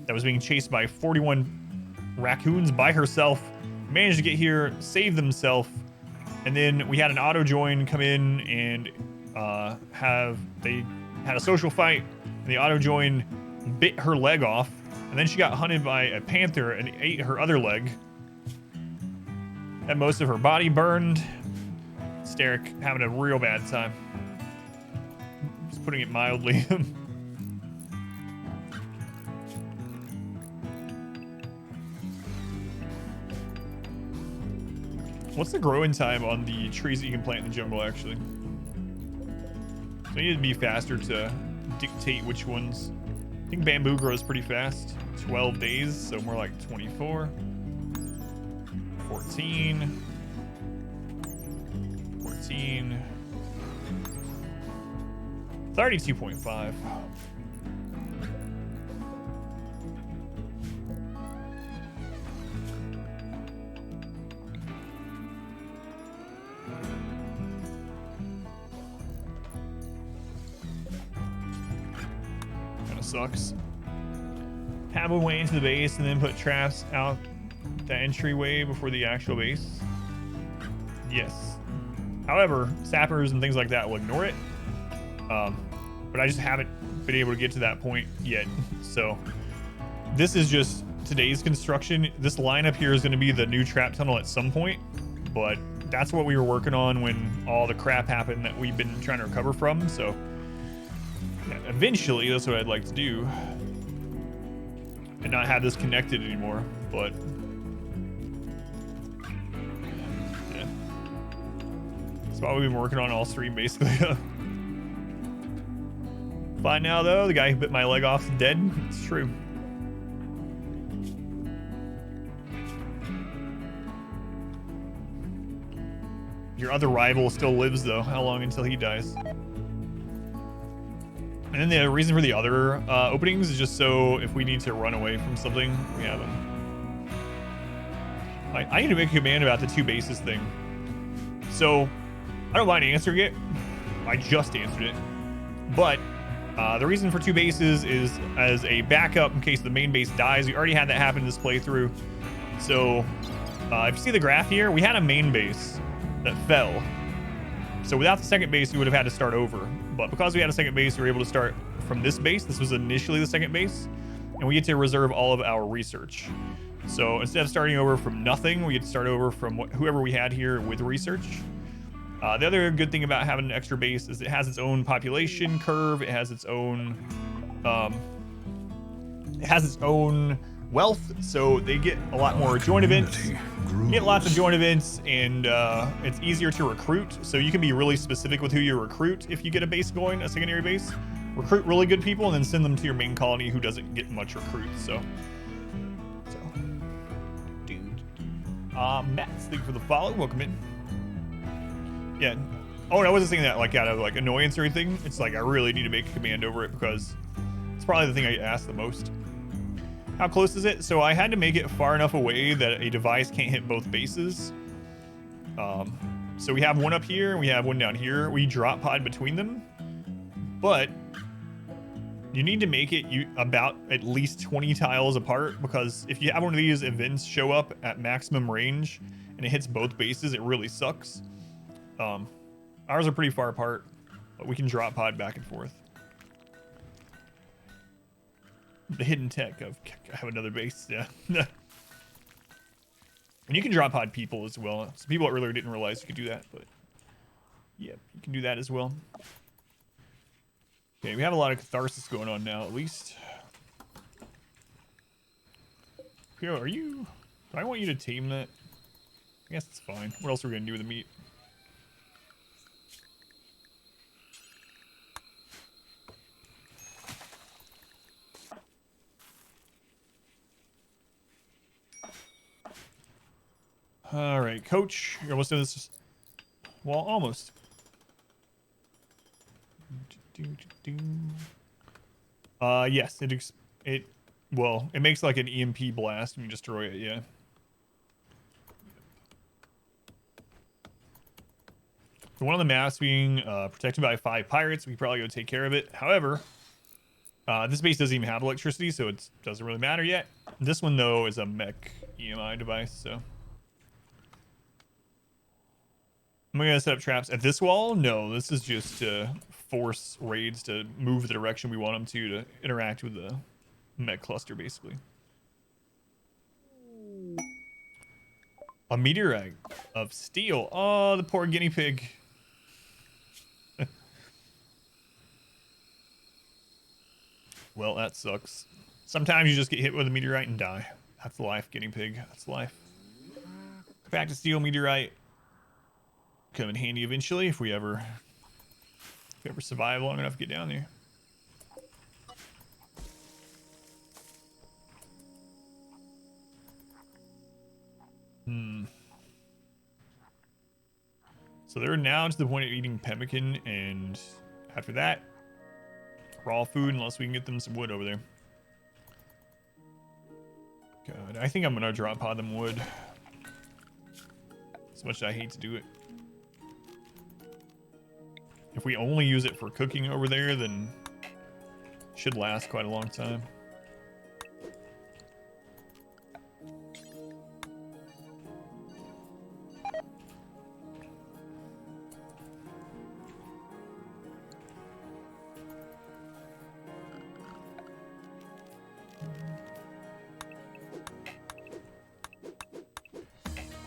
that was being chased by 41 raccoons by herself. Managed to get here, save themselves, and then we had an auto join come in and they had a social fight, and the auto join bit her leg off, and then she got hunted by a panther and ate her other leg. Had most of her body burned. Hysteric having a real bad time. Just putting it mildly. What's the growing time on the trees that you can plant in the jungle, actually? So you need to be faster to dictate which ones. I think bamboo grows pretty fast. 12 days, so more like 24. 14. 14. 32.5. Sucks. Have a way into the base and then put traps out the entryway before the actual base. Yes. However, sappers and things like that will ignore it. But I just haven't been able to get to that point yet. So this is just today's construction. This lineup here is going to be the new trap tunnel at some point, but that's what we were working on when all the crap happened that we've been trying to recover from. So eventually, that's what I'd like to do, and not have this connected anymore. But yeah, that's what we've been working on all stream, basically. Fine now, though. The guy who bit my leg off is dead. It's true. Your other rival still lives, though. How long until he dies? And then the reason for the other openings is just so if we need to run away from something, we have them. I need to make a command about the 2 bases thing. So I don't mind answering it. I just answered it. But the reason for 2 bases is as a backup in case the main base dies. We already had that happen in this playthrough. So if you see the graph here, we had a main base that fell. So without the second base, we would have had to start over. But because we had a second base, we were able to start from this base. This was initially the second base. And we get to reserve all of our research. So instead of starting over from nothing, we get to start over from whoever we had here with research. The other good thing about having an extra base is it has its own population curve. It has its own wealth, so they get a lot more joint events. You get lots of joint events, and it's easier to recruit. So you can be really specific with who you recruit if you get a base going, a secondary base. Recruit really good people, and then send them to your main colony who doesn't get much recruits. So, dude. Matt, thank you for the follow. Welcome in. Yeah. Oh, and I wasn't saying that like out of like annoyance or anything. It's like I really need to make a command over it because it's probably the thing I get asked the most. How close is it? So I had to make it far enough away that a device can't hit both bases. So we have one up here, and we have one down here. We drop pod between them, but you need to make it about at least 20 tiles apart, because if you have one of these events show up at maximum range and it hits both bases, it really sucks. Ours are pretty far apart, but we can drop pod back and forth. The hidden tech of I have another base, yeah. And you can drop pod people as well. Some people earlier didn't realize you could do that, but yeah, you can do that as well. Okay, we have a lot of catharsis going on now, at least. Pio, are you... Do I want you to tame that? I guess it's fine. What else are we going to do with the meat? All right, coach. You're almost done this. Well, almost. Yes, it makes like an EMP blast when you destroy it, yeah. So one of the maps being protected by 5 pirates, we can probably go take care of it. However, this base doesn't even have electricity, so it doesn't really matter yet. This one, though, is a mech EMI device, so... Am I going to set up traps at this wall? No, this is just to force raids to move the direction we want them to interact with the mech cluster, basically. A meteorite of steel. Oh, the poor guinea pig. Well, that sucks. Sometimes you just get hit with a meteorite and die. That's life, guinea pig. That's life. Back to steel meteorite. Come in handy eventually if we ever survive long enough to get down there. So they're now to the point of eating pemmican, and after that, raw food unless we can get them some wood over there. God, I think I'm gonna drop pod them wood. As much as I hate to do it. If we only use it for cooking over there, then it should last quite a long time.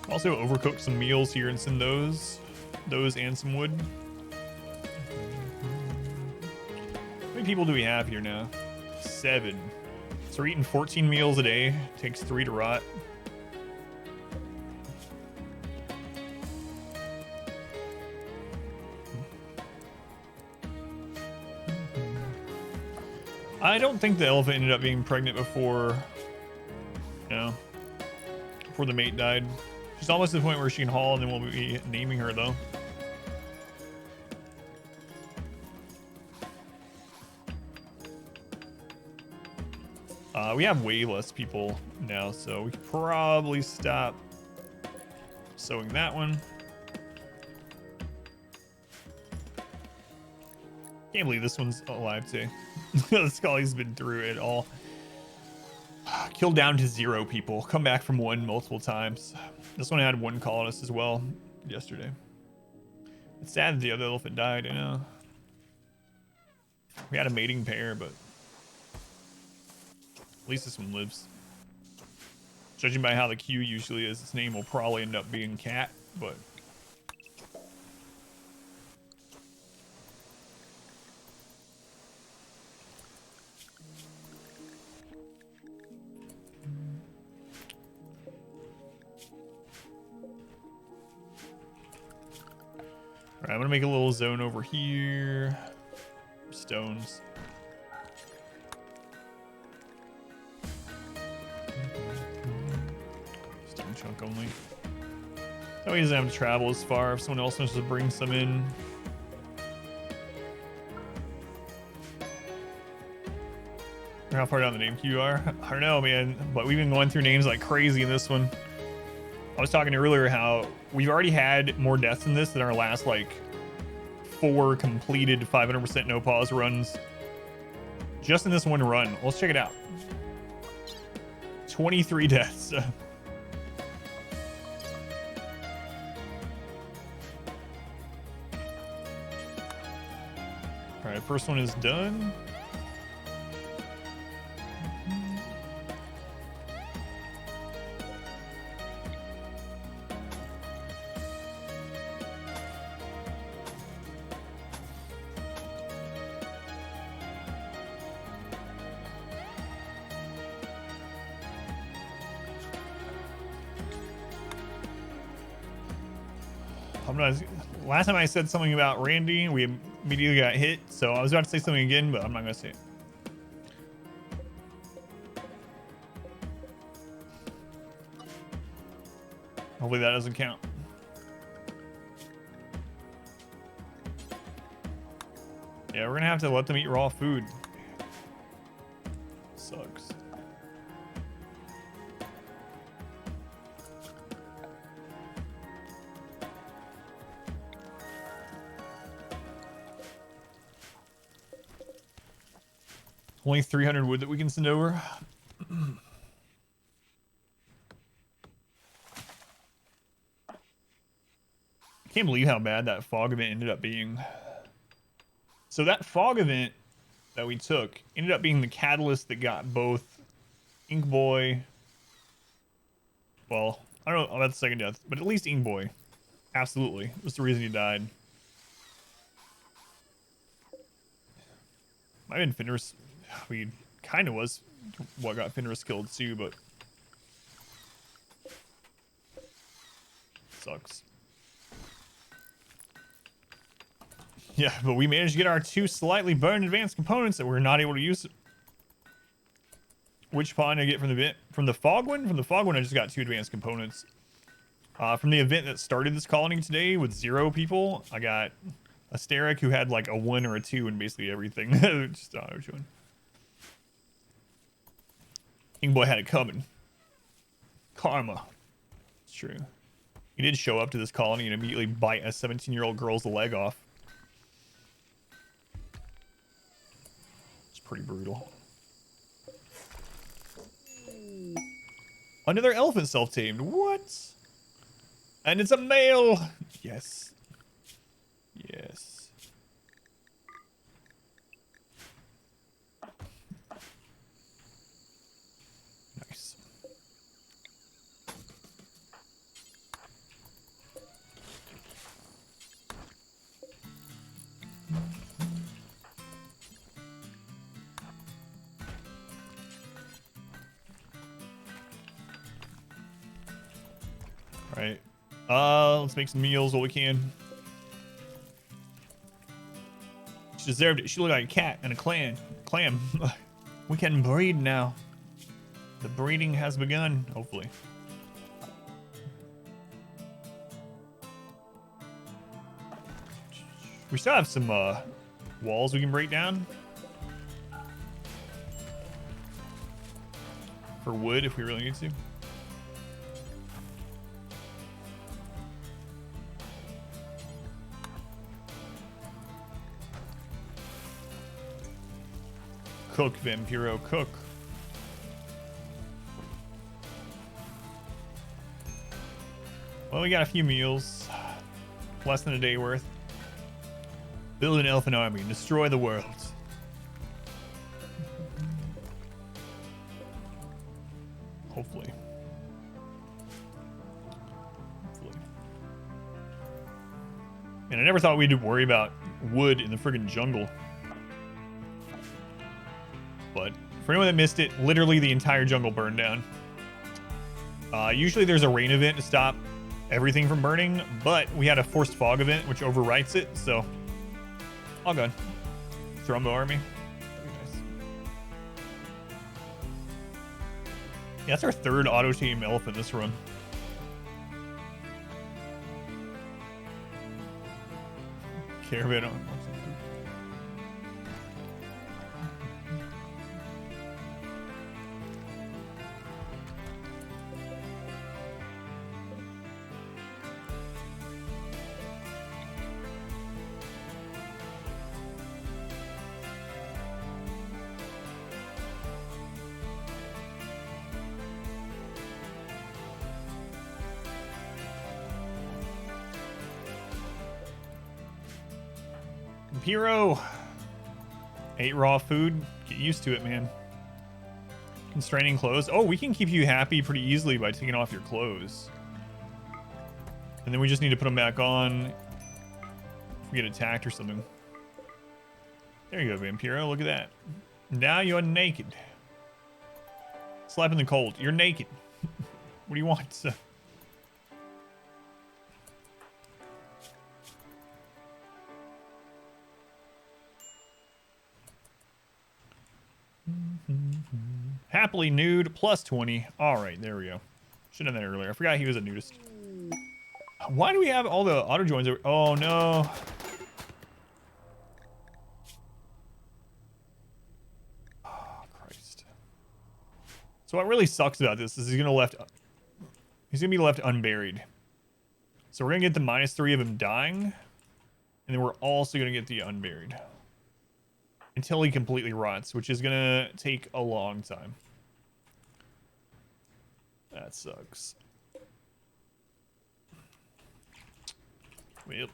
Also overcook some meals here and send those and some wood. How many people do we have here now? 7. So we're eating 14 meals a day. Takes 3 to rot. I don't think the elephant ended up being pregnant before, before the mate died. She's almost to the point where she can haul, and then we'll be naming her, though. We have way less people now, so we could probably stop sewing that one. Can't believe this one's alive too. Scully's been through it all. Killed down to 0 people. Come back from 1 multiple times. This one had 1 colonist as well yesterday. It's sad that the other elephant died, I know. We had a mating pair, but at least this one lives. Judging by how the queue usually is, its name will probably end up being Cat, but... Alright, I'm gonna make a little zone over here. Stones. Stone chunk only. That way he doesn't have to travel as far if someone else wants to bring some in. How far down the name queue you are? I don't know, man, but we've been going through names like crazy in this one. I was talking earlier how we've already had more deaths in this than our last, like, 4 completed 500% no pause runs. Just in this one run. Let's check it out. 23 deaths. All right, first one is done. Last time I said something about Randy, we immediately got hit. So I was about to say something again, but I'm not gonna say it. Hopefully that doesn't count. Yeah, we're gonna have to let them eat raw food. Sucks. Only 300 wood that we can send over. I can't believe how bad that fog event ended up being. So that fog event that we took ended up being the catalyst that got both Ink Boy. Well, I don't know about the second death, but at least Ink Boy. Absolutely. Was the reason he died. Might have been Fenris. We kind of was what got Fenris killed too, but sucks. Yeah, but we managed to get our 2 slightly burned advanced components that we're not able to use. Which pawn I get from the event? From the fog one? From the fog one, I just got 2 advanced components. From the event that started this colony today with 0 people, I got a Steric who had like a 1 or a 2 in basically everything. Just auto showing. Boy had it coming. Karma. It's true. He did show up to this colony and immediately bite a 17-year-old girl's leg off. It's pretty brutal. Another elephant self-tamed. What? And it's a male. Yes. Yes. Nice. All right. Let's make some meals while we can. She deserved it. She looked like a cat and a clam. We can breed now. The breeding has begun, hopefully. We still have some walls we can break down. For wood, if we really need to. Cook, Vampiro, cook. Well, we got a few meals. Less than a day worth. Build an elephant army and destroy the world. Hopefully. Hopefully. And I never thought we'd worry about wood in the friggin' jungle. But for anyone that missed it, literally the entire jungle burned down. Usually there's a rain event to stop everything from burning, but we had a forced fog event which overwrites it, so all good. Thrumbo army. That'd be nice. Yeah, that's our 3rd auto team elephant this run. Caravan on. Hero. Ate raw food. Get used to it, man. Constraining clothes. Oh, we can keep you happy pretty easily by taking off your clothes. And then we just need to put them back on if we get attacked or something. There you go, Vampiro. Look at that. Now you're naked. Slap in the cold. You're naked. What do you want? Happily nude plus 20. All right, there we go. Should have done that earlier. I forgot he was a nudist. Why do we have all the auto joins? Oh no. Oh Christ. So what really sucks about this is he's gonna be left unburied. So we're gonna get the -3 of him dying, and then we're also gonna get the unburied until he completely rots, which is gonna take a long time. That sucks. Well,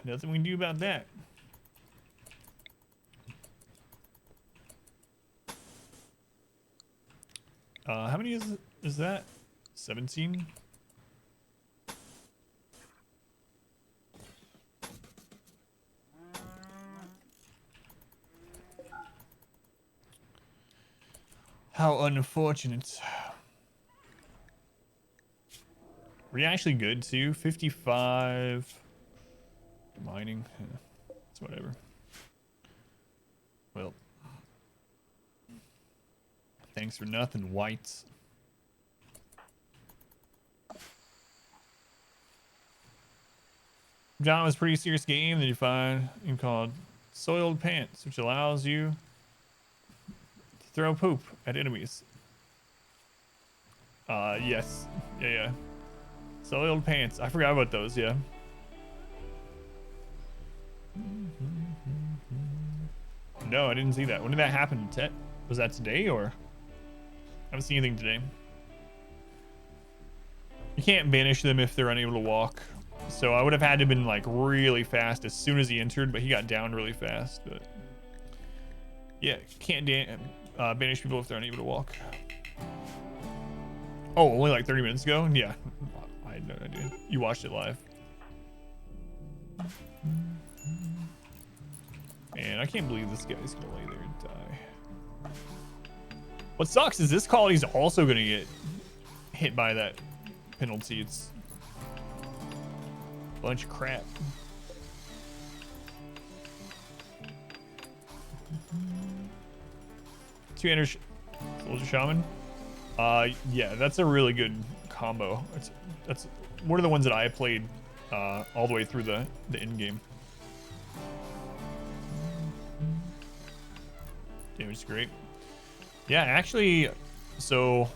nothing we can do about that. How many is that? 17? How unfortunate. Were you actually good too? 55. Mining. Yeah, it's whatever. Well. Thanks for nothing, whites. John was a pretty serious game that you find called Soiled Pants, which allows you to throw poop at enemies. Yes. Yeah. Soiled Pants. I forgot about those, yeah. No, I didn't see that. When did that happen, Tet? Was that today or? I haven't seen anything today. You can't banish them if they're unable to walk. So I would have had to have been like really fast as soon as he entered, but he got down really fast. But yeah, can't banish people if they're unable to walk. Oh, only like 30 minutes ago? Yeah, I had no idea. You watched it live. Man, I can't believe this guy's gonna lay there and die. What sucks is this colony's also gonna get hit by that penalty. It's a bunch of crap. Two-hander soldier shaman. Yeah, that's a really good combo. That's one of the ones that I played all the way through the end game. Damage is great. Yeah, actually, so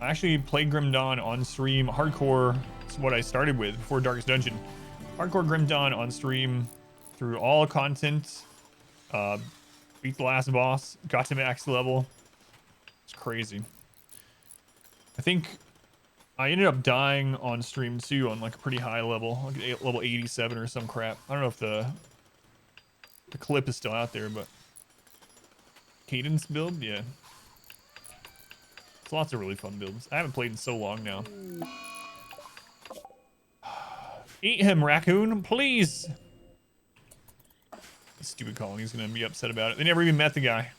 I actually played Grim Dawn on stream. Hardcore is what I started with before Darkest Dungeon. Hardcore Grim Dawn on stream through all content. Beat the last boss. Got to max level. It's crazy. I think I ended up dying on stream too on like a pretty high level, like level 87 or some crap. I don't know if the clip is still out there, but Cadence build, yeah. It's lots of really fun builds. I haven't played in so long now. Eat him, raccoon, please. The stupid colony's gonna be upset about it. They never even met the guy.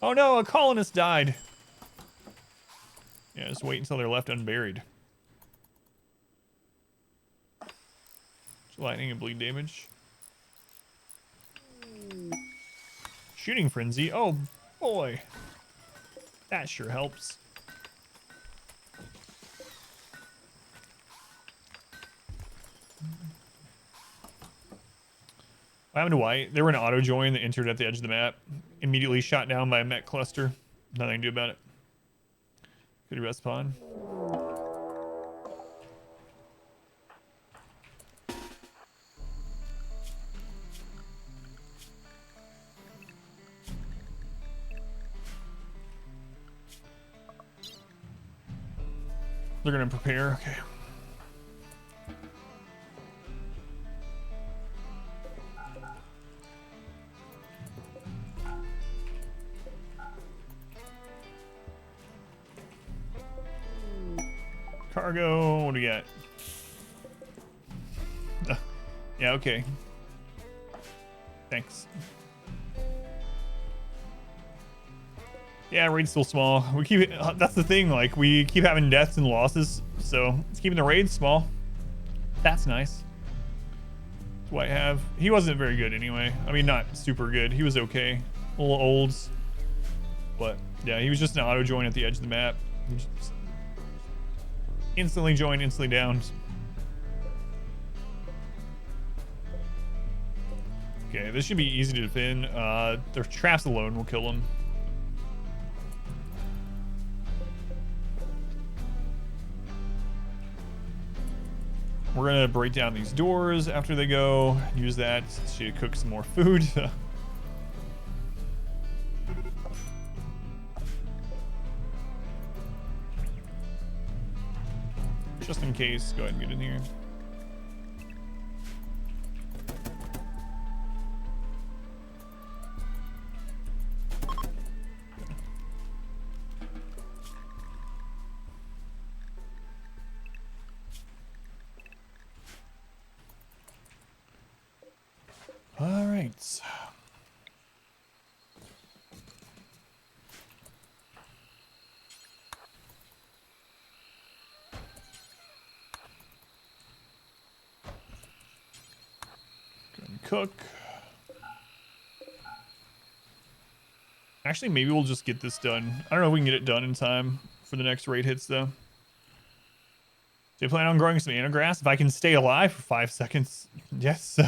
Oh no, a colonist died. Yeah, just wait until they're left unburied. Lightning and bleed damage. Shooting frenzy. Oh boy. That sure helps. What happened to white? They were an auto join that entered at the edge of the map. Immediately shot down by a mech cluster. Nothing to do about it. Could you respawn? They're gonna prepare. Okay. cargo. What do we got? Yeah, okay. Thanks. Yeah, raid's still small. We keep that's the thing, like we keep having deaths and losses, so it's keeping the raid small. That's nice. That's what I have. He wasn't very good anyway. I mean, not super good. He was okay. A little olds. But yeah, he was just an auto join at the edge of the map. He just instantly join, instantly down. Okay, this should be easy to defend. Their traps alone will kill him. We're gonna break down these doors after they go. Use that to cook some more food. Just in case, go ahead and get in here. All right. Go and cook. Actually, maybe we'll just get this done. I don't know if we can get it done in time for the next raid hits, though. Do you plan on growing some anagrass? If I can stay alive for 5 seconds, yes.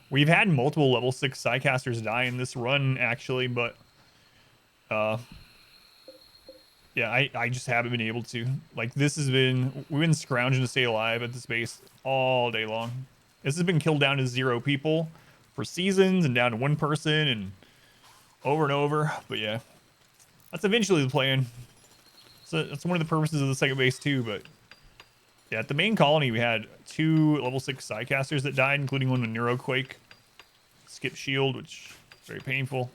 We've had multiple level 6 Psycasters die in this run, actually, but yeah, I just haven't been able to. Like, this has been, we've been scrounging to stay alive at this base all day long. This has been killed down to 0 people for seasons and down to 1 person and over, but yeah, that's eventually the plan. So that's one of the purposes of the second base too, but yeah, at the main colony, we had 2 level 6 Psycasters that died, including one with Neuroquake. Skip shield, which is very painful.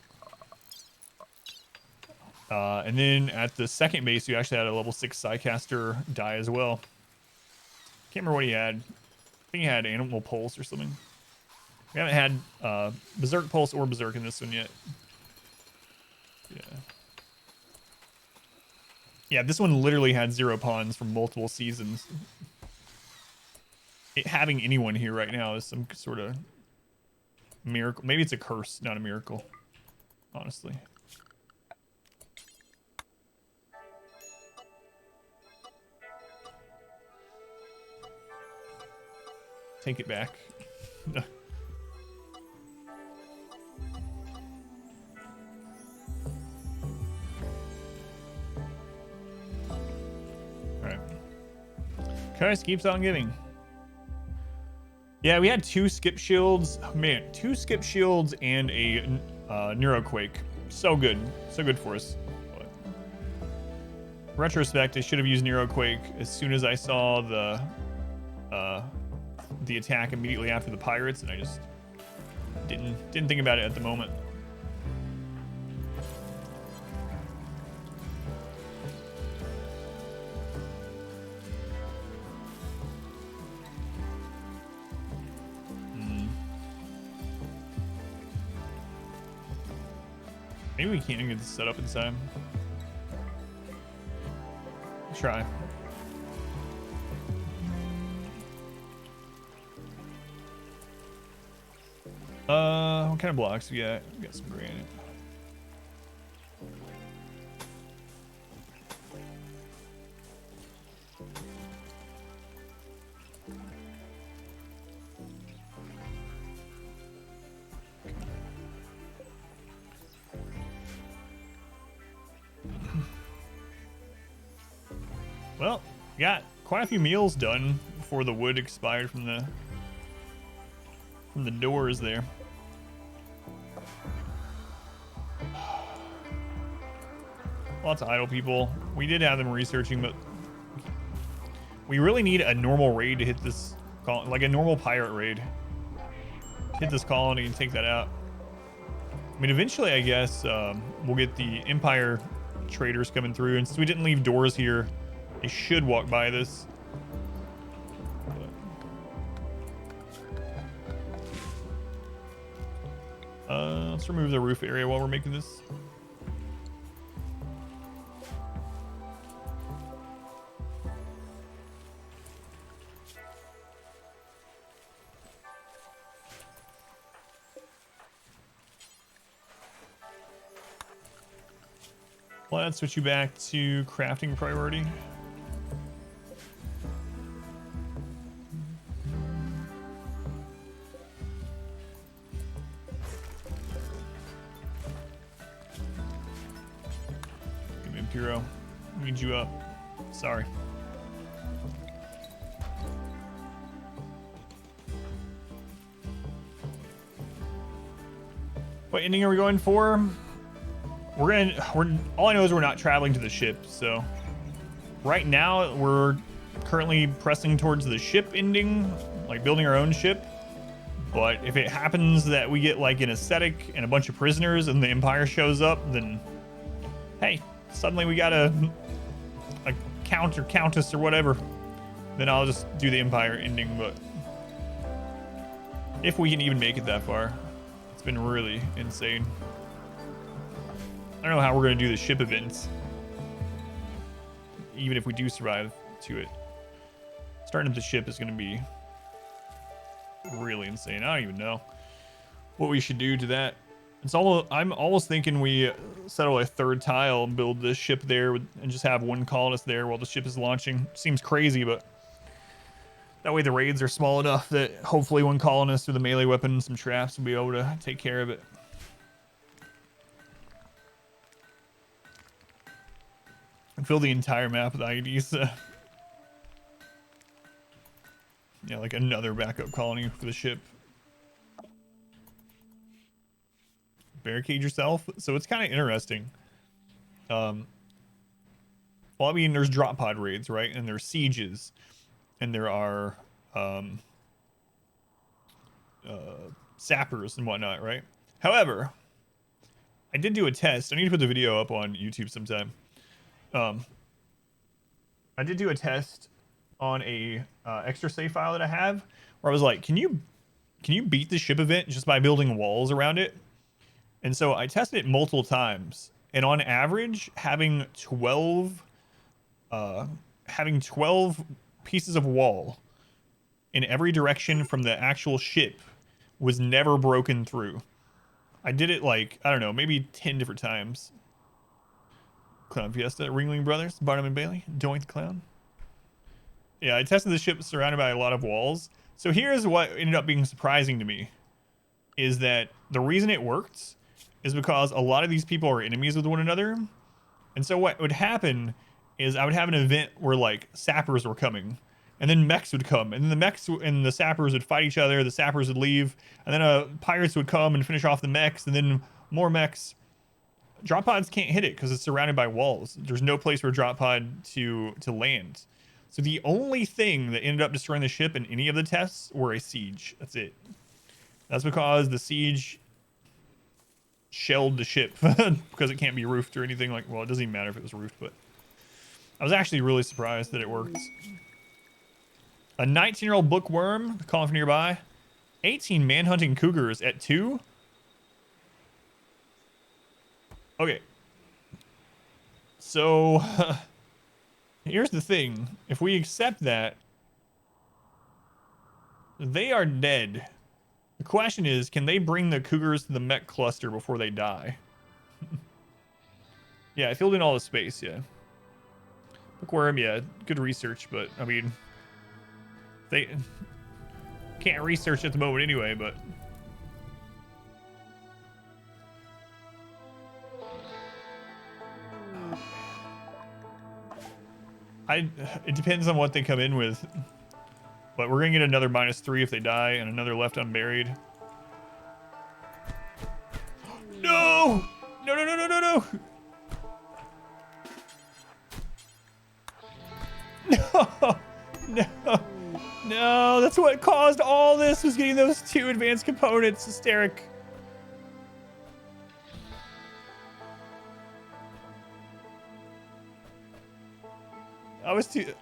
And then at the second base, we actually had a level 6 Psycaster die as well. Can't remember what he had. I think he had Animal Pulse or something. We haven't had Berserk Pulse or Berserk in this one yet. Yeah. Yeah, this one literally had 0 pawns from multiple seasons. Having anyone here right now is some sort of miracle. Maybe it's a curse, not a miracle. Honestly. Take it back. Alright. Curse keeps on giving. Yeah, we had 2 skip shields. Man, 2 skip shields and a Neuroquake. So good. So good for us. But retrospect, I should have used Neuroquake as soon as I saw the attack immediately after the pirates, and I just didn't think about it at the moment. Maybe we can't even get this set up in time. Try. What kind of blocks we got? We got some granite. Well, got quite a few meals done before the wood expired from the doors there. Lots of idle people. We did have them researching, but we really need a normal raid to hit this, like a normal pirate raid. Hit this colony and take that out. I mean, eventually, I guess, we'll get the Empire traders coming through, and since we didn't leave doors here, they should walk by this. Let's remove the roof area while we're making this. Let's switch you back to crafting priority. Give me a Puro. Need you up. Sorry. What ending are we going for? We're all I know is we're not traveling to the ship, so right now we're currently pressing towards the ship ending, like building our own ship. But if it happens that we get like an ascetic and a bunch of prisoners and the Empire shows up, then hey, suddenly we got a count or countess or whatever. Then I'll just do the Empire ending. But if we can even make it that far, it's been really insane. I don't know how we're going to do the ship events, even if we do survive to it. Starting up the ship is going to be really insane. I don't even know what we should do to that. I'm almost thinking we settle a third tile and build this ship there and just have one colonist there while the ship is launching. Seems crazy, but that way the raids are small enough that hopefully one colonist with a melee weapon and some traps will be able to take care of it. And fill the entire map with IEDs. Yeah, like another backup colony for the ship. Barricade yourself. So it's kind of interesting. Well, I mean, there's drop pod raids, right? And there's sieges, and there are sappers and whatnot, right? However, I did do a test. I need to put the video up on YouTube sometime. I did do a test on a extra save file that I have, where I was like, can you beat the ship event just by building walls around it? And so I tested it multiple times, and on average, having 12 pieces of wall in every direction from the actual ship was never broken through. I did it like, I don't know, maybe 10 different times. Clown Fiesta, Ringling Brothers, Barnum and Bailey, Doink the Clown. Yeah, I tested the ship surrounded by a lot of walls. So here's what ended up being surprising to me, is that the reason it worked is because a lot of these people are enemies with one another. And so what would happen is I would have an event where like sappers were coming, and then mechs would come, and then the mechs and the sappers would fight each other, the sappers would leave, and then pirates would come and finish off the mechs, and then more mechs. Drop pods can't hit it because it's surrounded by walls. There's no place for a drop pod to land. So the only thing that ended up destroying the ship in any of the tests were a siege. That's it. That's because the siege shelled the ship because it can't be roofed or anything like. Well, it doesn't even matter if it was roofed, but I was actually really surprised that it worked. A 19-year-old bookworm calling from nearby. 18 manhunting cougars at 2. Okay. So here's the thing. If we accept that, they are dead. The question is, can they bring the cougars to the mech cluster before they die? Yeah, I filled in all the space, yeah. Bookworm, yeah, good research, but I mean, they can't research at the moment anyway, but it depends on what they come in with. But we're gonna get another -3 if they die, and another left unburied. No! No, no, no, no, no, no! No! No! No! That's what caused all this, was getting those 2 advanced components. Hysteric. I was too...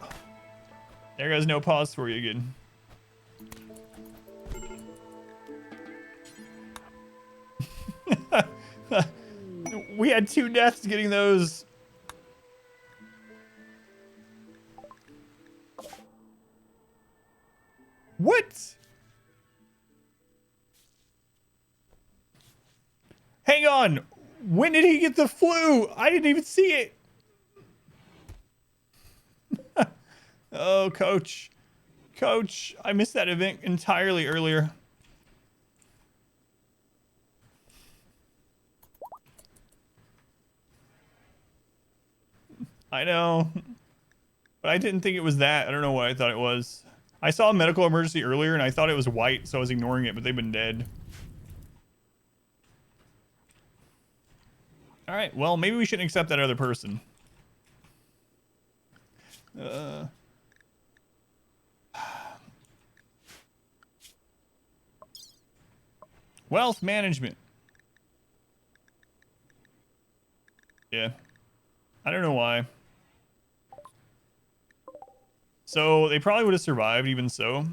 There goes no pause for you again. We had 2 deaths getting those. What? Hang on. When did he get the flu? I didn't even see it. Oh, coach. Coach, I missed that event entirely earlier. I know. But I didn't think it was that. I don't know what I thought it was. I saw a medical emergency earlier and I thought it was white, so I was ignoring it, but they've been dead. All right, well, maybe we shouldn't accept that other person. Wealth management. Yeah. I don't know why. So they probably would have survived even so.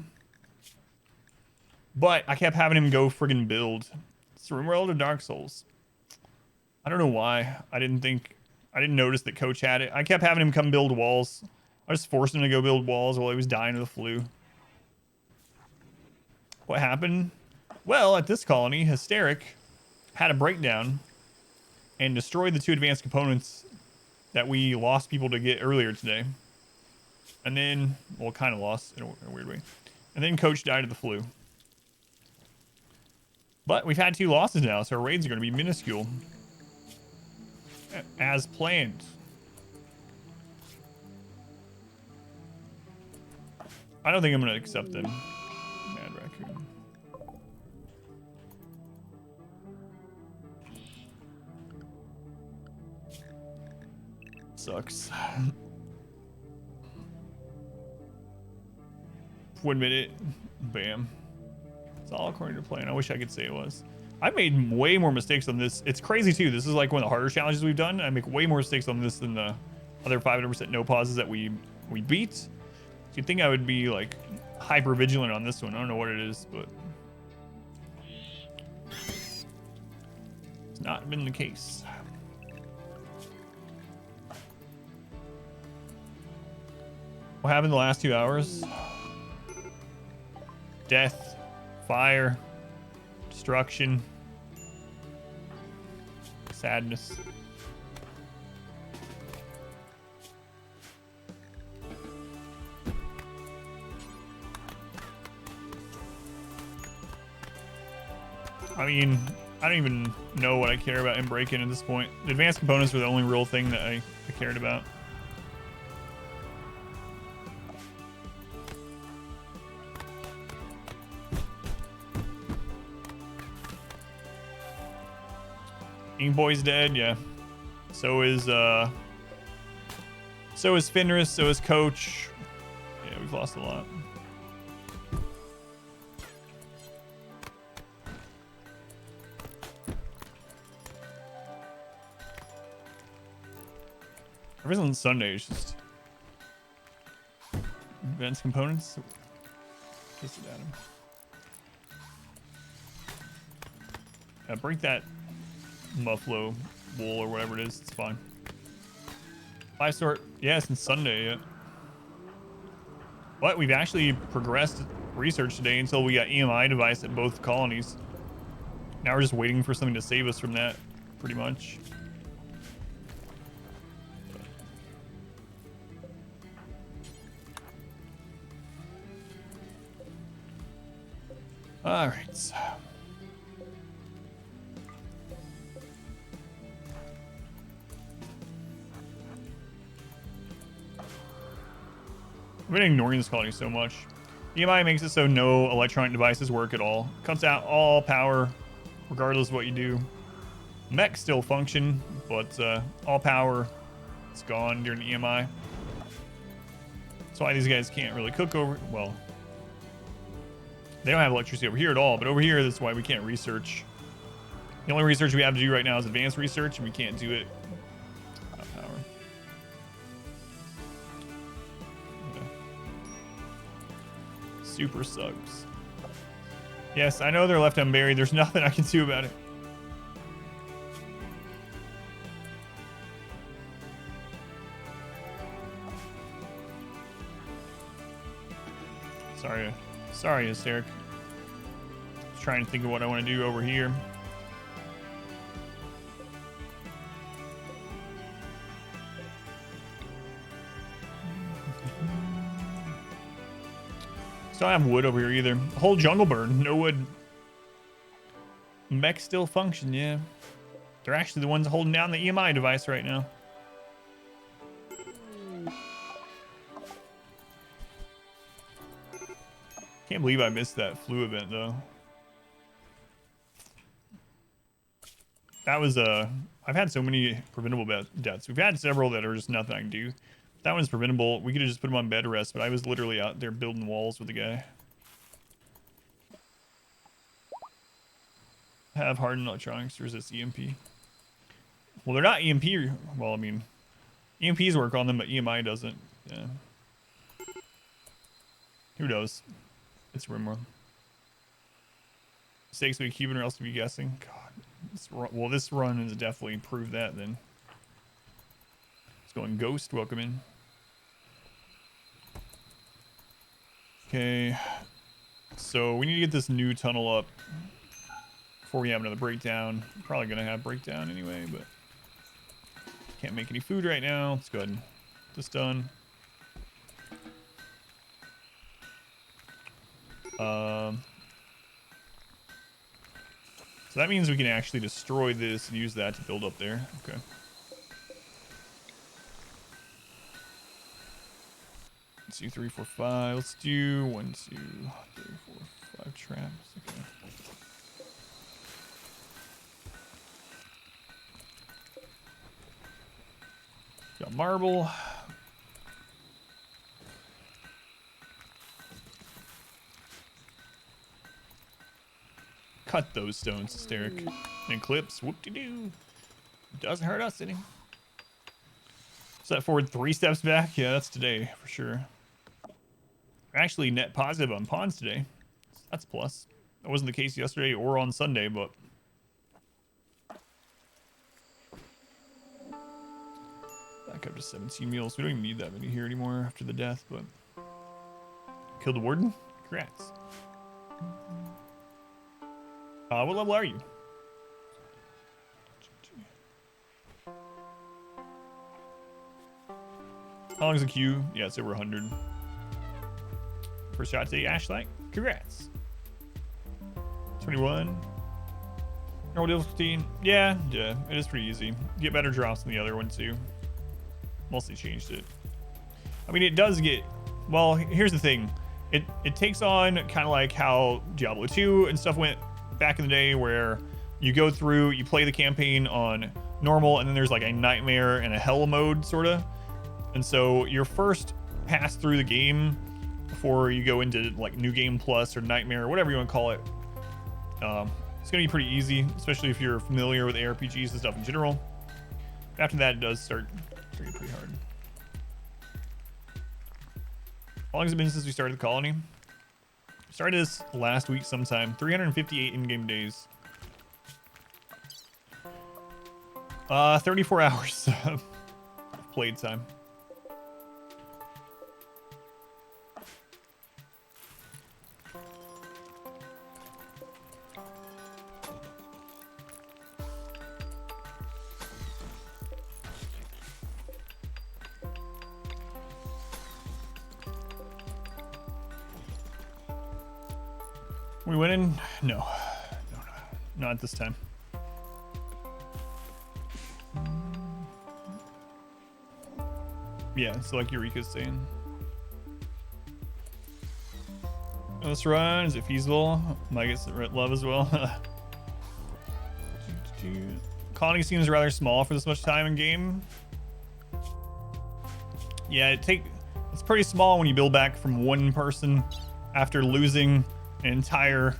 But I kept having him go friggin' build. It's RimWorld or Dark Souls. I don't know why. I didn't notice that Coach had it. I kept having him come build walls. I just forced him to go build walls while he was dying of the flu. What happened? Well, at this colony, Hysteric had a breakdown and destroyed the 2 advanced components that we lost people to get earlier today. And then, well, kind of lost in a weird way. And then Coach died of the flu. But we've had 2 losses now, so our raids are going to be minuscule. As planned. I don't think I'm going to accept them. Mad Raccoon. Sucks. 1 minute. Bam. It's all according to plan. I wish I could say it was. I've made way more mistakes on this. It's crazy too. This is like one of the harder challenges we've done. I make way more mistakes on this than the other 500% no pauses that we beat. So you'd think I would be like hyper vigilant on this one. I don't know what it is, but it's not been the case. What happened the last 2 hours? Death, fire, destruction, sadness. I mean, I don't even know what I care about in break-in at this point. The advanced components were the only real thing that I cared about. King Boy's dead, yeah. So is Fenris, so is Coach. Yeah, we've lost a lot. Everything on Sunday is just advanced components. Kissed it at him. Break that buffalo wool or whatever it is. It's fine. 5-star. Yeah, since Sunday yet. But we've actually progressed research today until we got EMI device at both colonies. Now we're just waiting for something to save us from that, pretty much. All right. I've been ignoring this colony so much. EMI makes it so no electronic devices work at all. Cuts out all power, regardless of what you do. Mechs still function, but all power is gone during EMI. That's why these guys can't really cook over. Well, they don't have electricity over here at all, but over here, that's why we can't research. The only research we have to do right now is advanced research, and we can't do it without power. Super sucks. Yes, I know they're left unburied. There's nothing I can do about it. Sorry, Hysteric. Just trying to think of what I want to do over here. Still don't have wood over here either. Whole jungle burn, no wood. Mechs still function, yeah. They're actually the ones holding down the EMI device right now. Can't believe I missed that flu event though. That was I've had so many preventable deaths. We've had several that are just nothing I can do. That one's preventable. We could have just put him on bed rest, but I was literally out there building walls with the guy. Have hardened electronics to resist EMP. Well, they're not EMP. Well, I mean, EMPs work on them, but EMI doesn't. Yeah. Who knows? It's RimWorld. Mistakes we keep or else to be guessing. God. This run has definitely proved that then. It's going Ghost. Welcome in. Okay. So we need to get this new tunnel up before we have another breakdown. I'm probably going to have breakdown anyway, but can't make any food right now. Let's go ahead and get this done. So that means we can actually destroy this and use that to build up there. Okay. Let's do 3, 4, 5. Let's do 1, 2, 3, 4, 5 traps. Okay. Got marble. Cut those stones, Hysteric. And clips, whoop-de-doo. Doesn't hurt us any. Step forward 3 steps back. Yeah, that's today for sure. Actually, net positive on pawns today. That's a plus. That wasn't the case yesterday or on Sunday, but back up to 17 meals. We don't even need that many here anymore after the death, but killed the warden. Congrats. What level are you? How long is the queue? Yeah, it's over 100. First shot to Ashlight. Congrats. 21. Normal difficulty. Yeah, it is pretty easy. You get better drops than the other one too. Mostly changed it. I mean, it does get. Well, here's the thing. It takes on kind of like how Diablo 2 and stuff went back in the day, where you go through, you play the campaign on normal, and then there's like a nightmare and a hell mode sort of. And so your first pass through the game before you go into like new game plus or nightmare or whatever you want to call it, it's gonna be pretty easy, especially if you're familiar with ARPGs and stuff in general. After that, it does start getting pretty hard. How long has it been since we started the colony? Started this last week sometime. 358 in-game days. 34 hours of played time. We winning? No, not this time. Yeah, so like Eureka's saying. Let's run. Is it feasible? Might get some love as well. Colony seems rather small for this much time in game. Yeah, it's pretty small when you build back from one person after losing an entire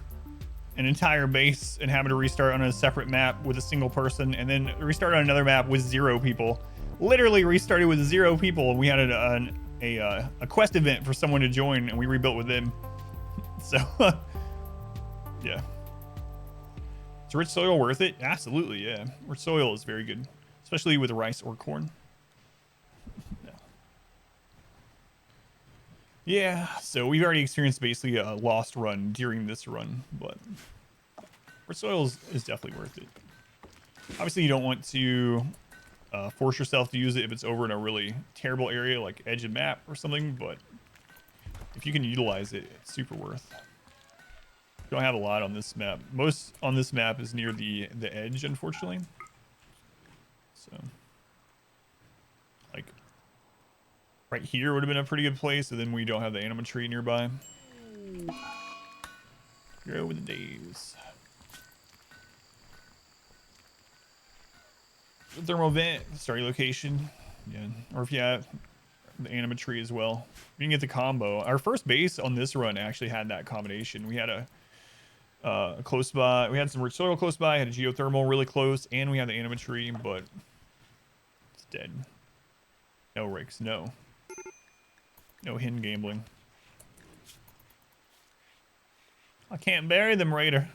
base and having to restart on a separate map with a single person, and then restart on another map with 0 people. Literally restarted with 0 people, and we had a quest event for someone to join, and we rebuilt with them. So, yeah. Is rich soil worth it? Absolutely, yeah. Rich soil is very good, especially with rice or corn. Yeah, so we've already experienced basically a lost run during this run, but rich soil is definitely worth it. Obviously, you don't want to force yourself to use it if it's over in a really terrible area like edge of map or something, but if you can utilize it, it's super worth. Don't have a lot on this map. Most on this map is near the edge, unfortunately. So, like, right here would have been a pretty good place, and then we don't have the anima tree nearby. Grow with the days. The thermal vent, starting location. Yeah, or if you have the anima tree as well. You can get the combo. Our first base on this run actually had that combination. We had a close by. We had some rich soil close by. Had a geothermal really close, and we had the anima tree, but it's dead. No rakes. No hen gambling. I can't bury them, Raider.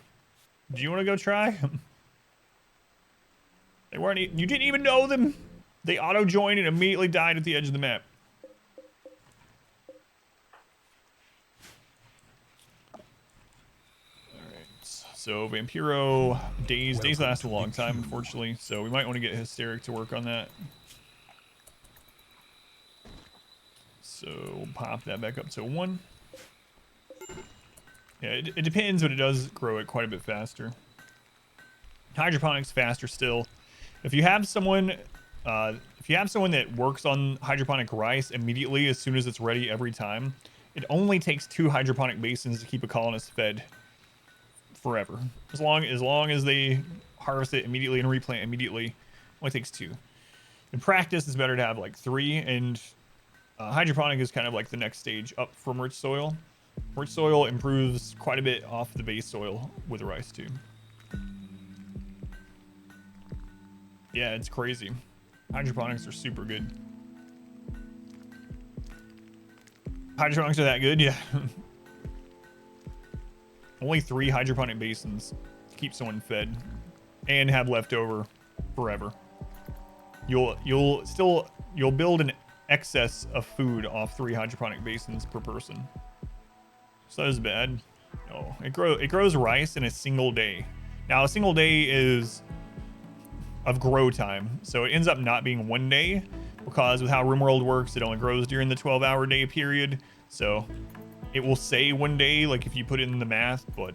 Do you want to go try? They weren't. You didn't even know them. They auto joined and immediately died at the edge of the map. So Vampiro days last a long time, unfortunately. So we might want to get Hysteric to work on that. So we'll pop that back up to 1. Yeah, it depends, but it does grow it quite a bit faster. Hydroponics faster still. If you have someone that works on hydroponic rice immediately as soon as it's ready every time, it only takes 2 hydroponic basins to keep a colonist fed forever. As long as they harvest it immediately and replant immediately, only takes 2. In practice, it's better to have like 3, and hydroponic is kind of like the next stage up from rich soil. Rich soil improves quite a bit off the base soil with the rice too. Yeah, it's crazy. Hydroponics are super good. Hydroponics are that good? Yeah. Only 3 hydroponic basins to keep someone fed and have leftover forever. You'll build an excess of food off 3 hydroponic basins per person. So that is bad. No, it grows rice in a single day. Now a single day is of grow time, so it ends up not being 1 day, because with how RimWorld works, it only grows during the 12-hour day period. So it will say 1 day, like if you put it in the math, but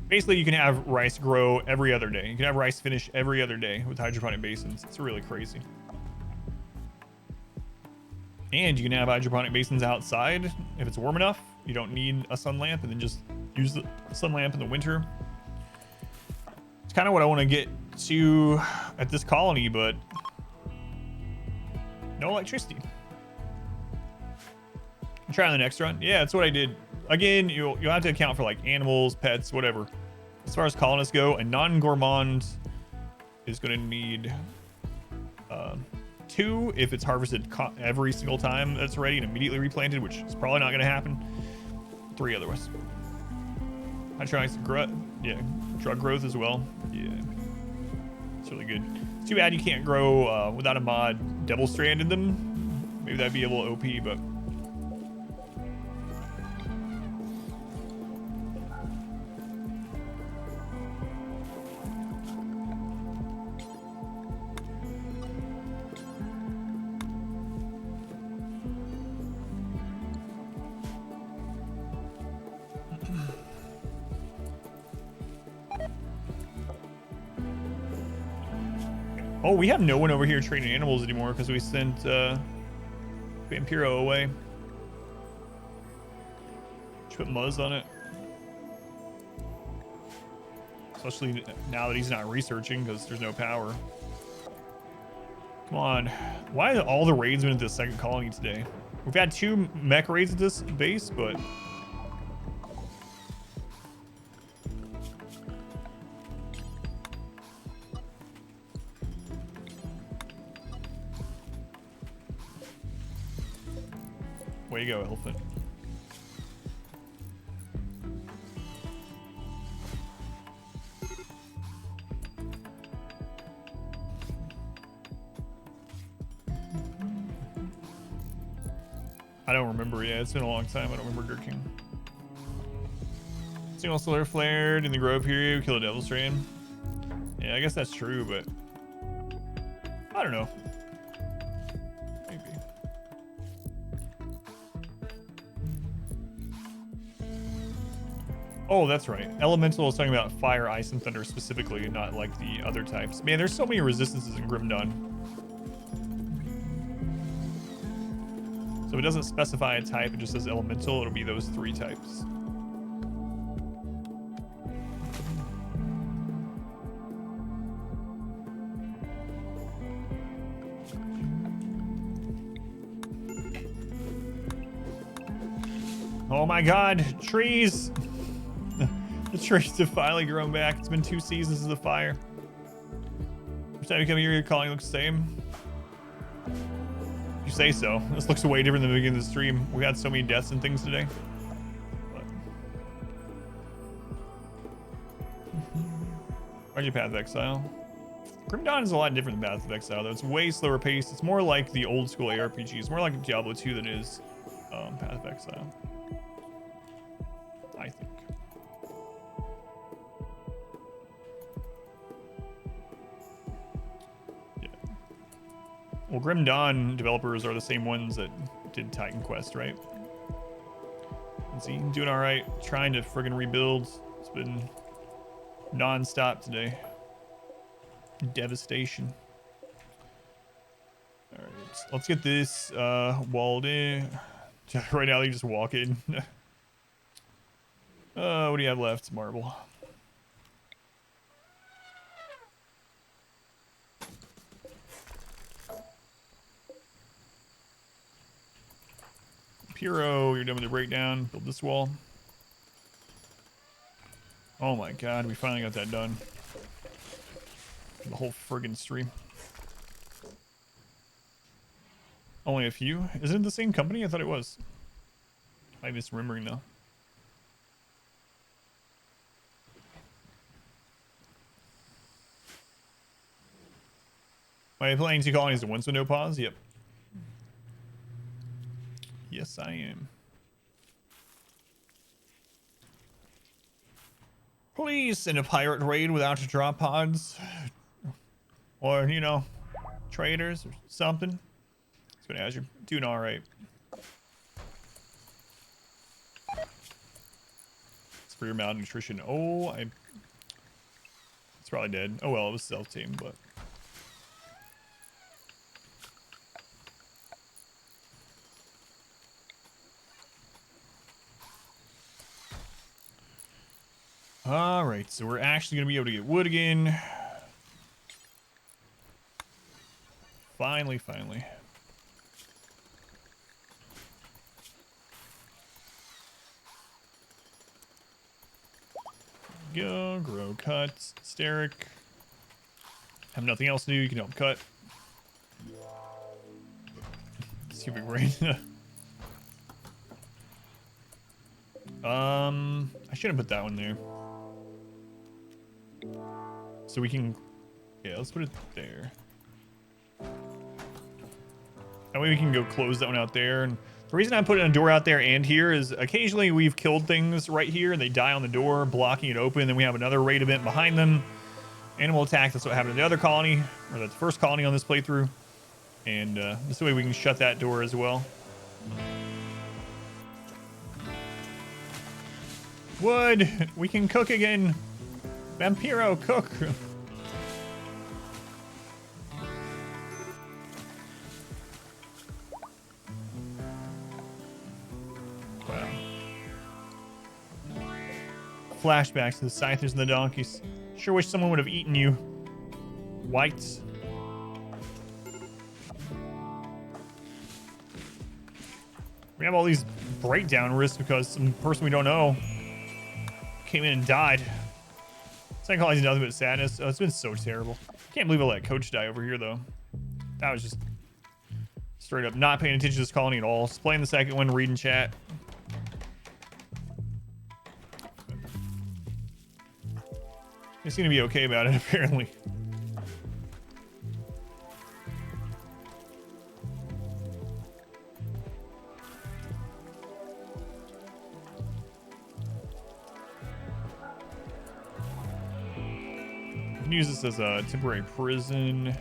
basically you can have rice grow every other day. You can have rice finish every other day with hydroponic basins. It's really crazy. And you can have hydroponic basins outside if it's warm enough. You don't need a sun lamp, and then just use the sun lamp in the winter. It's kind of what I want to get to at this colony, but no electricity. Try on the next run. Yeah, that's what I did. Again, you'll have to account for like animals, pets, whatever. As far as colonists go, a non-gourmand is going to need 2 if it's harvested every single time that's ready and immediately replanted, which is probably not going to happen. 3 otherwise. Hydroponics drug growth as well. Yeah, it's really good. It's too bad you can't grow without a mod double strand in them. Maybe that'd be a little OP, but oh, we have no one over here trading animals anymore because we sent Vampiro away. Should put Muzz on it. Especially now that he's not researching because there's no power. Come on. Why have all the raids been at this second colony today? We've had 2 mech raids at this base, but way to go, elephant. I don't remember. Yeah, it's been a long time. I don't remember Gurking. Single solar flared in the grove here. Kill a devil strain. Yeah, I guess that's true, but I don't know. Maybe. Oh, that's right. Elemental is talking about fire, ice, and thunder specifically, not like the other types. Man, there's so many resistances in Grim Dawn. So it doesn't specify a type, it just says elemental. It'll be those 3 types. Oh my god, trees! The trees have finally grown back. It's been 2 seasons of the fire. Every time you come here, your calling looks the same. You say so. This looks way different than the beginning of the stream. We had so many deaths and things today. But... RG Path of Exile. Grim Dawn is a lot different than Path of Exile, though. It's way slower paced. It's more like the old school ARPG. It's more like Diablo 2 than it is Path of Exile. I think. Yeah. Well, Grim Dawn developers are the same ones that did Titan Quest, right? Let's see, doing all right. Trying to friggin' rebuild. It's been non-stop today. Devastation. All right, let's get this walled in. Right now, you just walk in. What do you have left? Marble. Puro, you're done with the breakdown. Build this wall. Oh my god, we finally got that done. The whole friggin' stream. Only a few? Is it the same company? I thought it was. I'm misremembering though. Am I playing 2 colonies at once with no pause? Yep. Yes, I am. Please send a pirate raid without drop pods. Or, you know, traders or something. It's gonna ask you doing alright. It's for your malnutrition. Oh, it's probably dead. Oh well, it was self-team, but. Alright, so we're actually going to be able to get wood again. Finally. Go, grow, cut, steric. Have nothing else to do, you can help cut. Stupid rain. I shouldn't put that one there. So we can, yeah, let's put it there. That way we can go close that one out there. And the reason I'm putting a door out there and here is occasionally we've killed things right here and they die on the door, blocking it open. Then we have another raid event behind them. Animal attack, that's what happened in the other colony, or that's the first colony on this playthrough. And this way we can shut that door as well. Wood! We can cook again! Vampiro, cook! Wow. Flashbacks to the scythers and the donkeys. Sure wish someone would have eaten you. Whites. We have all these breakdown risks because some person we don't know came in and died. Second colony's nothing but sadness. Oh, it's been so terrible. Can't believe I let Coach die over here, though. That was just straight up not paying attention to this colony at all. Just playing the second one, reading chat. They seem to be okay about it, apparently. can use this as a temporary prison.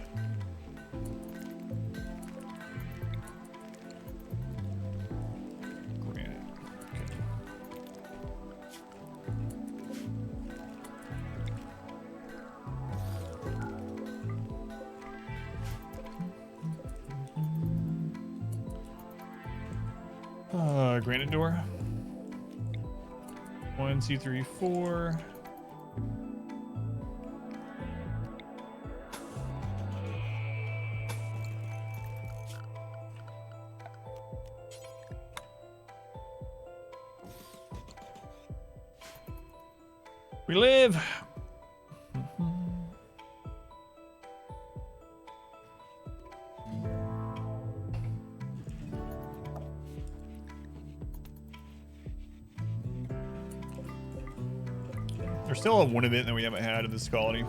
Granite. Okay. Granite door. 1, 2, 3, 4. We live. There's still a one event that we haven't had of this quality.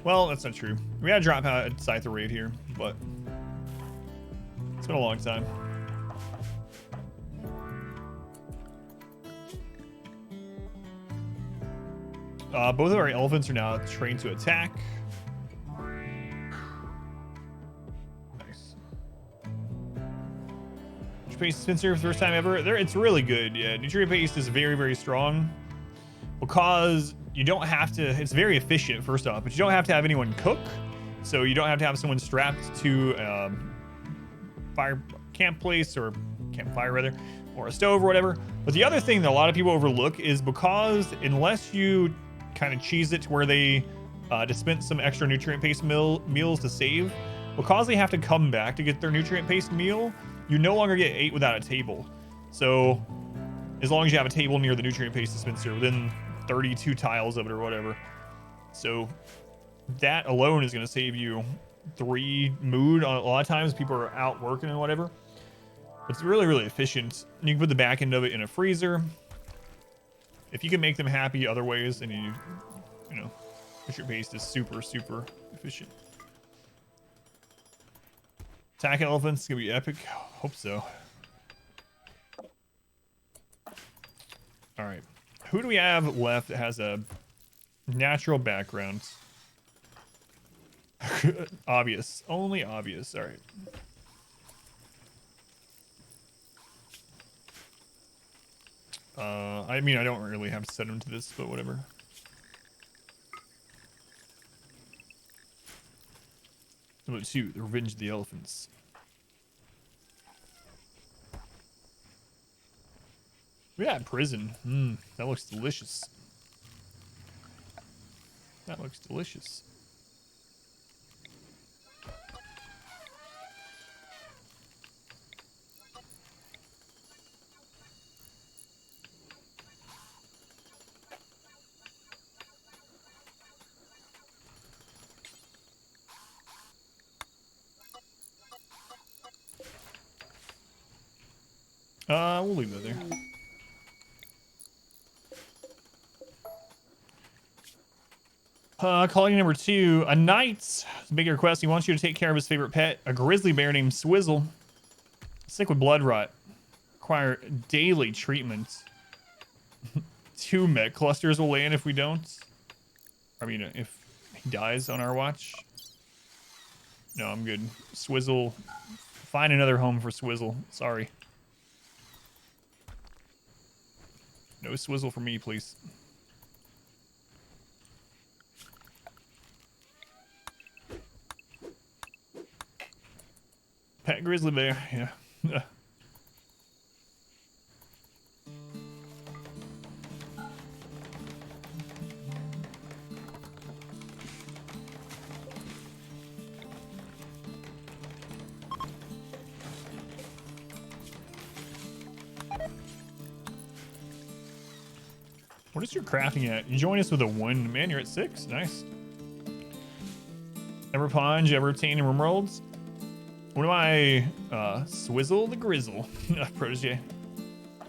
Well, that's not true. We had a drop out at Scythe Raid here, but it's been a long time. Both of our elephants are now trained to attack. Nice. Nutrient Paste dispenser for the first time ever. It's really good. Yeah, Nutrient Paste is very, very strong because you don't have to. It's very efficient, first off, but you don't have to have anyone cook, so you don't have to have someone strapped to fire camp place or campfire rather, or a stove or whatever. But the other thing that a lot of people overlook is because unless you kind of cheese it to where they dispense some extra nutrient paste meals to save, because they have to come back to get their nutrient paste meal, you no longer get 8 without a table. So as long as you have a table near the nutrient paste dispenser within 32 tiles of it or whatever, so that alone is going to save you 3 mood. A lot of times people are out working and whatever. It's really, really efficient. You can put the back end of it in a freezer. If you can make them happy other ways, and you know, nutrient paste is super, super efficient. Attack elephants gonna be epic. Hope so. All right, who do we have left that has a natural background? Obvious, only obvious. All right. I mean, I don't really have to set him to this, but whatever. Number 2, the Revenge of the Elephants. Yeah, prison. That looks delicious. That looks delicious. We'll leave that there. Calling number 2. A knight's big request. He wants you to take care of his favorite pet, a grizzly bear named Swizzle. Sick with blood rot. Require daily treatment. 2 mech clusters will land if we don't. I mean, if he dies on our watch. No, I'm good. Swizzle. Find another home for Swizzle. Sorry. No Swizzle for me, please. Pet grizzly bear, yeah. What is your crafting at? You join us with a 1. Man, you're at 6. Nice. Ever Ponge, ever obtain Rimworlds? One of my Swizzle the Grizzle protege.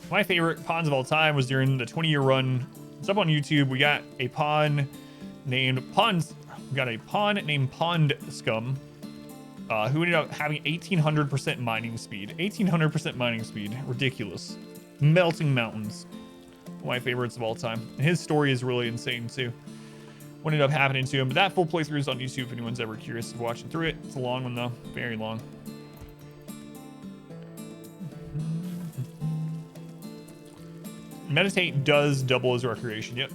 My favorite pawns of all time was during the 20-year run. It's up on YouTube. We got a pawn named Pond Scum, who ended up having 1800% mining speed. 1800% mining speed. Ridiculous. Melting mountains. One of my favorites of all time. And his story is really insane too. what ended up happening to him. But that full playthrough is on YouTube if anyone's ever curious of watching through it. It's a long one though, very long. Meditate does double as recreation. Yep.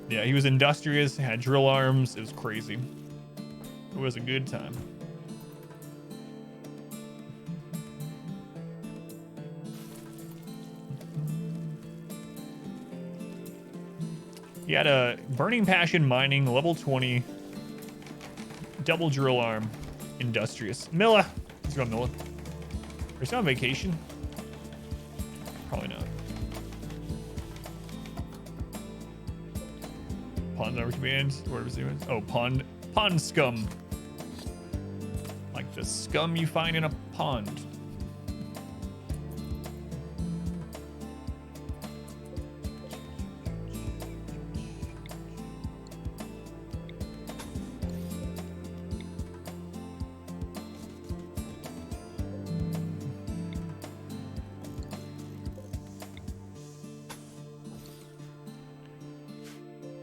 Yeah, he was industrious, had drill arms. It was crazy. It was a good time. He had a burning passion mining, level 20, double drill arm, industrious. Milla. Let's go, Milla. Are you on vacation? Probably not. Pond number commands. Where was he? Oh, pond scum. Like the scum you find in a pond.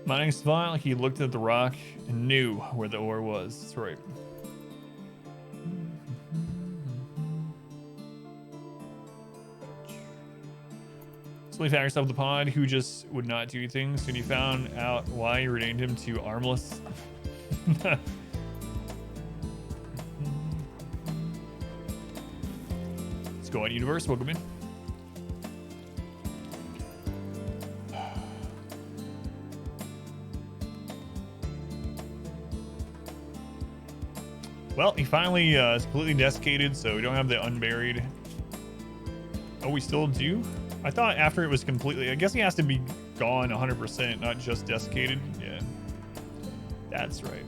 Mining spot, like he looked at the rock and knew where the ore was. That's right. Slowly found yourself the pod who just would not do things, and you found out why you renamed him to Armless. Let's go on, universe. Welcome in. Well, he finally is completely desiccated, so we don't have the unburied. Oh, we still do? I thought after it was completely... I guess he has to be gone 100%, not just desiccated. Yeah. That's right.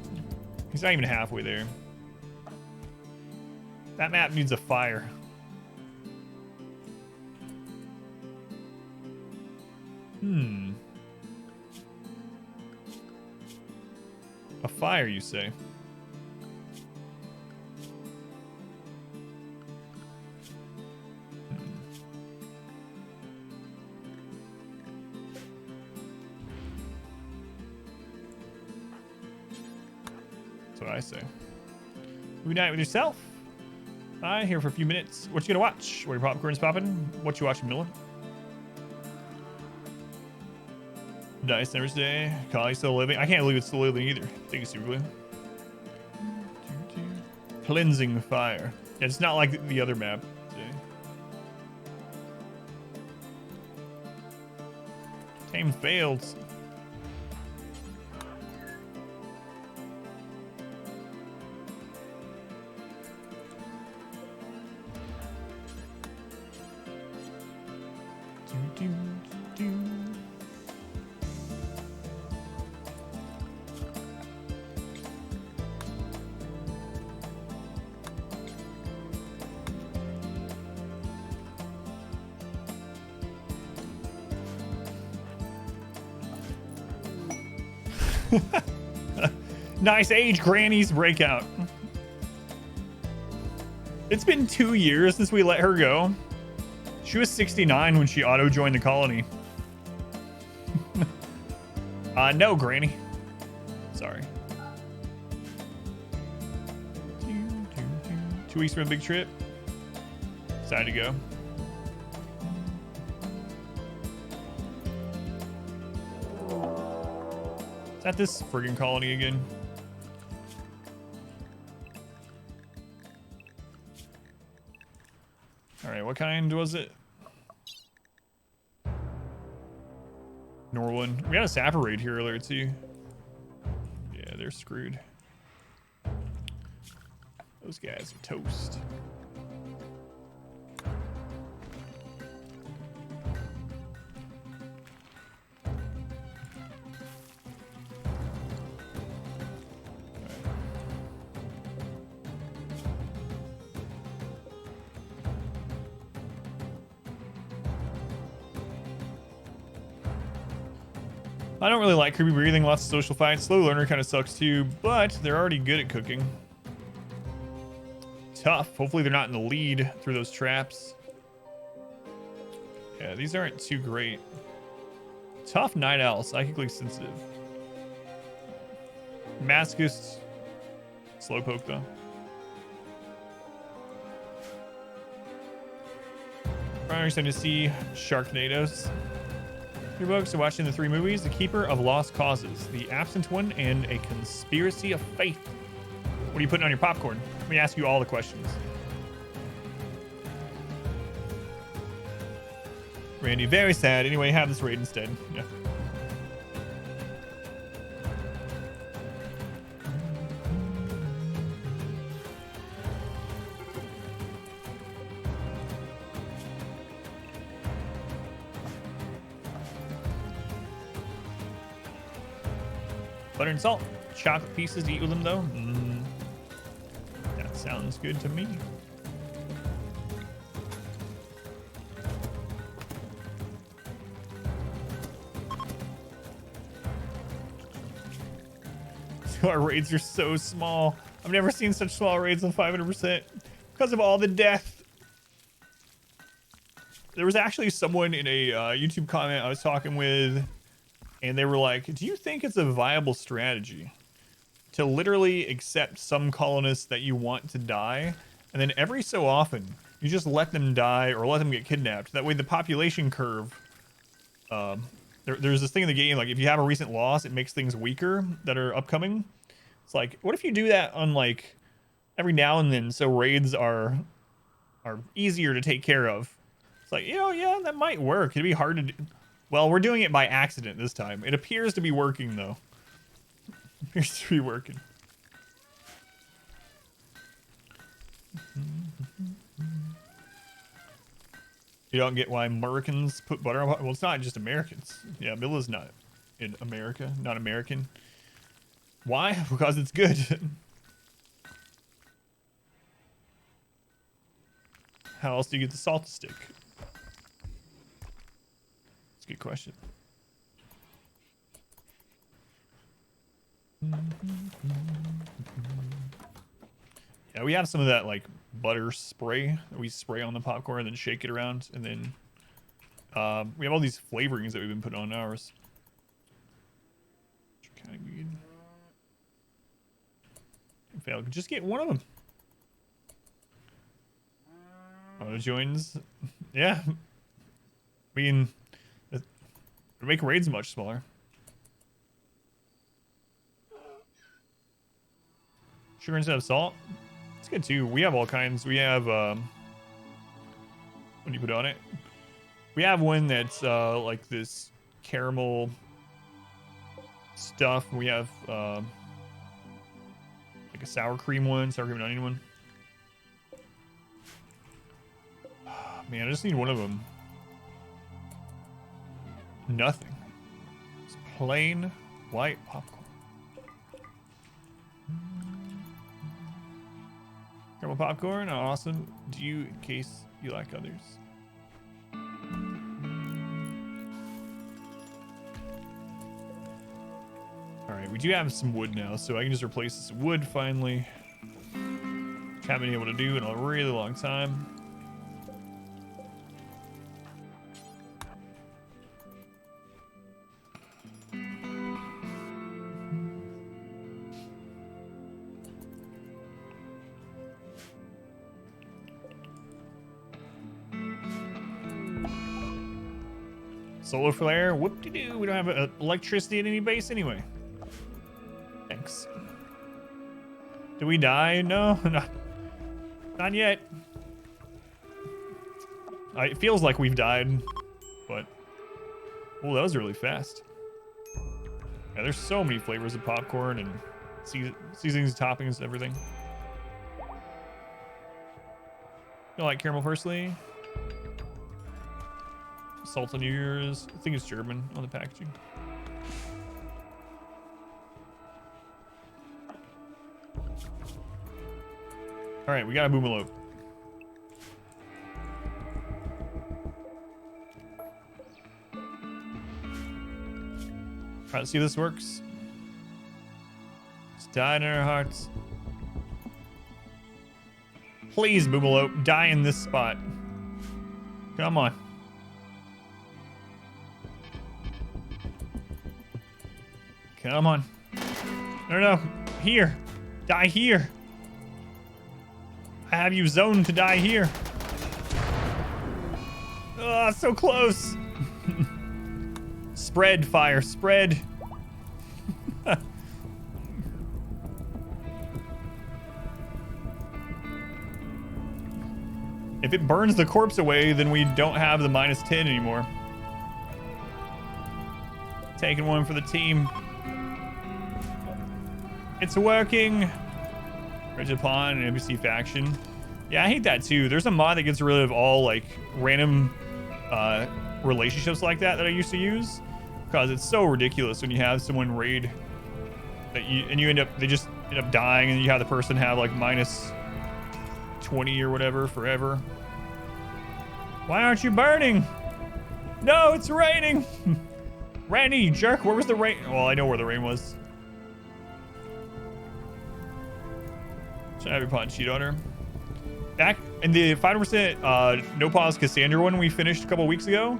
He's not even halfway there. That map needs a fire. A fire, you say? That's what I say. Movie night with yourself. Here for a few minutes. What you gonna watch? Where your popcorn's popping? What you watching, Miller? Nice Thursday. Collie still living. I can't believe it's still living either. Thank you, Super Glue. Cleansing fire. Yeah, it's not like the other map. Game failed. Nice age, Granny's breakout. It's been 2 years since we let her go. She was 69 when she auto-joined the colony. No, Granny. Sorry. 2 weeks from a big trip. Decided to go. Is that this friggin' colony again? Alright, what kind was it? Norwin. We had a sapper raid here earlier too. Yeah, they're screwed. Those guys are toast. I don't really like creepy breathing, lots of social fights. Slow learner kind of sucks too, but they're already good at cooking. Tough. Hopefully they're not in the lead through those traps. Yeah, these aren't too great. Tough night owl, psychically sensitive. Mascus, slowpoke though. Primary to see Sharknadoes. 3 books, so watching the 3 movies: The Keeper of Lost Causes, The Absent One, and A Conspiracy of Faith. What are you putting on your popcorn? Let me ask you all the questions. Randy, very sad. Anyway, have this raid instead. Yeah. Butter and salt. Chocolate pieces to eat with them, though. That sounds good to me. Our raids are so small. I've never seen such small raids on 500% because of all the death. There was actually someone in a YouTube comment I was talking with, and they were like, do you think it's a viable strategy to literally accept some colonists that you want to die, and then every so often you just let them die or let them get kidnapped? That way the population curve, there's this thing in the game, like if you have a recent loss, it makes things weaker that are upcoming. It's like, what if you do that on like every now and then, so raids are easier to take care of? It's like, you know, yeah, that might work. It'd be hard to do. Well, we're doing it by accident this time. It appears to be working, though. It appears to be working. You don't get why Americans put butter on... Well, it's not just Americans. Yeah, Milla's not in America. Not American. Why? Because it's good. How else do you get the salt stick? That's a good question. Yeah, we have some of that like butter spray that we spray on the popcorn and then shake it around, and then we have all these flavorings that we've been putting on ours. Which are kind of good. Fail. Just get one of them. Auto joins. Yeah. I mean, it would make raids much smaller. Sugar instead of salt. It's good too. We have all kinds. We have what do you put on it? We have one that's like this caramel stuff. We have like a sour cream one, sour cream and onion one. Oh, man, I just need one of them. Nothing. It's plain white popcorn. Caramel popcorn, awesome. Do you, in case you like others? All right, we do have some wood now, so I can just replace this wood finally. Which I haven't been able to do in a really long time. Solar flare, whoop-de-doo. We don't have electricity at any base anyway. Thanks. Did we die? No, not yet. It feels like we've died, but... Oh, that was really fast. Yeah, there's so many flavors of popcorn and seasonings, toppings, everything. You like caramel firstly? Salt on yours. I think it's German on the packaging. All right, we got a boomaloo. All right, let's see if this works. It's dying in our hearts. Please, boomaloo, die in this spot. Come on. Come on. No, no, here. Die here. I have you zoned to die here. Ah, so close. Spread, fire, spread. If it burns the corpse away, then we don't have the -10 anymore. Taking one for the team. It's working. Rigid Pawn and NPC faction. Yeah, I hate that too. There's a mod that gets rid of all like random relationships like that I used to use, because it's so ridiculous when you have someone raid that they just end up dying, and you have the person have like -20 or whatever forever. Why aren't you burning? No, it's raining. Randy, you jerk. Where was the rain? Well, I know where the rain was. Should I have your pawn cheat on her? Back in the 5% no pause Cassandra one we finished a couple weeks ago,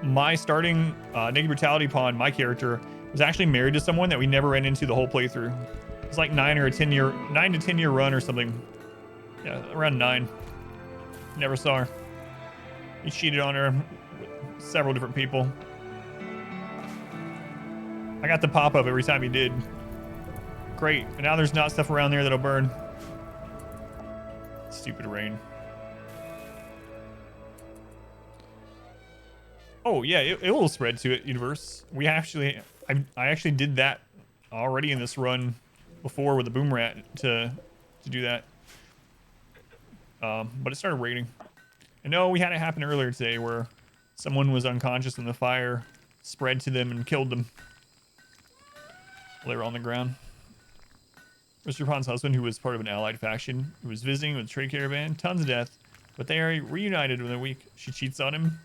my starting negative brutality pawn, my character, was actually married to someone that we never ran into the whole playthrough. It's like 9 to 10 year run or something. Yeah, around 9. Never saw her. He cheated on her with several different people. I got the pop-up every time he did. Great. And now there's not stuff around there that'll burn. Stupid rain. Oh yeah, it will spread to it, universe. I actually did that already in this run before with the boom rat to do that. But it started raining. I know we had it happen earlier today where someone was unconscious and the fire spread to them and killed them while they were on the ground. Mr. Pon's husband, who was part of an allied faction, who was visiting with a trade caravan, tons of death, but they are reunited within a week. She cheats on him.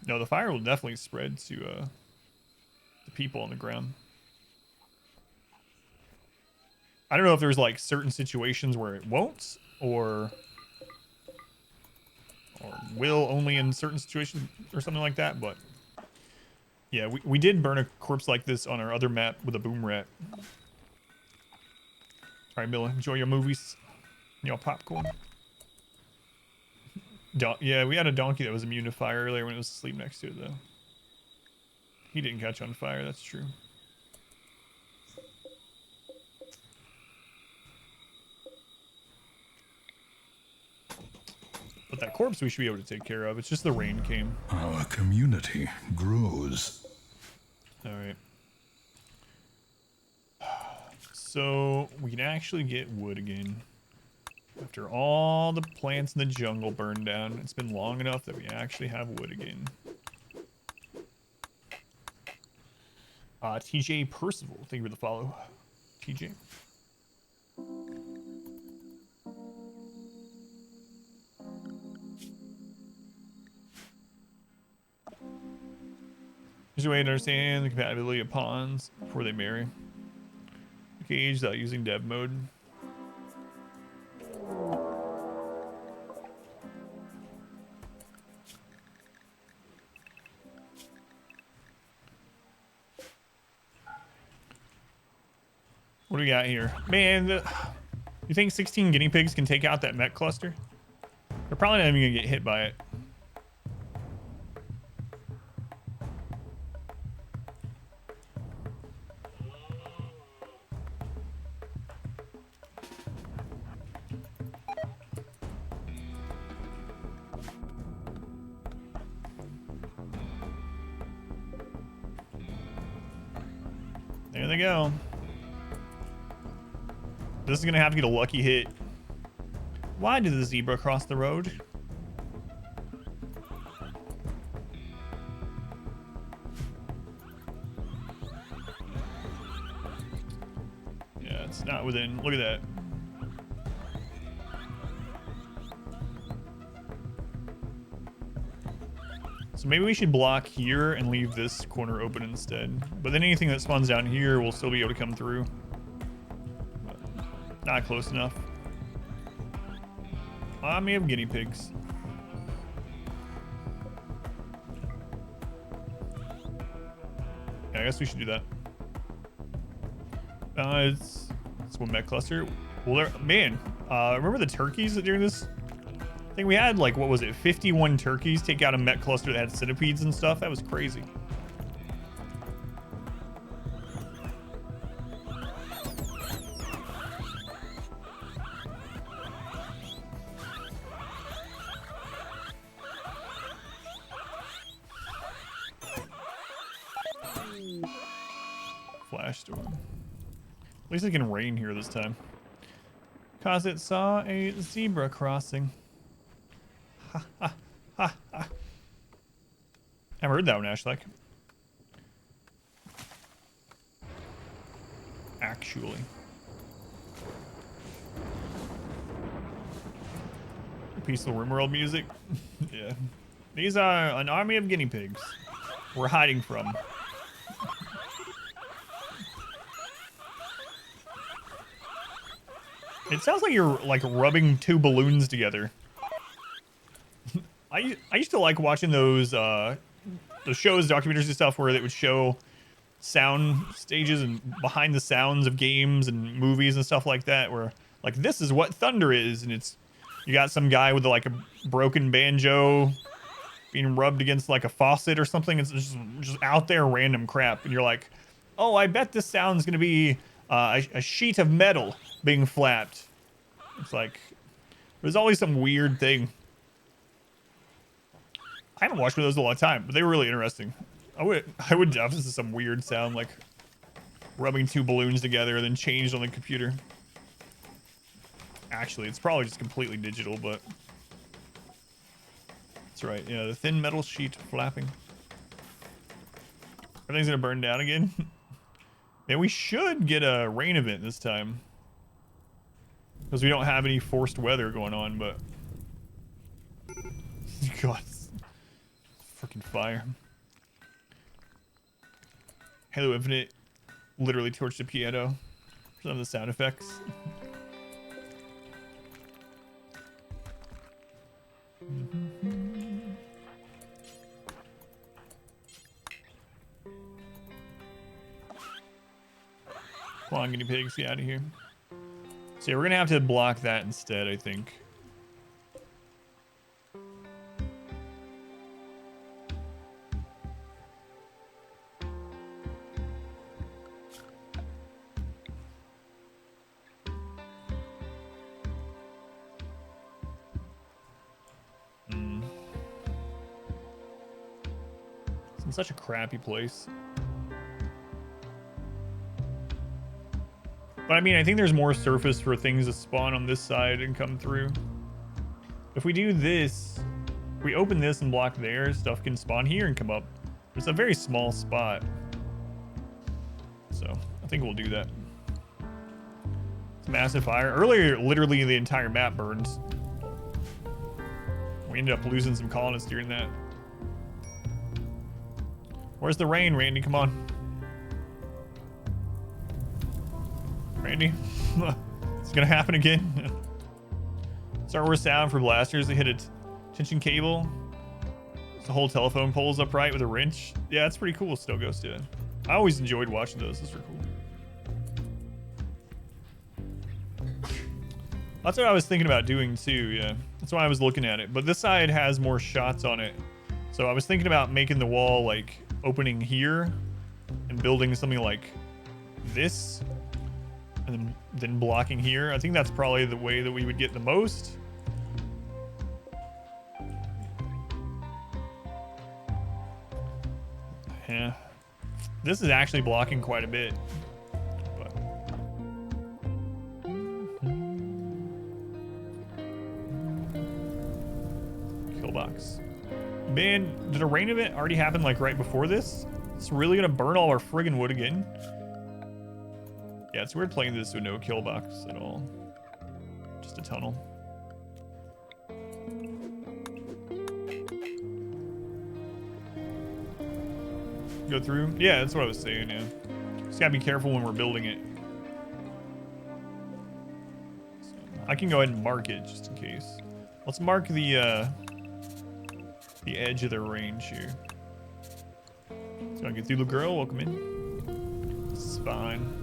No, the fire will definitely spread to the people on the ground. I don't know if there's like certain situations where it won't, or will only in certain situations or something like that, but yeah, we did burn a corpse like this on our other map with a boom rat. All right, Milla, enjoy your movies, your popcorn. Yeah, we had a donkey that was immune to fire earlier when it was asleep next to it, though. He didn't catch on fire, that's true. But that corpse we should be able to take care of. It's just the rain came. Our community grows. All right. So we can actually get wood again. After all the plants in the jungle burned down, it's been long enough that we actually have wood again. TJ Percival, thank you for the follow. TJ. There's a way to understand the compatibility of pawns before they marry. Cage without using dev mode. What do we got here? Man, you think 16 guinea pigs can take out that mech cluster? They're probably not even gonna get hit by it. There they go. This is gonna have to get a lucky hit. Why did the zebra cross the road? Yeah, it's not within. Look at that. So maybe we should block here and leave this corner open instead. But then anything that spawns down here will still be able to come through. But not close enough. I may have guinea pigs. I guess we should do that. It's one mech cluster. Well, man, remember the turkeys during this thing? We had like, what was it, 51 turkeys take out a mech cluster that had centipedes and stuff. That was crazy. Flash storm. At least it can rain here this time. Cause it saw a zebra crossing. Ha ha ha ha. I've heard that one, Ashley. Actually. Peaceful Rimworld music. Yeah. These are an army of guinea pigs we're hiding from. It sounds like you're like rubbing two balloons together. I used to like watching those shows, documentaries and stuff where they would show sound stages and behind the sounds of games and movies and stuff like that, where like this is what thunder is, and it's you got some guy with like a broken banjo being rubbed against like a faucet or something. It's just out there random crap, and you're like, oh, I bet this sound's gonna be a sheet of metal being flapped. It's like there's always some weird thing. I haven't watched one of those in a long time, but they were really interesting. I would doubt this is some weird sound like rubbing two balloons together and then changed on the computer. Actually, it's probably just completely digital, but that's right. Yeah, the thin metal sheet flapping. Everything's gonna burn down again. Man, we should get a rain event this time because we don't have any forced weather going on, but God, freaking fire. Halo Infinite literally torched the piano. Some of the sound effects. Come on, guinea pigs, get out of here. So yeah, we're gonna have to block that instead, I think. It's in such a crappy place. But I mean, I think there's more surface for things to spawn on this side and come through. If we do this, if we open this and block there, stuff can spawn here and come up. It's a very small spot. So I think we'll do that. It's a massive fire. Earlier, literally the entire map burns. We ended up losing some colonists during that. Where's the rain, Randy? Come on. Randy, it's gonna happen again. Star Wars sound for blasters that hit a tension cable. The whole telephone pole's upright with a wrench. Yeah, it's pretty cool. Still Ghost did. I always enjoyed watching those. Those were cool. That's what I was thinking about doing too. Yeah, that's why I was looking at it. But this side has more shots on it, so I was thinking about making the wall like opening here and building something like this. And then blocking here. I think that's probably the way that we would get the most. Yeah. This is actually blocking quite a bit. But Killbox. Man, did a rain event already happen like right before this? It's really gonna burn all our friggin' wood again. Yeah, it's weird playing this with no kill box at all. Just a tunnel. Go through? Yeah, that's what I was saying, yeah. Just gotta be careful when we're building it. So, I can go ahead and mark it just in case. Let's mark the edge of their range here. Let's go get through the girl. Welcome in. fine.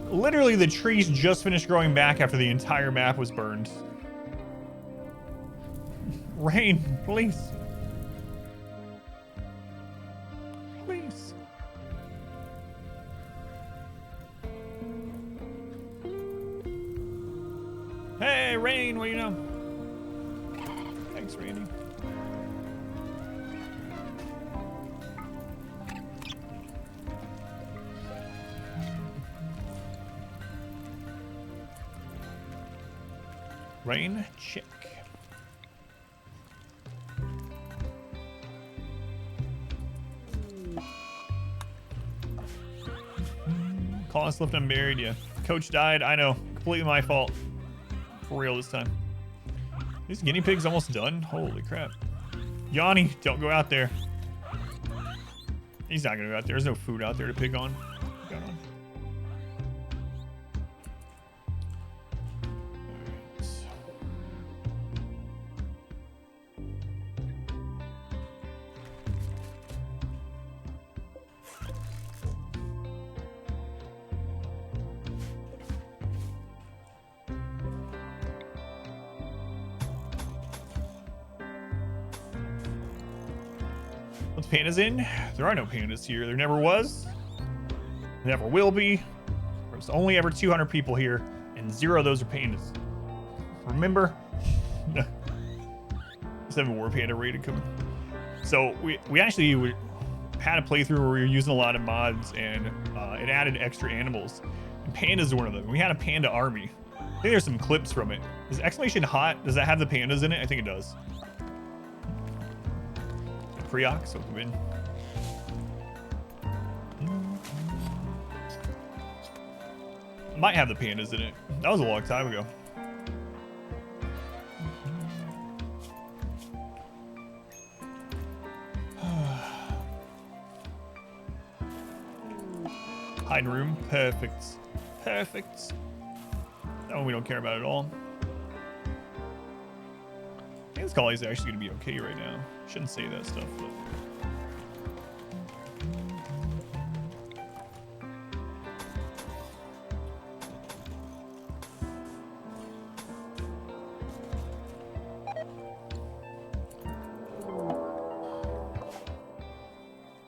Literally, the trees just finished growing back after the entire map was burned. Rain, please. Please. Hey, Rain, what do you know? Thanks, Randy. Rain, check. Colin slipped unburied, yeah. Coach died, I know. Completely my fault. For real this time. These guinea pigs almost done? Holy crap. Yanni, don't go out there. He's not gonna go out there. There's no food out there to pig on. Got on. What's pandas in? There are no pandas here. There never was. There never will be. There's only ever 200 people here, and 0 of those are pandas. Remember? Let's have a war panda raid coming. So we actually had a playthrough where we were using a lot of mods, and it added extra animals. And pandas are one of them. We had a panda army. I think there's some clips from it. Is exclamation hot? Does that have the pandas in it? I think it does. Preox, so come in. Might have the pandas in it. That was a long time ago. Hide room, perfect. Perfect. That one we don't care about at all. I think this collie is actually going to be okay right now. Shouldn't say that stuff, but...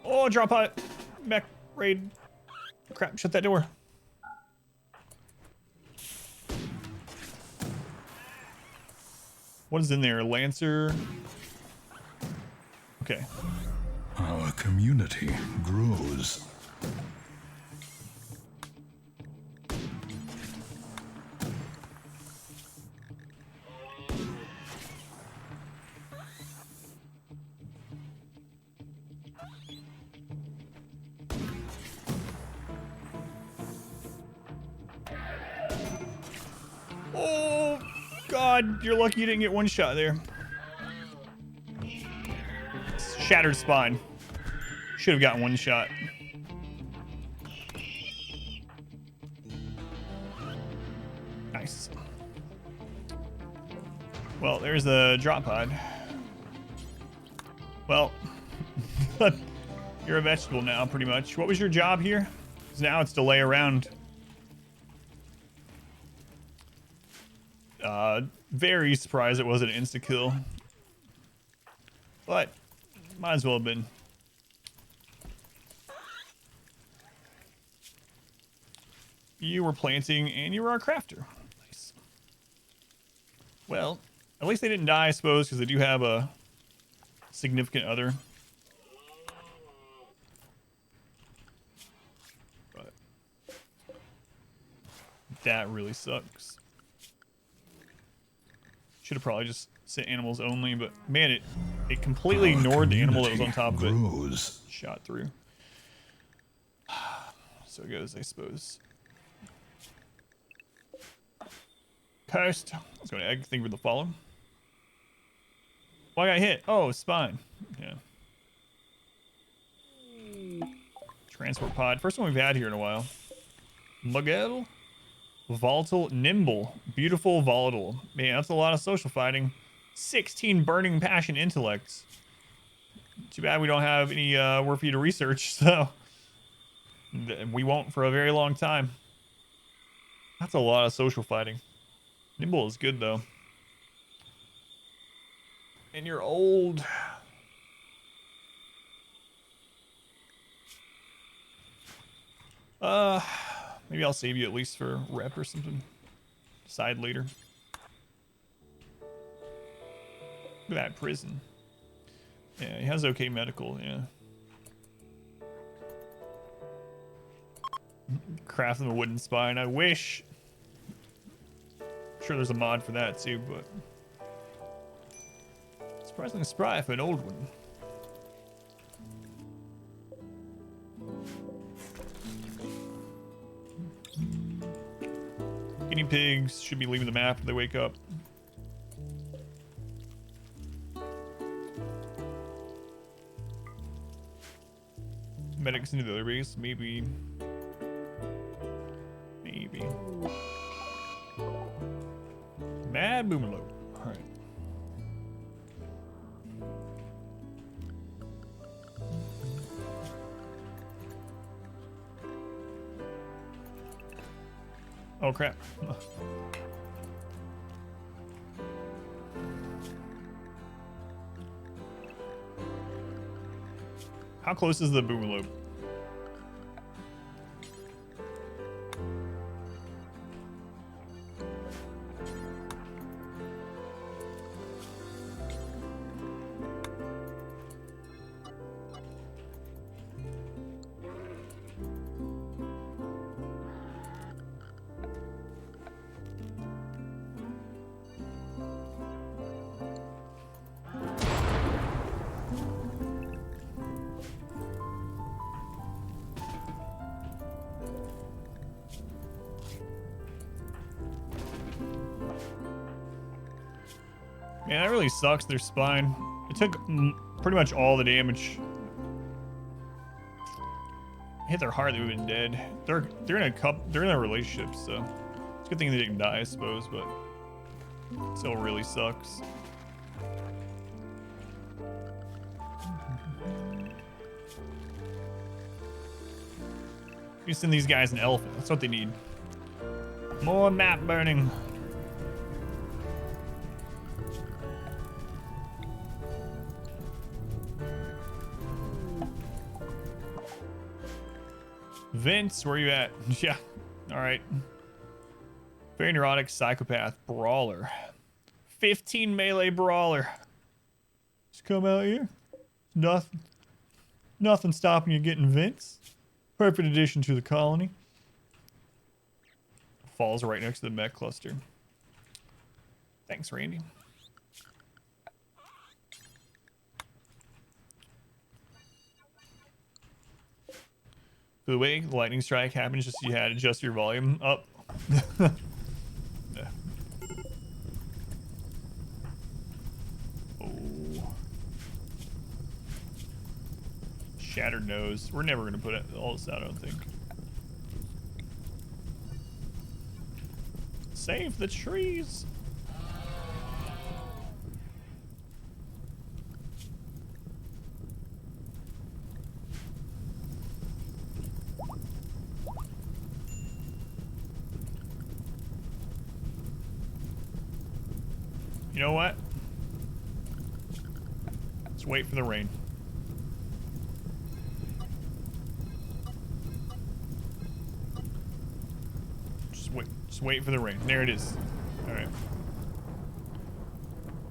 Oh, drop pot. Mech raid. Crap, shut that door. What is in there? Lancer? Okay. Our community grows. Oh, God, you're lucky you didn't get one shot there. Shattered spine. Should have gotten one shot. Nice. Well, there's the drop pod. Well, you're a vegetable now, pretty much. What was your job here? 'Cause now it's to lay around. Very surprised it wasn't an insta-kill. But, might as well have been. You were planting and you were our crafter. Nice. Well, at least they didn't die, I suppose, because they do have a significant other. But that really sucks. Should have probably just set animals only, but man, it completely ignored the animal that was on top of it. Shot through. So it goes, I suppose. Cursed. Let's go to egg. Thank you for the follow. Well, I got hit. Oh, spine. Yeah. Transport pod. First one we've had here in a while. Miguel. Volatile. Nimble. Beautiful. Volatile. Man, that's a lot of social fighting. 16 burning passion intellects. Too bad we don't have any work for you to research, so. We won't for a very long time. That's a lot of social fighting. Nimble is good though. And you're old. Maybe I'll save you at least for rep or something. Decide later. Look at that prison. Yeah, he has okay medical, yeah. Craft him a wooden spine. I wish. I'm sure there's a mod for that too, but surprisingly spry for an old one. Guinea pigs should be leaving the map after they wake up. Medics into the other base, maybe. Maybe. Mad Boomerload. Alright. Oh crap. How close is the Boomerload? Man, that really sucks, their spine. It took pretty much all the damage. Hit their heart, they would have been dead. They're in a relationship, so it's a good thing they didn't die, I suppose, but it still really sucks. You send these guys an elephant. That's what they need. More map burning. Vince, where you at? Yeah, all right. Very neurotic psychopath brawler. 15 melee brawler. Just come out here. Nothing stopping you getting Vince. Perfect addition to the colony. Falls right next to the mech cluster. Thanks, Randy. For the way the lightning strike happens, just you had to adjust your volume up. Yeah. Oh. Shattered nose. We're never gonna put all this out, I don't think. Save the trees. You know what? Let's wait for the rain. Just wait for the rain. There it is. All right.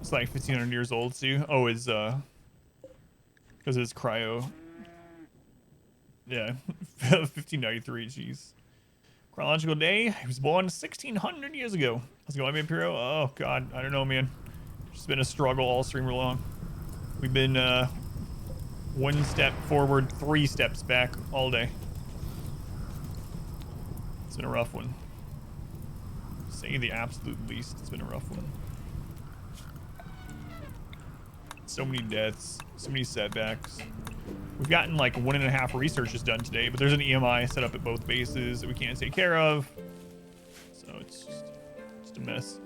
It's like 1,500 years old too. Oh, it's because it's cryo. Yeah, 1593. Jeez. Chronological day. He was born 1,600 years ago. Let's go, Imperial. Oh God, I don't know, man. It's been a struggle all streamer long. We've been one step forward, 3 steps back all day. It's been a rough one. Say the absolute least. It's been a rough one. So many deaths, so many setbacks. We've gotten like 1.5 researches done today, but there's an EMI set up at both bases that we can't take care of. So it's just a mess.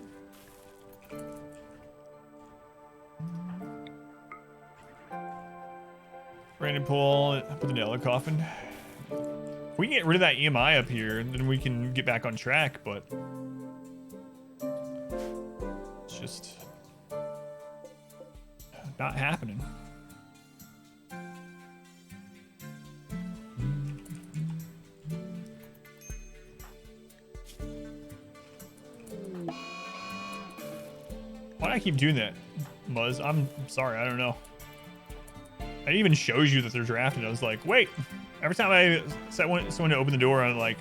Brandon Pool, put the nail in the coffin. We can get rid of that EMI up here, and then we can get back on track, but it's just not happening. Why do I keep doing that, Muzz? I'm sorry, I don't know. It even shows you that they're drafted. I was like, wait. Every time I set someone to open the door, I like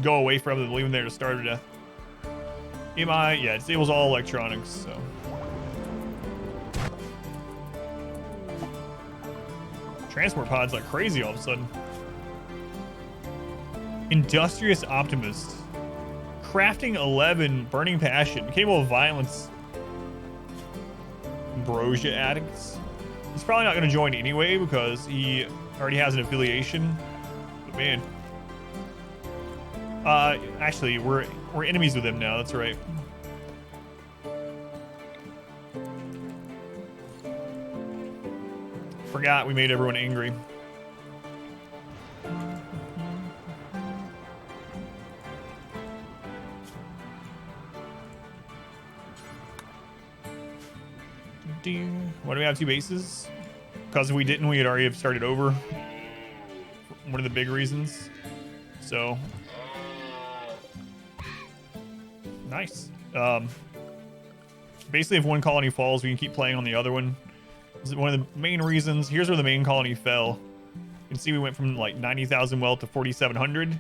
go away from them, leave them there to starve to death. EMI, yeah, it disables all electronics, so. Transport pods like crazy all of a sudden. Industrious Optimist. Crafting 11, Burning Passion. Capable of Violence. Ambrosia Addicts. He's probably not going to join anyway because he already has an affiliation. But man. Actually, we're enemies with him now. That's right. Forgot we made everyone angry. Why do we have 2 bases? Because if we didn't, we would already have started over. One of the big reasons. So nice. Basically, if one colony falls, we can keep playing on the other one. This is one of the main reasons. Here's where the main colony fell. You can see we went from like 90,000 wealth to 4,700.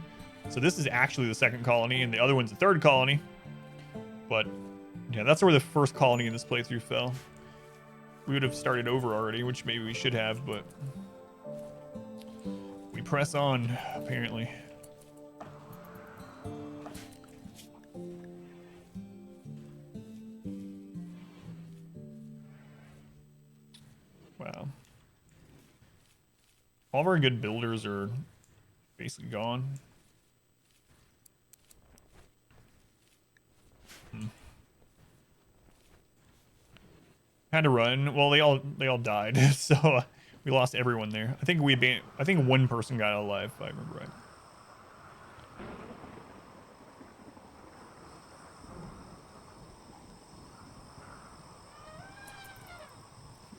So this is actually the second colony, and the other one's the third colony. But yeah, that's where the first colony in this playthrough fell. We would have started over already, which maybe we should have, but we press on, apparently. Wow. All of our good builders are basically gone. Had to run. Well, they all died, so we lost everyone there. I think one person got out alive, if I remember right.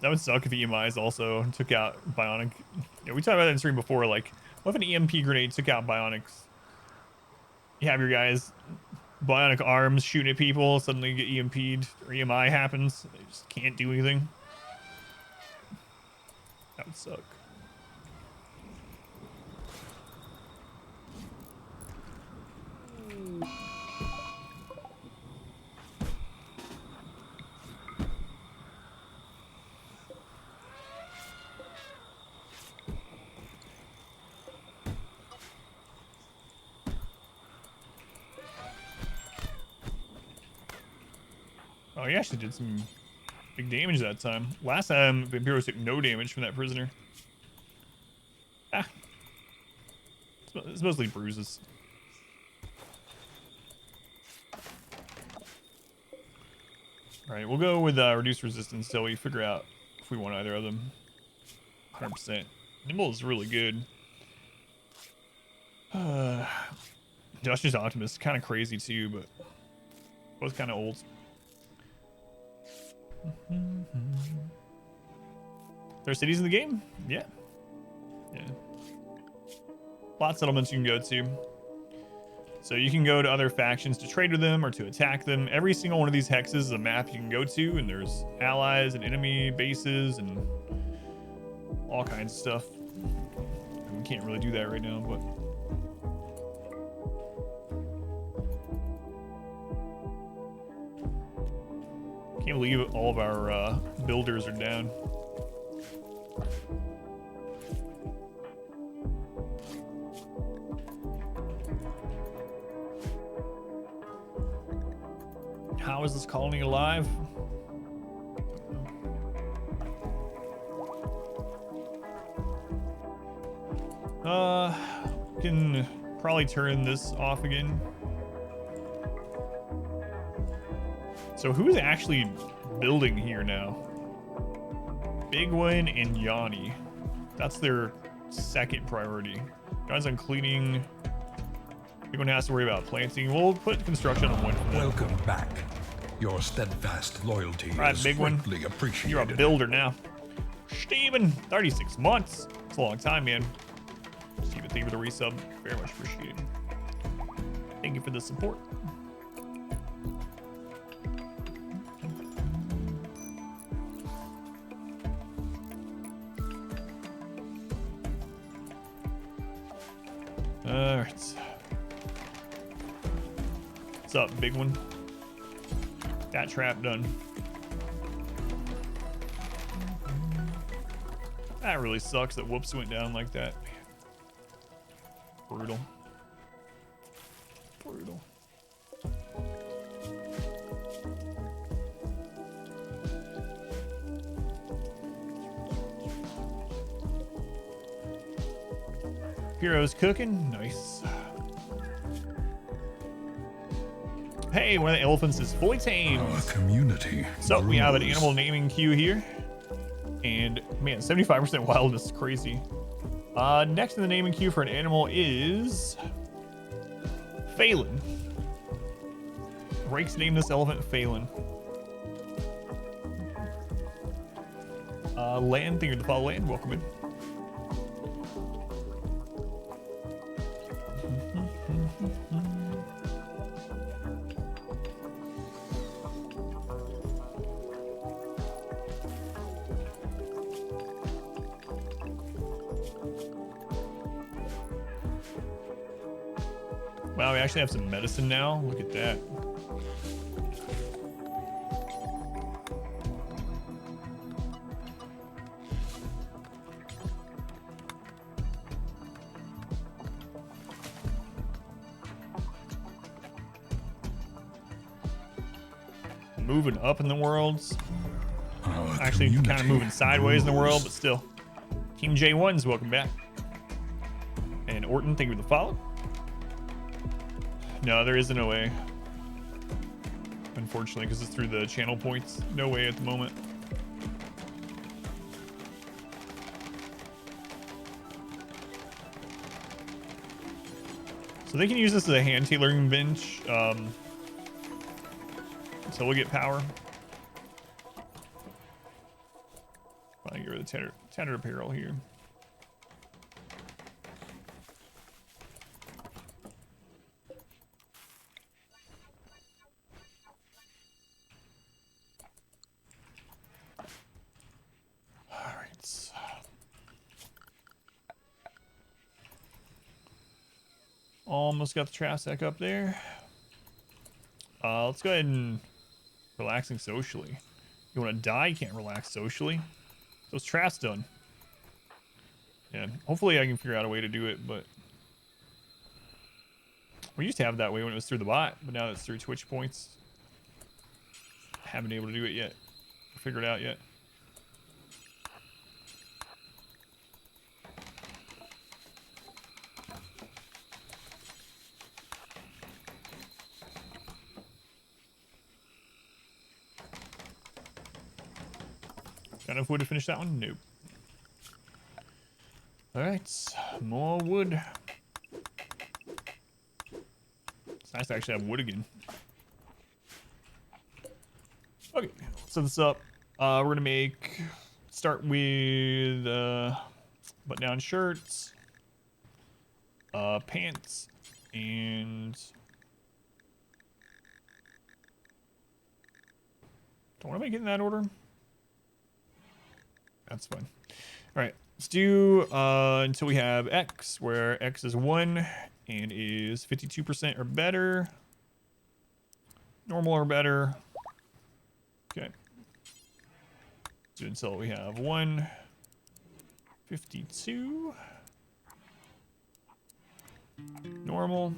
That would suck if EMIs also took out Bionic. Yeah, we talked about that in stream before. Like, what if an EMP grenade took out Bionics? You have your guys Bionic arms shooting at people, suddenly get EMP'd or EMI happens. They just can't do anything. That would suck. Oh, he actually did some big damage that time. Last time, Vampiros took no damage from that prisoner. Ah. It's mostly bruises. Alright, we'll go with reduced resistance till we figure out if we want either of them. 100%. Nimble is really good. Industrious Optimist, kind of crazy too, but both kind of old. There's cities in the game? Yeah. Yeah. Lots of settlements you can go to. So you can go to other factions to trade with them or to attack them. Every single one of these hexes is a map you can go to, and there's allies and enemy bases and all kinds of stuff. And we can't really do that right now, but can't believe all of our builders are down. How is this colony alive? Can probably turn this off again. So who's actually building here now? Big One and Yanni. That's their second priority. Guys on cleaning. Big one has to worry about planting. We'll put construction on one for now. Welcome back. Your steadfast loyalty Right, is big one. greatly appreciated. You're a builder now. Steven, 36 months. It's a long time, man. Steven, thank you for the resub. Very much appreciated. Thank you for the support. All right. What's up, big one? That trap done. That really sucks that whoops went down like that. Brutal. Brutal. Hero's cooking. Nice. Hey, one of the elephants is fully tamed. Our community. So we have an grows. animal naming queue here. And man, 75% wildness is crazy. Next in the naming queue for an animal is Phelan. Rake's named this elephant Phelan. Land, thank you for the follow, Land. Welcome in. Wow, we actually have some medicine now. Look at that. Moving up in the worlds. Our Actually, kind of community moving sideways in the world, grows. but still. Team J1's welcome back. And Orton, thank you for the follow. No, there isn't a way. Unfortunately, because it's through the channel points. No way at the moment. So they can use this as a hand tailoring bench until we get power. I get rid of the tattered apparel here. Alright. Almost got the trap stack up there. Let's go ahead and relaxing socially. You want to die? You can't relax socially. Those traps done. Yeah, hopefully I can figure out a way to do it, but we used to have it that way when it was through the bot, but now it's through Twitch points. Haven't been able to do it yet. Figure it out yet. Got enough wood to finish that one? Nope. Alright, more wood. It's nice to actually have wood again. Okay, set this up. We're gonna start with button-down shirts, pants, and don't want to make it in that order. That's fine. All right, let's do until we have X, where X is 1 and is 52% or better. Normal or better. Okay. Do until we have 1, 52. Normal.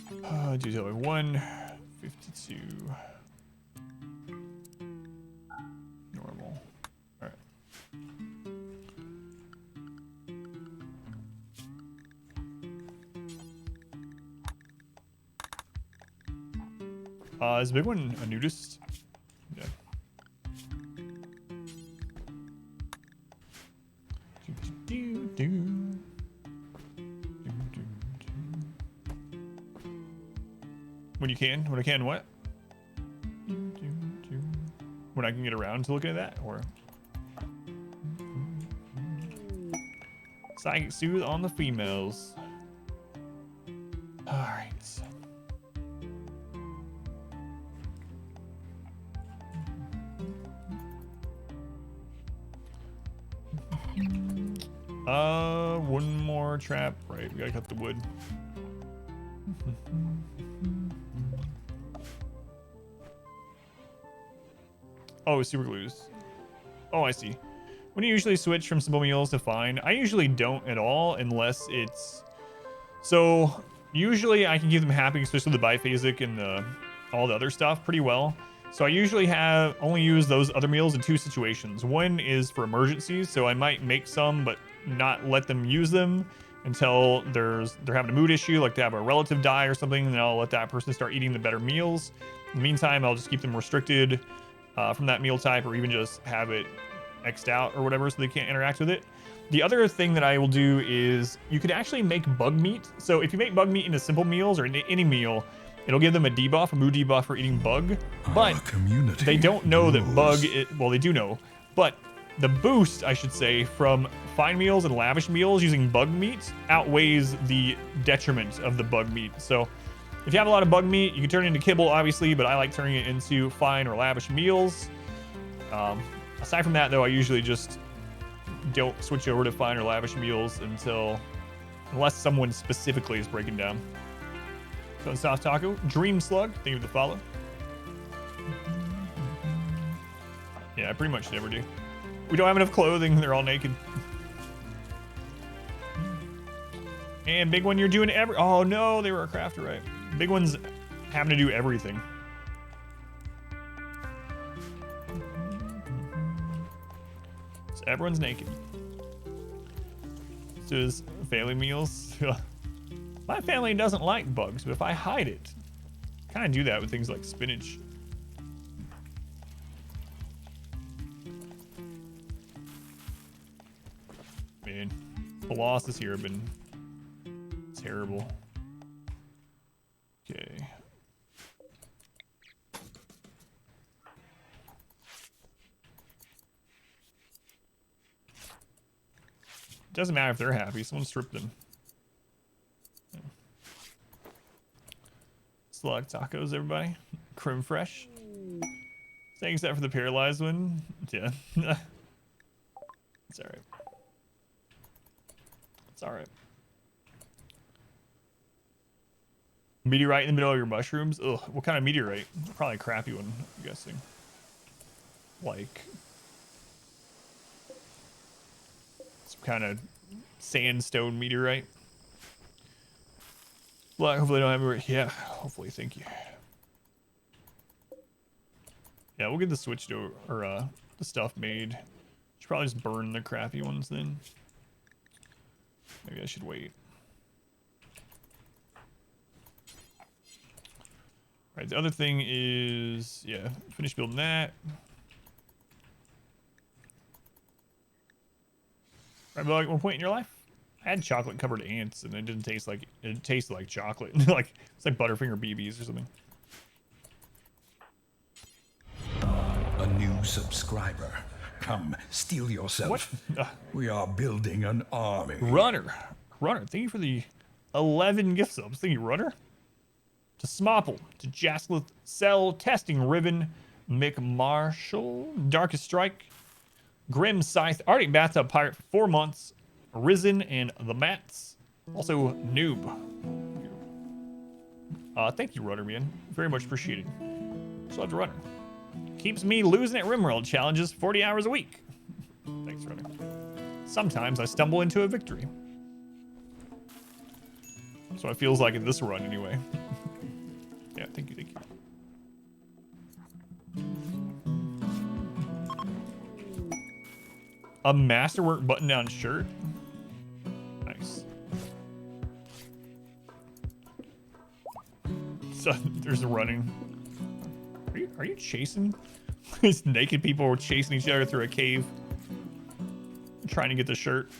Do until we have 1, 52. Normal. All right. Is the big one a nudist? Yeah. When you can? When I can what? When I can get around to looking at that? Or... Psychic soothe on the females. Alright. One more trap. Right, we gotta cut the wood. Oh, super glues. Oh, I see. When you usually switch from simple meals to fine, I usually don't at all unless it's... So, usually I can keep them happy, especially the biphasic and all the other stuff pretty well. So I usually only use those other meals in two situations. One is for emergencies, so I might make some but not let them use them until they're having a mood issue, like they have a relative die or something, and then I'll let that person start eating the better meals. In the meantime, I'll just keep them restricted from that meal type, or even just have it X'd out or whatever so they can't interact with it. The other thing that I will do is you could actually make bug meat. So if you make bug meat into simple meals or into any meal, it'll give them a debuff, a mood debuff for eating bug. But they don't know that bug, well, they do know, but the boost, I should say, from fine meals and lavish meals using bug meat outweighs the detriment of the bug meat. So if you have a lot of bug meat, you can turn it into kibble, obviously, but I like turning it into fine or lavish meals. Aside from that, though, I usually just don't switch over to fine or lavish meals unless someone specifically is breaking down. So Soft Taco, Dream Slug, thank you for the follow. Yeah, I pretty much never do. We don't have enough clothing, they're all naked. And Big One, you're doing oh no, they were a crafter, right? Big One's having to do everything. So everyone's naked. So his family meals. My family doesn't like bugs, but if I hide it, kind of do that with things like spinach. Man, the losses here have been terrible. Okay. Doesn't matter if they're happy. Someone stripped them. Yeah. Slug tacos, everybody. Creme fresh. Thanks that for the paralyzed one. Yeah. It's alright. It's alright. Meteorite in the middle of your mushrooms? Ugh, what kind of meteorite? Probably a crappy one, I'm guessing. Like some kind of sandstone meteorite. Well, hopefully I don't have yeah, hopefully, thank you. Yeah, we'll get the switch to or the stuff made. Should probably just burn the crappy ones then. Maybe I should wait. Right, the other thing is, yeah, finish building that. Right, but like one point in your life, I had chocolate covered ants and it didn't taste like, it tasted like chocolate. Like, it's like Butterfinger BBs or something. A new subscriber. Come, steel yourself. What? We are building an army. Runner, thank you for the 11 gift subs. Thank you, Runner. To Smopple, to Jaslith, Cell, Testing Ribbon, McMarshall, Darkest Strike, Grim Scythe, Arctic Bathtub Pirate for 4 months, Risen, and the Mats. Also, Noob. Thank you, Runner, man. Very much appreciated. So love to Runner. Keeps me losing at RimWorld challenges 40 hours a week. Thanks, Runner. Sometimes I stumble into a victory. That's what it feels like in this run, anyway. Yeah, thank you, thank you. A masterwork button-down shirt? Nice. So, there's the running. Are you chasing? These naked people were chasing each other through a cave. Trying to get the shirt.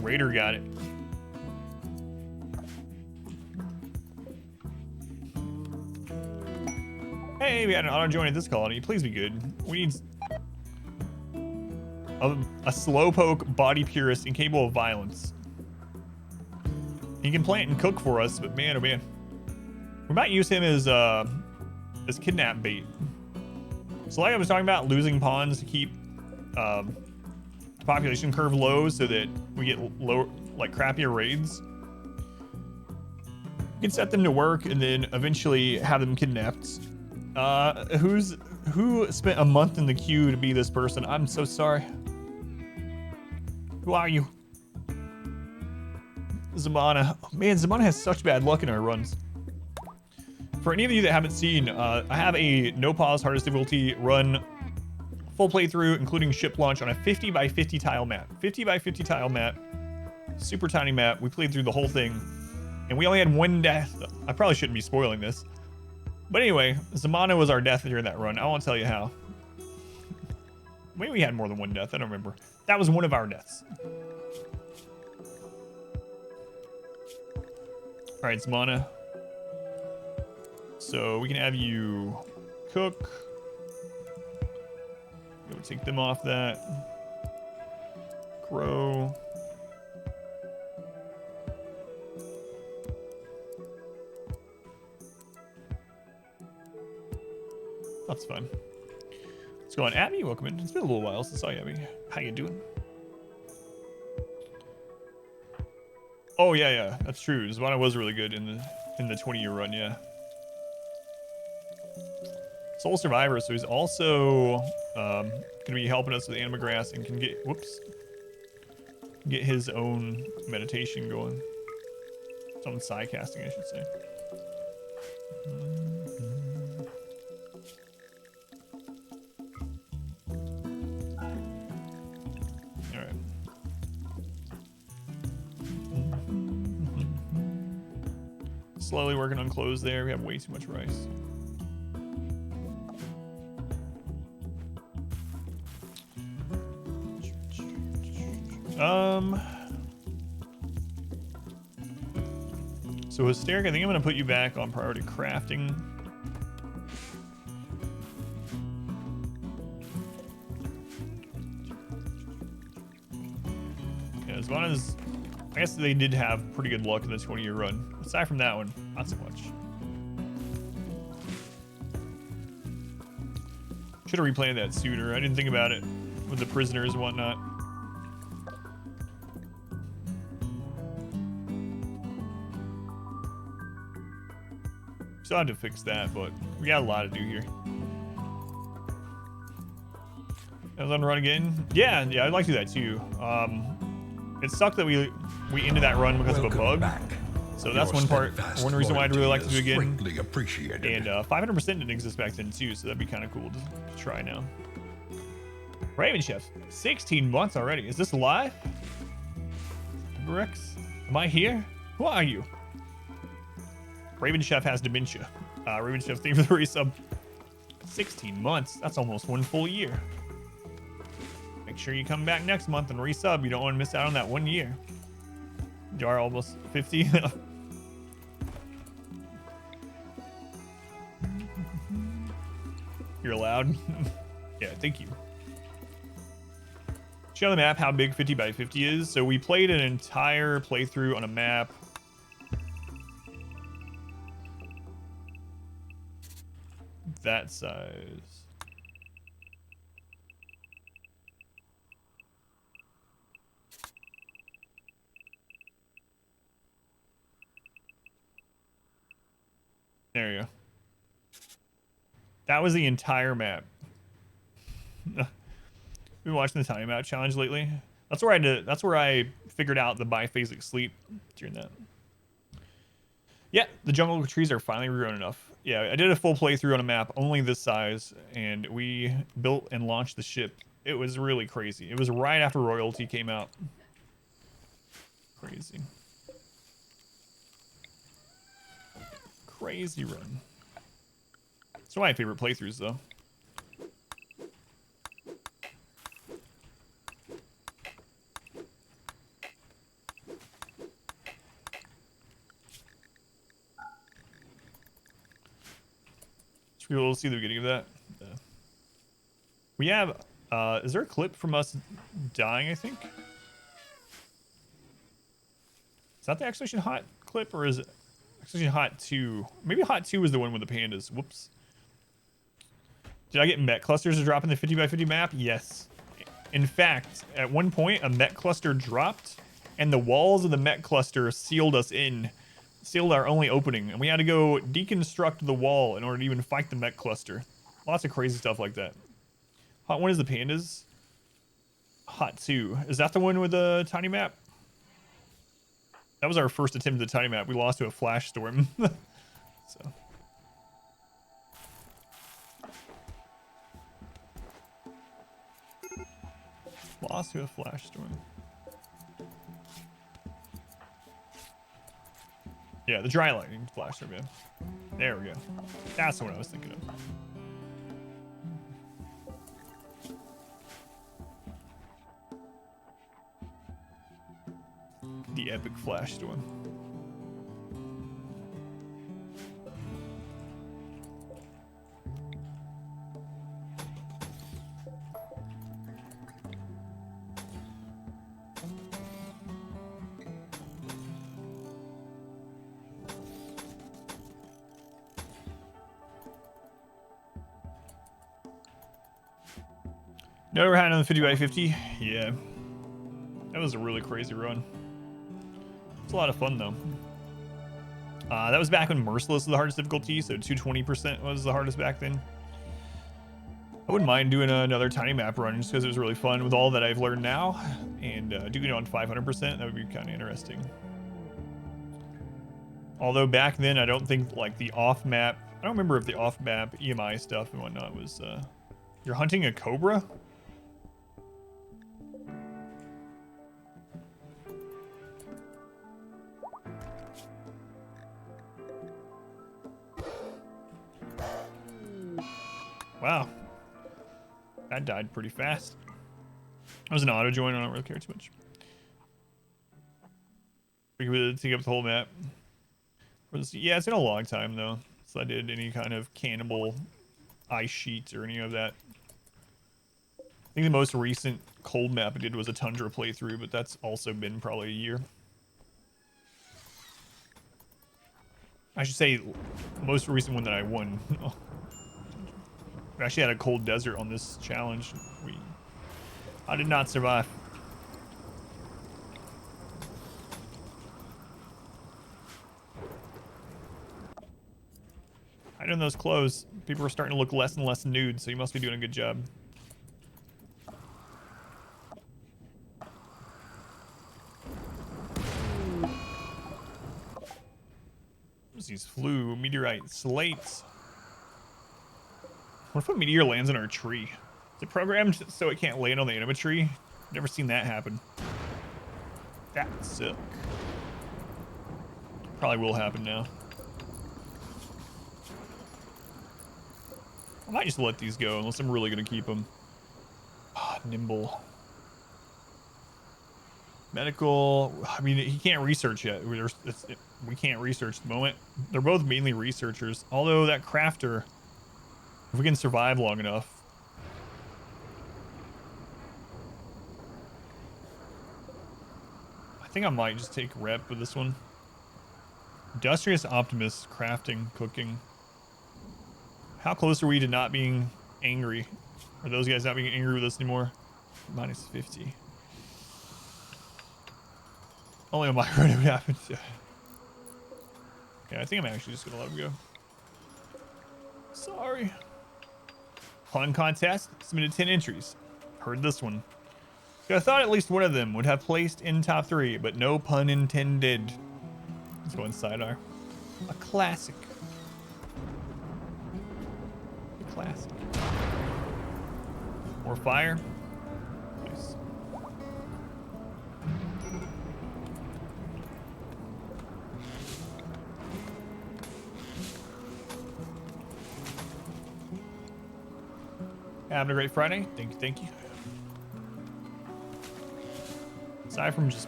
Raider got it. Hey, we had an auto join at this colony. Please be good. We need a slowpoke body purist incapable of violence. He can plant and cook for us, but man, oh man, we might use him as kidnap bait. So like I was talking about, losing pawns to keep the population curve low so that we get low, like crappier raids. We can set them to work and then eventually have them kidnapped. Who spent a month in the queue to be this person? I'm so sorry. Who are you? Zamana. Man, Zamana has such bad luck in our runs. For any of you that haven't seen, I have a no pause hardest difficulty run, full playthrough, including ship launch on a 50 by 50 tile map. 50 by 50 tile map, super tiny map. We played through the whole thing, and we only had one death. I probably shouldn't be spoiling this. But anyway, Zamana was our death during that run. I won't tell you how. Maybe we had more than one death. I don't remember. That was one of our deaths. All right, Zamana. So we can have you cook. We'll take them off that. Grow. That's fun. Let's go on, Abby. Welcome in. It's been a little while since I saw you, Abby. How you doing? Oh yeah, that's true. Zamana was really good in the 20-year run, yeah. Soul Survivor, so he's also gonna be helping us with Animagrass and can get get his own meditation going. His own psi casting, I should say. Slowly working on clothes there. We have way too much rice. So Hysteric, I think I'm gonna put you back on priority crafting. Yeah, as long as I guess they did have pretty good luck in the 20-year run. Aside from that one, not so much. Should have replayed that sooner. I didn't think about it with the prisoners and whatnot. Still have to fix that, but we got a lot to do here. I was on run again. Yeah, I'd like to do that too. It sucked that we ended that run because of a bug. Back. So that's one reason why I'd really like to do again. Greatly appreciated. And 500% didn't exist back then too, so that'd be kind of cool to try now. Raven Chef, 16 months already. Is this live? Rex, am I here? Who are you? Raven Chef has dementia. Raven Chef, thank you for the resub. 16 months. That's almost one full year. Make sure you come back next month and resub. You don't want to miss out on that 1 year. You are almost 50. You're allowed. Yeah, thank you. Show the map how big 50 by 50 is. So we played an entire playthrough on a map. That size. There you go. That was the entire map. Been watching the Tiny Map challenge lately. That's where I figured out the biphasic sleep during that. Yeah, the jungle trees are finally regrown enough. Yeah, I did a full playthrough on a map only this size, and we built and launched the ship. It was really crazy. It was right after Royalty came out. Crazy. Crazy run. It's one of my favorite playthroughs, though. We'll see the beginning of that. We have, is there a clip from us dying, I think? Is that the Exhibition Hot clip, or is it Exhibition Hot 2? Maybe Hot 2 was the one with the pandas. Whoops. Did I get Met clusters to drop in the 50 by 50 map? Yes. In fact, at one point, a Met cluster dropped, and the walls of the Met cluster sealed us in. Sealed our only opening, and we had to go deconstruct the wall in order to even fight the Met cluster. Lots of crazy stuff like that. Hot 1 is the pandas. Hot 2. Is that the one with the tiny map? That was our first attempt at the tiny map. We lost to a flash storm. So. Lost to a flash storm. Yeah, the dry lightning flash storm, yeah. There we go. That's the one I was thinking of. The epic flash storm. Never had on the 50 by 50. Yeah. That was a really crazy run. It's a lot of fun though. That was back when Merciless was the hardest difficulty, so 220% was the hardest back then. I wouldn't mind doing another tiny map run just because it was really fun with all that I've learned now, and doing it on 500%, that would be kind of interesting. Although back then, I don't think like the off-map, I don't remember if the off-map EMI stuff and whatnot was, you're hunting a cobra? Wow. That died pretty fast. That was an auto join, I don't really care too much. We could take up the whole map. Yeah, it's been a long time though, since I did any kind of cannibal ice sheet or any of that. I think the most recent cold map I did was a Tundra playthrough, but that's also been probably a year. I should say, most recent one that I won. We actually had a cold desert on this challenge. I did not survive. Hide in those clothes. People are starting to look less and less nude, so you must be doing a good job. What's these flue, meteorite, slates? What if a meteor lands on our tree? Is it programmed so it can't land on the enemy tree? Never seen that happen. That's sick. Probably will happen now. I might just let these go unless I'm really gonna keep them. Nimble. Medical. I mean, he can't research yet. We can't research at the moment. They're both mainly researchers. Although that crafter, if we can survive long enough. I think I might just take rep with this one. Industrious Optimist, crafting, cooking. How close are we to not being angry? Are those guys not being angry with us anymore? Minus 50. Only on my run it would happen. Yeah, I think I'm actually just gonna let him go. Sorry. Pun contest, submitted 10 entries. Heard this one. I thought at least one of them would have placed in top 3, but no pun intended. Let's go inside our. A classic. A classic. More fire. Nice. Having a great Friday. Thank you, thank you. Aside from just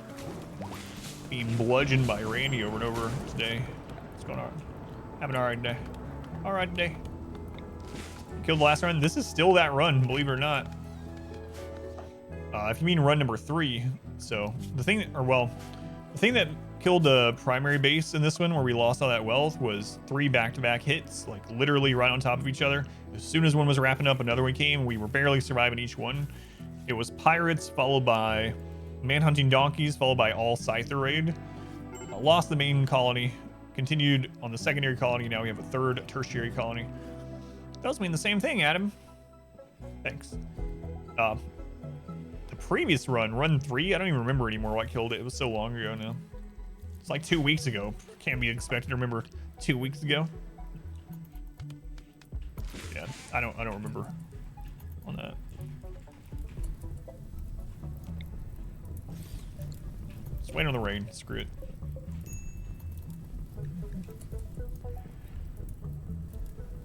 being bludgeoned by Randy over and over today, what's going on? Having an alright day. Alright day. killed the last run. This is still that run, believe it or not. If you mean run number 3. So the thing, the thing that killed the primary base in this one where we lost all that wealth was 3 back-to-back hits, like literally right on top of each other. As soon as one was wrapping up, another one came. We were barely surviving each one. It was pirates, followed by manhunting donkeys, followed by all Scyther raid. Lost the main colony, continued on the secondary colony. Now we have a 3rd tertiary colony. Those mean the same thing, Adam. Thanks. The previous run 3, I don't even remember anymore what killed it. It was so long ago now. It's like 2 weeks ago. Can't be expected to remember 2 weeks ago. Yeah, I don't remember on that. Just wait on the rain. Screw it.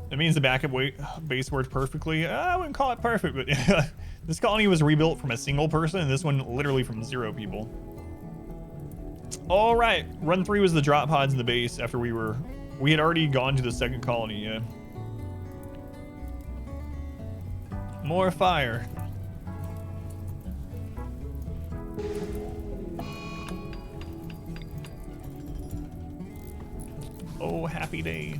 That means the backup base worked perfectly. I wouldn't call it perfect, but this colony was rebuilt from a single person, and this one literally from 0 people. All right, run 3 was the drop pods in the base after we had already gone to the 2nd colony. Yeah. More fire. Oh, happy day.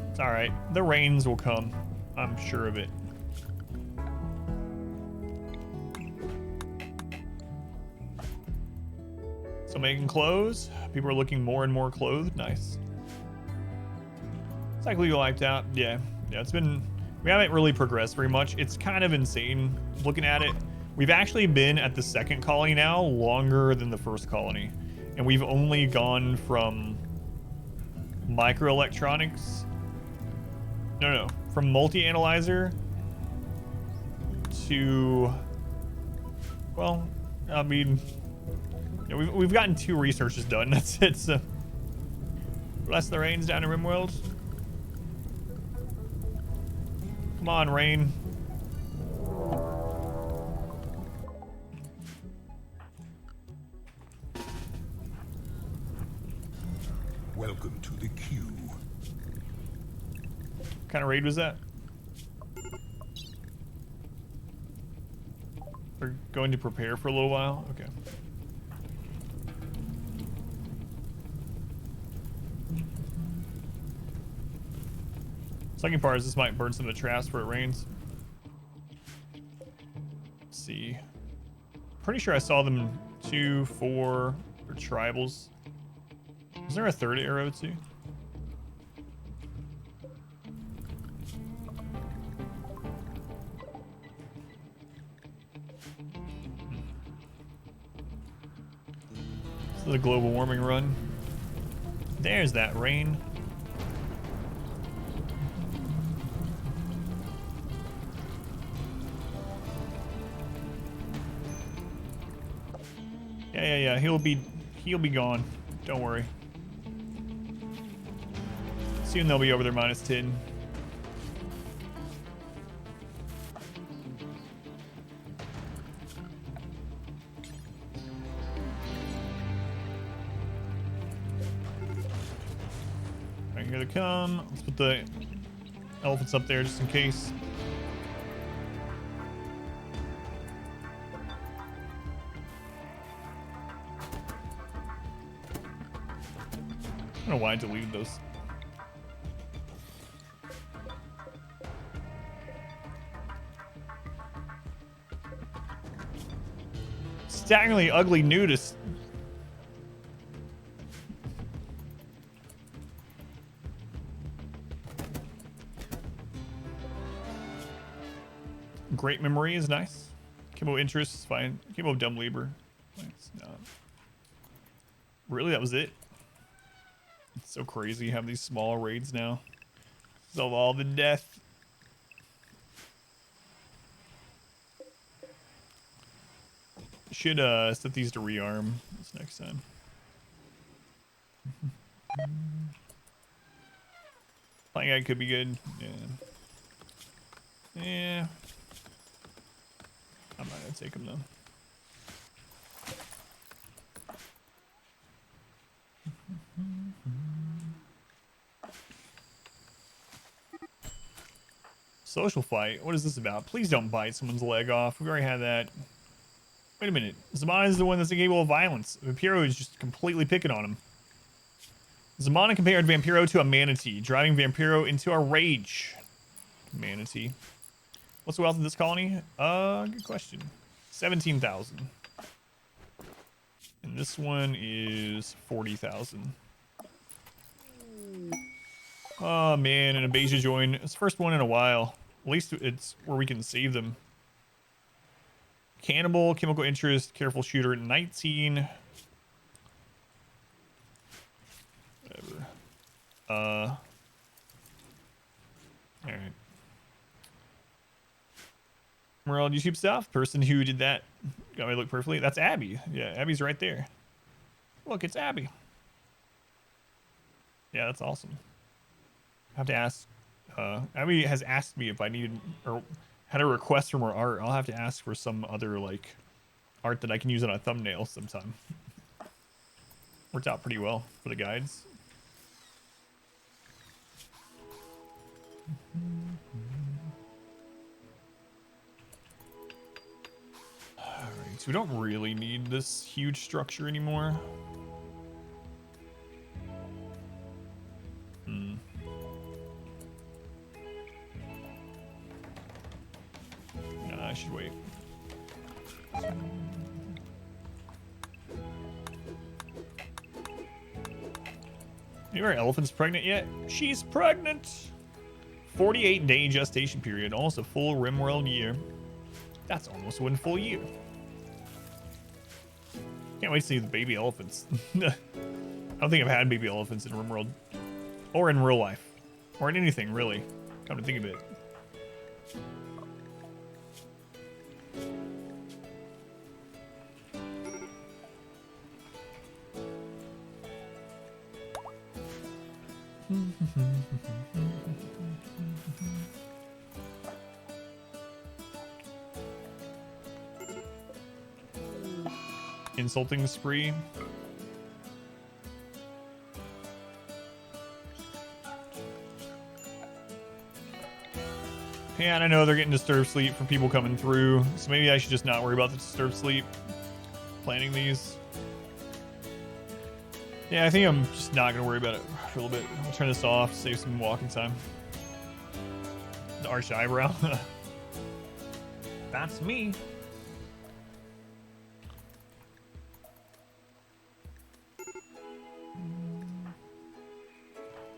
It's all right. The rains will come. I'm sure of it. So making clothes. People are looking more and more clothed. Nice. Cycle you wiped out. Yeah. It's been... We haven't really progressed very much. It's kind of insane looking at it. We've actually been at the 2nd colony now longer than the 1st colony. And we've only gone from microelectronics... No. From multi-analyzer to... Well, I mean... Yeah, we've gotten 2 researches done. That's it. So, bless the rains down in RimWorld. Come on, rain. Welcome to the queue. What kind of raid was that? We're going to prepare for a little while? Okay. Second part is this might burn some of the traps where it rains. Let's see. Pretty sure I saw them 2, 4 or tribals. Is there a 3rd arrow too? This is a global warming run. There's that rain. Yeah. He'll be gone. Don't worry. Soon they'll be over their -10. Alright, here they come. Let's put the elephants up there just in case. I don't know why I deleted those. Staggeringly ugly nudist. Great memory is nice. Kimbo interest is fine. Kimbo dumb labor. It's not. Really, that was it? It's so crazy you have these small raids now. Solve all the death. Should set these to rearm this next time. Playing guy could be good. Yeah. I'm not gonna take him though. Social fight. What is this about? Please don't bite someone's leg off. We've already had that. Wait a minute. Zamana is the one that's capable of violence. Vampiro is just completely picking on him. Zamana compared Vampiro to a manatee, driving Vampiro into a rage. Manatee. What's the wealth of this colony? Good question. 17,000. And this one is 40,000. Oh man, an Abasia join. It's the first one in a while. At least it's where we can save them. Cannibal, chemical interest, careful shooter, 19. Whatever. Alright. Emerald YouTube stuff. Person who did that got me to look perfectly. That's Abby. Yeah, Abby's right there. Look, it's Abby. Yeah, that's awesome. I have to ask. Abby has asked me if I needed or had a request for more art. I'll have to ask for some other like art that I can use on a thumbnail sometime. Worked out pretty well for the guides. Alright, so we don't really need this huge structure anymore. Nah, I should wait. Any of our elephants pregnant yet? She's pregnant! 48-day gestation period, almost a full RimWorld year. That's almost one full year. Can't wait to see the baby elephants. I don't think I've had baby elephants in RimWorld. Or in real life. Or in anything, really. Come to think of it. Insulting spree. Yeah, and I know they're getting disturbed sleep from people coming through, so maybe I should just not worry about the disturbed sleep planning these. Yeah, I think I'm just not gonna worry about it for a little bit. I'll turn this off to save some walking time. The arched eyebrow. That's me.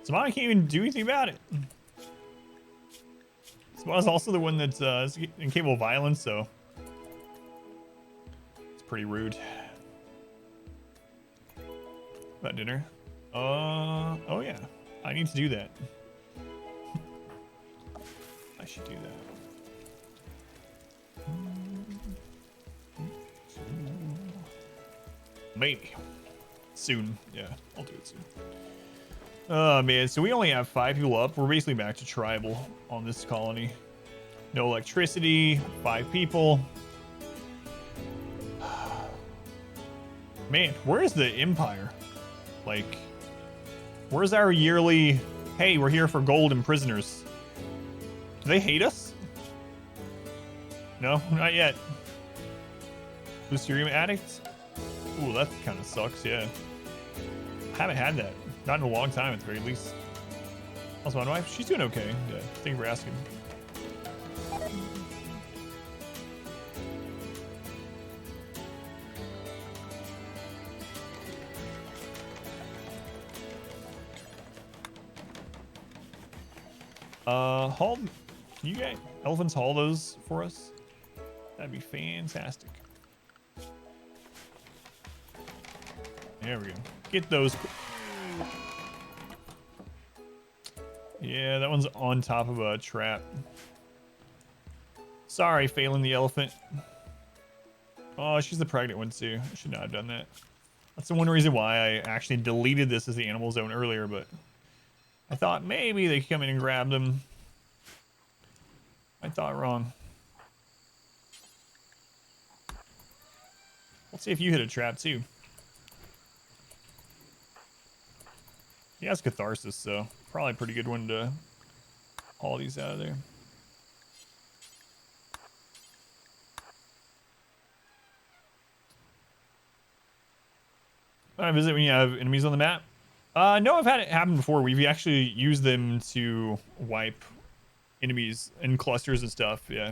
Samana can't even do anything about it. Samana's also the one that's incapable of violence, so it's pretty rude. About dinner. Oh yeah. I need to do that. I should do that. Maybe. Soon. Yeah, I'll do it soon. Oh man, so we only have 5 people up. We're basically back to tribal on this colony. No electricity, 5 people. Man, where is the Empire? Like, where's our yearly, hey, we're here for gold and prisoners? Do they hate us? No, not yet. Boosterium addict? Ooh, that kind of sucks, yeah. I haven't had that. Not in a long time, at the very least. Also, my wife, she's doing okay. Yeah, thank you for asking. Haul. Can you guys elephants haul those for us? That'd be fantastic. There we go. Get those. Yeah, that one's on top of a trap. Sorry, failing the elephant. Oh, she's the pregnant one too. I should not have done that. That's the one reason why I actually deleted this as the animal zone earlier, but I thought maybe they could come in and grab them. I thought wrong. Let's see if you hit a trap too. He has catharsis, so probably a pretty good one to haul these out of there. I visit when you have enemies on the map. No, I've had it happen before. We've actually used them to wipe enemies in clusters and stuff. Yeah.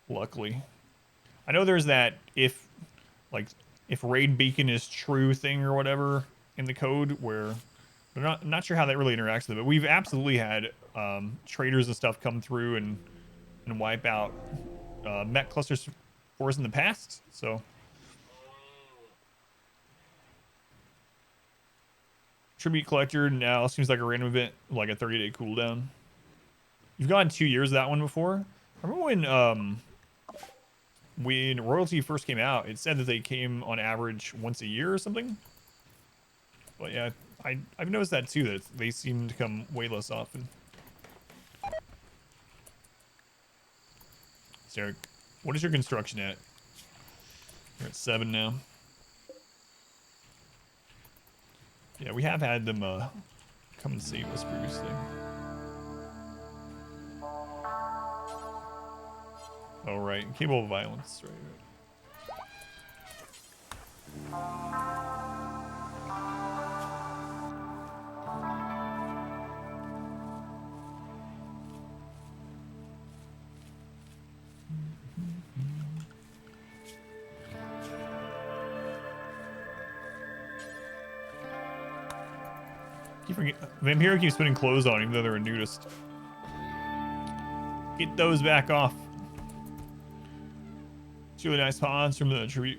Luckily, I know there's that if raid beacon is true thing or whatever in the code where I'm not sure how that really interacts with it, but we've absolutely had traders and stuff come through and wipe out mech clusters for us in the past. So tribute collector now seems like a random event, like a 30-day cooldown. You've gone 2 years of that one before. I remember when royalty first came out, it said that they came on average once a year or something. But yeah, I've noticed that too, that they seem to come way less often. Derek, what is your construction at? You're at 7 now. Yeah, we have had them come and save us previously. Oh, right. Capable of violence. Right. Vampiro keeps putting clothes on even though they're a nudist. Get those back off. It's really nice pawns from the tribute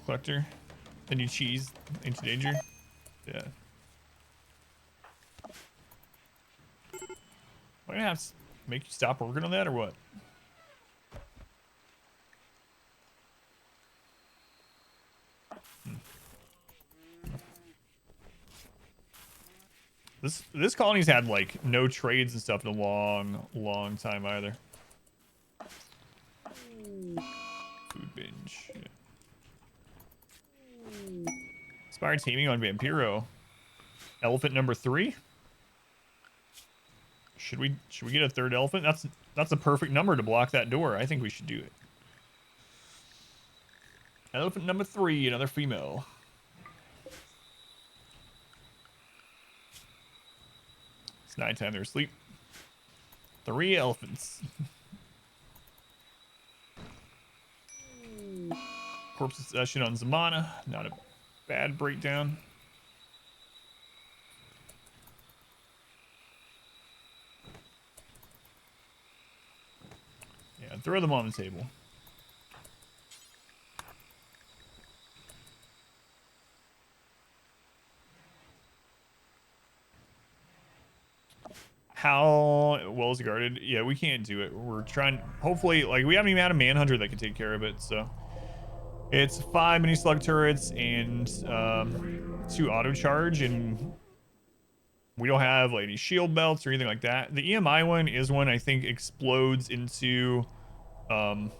collector. Then you cheese into danger. Yeah. Am I gonna have to make you stop working on that or what? This colony's had like no trades and stuff in a long time either. Food binge. Yeah. Inspired teaming on Vampiro. Elephant number 3. Should we get a third elephant? That's a perfect number to block that door. I think we should do it. Elephant number 3, another female. It's nighttime, they're asleep. 3 elephants. Corpse session on Zamana. Not a bad breakdown. Yeah, throw them on the table. How well is it guarded? Yeah, we can't do it. We're trying, hopefully, like, we haven't even had a manhunter that can take care of it, so. It's 5 mini slug turrets and 2 auto charge, and we don't have like any shield belts or anything like that. The EMI one is one I think explodes into an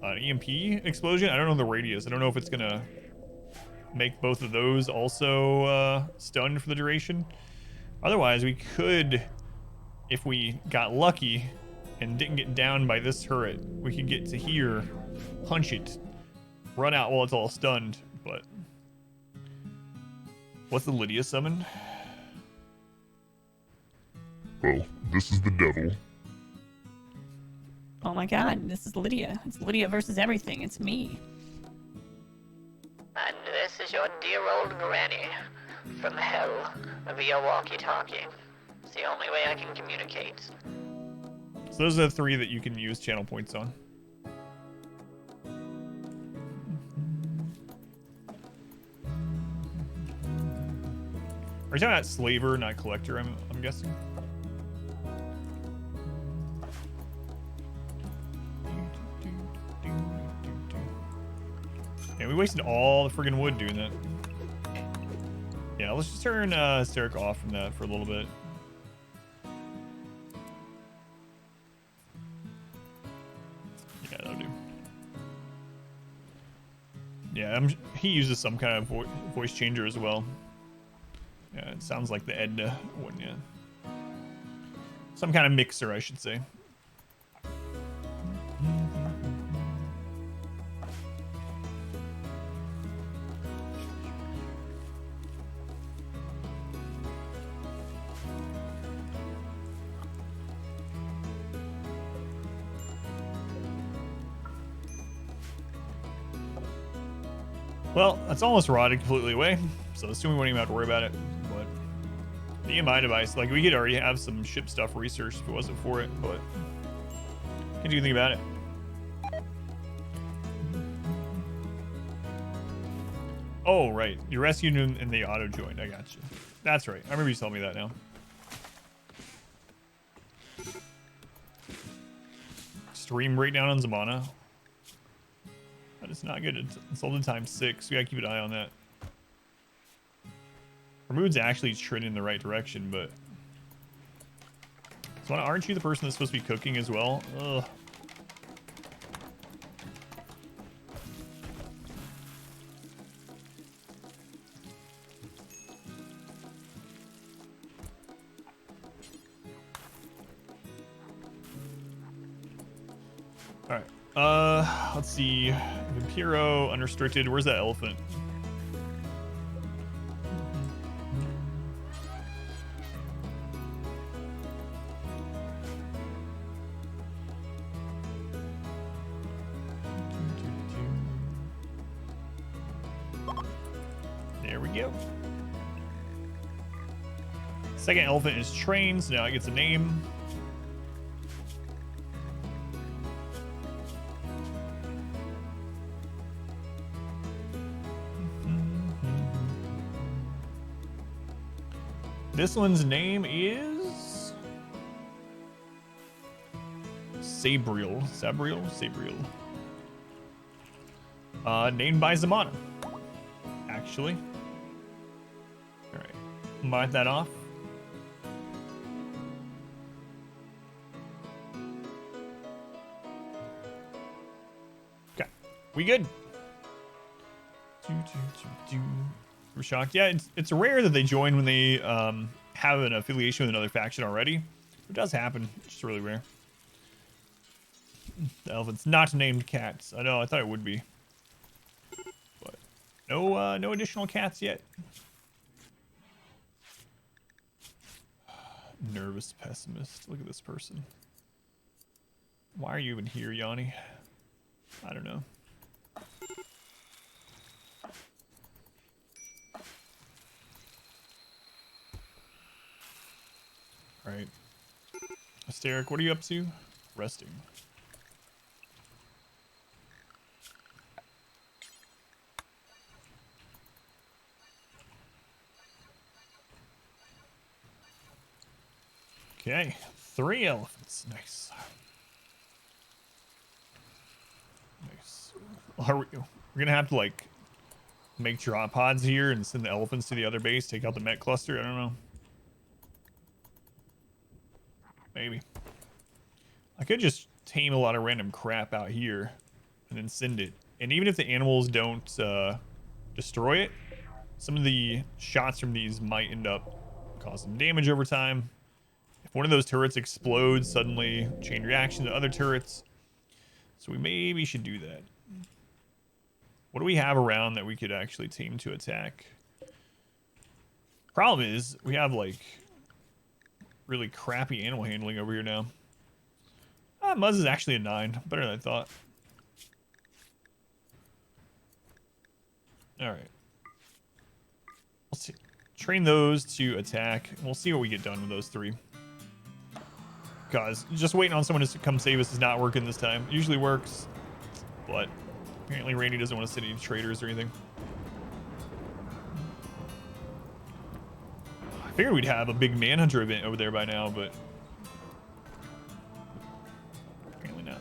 EMP explosion. I don't know the radius. I don't know if it's gonna make both of those also stunned for the duration. Otherwise, we could, if we got lucky and didn't get down by this turret, we could get to here, punch it, run out while it's all stunned. But what's the Lydia summon? Well, this is the devil. Oh my god, this is Lydia. It's Lydia versus everything. It's me. And this is your dear old granny from hell via walkie-talkie. It's the only way I can communicate. So those are the 3 that you can use channel points on. Are you talking about slaver, not collector, I'm guessing? Yeah, we wasted all the friggin' wood doing that. Yeah, let's just turn Steric off from that for a little bit. Yeah, that'll do. Yeah, he uses some kind of voice changer as well. Yeah, it sounds like the Edna one, yeah. Some kind of mixer, I should say. Well, that's almost rotted completely away, so assuming we won't even have to worry about it. But the EMI device, like we could already have some ship stuff researched if it wasn't for it, but can't do anything about it. Oh, right. You rescued him in the auto joint. I got you. That's right. I remember you telling me that now. Stream breakdown on Zamana. That is not good. It's all the time 6. We gotta keep an eye on that. Our mood's actually trending in the right direction, but... So aren't you the person that's supposed to be cooking as well? Ugh. Alright. Let's see. Vampiro, unrestricted. Where's that elephant? There we go. Second elephant is trained, so now it gets a name. This one's name is Sabriel. Sabriel. Named by Zamana. Actually. Alright. Mark that off. Okay. We good. We're shocked. Yeah, it's rare that they join when they have an affiliation with another faction already. It does happen. It's just really rare. The elephant's not named cats. I know, I thought it would be. But no additional cats yet. Nervous pessimist. Look at this person. Why are you even here, Yanni? I don't know. Right. Hysteric, what are you up to? Resting. Okay, 3 elephants. Nice. Nice. We're gonna have to like make drop pods here and send the elephants to the other base, take out the Met cluster. I don't know. Maybe. I could just tame a lot of random crap out here and then send it. And even if the animals don't destroy it, some of the shots from these might end up causing damage over time. If one of those turrets explodes suddenly, chain reaction to other turrets. So we maybe should do that. What do we have around that we could actually tame to attack? Problem is, we have like really crappy animal handling over here now. Muzz is actually a 9. Better than I thought. Alright. We'll see. Train those to attack. We'll see what we get done with those 3. Guys, just waiting on someone to come save us is not working this time. It usually works. But apparently Randy doesn't want to send any traders or anything. I figured we'd have a big manhunter event over there by now, but apparently not.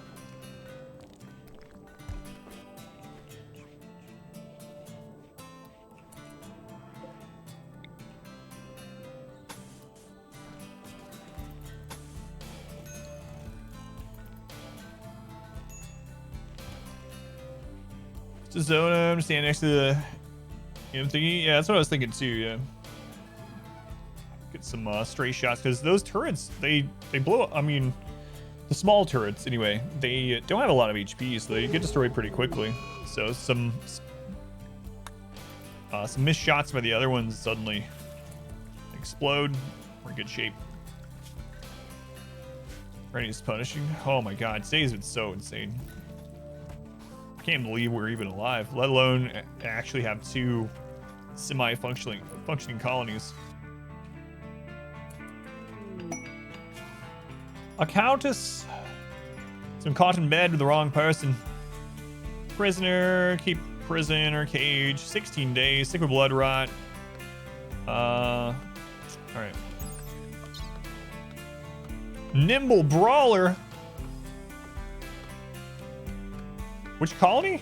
Just zone stand next to the thingy. Yeah, that's what I was thinking too. Yeah. Get some stray shots because those turrets they blow up. I mean, the small turrets anyway. They don't have a lot of HP, so they get destroyed pretty quickly. So some missed shots by the other ones suddenly explode. We're in good shape. Randy's punishing. Oh my God, today's been so insane. I can't believe we're even alive, let alone actually have two functioning colonies. A countess has been caught in bed with the wrong person. Prisoner, keep prisoner cage, 16 days, sick with blood rot. All right. Nimble brawler. Which colony?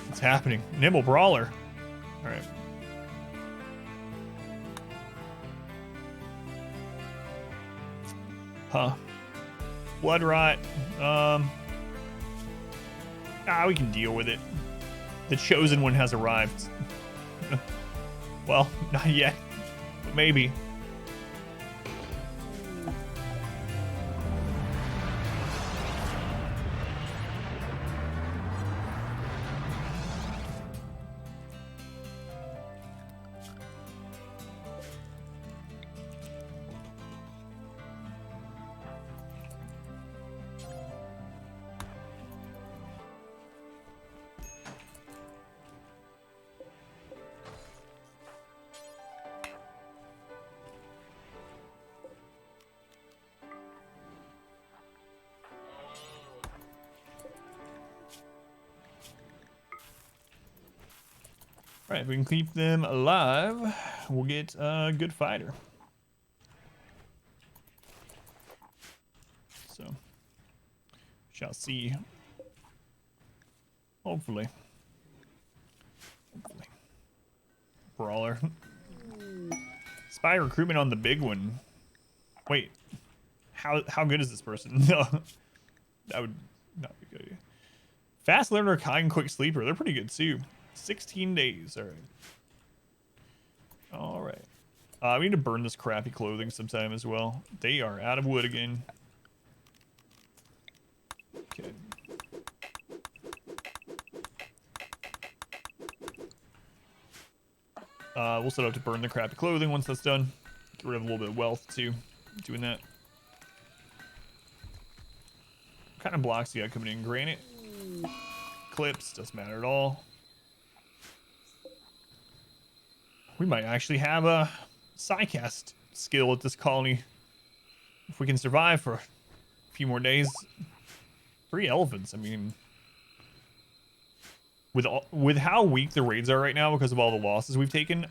What's happening? Nimble brawler. All right. Huh. Blood rot. We can deal with it. The chosen one has arrived. Well, not yet, but maybe. All right, if we can keep them alive, we'll get a good fighter. So, shall see. Hopefully. Brawler. Spy recruitment on the big one. Wait, how good is this person? No, that would not be good. Fast learner, kind, quick sleeper. They're pretty good too. 16 days. All right. All right. We need to burn this crappy clothing sometime as well. They are out of wood again. Okay. We'll set up to burn the crappy clothing once that's done. Get rid of a little bit of wealth too. Doing that. What kind of blocks you got coming in? Granite. Clips. Doesn't matter at all. We might actually have a psycast skill at this colony. If we can survive for a few more days. 3 elephants, I mean... With how weak the raids are right now because of all the losses we've taken,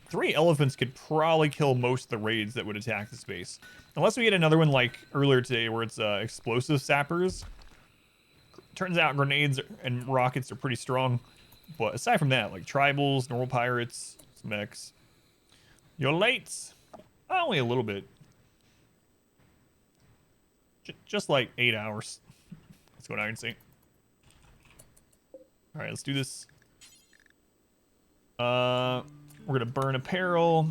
3 elephants could probably kill most of the raids that would attack this base. Unless we get another one like earlier today where it's explosive sappers. Turns out grenades and rockets are pretty strong. But aside from that, like tribals, normal pirates... Mechs. You're late. Only a little bit. Just like 8 hours. That's what I can say. All right, let's do this. We're gonna burn apparel.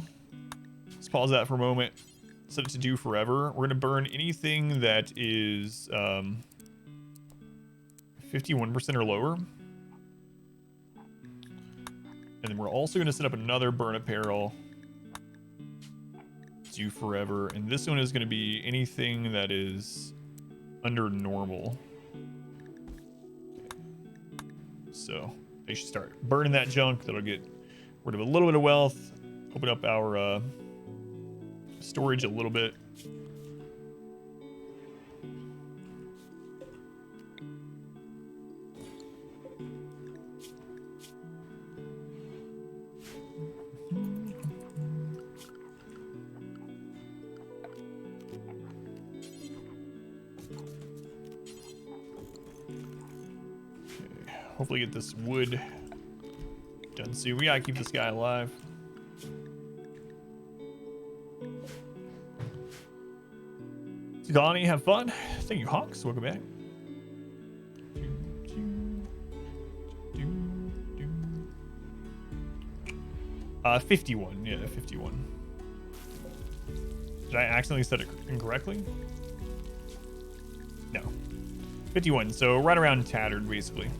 Let's pause that for a moment. Set it to do forever. We're gonna burn anything that is 51% or lower. And then we're also going to set up another burn apparel. Do forever. And this one is going to be anything that is under normal. So they should start burning that junk. That'll get rid of a little bit of wealth. Open up our storage a little bit. Hopefully get this wood done soon. We gotta keep this guy alive. Colony, have fun. Thank you, Hawks. Welcome back. 51. Yeah, 51. Did I accidentally set it incorrectly? No. 51. So right around tattered, basically.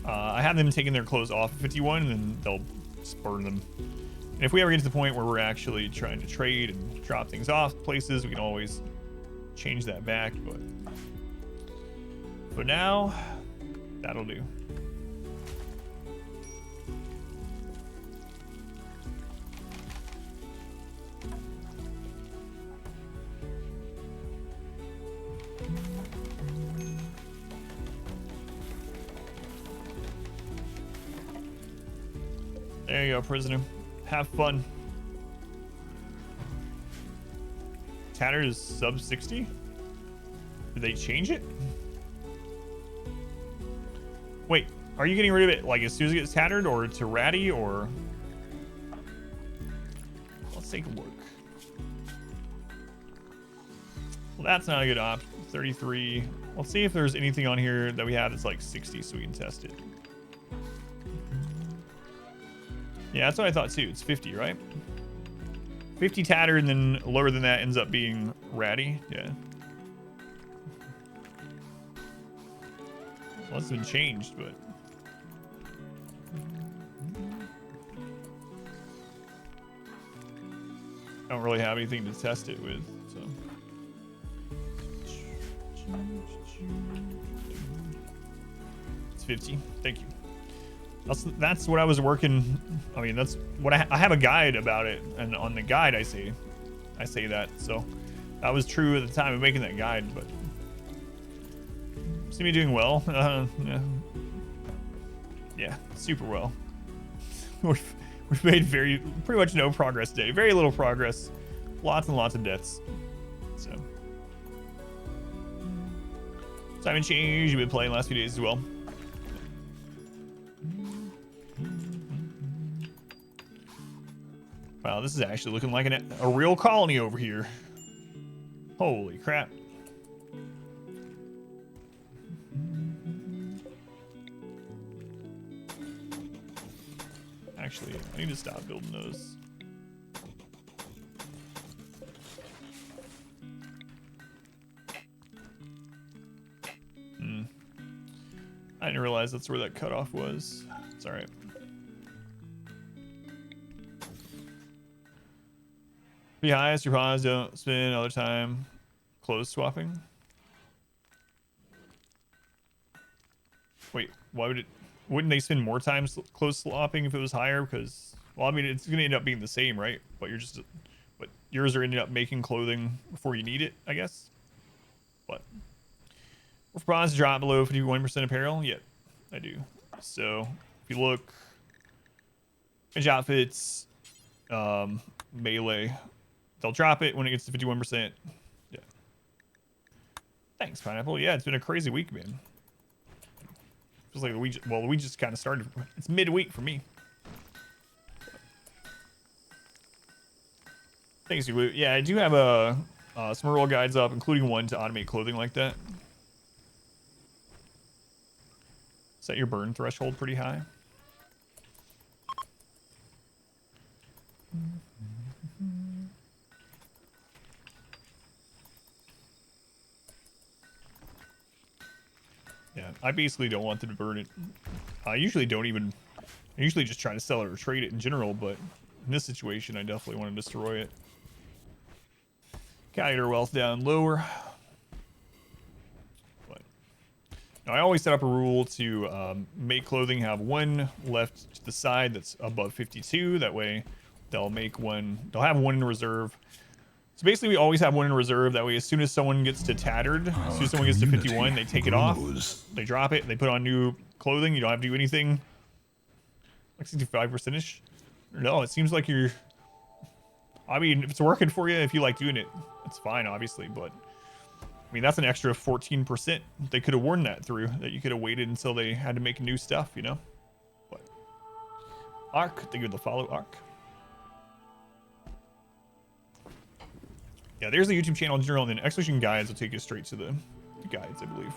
I have them taking their clothes off at 51, and then they'll just burn them And if we ever get to the point where we're actually trying to trade and drop things off places, we can always change that back. But for now, that'll do. There you go, prisoner. Have fun. Tattered is sub 60? Did they change it? Wait, are you getting rid of it like as soon as it gets tattered, or to ratty, or? Let's take a look. Well, that's not a good option. 33. Let's see if there's anything on here that we have that's like 60 so we can test it. Yeah, that's what I thought too. It's 50, right? 50 tattered, and then lower than that ends up being ratty. Yeah. Well, it's been changed, but I don't really have anything to test it with, so. It's 50. Thank you. That's what I was working. I mean, that's what I have a guide about it, and on the guide I say that. So that was true at the time of making that guide, but seem to be doing well. Yeah, super well. We've made pretty much no progress today. Very little progress. Lots and lots of deaths. So Simon Change, you've been playing the last few days as well. Wow, this is actually looking like a real colony over here. Holy crap. Actually, I need to stop building those. I didn't realize that's where that cutoff was. It's alright. Be highest, your pause, don't spin all the time. Close swapping. Wait, why would it? Wouldn't they spend more time close swapping if it was higher? Because, well, I mean, it's gonna end up being the same, right? But yours are ending up making clothing before you need it, I guess. But for bronze drop below 51% apparel, yeah, I do. So if you look, edge outfits, melee. They'll drop it when it gets to 51%. Yeah. Thanks, Pineapple. Yeah, it's been a crazy week, man. Feels like we just kind of started. It's midweek for me. Thanks, you. Yeah, I do have some rural guides up, including one to automate clothing like that. Set your burn threshold pretty high. Yeah, I basically don't want them to burn it. I usually just try to sell it or trade it in general, but in this situation, I definitely want to destroy it. Gotta get our wealth down lower. But now I always set up a rule to make clothing have one left to the side that's above 52. That way they'll have one in reserve. So basically, we always have one in reserve. That way, as soon as someone gets to tattered, as soon as someone gets to 51, they take it off, they drop it, they put on new clothing. You don't have to do anything. Like 65%ish. No, it seems like you're. I mean, if it's working for you, if you like doing it, it's fine, obviously. But I mean, that's an extra 14%. They could have worn that through. That you could have waited until they had to make new stuff, you know. But Arc, thank you for the follow, Arc. Yeah, there's the YouTube channel in general, and then Expedition Guides will take you straight to the guides, I believe.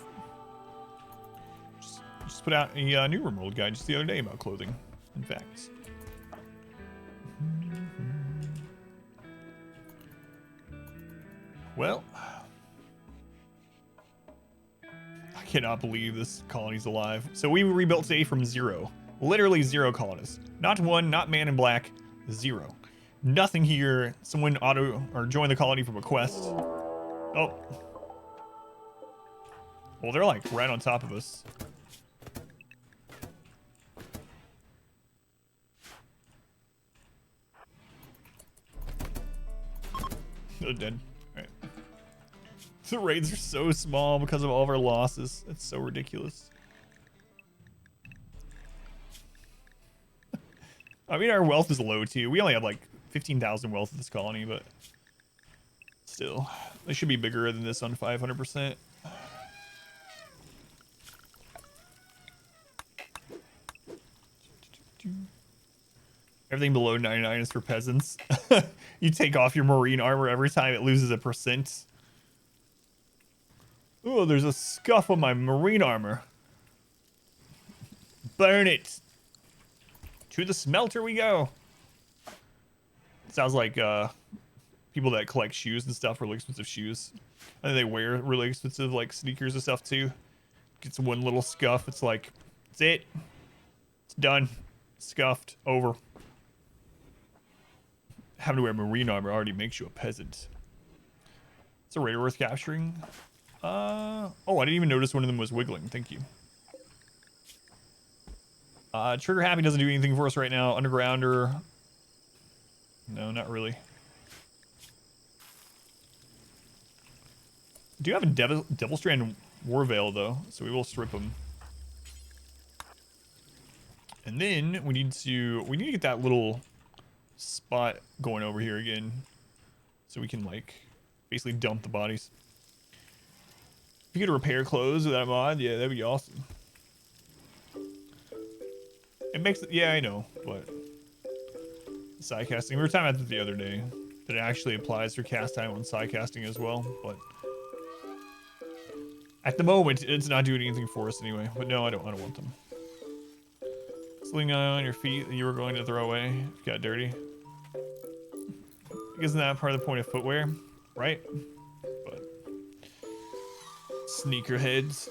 Just put out a new RimWorld guide just the other day about clothing, in fact. Well, I cannot believe this colony's alive. So we rebuilt today from 0. Literally 0 colonists. Not one, not Man in Black. 0. Nothing here. Someone auto or join the colony from a quest. Oh. Well, they're like right on top of us. They're dead. All right. The raids are so small because of all of our losses. It's so ridiculous. I mean, our wealth is low too. We only have like 15,000 wealth in this colony, but still, they should be bigger than this on 500%. Everything below 99 is for peasants. You take off your marine armor every time it loses a percent. Oh, there's a scuff on my marine armor. Burn it. To the smelter we go. Sounds like people that collect shoes and stuff, really expensive shoes. And they wear really expensive like sneakers and stuff too. Gets one little scuff. It's like, that's it. It's done. Scuffed. Over. Having to wear marine armor already makes you a peasant. It's a raider worth capturing. Oh, I didn't even notice one of them was wiggling. Thank you. Trigger Happy doesn't do anything for us right now. Undergrounder. No, not really. Do have a Devil Strand War Veil though, so we will strip them. And then we need to get that little spot going over here again, so we can like basically dump the bodies. If you could repair clothes with that mod, yeah, that'd be awesome. It makes it, yeah, I know, but side casting. We were talking about that the other day, that it actually applies for cast time on side casting as well, but at the moment it's not doing anything for us anyway. But no, I don't want them. Sling on your feet that you were going to throw away if you got dirty. Isn't that part of the point of footwear, right? But sneakerheads.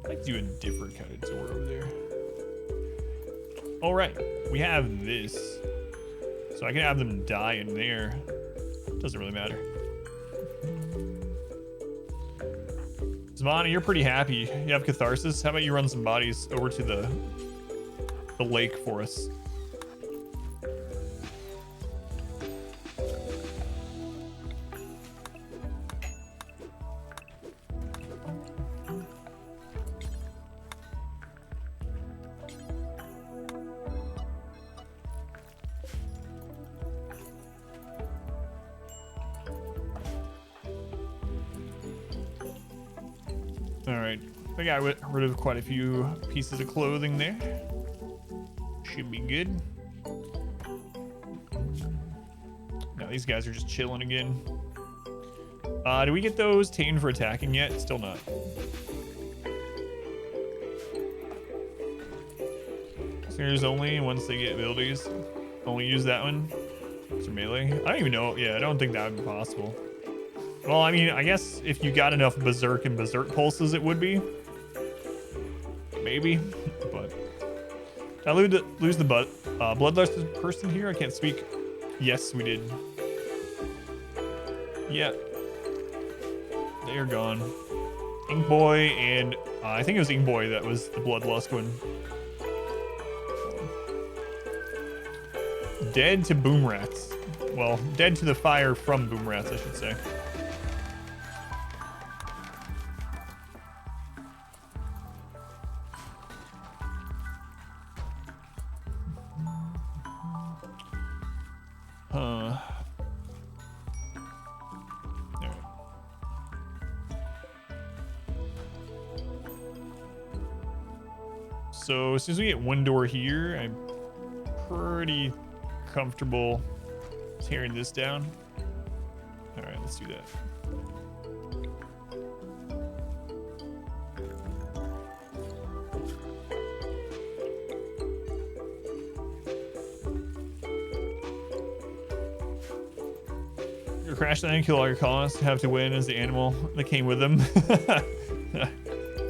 I like to do a different kind of door over there. All right, we have this, so I can have them die in there. Doesn't really matter. Zvana, you're pretty happy. You have catharsis. How about you run some bodies over to the lake for us? Alright, I got rid of quite a few pieces of clothing there. Should be good. Now these guys are just chilling again. Do we get those tamed for attacking yet? Still not. Snares only once they get abilities. Only use that one. For melee. I don't even know. Yeah, I don't think that would be possible. Well, I mean, I guess if you got enough Berserk and Berserk pulses, it would be. Maybe, but... Did I lose the bloodlust person here? I can't speak. Yes, we did. Yeah. They're gone. Ink Boy and... I think it was Ink Boy that was the bloodlust one. Dead to boom rats. Well, dead to the fire from boom rats, I should say. So as soon as we get one door here, I'm pretty comfortable tearing this down. All right, let's do that. Ugh. crash land, kill all your colonists, have to win as the animal that came with them.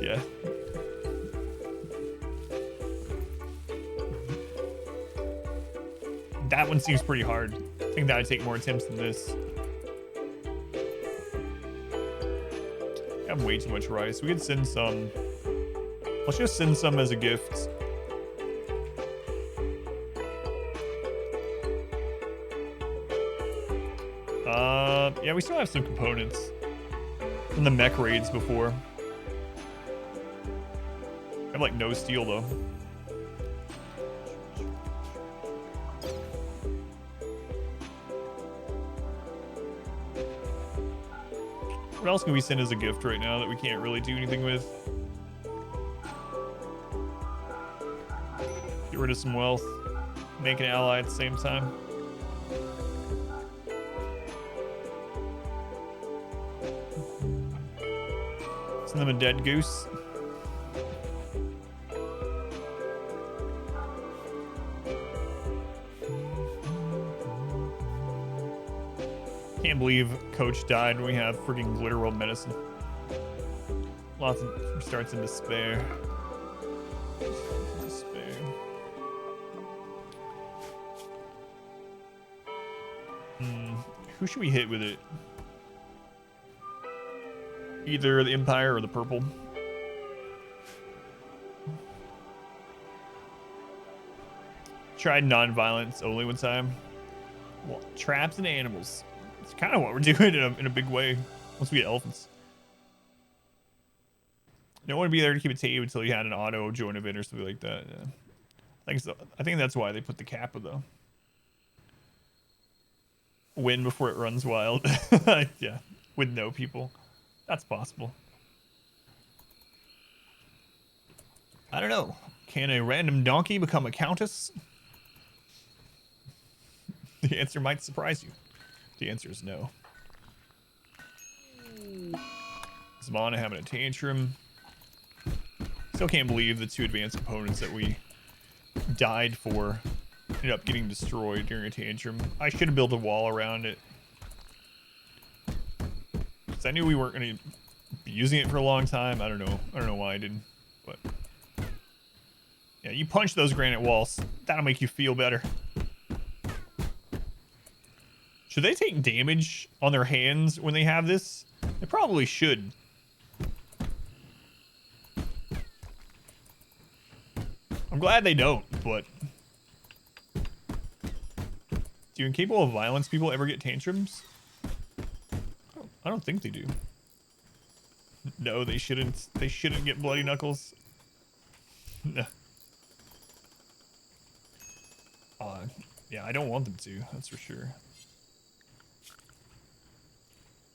Yeah. That one seems pretty hard. I think that would take more attempts than this. I have way too much rice. We could send some. Let's just send some as a gift. Yeah, we still have some components from the mech raids before. I have like no steel though. What else can we send as a gift right now that we can't really do anything with? Get rid of some wealth. Make an ally at the same time. Send them a dead goose. Can't believe Coach died when we have freaking Glitter World medicine. Lots of starts in despair. Despair. Who should we hit with it? Either the Empire or the Purple. Tried non-violence only one time. Well, traps and animals. It's kind of what we're doing in a big way once we get elephants. No one would be there to keep it tame until you had an auto join event or something like that. Yeah. I think so. I think that's why they put the kappa though. Win before it runs wild. Yeah, with no people. That's possible. I don't know. Can a random donkey become a countess? The answer might surprise you. The answer is no. Zamana having a tantrum. Still can't believe the 2 advanced components that we died for ended up getting destroyed during a tantrum. I should have built a wall around it. Because I knew we weren't going to be using it for a long time. I don't know why I didn't. But yeah, you punch those granite walls. That'll make you feel better. Should they take damage on their hands when they have this? They probably should. I'm glad they don't, but... Do incapable of violence people ever get tantrums? I don't think they do. No, they shouldn't. They shouldn't get bloody knuckles. No. Yeah, I don't want them to. That's for sure.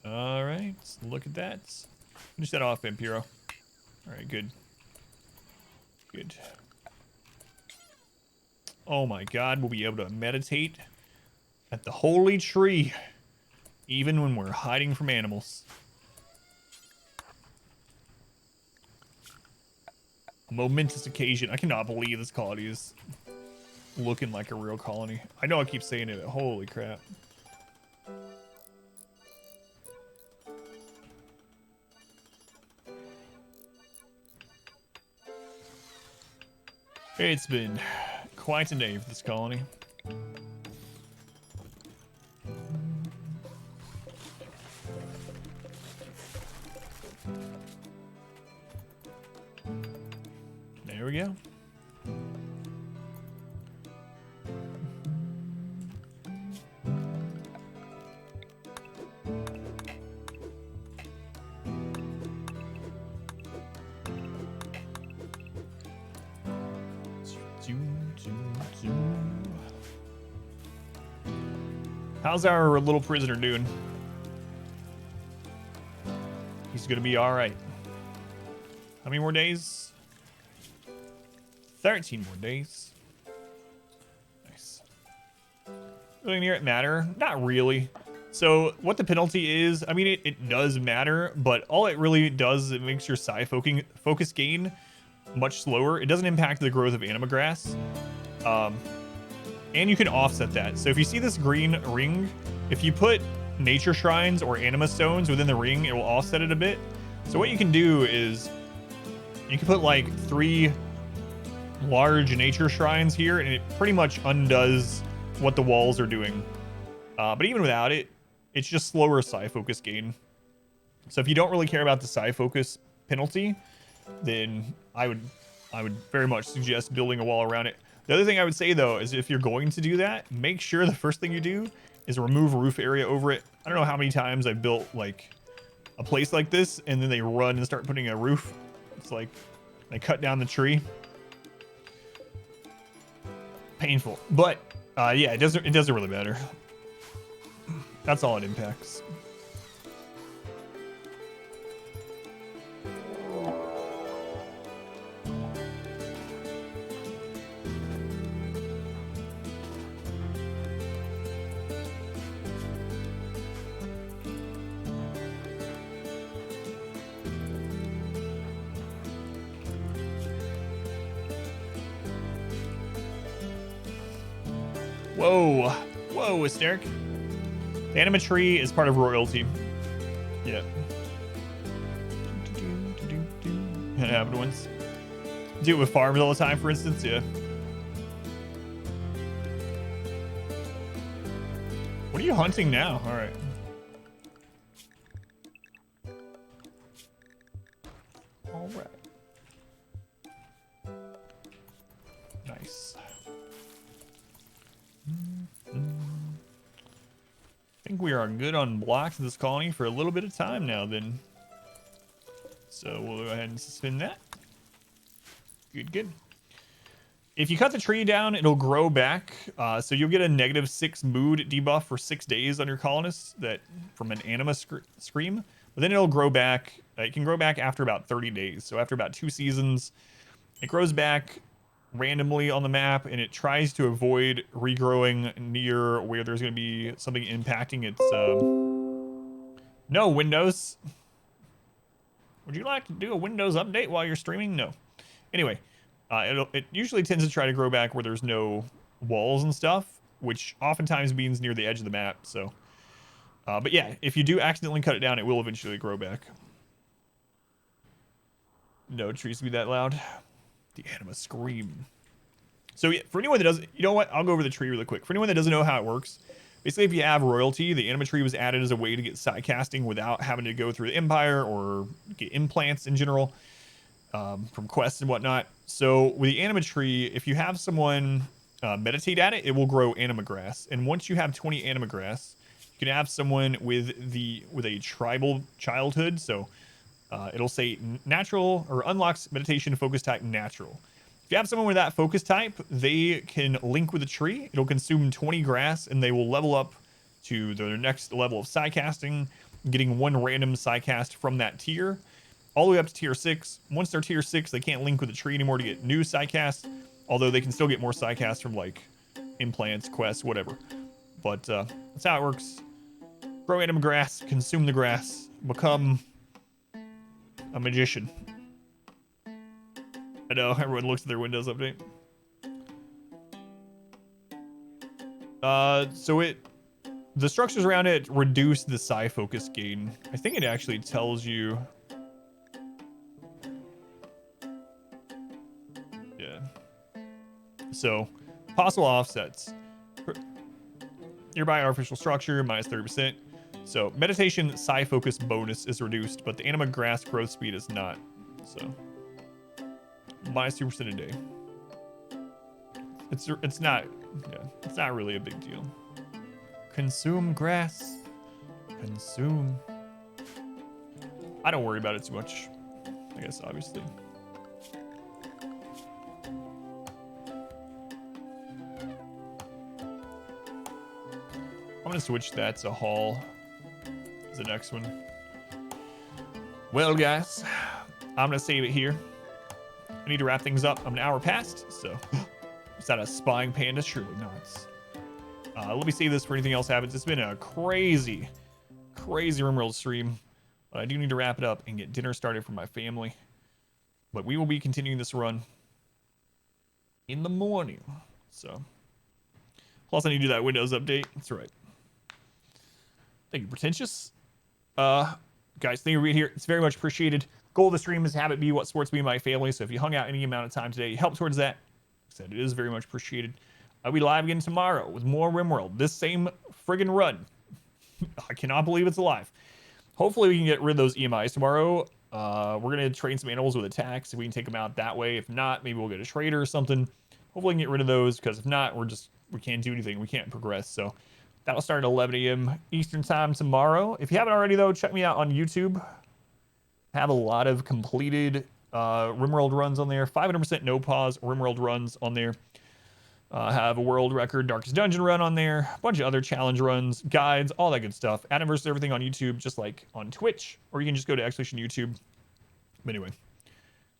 All right, let's look at that. Finish that off, Vampiro. All right, good. Good. Oh my God, we'll be able to meditate at the holy tree, even when we're hiding from animals. A momentous occasion. I cannot believe this colony is looking like a real colony. I know I keep saying it, but holy crap. It's been quite a day for this colony. There we go. How's our little prisoner doing? He's gonna be all right. How many more days? 13 more days. Nice. Does any of it matter? Not really. So what the penalty is, I mean, it does matter, but all it really does is it makes your psi focus gain much slower. It doesn't impact the growth of anima grass. And you can offset that. So if you see this green ring, if you put nature shrines or anima stones within the ring, it will offset it a bit. So what you can do is you can put like 3 large nature shrines here, and it pretty much undoes what the walls are doing. But even without it, it's just slower psi focus gain. So if you don't really care about the psi focus penalty, then I would very much suggest building a wall around it. The other thing I would say though is if you're going to do that, make sure the first thing you do is remove roof area over it. I don't know how many times I've built like a place like this and then they run and start putting a roof. It's like they cut down the tree. Painful, but yeah, it doesn't really matter. That's all it impacts. Whoa, whoa, hysteric. The anima tree is part of royalty. Yeah. It happened once. Do it with farms all the time, for instance. Yeah. What are you hunting now? All right. All right. Nice. I think we are good on blocks in this colony for a little bit of time now then. So we'll go ahead and suspend that. Good, good. If you cut the tree down, it'll grow back. So you'll get a -6 mood debuff for 6 days on your colonists that from an anima scream. But then it'll grow back. It can grow back after about 30 days. So after about 2 seasons, it grows back randomly on the map, and it tries to avoid regrowing near where there's going to be something impacting its no, Windows, would you like to do a Windows update while you're streaming? No. Anyway, it usually tends to try to grow back where there's no walls and stuff, which oftentimes means near the edge of the map. So but yeah, if you do accidentally cut it down, it will eventually grow back. No trees to be that loud. The anima scream. So yeah, for anyone that doesn't, you know what? I'll go over the tree really quick. For anyone that doesn't know how it works, basically if you have royalty, the anima tree was added as a way to get side casting without having to go through the empire or get implants in general from quests and whatnot. So with the anima tree, if you have someone meditate at it, it will grow anima grass. And once you have 20 anima grass, you can have someone with a tribal childhood. So it'll say natural or unlocks meditation focus type natural. If you have someone with that focus type, they can link with a tree. It'll consume 20 grass and they will level up to their next level of psi casting, getting 1 random psi cast from that tier, all the way up to tier 6. Once they're tier 6, they can't link with a tree anymore to get new psi casts, although they can still get more psi casts from like implants, quests, whatever. But that's how it works. Grow anima grass, consume the grass, become a magician. I know, everyone looks at their Windows update. So the structures around it reduce the psi focus gain. I think it actually tells you. Yeah. So, possible offsets. Nearby artificial structure, minus 30%. So, meditation psi focus bonus is reduced, but the anima grass growth speed is not. So, minus 2% a day. It's not, yeah, it's not really a big deal. Consume grass. Consume. I don't worry about it too much, I guess, obviously. I'm gonna switch that to hall as the next one. Well, guys, I'm gonna save it here. I need to wrap things up. I'm an hour past, so is that a spying panda? Surely not. Let me save this for anything else happens. It's been a crazy RimWorld stream, but I do need to wrap it up and get dinner started for my family. But we will be continuing this run in the morning. So, plus I need to do that Windows update. That's right. Thank you, Pretentious. Guys, thank you for being here. It's very much appreciated. Goal of the stream is to have it be what sports me and my family. So if you hung out any amount of time today, you help towards that. Like I said, it is very much appreciated. I'll be live again tomorrow with more RimWorld. This same friggin' run. I cannot believe it's alive. Hopefully we can get rid of those EMIs tomorrow. We're gonna train some animals with attacks if we can take them out that way. If not, maybe we'll get a trader or something. Hopefully we can get rid of those, because if not, we can't do anything. We can't progress. So that'll start at 11 a.m. Eastern time tomorrow. If you haven't already though, check me out on YouTube. Have a lot of completed RimWorld runs on there. 500% no pause RimWorld runs on there. Have a world record Darkest Dungeon run on there. A bunch of other challenge runs, guides, all that good stuff. Adam versus everything on YouTube, just like on Twitch, or you can just go to Expedition YouTube. But anyway,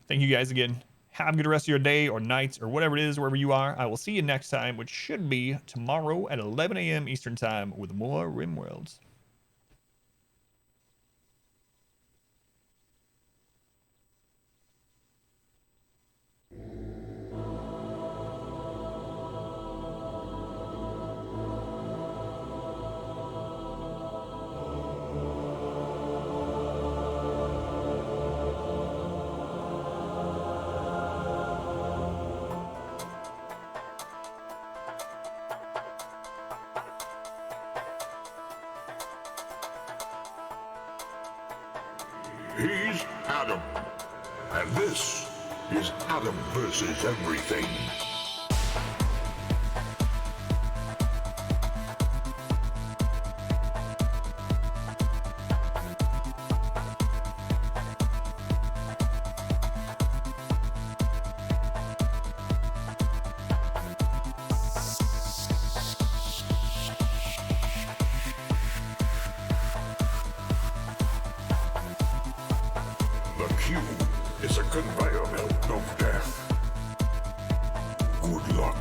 thank you guys again. Have a good rest of your day or nights or whatever it is, wherever you are. I will see you next time, which should be tomorrow at 11 a.m. Eastern time with more RimWorlds. He's Adam. And this is Adam versus everything. The cube is a conveyor belt of death. Good luck.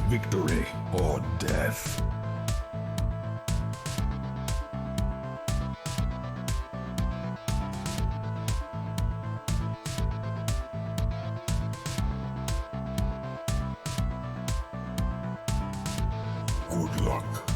Victory or death. Good luck.